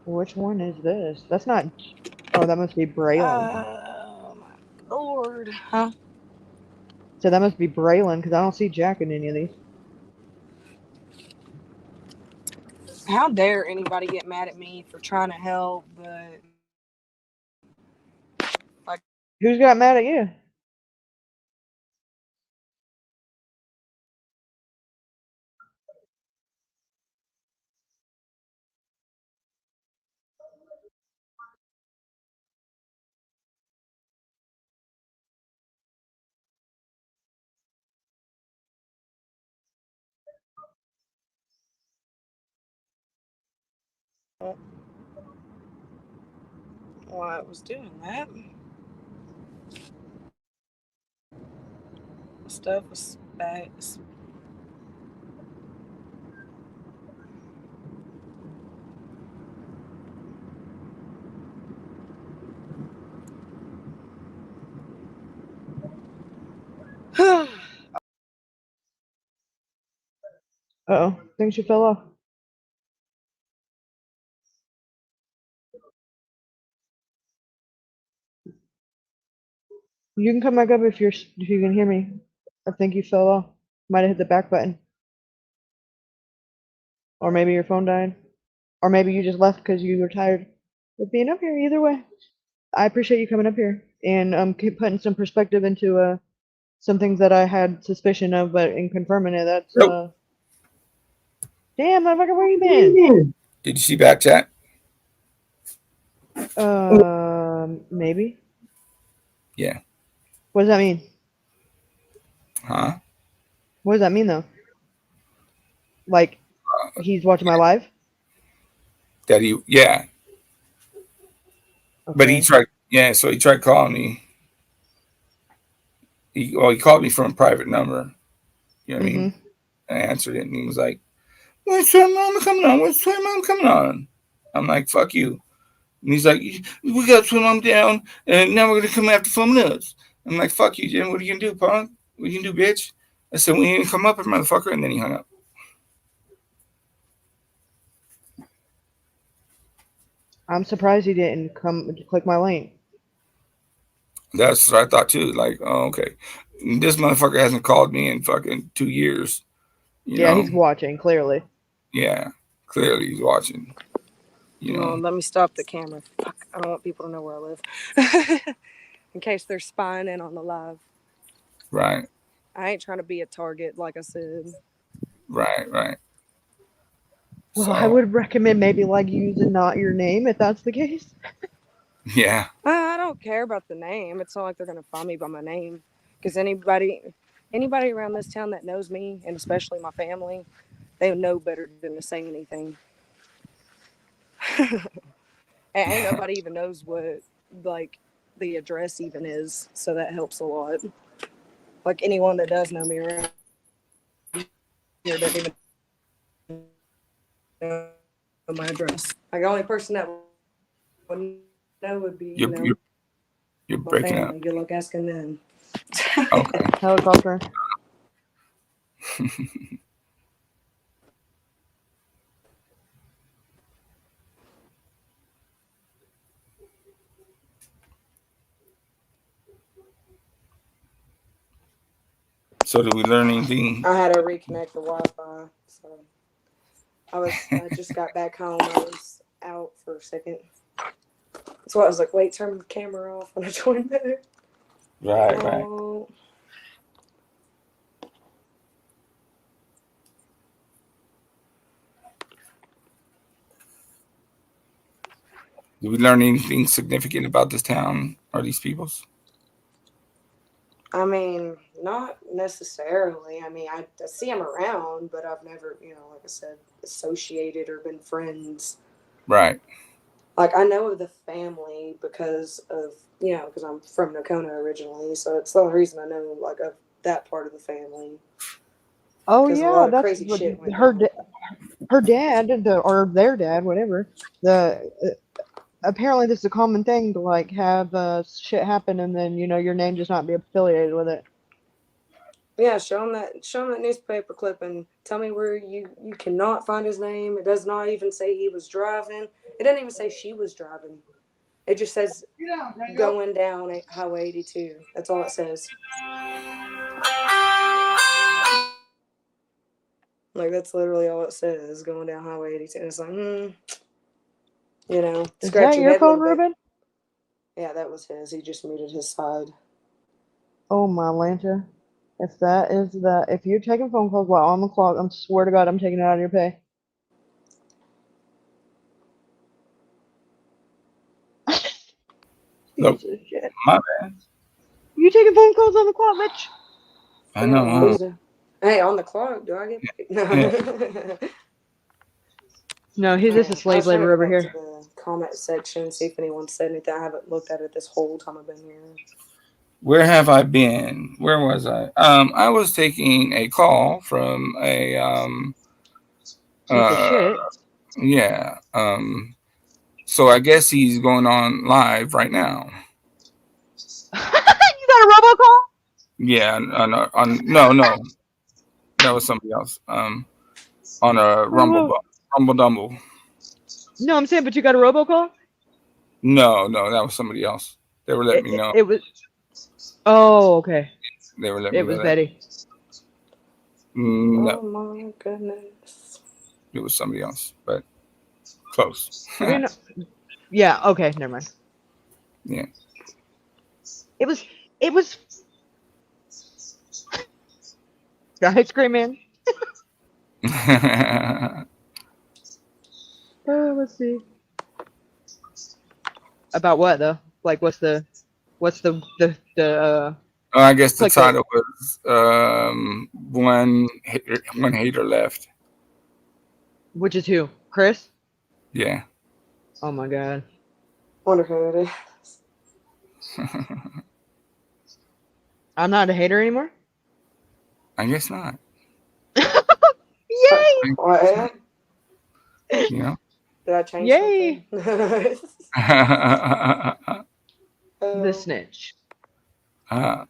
Which one is this? That's not. Oh, that must be Braylon. Oh my lord, huh? So that must be Braylon because I don't see Jack in any of these. How dare anybody get mad at me for trying to help, but like, Who's got mad at you? Why it was doing that. Stuff was back. Uh-oh, I think she fell off. You can come back up if you can hear me. I think you fell off. Might have hit the back button. Or maybe your phone died. Or maybe you just left because you were tired of being up here. Either way, I appreciate you coming up here and keep putting some perspective into some things that I had suspicion of, but in confirming it, that's damn motherfucker, where you been? Did you see back chat? Maybe. Yeah. What does that mean? Huh? What does that mean though? Like he's watching my live? That he, yeah. But he Okay. tried, yeah. So he tried calling me. He called me from a private number. You know what I mean? I answered it, and he was like, "When's Twin Mama coming on? When's Twin Mama coming on?" I'm like, "Fuck you." And he's like, "We got Twin Mom down, and now we're gonna come after Fum Nuts." I'm like, "Fuck you, Jim. What are you gonna do, punk? What are you gonna do, bitch?" I said, "We ain't come up here, motherfucker," and then he hung up. I'm surprised he didn't come click my link. That's what I thought too. Like, oh, okay, this motherfucker hasn't called me in fucking 2 years. You Yeah, know? he's watching, clearly. Yeah, clearly he's watching. You know, Let me stop the camera. Fuck, I don't want people to know where I live. In case they're spying in on the live. right, I ain't trying to be a target, like I said. right. Well, So, I would recommend maybe like using not your name if that's the case. yeah, I don't care about the name. It's not like they're gonna find me by my name. Because anybody around this town that knows me, and especially my family, they know better than to say anything. And ain't nobody even knows what like the address even is, so that helps a lot. Like anyone that does know me around here doesn't even know my address. Like the only person that would know would be you're my breaking family. up. Good luck asking them. Okay. Helicopter. So did we learn anything? I had to reconnect the Wi-Fi, so I just got back home. I was out for a second. So I was like, wait, turn the camera off when I joined back. Right. Did we learn anything significant about this town or these peoples? I mean, not necessarily. I mean, I see them around, but I've never, like I said, associated or been friends. Right. Like, I know of the family because of, because I'm from Nocona originally, so it's the only reason I know, like, of that part of the family. Oh 'Cause a yeah, lot of that's crazy what shit went her down. her dad, or their dad, whatever. Apparently this is a common thing to like have shit happen and then your name just not be affiliated with it. Yeah, show him that newspaper clip and tell me where you cannot find his name. It does not even say he was driving. It doesn't even say she was driving. It just says going down at Highway 82. That's all it says. Like, that's literally all it says, going down Highway 82. And it's like, Is scratch that your your head a phone, little bit. Ruben? Yeah, that was his. He just muted his side. Oh my Lanta. If you're taking phone calls while on the clock, I swear to God, I'm taking it out of your pay. Nope. Piece of shit. My bad. You taking phone calls on the clock, bitch? I know. Hey, on the clock, do I get paid? No. Yeah. No, he's just a slave labor over here. The comment section, see if anyone said anything. I haven't looked at it this whole time I've been here. Where have I been? Where was I? I was taking a call from a shit. Yeah. So I guess he's going on live right now. You got a robocall? Yeah. No. That was somebody else. On a Rumble Dumble. No, I'm saying, but you got a robocall? No, that was somebody else. They were letting me know. It was. Oh, okay. They were letting me know. It was Betty. No. Oh my goodness. It was somebody else, but close. Yeah. Okay. Never mind. Yeah. It was. Ice cream man. Let's see. About what though? Like, what's the I guess the title was one hater left. Which is who? Chris? Yeah. Oh my god. Wonder who it is. I'm not a hater anymore? I guess not. Yay! What? Yeah. Did I change Yay! something? The snitch. I'm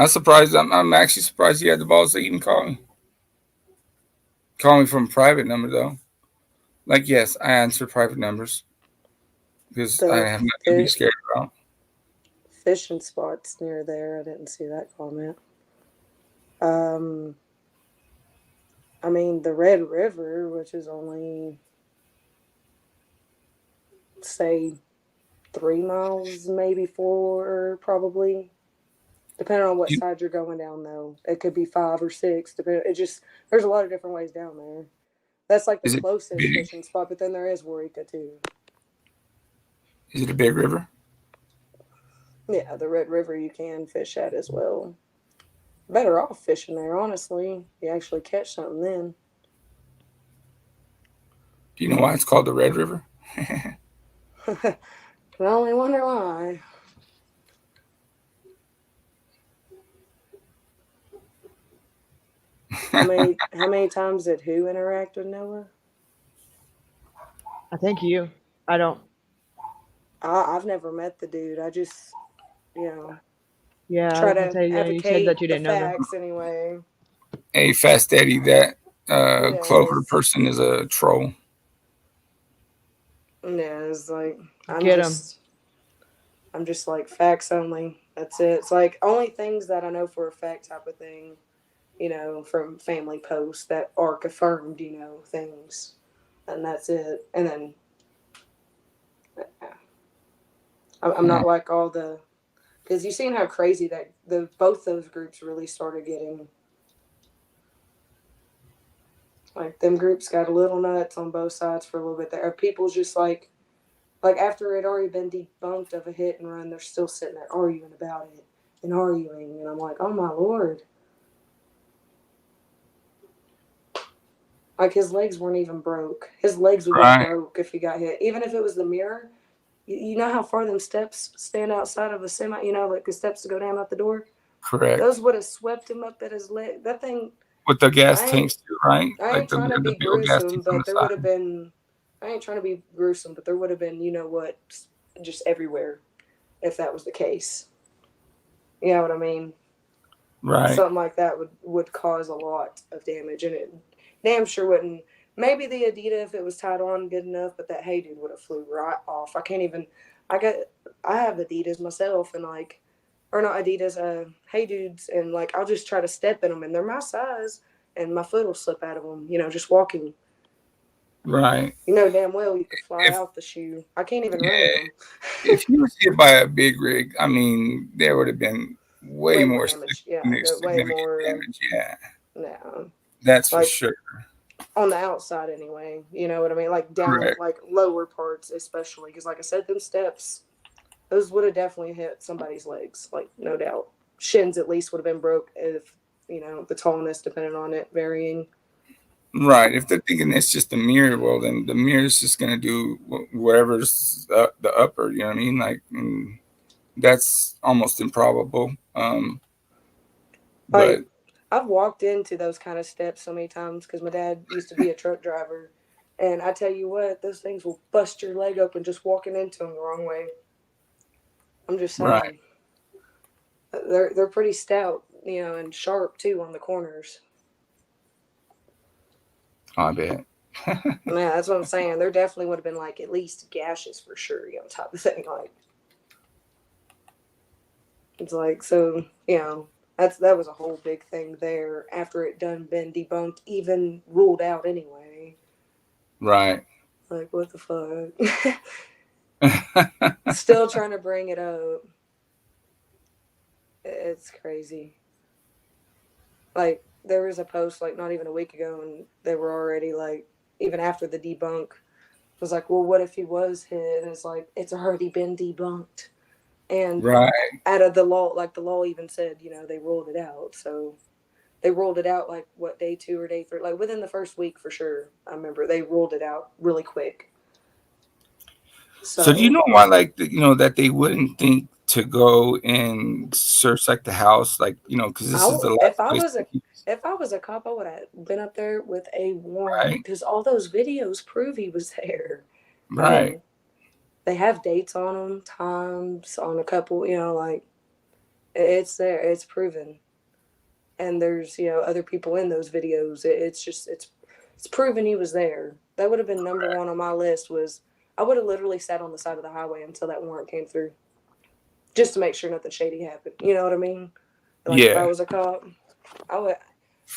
surprised. I'm actually surprised he had the balls to even call me. Call me from a private number though. Like, yes, I answer private numbers because I have nothing to be scared about. Fishing spots near there. I didn't see that comment. I mean, the Red River, which is only, say, 3 miles, maybe 4, probably. Depending on what side you're going down, though. It could be 5 or 6. There's a lot of different ways down there. That's like the closest fishing spot, but then there is Warika, too. Is it a big river? Yeah, the Red River you can fish at as well. Better off fishing there, honestly. You actually catch something then. Do you know why it's called the Red River? Can only wonder why. How many times did who interact with Noah? I think you. I don't. I've never met the dude. I just, Yeah, try to say, yeah, you said advocate that you didn't the know that. facts anyway. Hey, Fast Eddie, that Clover person is a troll. Yeah, it's like I'm Get 'em. just like facts only. That's it. It's like only things that I know for a fact type of thing, from family posts that are confirmed, things, and that's it. And then I'm not like all the, because you've seen how crazy that both those groups really started getting. Like, them groups got a little nuts on both sides for a little bit there. People just like after it already been debunked of a hit and run, they're still sitting there arguing about it and arguing. And I'm like, oh my Lord. Like, his legs weren't even broke. His legs would be broke if he got hit. Even if it was the mirror, you know how far them steps stand outside of a semi, like the steps to go down out the door? Correct. Those would have swept him up at his leg. That thing. With the gas tanks too, right? I ain't trying to be gruesome, but there would have been. I ain't trying to be gruesome, but there would have been, just everywhere, if that was the case. You know what I mean? Right. Something like that would cause a lot of damage, and it damn sure wouldn't. Maybe the Adidas, if it was tied on good enough, but that Hey Dude would have flew right off. I can't even. I have Adidas myself, and or not Adidas, Hey Dudes, and I'll just try to step in them, and they're my size, and my foot will slip out of them. just walking. Right. You know damn well you could fly out the shoe. I can't even run in them. If you was hit by a big rig, I mean, there would have been way more damage. significant damage. Yeah. No. That's for sure. On the outside, anyway. You know what I mean? Down, lower parts, especially. Because, like I said, them steps, those would have definitely hit somebody's legs. No doubt. Shins, at least, would have been broke if, the tallness, depending on it, varying. Right. If they're thinking it's just a mirror, well, then the mirror is just gonna do whatever's the upper. You know what I mean? Like, that's almost improbable. But Like, I've walked into those kind of steps so many times because my dad used to be a truck driver, and I tell you what, those things will bust your leg open just walking into them the wrong way. I'm just saying. Right. They're pretty stout, and sharp too on the corners. I bet. Yeah, that's what I'm saying. There definitely would have been like at least gashes for sure, type of thing. Like, it's like, so, that was a whole big thing there after it done been debunked, even ruled out anyway. Right. Like, what the fuck? Still trying to bring it up. It's crazy. Like, there was a post like not even a week ago, and they were already like, even after the debunk, was like, well, what if he was hit? And it's like, it's already been debunked. And right. Out of the law, like the law even said, they ruled it out. So they ruled it out like what, day 2 or day 3, like within the first week for sure. I remember they ruled it out really quick. So do you know why, like, that they wouldn't think to go and search like the house, like, because this is the last if I was a cop, I would have been up there with a warrant because all those videos prove he was there. Right. I mean, they have dates on them, times on a couple, like it's there, it's proven. And there's, other people in those videos. It's proven he was there. That would have been number one on my list. Was I would have literally sat on the side of the highway until that warrant came through, just to make sure nothing shady happened. You know what I mean? Like, if I was a cop, I'm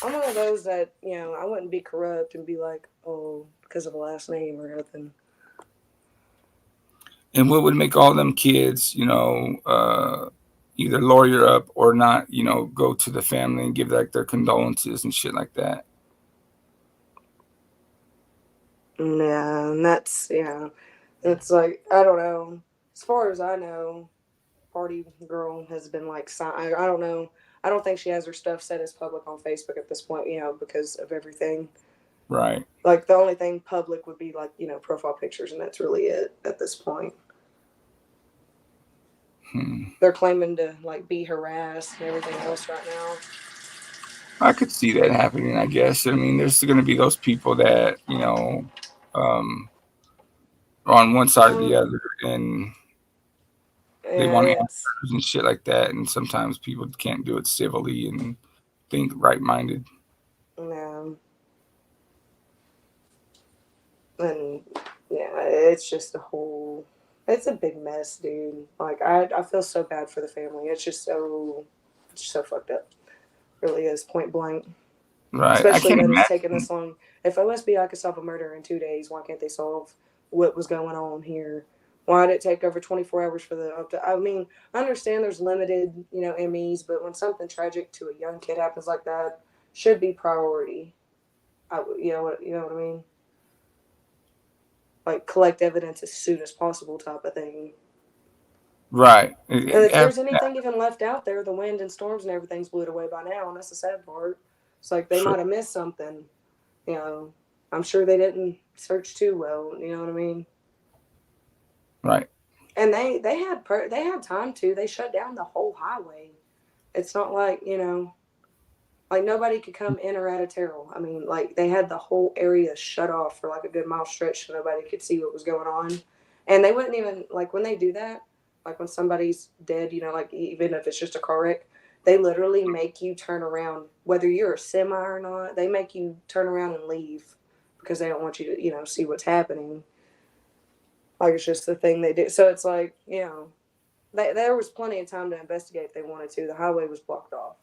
one of those that, I wouldn't be corrupt and be like, oh, because of a last name or nothing. And what would make all them kids, either lawyer up or not, go to the family and give like their condolences and shit like that? Yeah, and it's like, I don't know. As far as I know, Party Girl has been like, I don't know. I don't think she has her stuff set as public on Facebook at this point, because of everything. Right. Like, the only thing public would be like, profile pictures, and that's really it at this point. They're claiming to like be harassed and everything else right now. I could see that happening, I guess. I mean, there's going to be those people that, are on one side or the other, and they want answers and shit like that. And sometimes people can't do it civilly and think right-minded. Yeah. And yeah, it's just it's a big mess, dude. Like, I feel so bad for the family. It's just so fucked up. It really is, point blank. Right. Especially that it's taken this long. If OSBI could solve a murder in 2 days, why can't they solve what was going on here? Why did it take over 24 hours for the I mean, I understand there's limited, MEs, but when something tragic to a young kid happens like that, should be priority. You know what I mean? Like, collect evidence as soon as possible type of thing. Right. And if there's anything even left out there, the wind and storms and everything's blew it away by now, and that's the sad part. It's like they might have missed something. I'm sure they didn't search too well. You know what I mean? Right. And they had time to. They shut down the whole highway. It's not like, like nobody could come in or out of Terrell. I mean, like, they had the whole area shut off for like a good mile stretch so nobody could see what was going on. And they wouldn't even, like, when they do that, like when somebody's dead, like even if it's just a car wreck, they literally make you turn around, whether you're a semi or not, they make you turn around and leave because they don't want you to, see what's happening. Like, it's just the thing they do. So it's like, there was plenty of time to investigate if they wanted to. The highway was blocked off.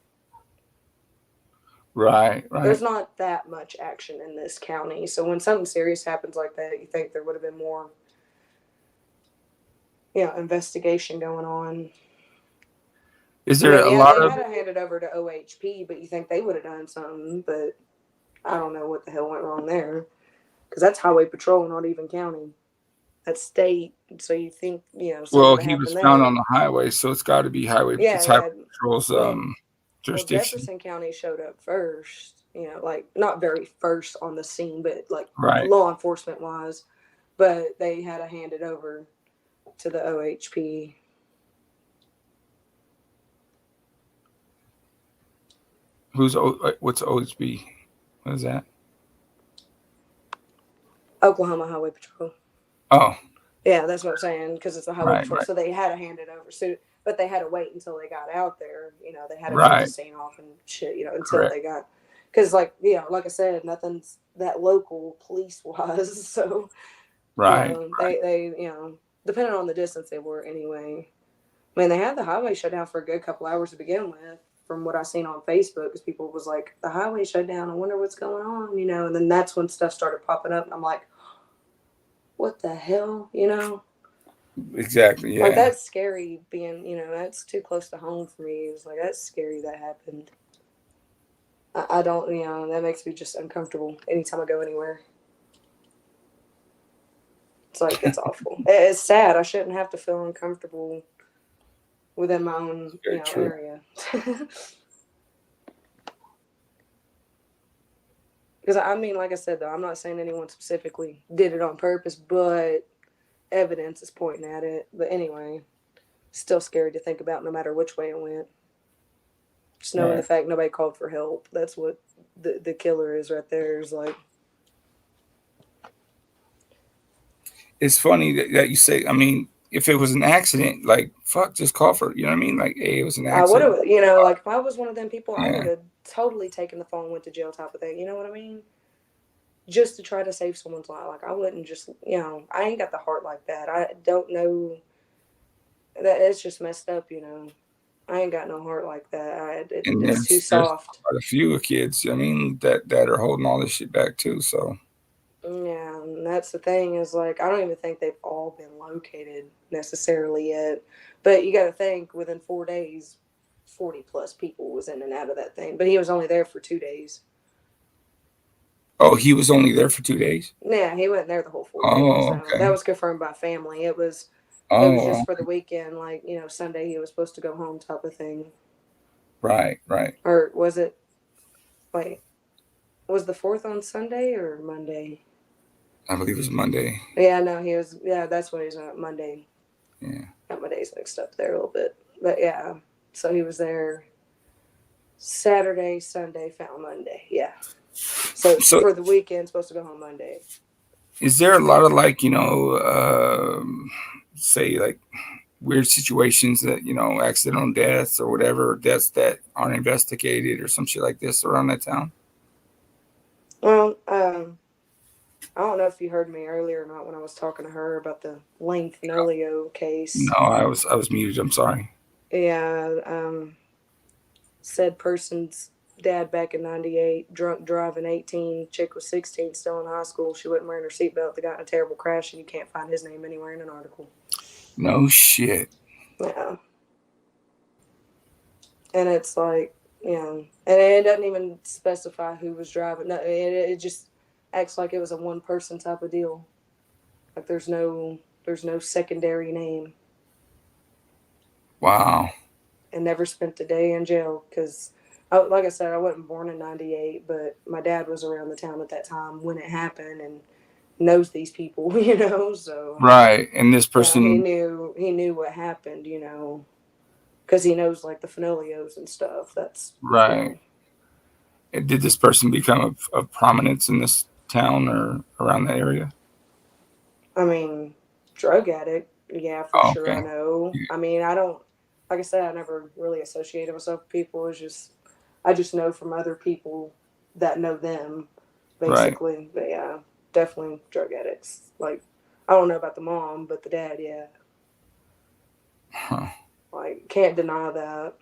Right. There's not that much action in this county. So when something serious happens like that, you think there would have been more, investigation going on. Is there a lot of... They had to hand it over to OHP, but you think they would have done something, but I don't know what the hell went wrong there. Because that's highway patrol, not even county. That's state, so you think, Well, he was found on the highway, so it's got to be highway. Yeah, it's highway patrol's well, jurisdiction. Jefferson County showed up first, you know, like not very first on the scene, but like Right. law enforcement wise. But they had to hand it over to the OHP. What's OHB? What is that? Oklahoma Highway Patrol. Oh, Yeah, that's what I'm saying, because it's a highway Right, patrol. right. So they had to hand it over. So, but they had to wait until they got out there. You know, they had to cut the Right. scene off and shit. You know, until Correct. they got, because like like I said, nothing's that local police wise. So Right. they depending on the distance they were anyway. I mean, they had the highway shut down for a good couple hours to begin with, from what I seen on Facebook, because people was like, the highway shut down. I wonder what's going on. You know, and then that's when stuff started popping up, and I'm like, what the hell, you know? Exactly. Like, Yeah. that's scary being, that's too close to home for me. It was like, that's scary that happened. I don't, that makes me just uncomfortable anytime I go anywhere. It's like, it's awful. It's sad. I shouldn't have to feel uncomfortable within my own, Very true. area. Because, I mean, like I said, though, I'm not saying anyone specifically did it on purpose, but evidence is pointing at it. But anyway, still scary to think about no matter which way it went. Just knowing the fact nobody called for help. That's what the killer is right there. Is like, It's funny that you say, I mean, if it was an accident, like, fuck, just call for, you know what I mean? Like, hey, it was an I would accident. have, like if I was one of them people, I Yeah. would have totally taken the phone and went to jail type of thing. You know what I mean? Just to try to save someone's life. Like, I wouldn't just, I ain't got the heart like that. I don't know. That it's just messed up, I ain't got no heart like that. And It's too there's soft. quite a few kids, I mean, that are holding all this shit back too. So Yeah, and that's the thing is like I don't even think they've all been located necessarily yet. But you got to think within 4 days, 40 plus people was in and out of that thing. But he was only there for 2 days. oh, he was only there for 2 days? Yeah, he wasn't there the whole 4 days. Oh, So okay. that was confirmed by family. It was Oh, just for the weekend, like Sunday he was supposed to go home type of thing. right. Or was it? Wait, was the 4th on Sunday or Monday? I believe it was Monday. Yeah, no, he was. Yeah, that's what he's on Monday. Yeah. Got my days mixed up there a little bit, but yeah. So he was there Saturday, Sunday, found Monday. Yeah. So for the weekend, supposed to go home Monday. Is there a lot of like, say like weird situations that, accidental deaths or whatever, or deaths that aren't investigated or some shit like this around that town? Well, I don't know if you heard me earlier or not when I was talking to her about the Lane Fenolio case. No, I was muted. I'm sorry. Yeah, said person's dad back in 98, drunk driving 18, chick was 16, still in high school. She wasn't wearing her seatbelt. They got in a terrible crash, and you can't find his name anywhere in an article. No shit. Yeah. And it's like, and it doesn't even specify who was driving. No, it just acts like it was a one person type of deal. Like there's no secondary name. Wow. And never spent a day in jail because, like I said, I wasn't born in 98, but my dad was around the town at that time when it happened and knows these people, so. Right. And this person. He knew what happened, because he knows like the Fenolios and stuff. That's. Right. And did this person become of prominence in this town or around the area? I mean, drug addict. Yeah, for sure. Okay. I know. I mean, I don't, like I said, I never really associated myself with people. I just know from other people that know them, basically. Right. But yeah, definitely drug addicts. Like, I don't know about the mom, but the dad, yeah. Huh. Like, can't deny that.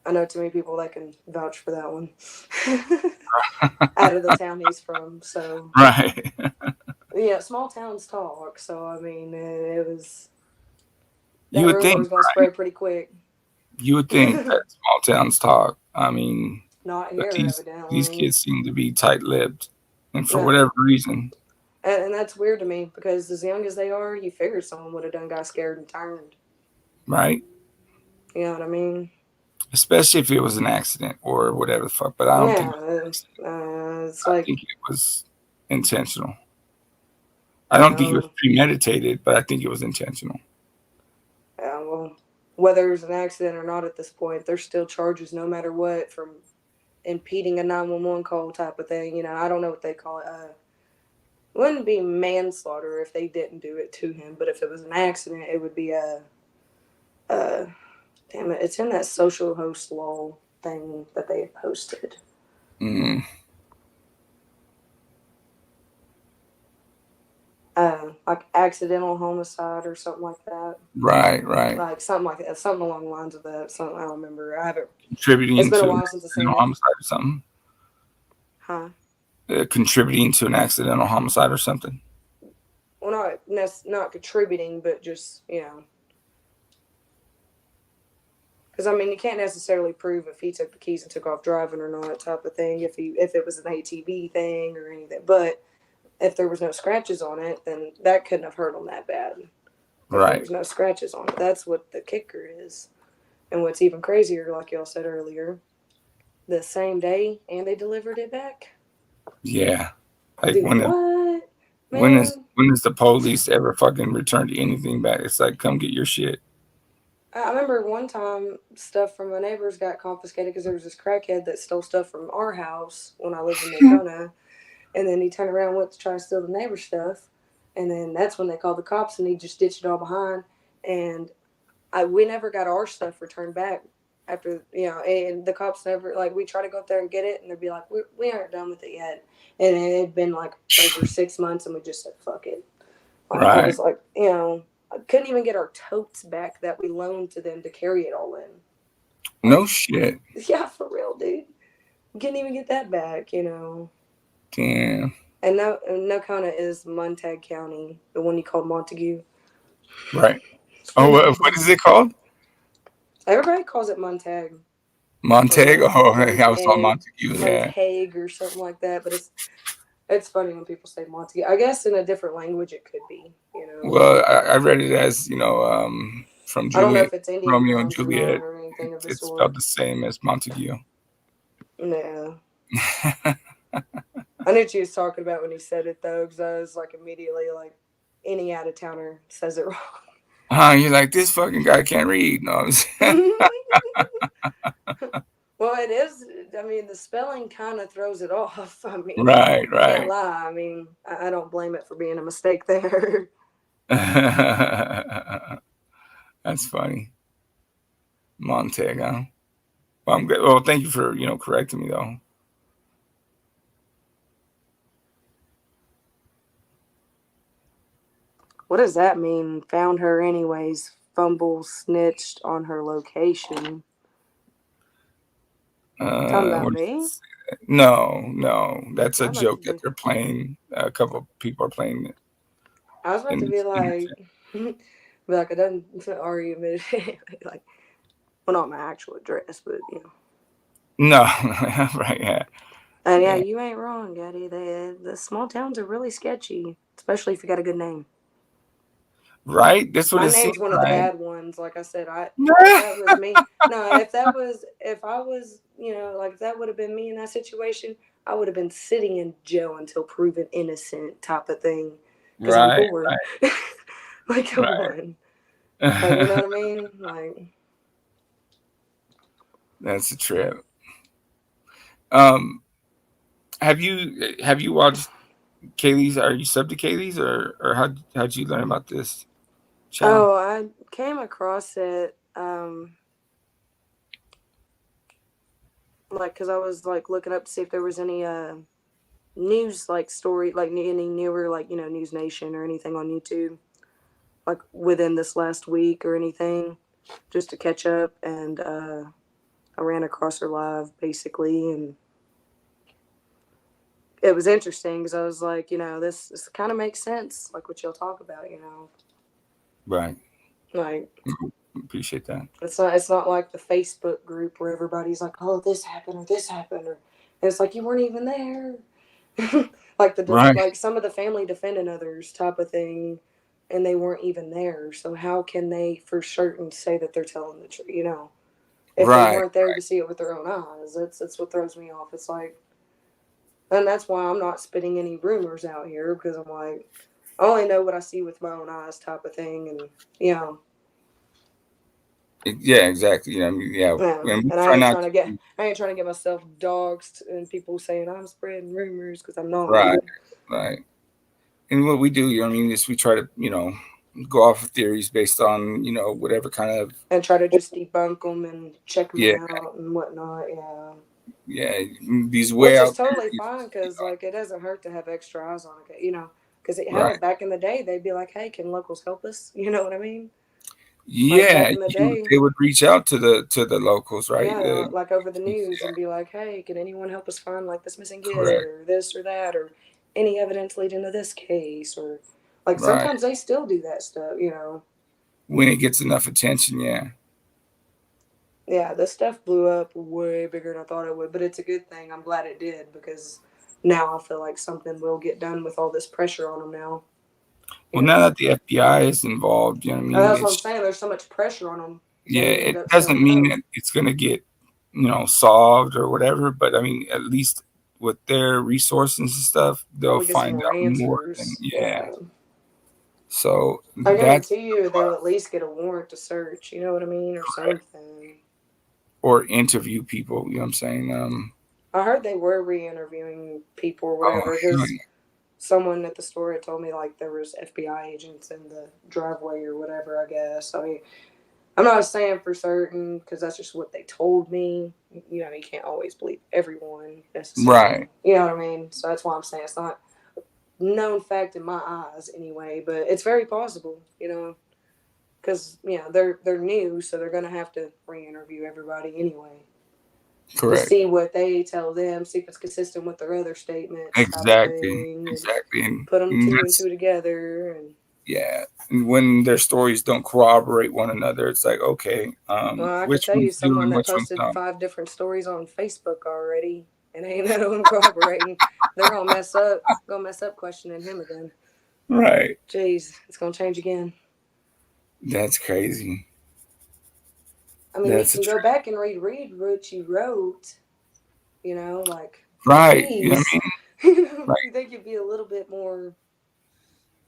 I know too many people that can vouch for that one. Out of the town he's from, so. Right. Yeah, small towns talk. So I mean, it was. You would think was going to spread pretty quick. You would think that small towns talk. I mean, not here, evidently. These kids seem to be tight-lipped, and for whatever reason. And that's weird to me because as young as they are, you figured someone would have got scared and turned. Right. You know what I mean? especially if it was an accident or whatever the fuck. But I don't think it's like, I think it was intentional. I don't think it was premeditated, but I think it was intentional. Yeah, well, whether it was an accident or not at this point, there's still charges no matter what from impeding a 911 call type of thing. You know, I don't know what they call it. It wouldn't be manslaughter if they didn't do it to him, but if it was an accident, it would be damn it, it's in that social host law thing that they had posted. Mm. Like accidental homicide or something like that. Right. Like something like that, something along the lines of that. Something I don't remember. I haven't. Contributing It's been to a while since I've seen it. homicide or something. Huh? Contributing to an accidental homicide or something. Well, not contributing, but just, you know. Because I mean, you can't necessarily prove if he took the keys and took off driving or not, type of thing. If it was an ATV thing or anything, but if there was no scratches on it, then that couldn't have hurt him that bad. Right. There's no scratches on it. That's what the kicker is. And what's even crazier, like y'all said earlier, the same day, and they delivered it back. Yeah. Like Dude, when is the police ever fucking returned anything back? It's like, come get your shit. I remember one time stuff from my neighbors got confiscated because there was this crackhead that stole stuff from our house when I lived in Daytona. And then he turned around and went to try to steal the neighbor's stuff. And then that's when they called the cops and he just ditched it all behind. And we never got our stuff returned back after, you know, and the cops never, like, we try to go up there and get it and they'd be like, we aren't done with it yet. And it had been like over 6 months and we just said, fuck it. Like, Right. I was like, you know, I couldn't even get our totes back that we loaned to them to carry it all in. No shit. Yeah, for real, dude. Couldn't even get that back, you know. Damn. And Nocona is Montague County, the one you called Montague. Right. Oh, what is it called? Everybody calls it Montague. Montague? Oh, I was on Montague. Yeah. Montague or something like that. But it's funny when people say Montague. I guess in a different language it could be, you know. Well, I read it as, you know, from I don't know Juliet, if it's Indian Romeo and grounds or not Juliet. or anything of the It's sort. spelled the same as Montague. Yeah. I knew what you was talking about when he said it, though, because I was like immediately like, any out-of-towner says it wrong. You're like, this fucking guy can't read. No, I'm saying. Well, it is. I mean, the spelling kind of throws it off. I mean, Right. Can't lie. I mean, I don't blame it for being a mistake there. That's funny. Montague, huh? Well, I'm good. Well, thank you for, you know, correcting me, though. What does that mean? Found her anyways. Fumble snitched on her location. Talking about me? No. That's a joke that they're playing. A couple of people are playing it. I was about to be like, I done already admitted, like, well, not my actual address, but you know. No, right, yeah. And yeah, you ain't wrong, Gaddy. The small towns are really sketchy, especially if you got a good name. Right? That's what my it name's seems one of like. the bad ones. Like I said, if that was me. No, if I was, you know, like if that would have been me in that situation, I would have been sitting in jail until proven innocent, type of thing. Because I'm bored. Right. Like, come on. Like, you know what I mean? Like, that's a trip. Have you watched Kaylee's? Are you sub to Kaylee's, or how'd you learn about this channel? Oh, I came across it, like, because I was like looking up to see if there was any news, like, story, like any newer, like, you know, News Nation or anything on YouTube, like within this last week or anything, just to catch up. And I ran across her live basically, and it was interesting because I was like, you know, this kind of makes sense, like what y'all talk about, you know. Right. Like, appreciate that. It's not like the Facebook group where everybody's like, oh, this happened, or and it's like you weren't even there. Like like some of the family defending others type of thing, and they weren't even there. So how can they for certain say that they're telling the truth? You know, if they Right, weren't there to see it with their own eyes. That's what throws me off. It's like, and that's why I'm not spitting any rumors out here, because I'm like, I only know what I see with my own eyes, type of thing, and you know. Yeah, exactly. You know, I mean, yeah, Yeah, and we and try not to. I ain't trying to get myself doxxed and people saying I'm spreading rumors, because I'm not. Right, right. And what we do, you know, what I mean, is we try to, go off of theories based on, whatever kind of. And try to just debunk them and check them Yeah, out and whatnot. Yeah. yeah. These way Which is out totally theories. fine, because like it doesn't hurt to have extra eyes on it, you know. Because hell, Right. back in the day, they'd be like, "Hey, can locals help us?" You know what I mean? Like Yeah, back in the day, they would reach out to the locals, right? yeah, like over the news, and be like, "Hey, can anyone help us find like this missing kid Correct. or this or that, or any evidence leading to this case?" Or like Right. sometimes they still do that stuff, you know. When it gets enough attention, yeah. Yeah, this stuff blew up way bigger than I thought it would, but it's a good thing. I'm glad it did, because now I feel like something will get done with all this pressure on them now. Well, now that the FBI is involved, you know what I And mean? that's what I'm saying. There's so much pressure on them. Yeah, They end it up doesn't saying mean no. that it's going to get, solved or whatever, but I mean, at least with their resources and stuff, they'll Probably get some find more out more than, answers. yeah. So I that's, guarantee you they'll at least get a warrant to search, you know what I mean? Or something. or interview people, you know what I'm saying? I heard they were re-interviewing people or Oh, whatever, hell because yeah. someone at the store had told me like there was FBI agents in the driveway or whatever, I guess. I mean, I'm not saying for certain, because that's just what they told me. You know, you can't always believe everyone necessarily. Right. You know what I mean? So that's why I'm saying it's not known fact in my eyes anyway, but it's very possible, you know, because they're new, so they're gonna have to re-interview everybody anyway to Correct. see what they tell them, see if it's consistent with their other statements, Exactly. Exactly. and put them And two and that's, two together, and yeah. And when their stories don't corroborate one another, it's like, okay, well, I could which tell you one's doing someone and that which one's posted not. 5 different stories on Facebook already, and ain't none of them corroborating. They're gonna mess up questioning him again. Right. Jeez, it's gonna change again. That's crazy. I mean, That's you a can go trip. back and read what you wrote, you know, like, Right. You know what geez. I mean? Right. You think you'd be a little bit more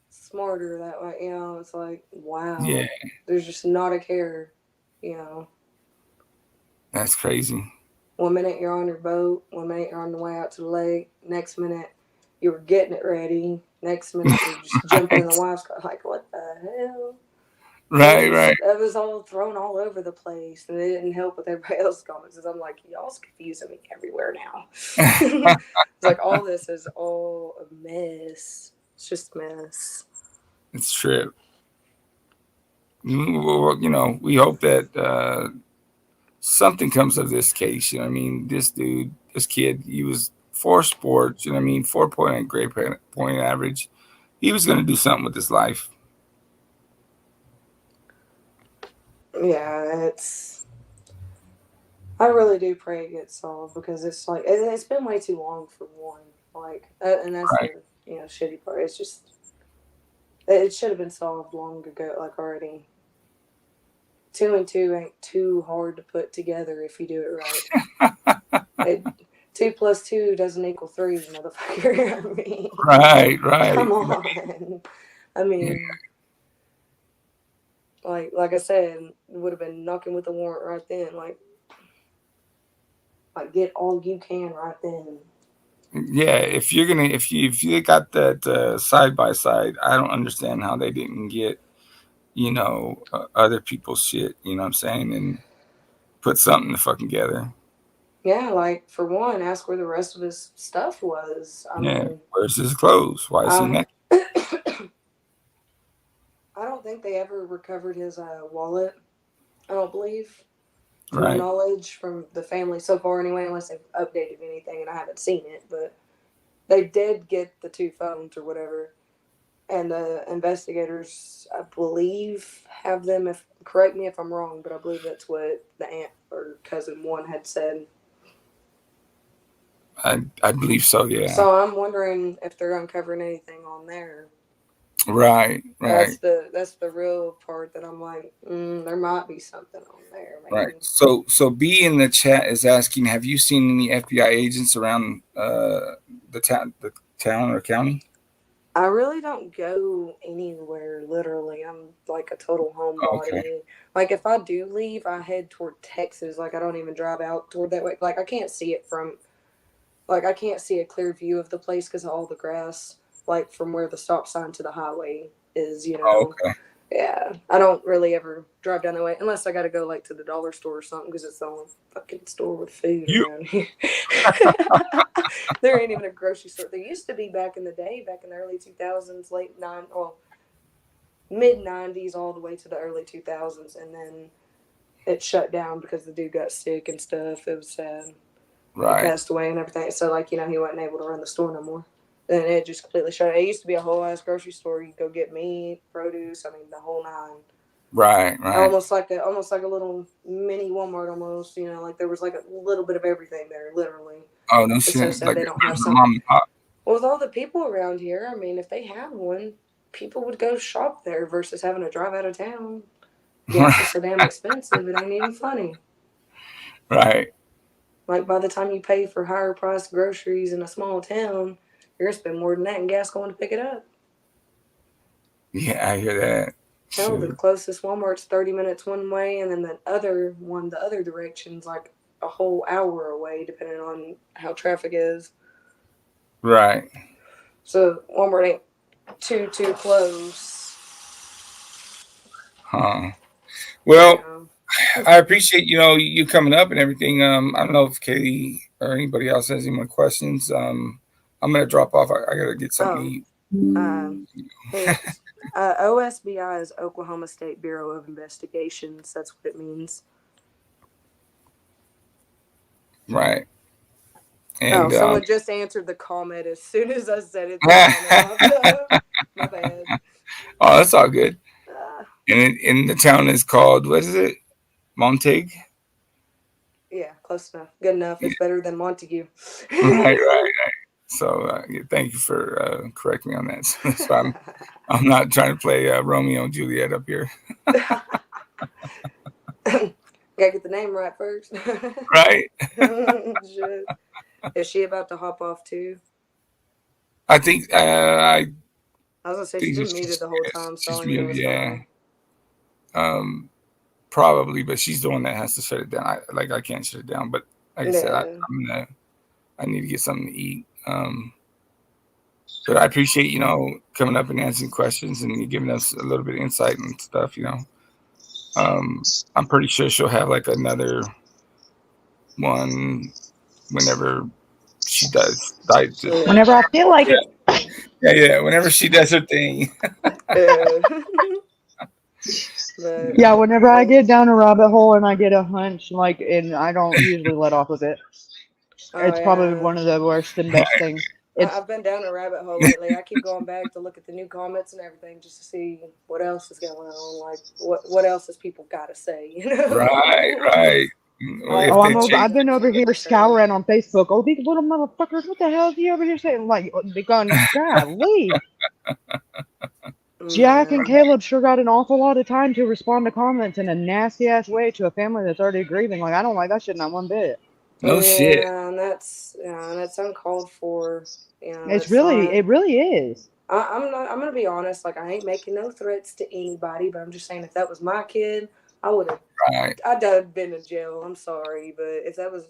smarter that way, you know? It's like, wow, Yeah. there's just not a care, you know. That's crazy. 1 minute you're on your boat, 1 minute you're on the way out to the lake, next minute you were getting it ready, next minute you're just jumping in the wife's car. Like, what the hell? Right. It was all thrown all over the place, and it didn't help with everybody else's comments. Because I'm like, y'all's confusing me everywhere now. It's like all this is all a mess. It's just a mess. It's a trip. Well, we hope that something comes of this case. You know what I mean? This kid, he was 4 sports, you know what I mean? 4.8 grade point average. He was going to do something with his life. Yeah, I really do pray it gets solved, because it's like it's been way too long for one. Like, and that's Right. the shitty part. It's just it should have been solved long ago, like already. 2 and 2 ain't too hard to put together if you do it right. 2 plus 2 doesn't equal 3, motherfucker. I mean, Right. come on. I mean, like I said, it would have been knocking with the warrant right then. Like get all you can right then. Yeah, if you got that side by side, I don't understand how they didn't get, other people's shit, you know what I'm saying, and put something to fucking together. Yeah, like for one, ask where the rest of his stuff was. I mean, where's his clothes? Why is he naked? I don't think they ever recovered his wallet. I don't believe, to my Right. knowledge, from the family so far anyway, unless they've updated anything and I haven't seen it. But they did get the 2 phones or whatever, and the investigators, I believe, have them. If correct me if I'm wrong, but I believe that's what the aunt or cousin one had said. I believe so, yeah. So I'm wondering if they're uncovering anything on there. Right. Right. That's the real part that I'm like, there might be something on there, man. Right. So B in the chat is asking, have you seen any FBI agents around the town or county? I really don't go anywhere, literally. I'm like a total homebody. Okay. Like, if I do leave, I head toward Texas. Like, I don't even drive out toward that way. Like, I can't see it from, like, I can't see a clear view of the place because of all the grass, like, from where the stop sign to the highway is, you know. Okay. Yeah, I don't really ever drive down that way unless I got to go, like, to the dollar store or something because it's the only fucking store with food around here. There ain't even a grocery store. There used to be back in the day, back in the early 2000s, mid 90s, all the way to the early 2000s, and then it shut down because the dude got sick and stuff. It was sad. Right. He passed away and everything. So, like, you know, he wasn't able to run the store no more. Then it just completely shut down. It used to be a whole ass grocery store. You could go get meat, produce, I mean, the whole nine. Right. Almost like a little mini Walmart almost, you know, like there was like a little bit of everything there, literally. Oh, no It's so shit. sad Like they don't have mom something. and pop. Well, with all the people around here, I mean, if they had one, people would go shop there versus having to drive out of town. Gas is so damn expensive, it ain't even funny. Right. Like, by the time you pay for higher priced groceries in a small town, you're going to spend more than that in gas going to pick it up. Yeah, I hear that. Hell, the Shoot. closest Walmart's 30 minutes one way, and then the other direction's like a whole hour away, depending on how traffic is. Right. So Walmart ain't too close. Huh. Well, I appreciate, you coming up and everything. I don't know if Katie or anybody else has any more questions. I'm gonna drop off. I gotta get something to eat. OSBI is Oklahoma State Bureau of Investigations. That's what it means. Right. And someone just answered the comment as soon as I said it. My bad. Oh, that's all good. And the town is called, what is it? Montague? Yeah, close enough. Good enough. It's better than Montague. Right. So thank you for correcting me on that. So I'm not trying to play Romeo and Juliet up here. Gotta get the name right first. Right. Shit. Is she about to hop off too? I think I was gonna say she's been muted the whole time, so I don't even know what's going on. Probably, but she's the one that has to shut it down. I can't shut it down, but like I said, I need to get something to eat. But I appreciate coming up and answering questions and giving us a little bit of insight and stuff. I'm pretty sure she'll have like another one whenever she does. Whenever I feel like it. Yeah. Whenever she does her thing. Yeah, whenever I get down a rabbit hole and I get a hunch, and I don't usually let off of it. It's probably one of the worst and best things. I've been down a rabbit hole lately. I keep going back to look at the new comments and everything just to see what else is going on. Like, what else has people got to say? Right. I've been over here scouring on Facebook. Oh, these little motherfuckers! What the hell is he over here saying? Like, they're going, golly. Jack and Caleb sure got an awful lot of time to respond to comments in a nasty ass way to a family that's already grieving. Like, I don't like that shit not one bit. Shit. Yeah, and that's uncalled for. It really is. I'm gonna be honest. Like, I ain't making no threats to anybody, but I'm just saying if that was my kid, I would have. Right. I'd have been in jail. I'm sorry, but if that was,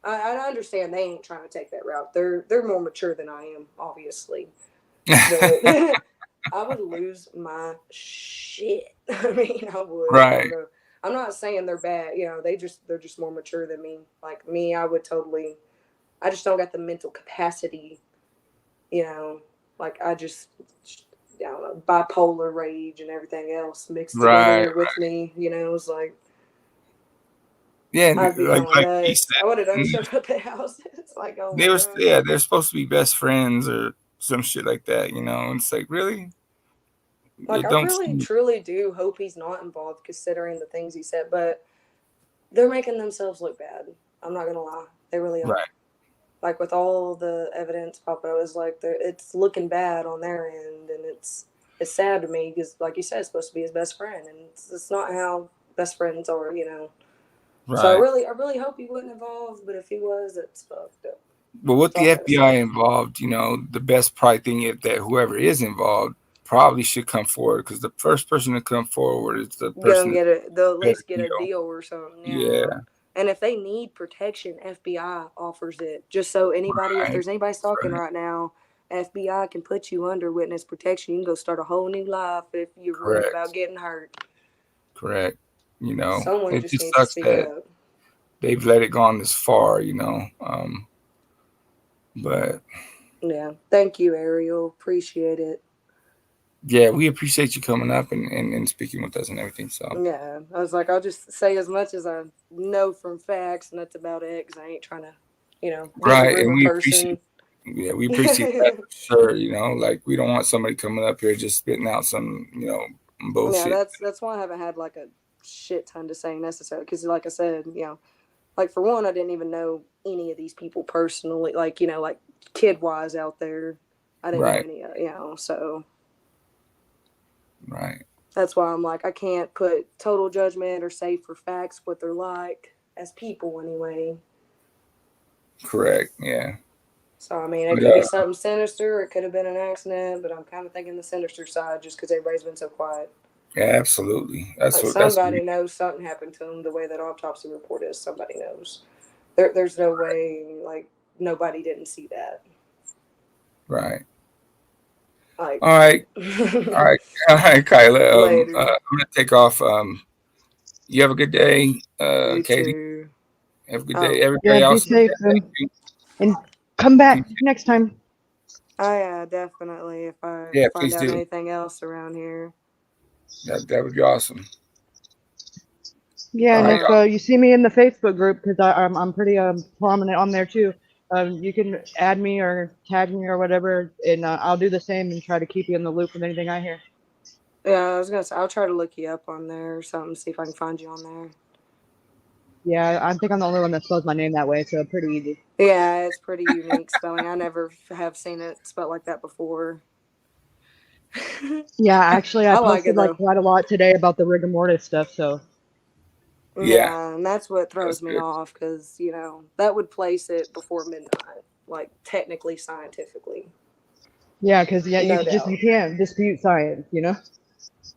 I understand they ain't trying to take that route. They're more mature than I am, obviously. But I would lose my shit. I mean, I would. Right. I'm not saying they're bad. They're just more mature than me. Like me, I just don't got the mental capacity. Like I don't know, bipolar rage and everything else mixed together with me. It's like. Yeah, I'd be like going said, I would have done something at the house. It's like, oh my God. They're supposed to be best friends or some shit like that, and it's like, really? Like, I really, truly do hope he's not involved, considering the things he said, but they're making themselves look bad. I'm not going to lie. They really are. Right. Like, with all the evidence popping, I was like, it's looking bad on their end, and it's it's sad to me because, like you said, it's supposed to be his best friend, and it's not how best friends are, you know. Right. So I really hope he wasn't involved, but if he was, it's fucked up. But with the FBI involved, you know, the best probably thing is that whoever is involved probably should come forward, because the first person to come forward is the person They'll at least get a deal or something. Yeah. And if they need protection, FBI offers it. Just so anybody, if there's anybody stalking right now, FBI can put you under witness protection. You can go start a whole new life if you're worried Correct. about getting hurt. Correct. You know, Someone it just just needs to sucks speak that up. they've let it gone this far, you know. But Yeah. Thank you, Ariel. Appreciate it. yeah, we appreciate you coming up and speaking with us and everything. So Yeah. I was like, I'll just say as much as I know from facts, and that's about it, because I ain't trying to, you know, right, disapprove and a we person. appreciate that for sure. You know, like we don't want somebody coming up here just spitting out some, you know, bullshit. Yeah, that's why I haven't had like a shit ton to say necessarily. Because, like I said, you know, like for one, I didn't even know any of these people personally. Like, you know, like kid wise out there, I didn't know Right. any. You know, so Right. that's why I'm like, I can't put total judgment or say for facts what they're like as people anyway. Correct. Yeah. So I mean, it But, could be something sinister. It could have been an accident, but I'm kind of thinking the sinister side just because everybody's been so quiet. yeah, absolutely. That's Like what. somebody knows something happened to them. The way that autopsy report is, somebody knows. There's no way like nobody didn't see that. Right. Like, All right. All right, Kyla. Later. I'm gonna take off. You have a good day, You Katie. too. Have a good day. Oh. Everybody Yeah, be else. safe and come back next time. Oh yeah, definitely. If I Yeah, find please out do. anything else around here. That would be awesome. Yeah, All and right. if you see me in the Facebook group, because I'm pretty prominent on there too, you can add me or tag me or whatever, and I'll do the same and try to keep you in the loop with anything I hear. Yeah, I was gonna say I'll try to look you up on there or something, see if I can find you on there. Yeah, I think I'm the only one that spells my name that way, so pretty easy. Yeah, it's pretty unique spelling. I never have seen it spelled like that before. Yeah, actually, I I like posted it though. quite a lot today about the rigor mortis stuff, so. Yeah, and that's what throws me off because, you know, that would place it before midnight, like technically, scientifically. Yeah, because No you doubt. can't dispute science, you know.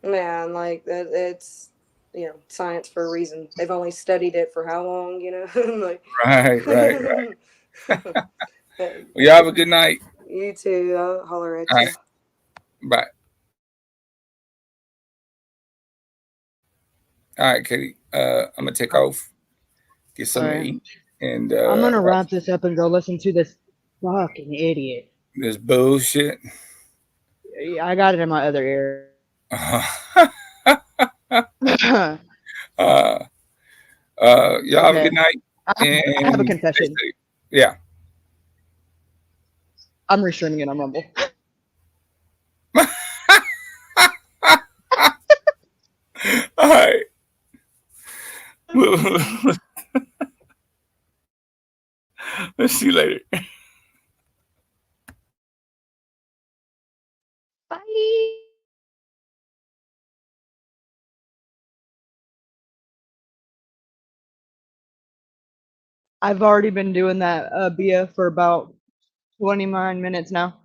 Yeah, and like it's, you know, science for a reason. They've only studied it for how long, you know? Like, Right. Well, you have a good night. You too. I'll holler at All you. right. Bye. All right, Katie. I'm gonna take off. Get something to Alright. eat, and I'm gonna wrap this up and go listen to this fucking idiot. this bullshit. I got it in my other ear. Y'all have a Okay. good night. I have a And confession. yeah. I'm restreaming it on Rumble. All right. Let's see you later. Bye. I've already been doing that Bia for about 29 minutes now.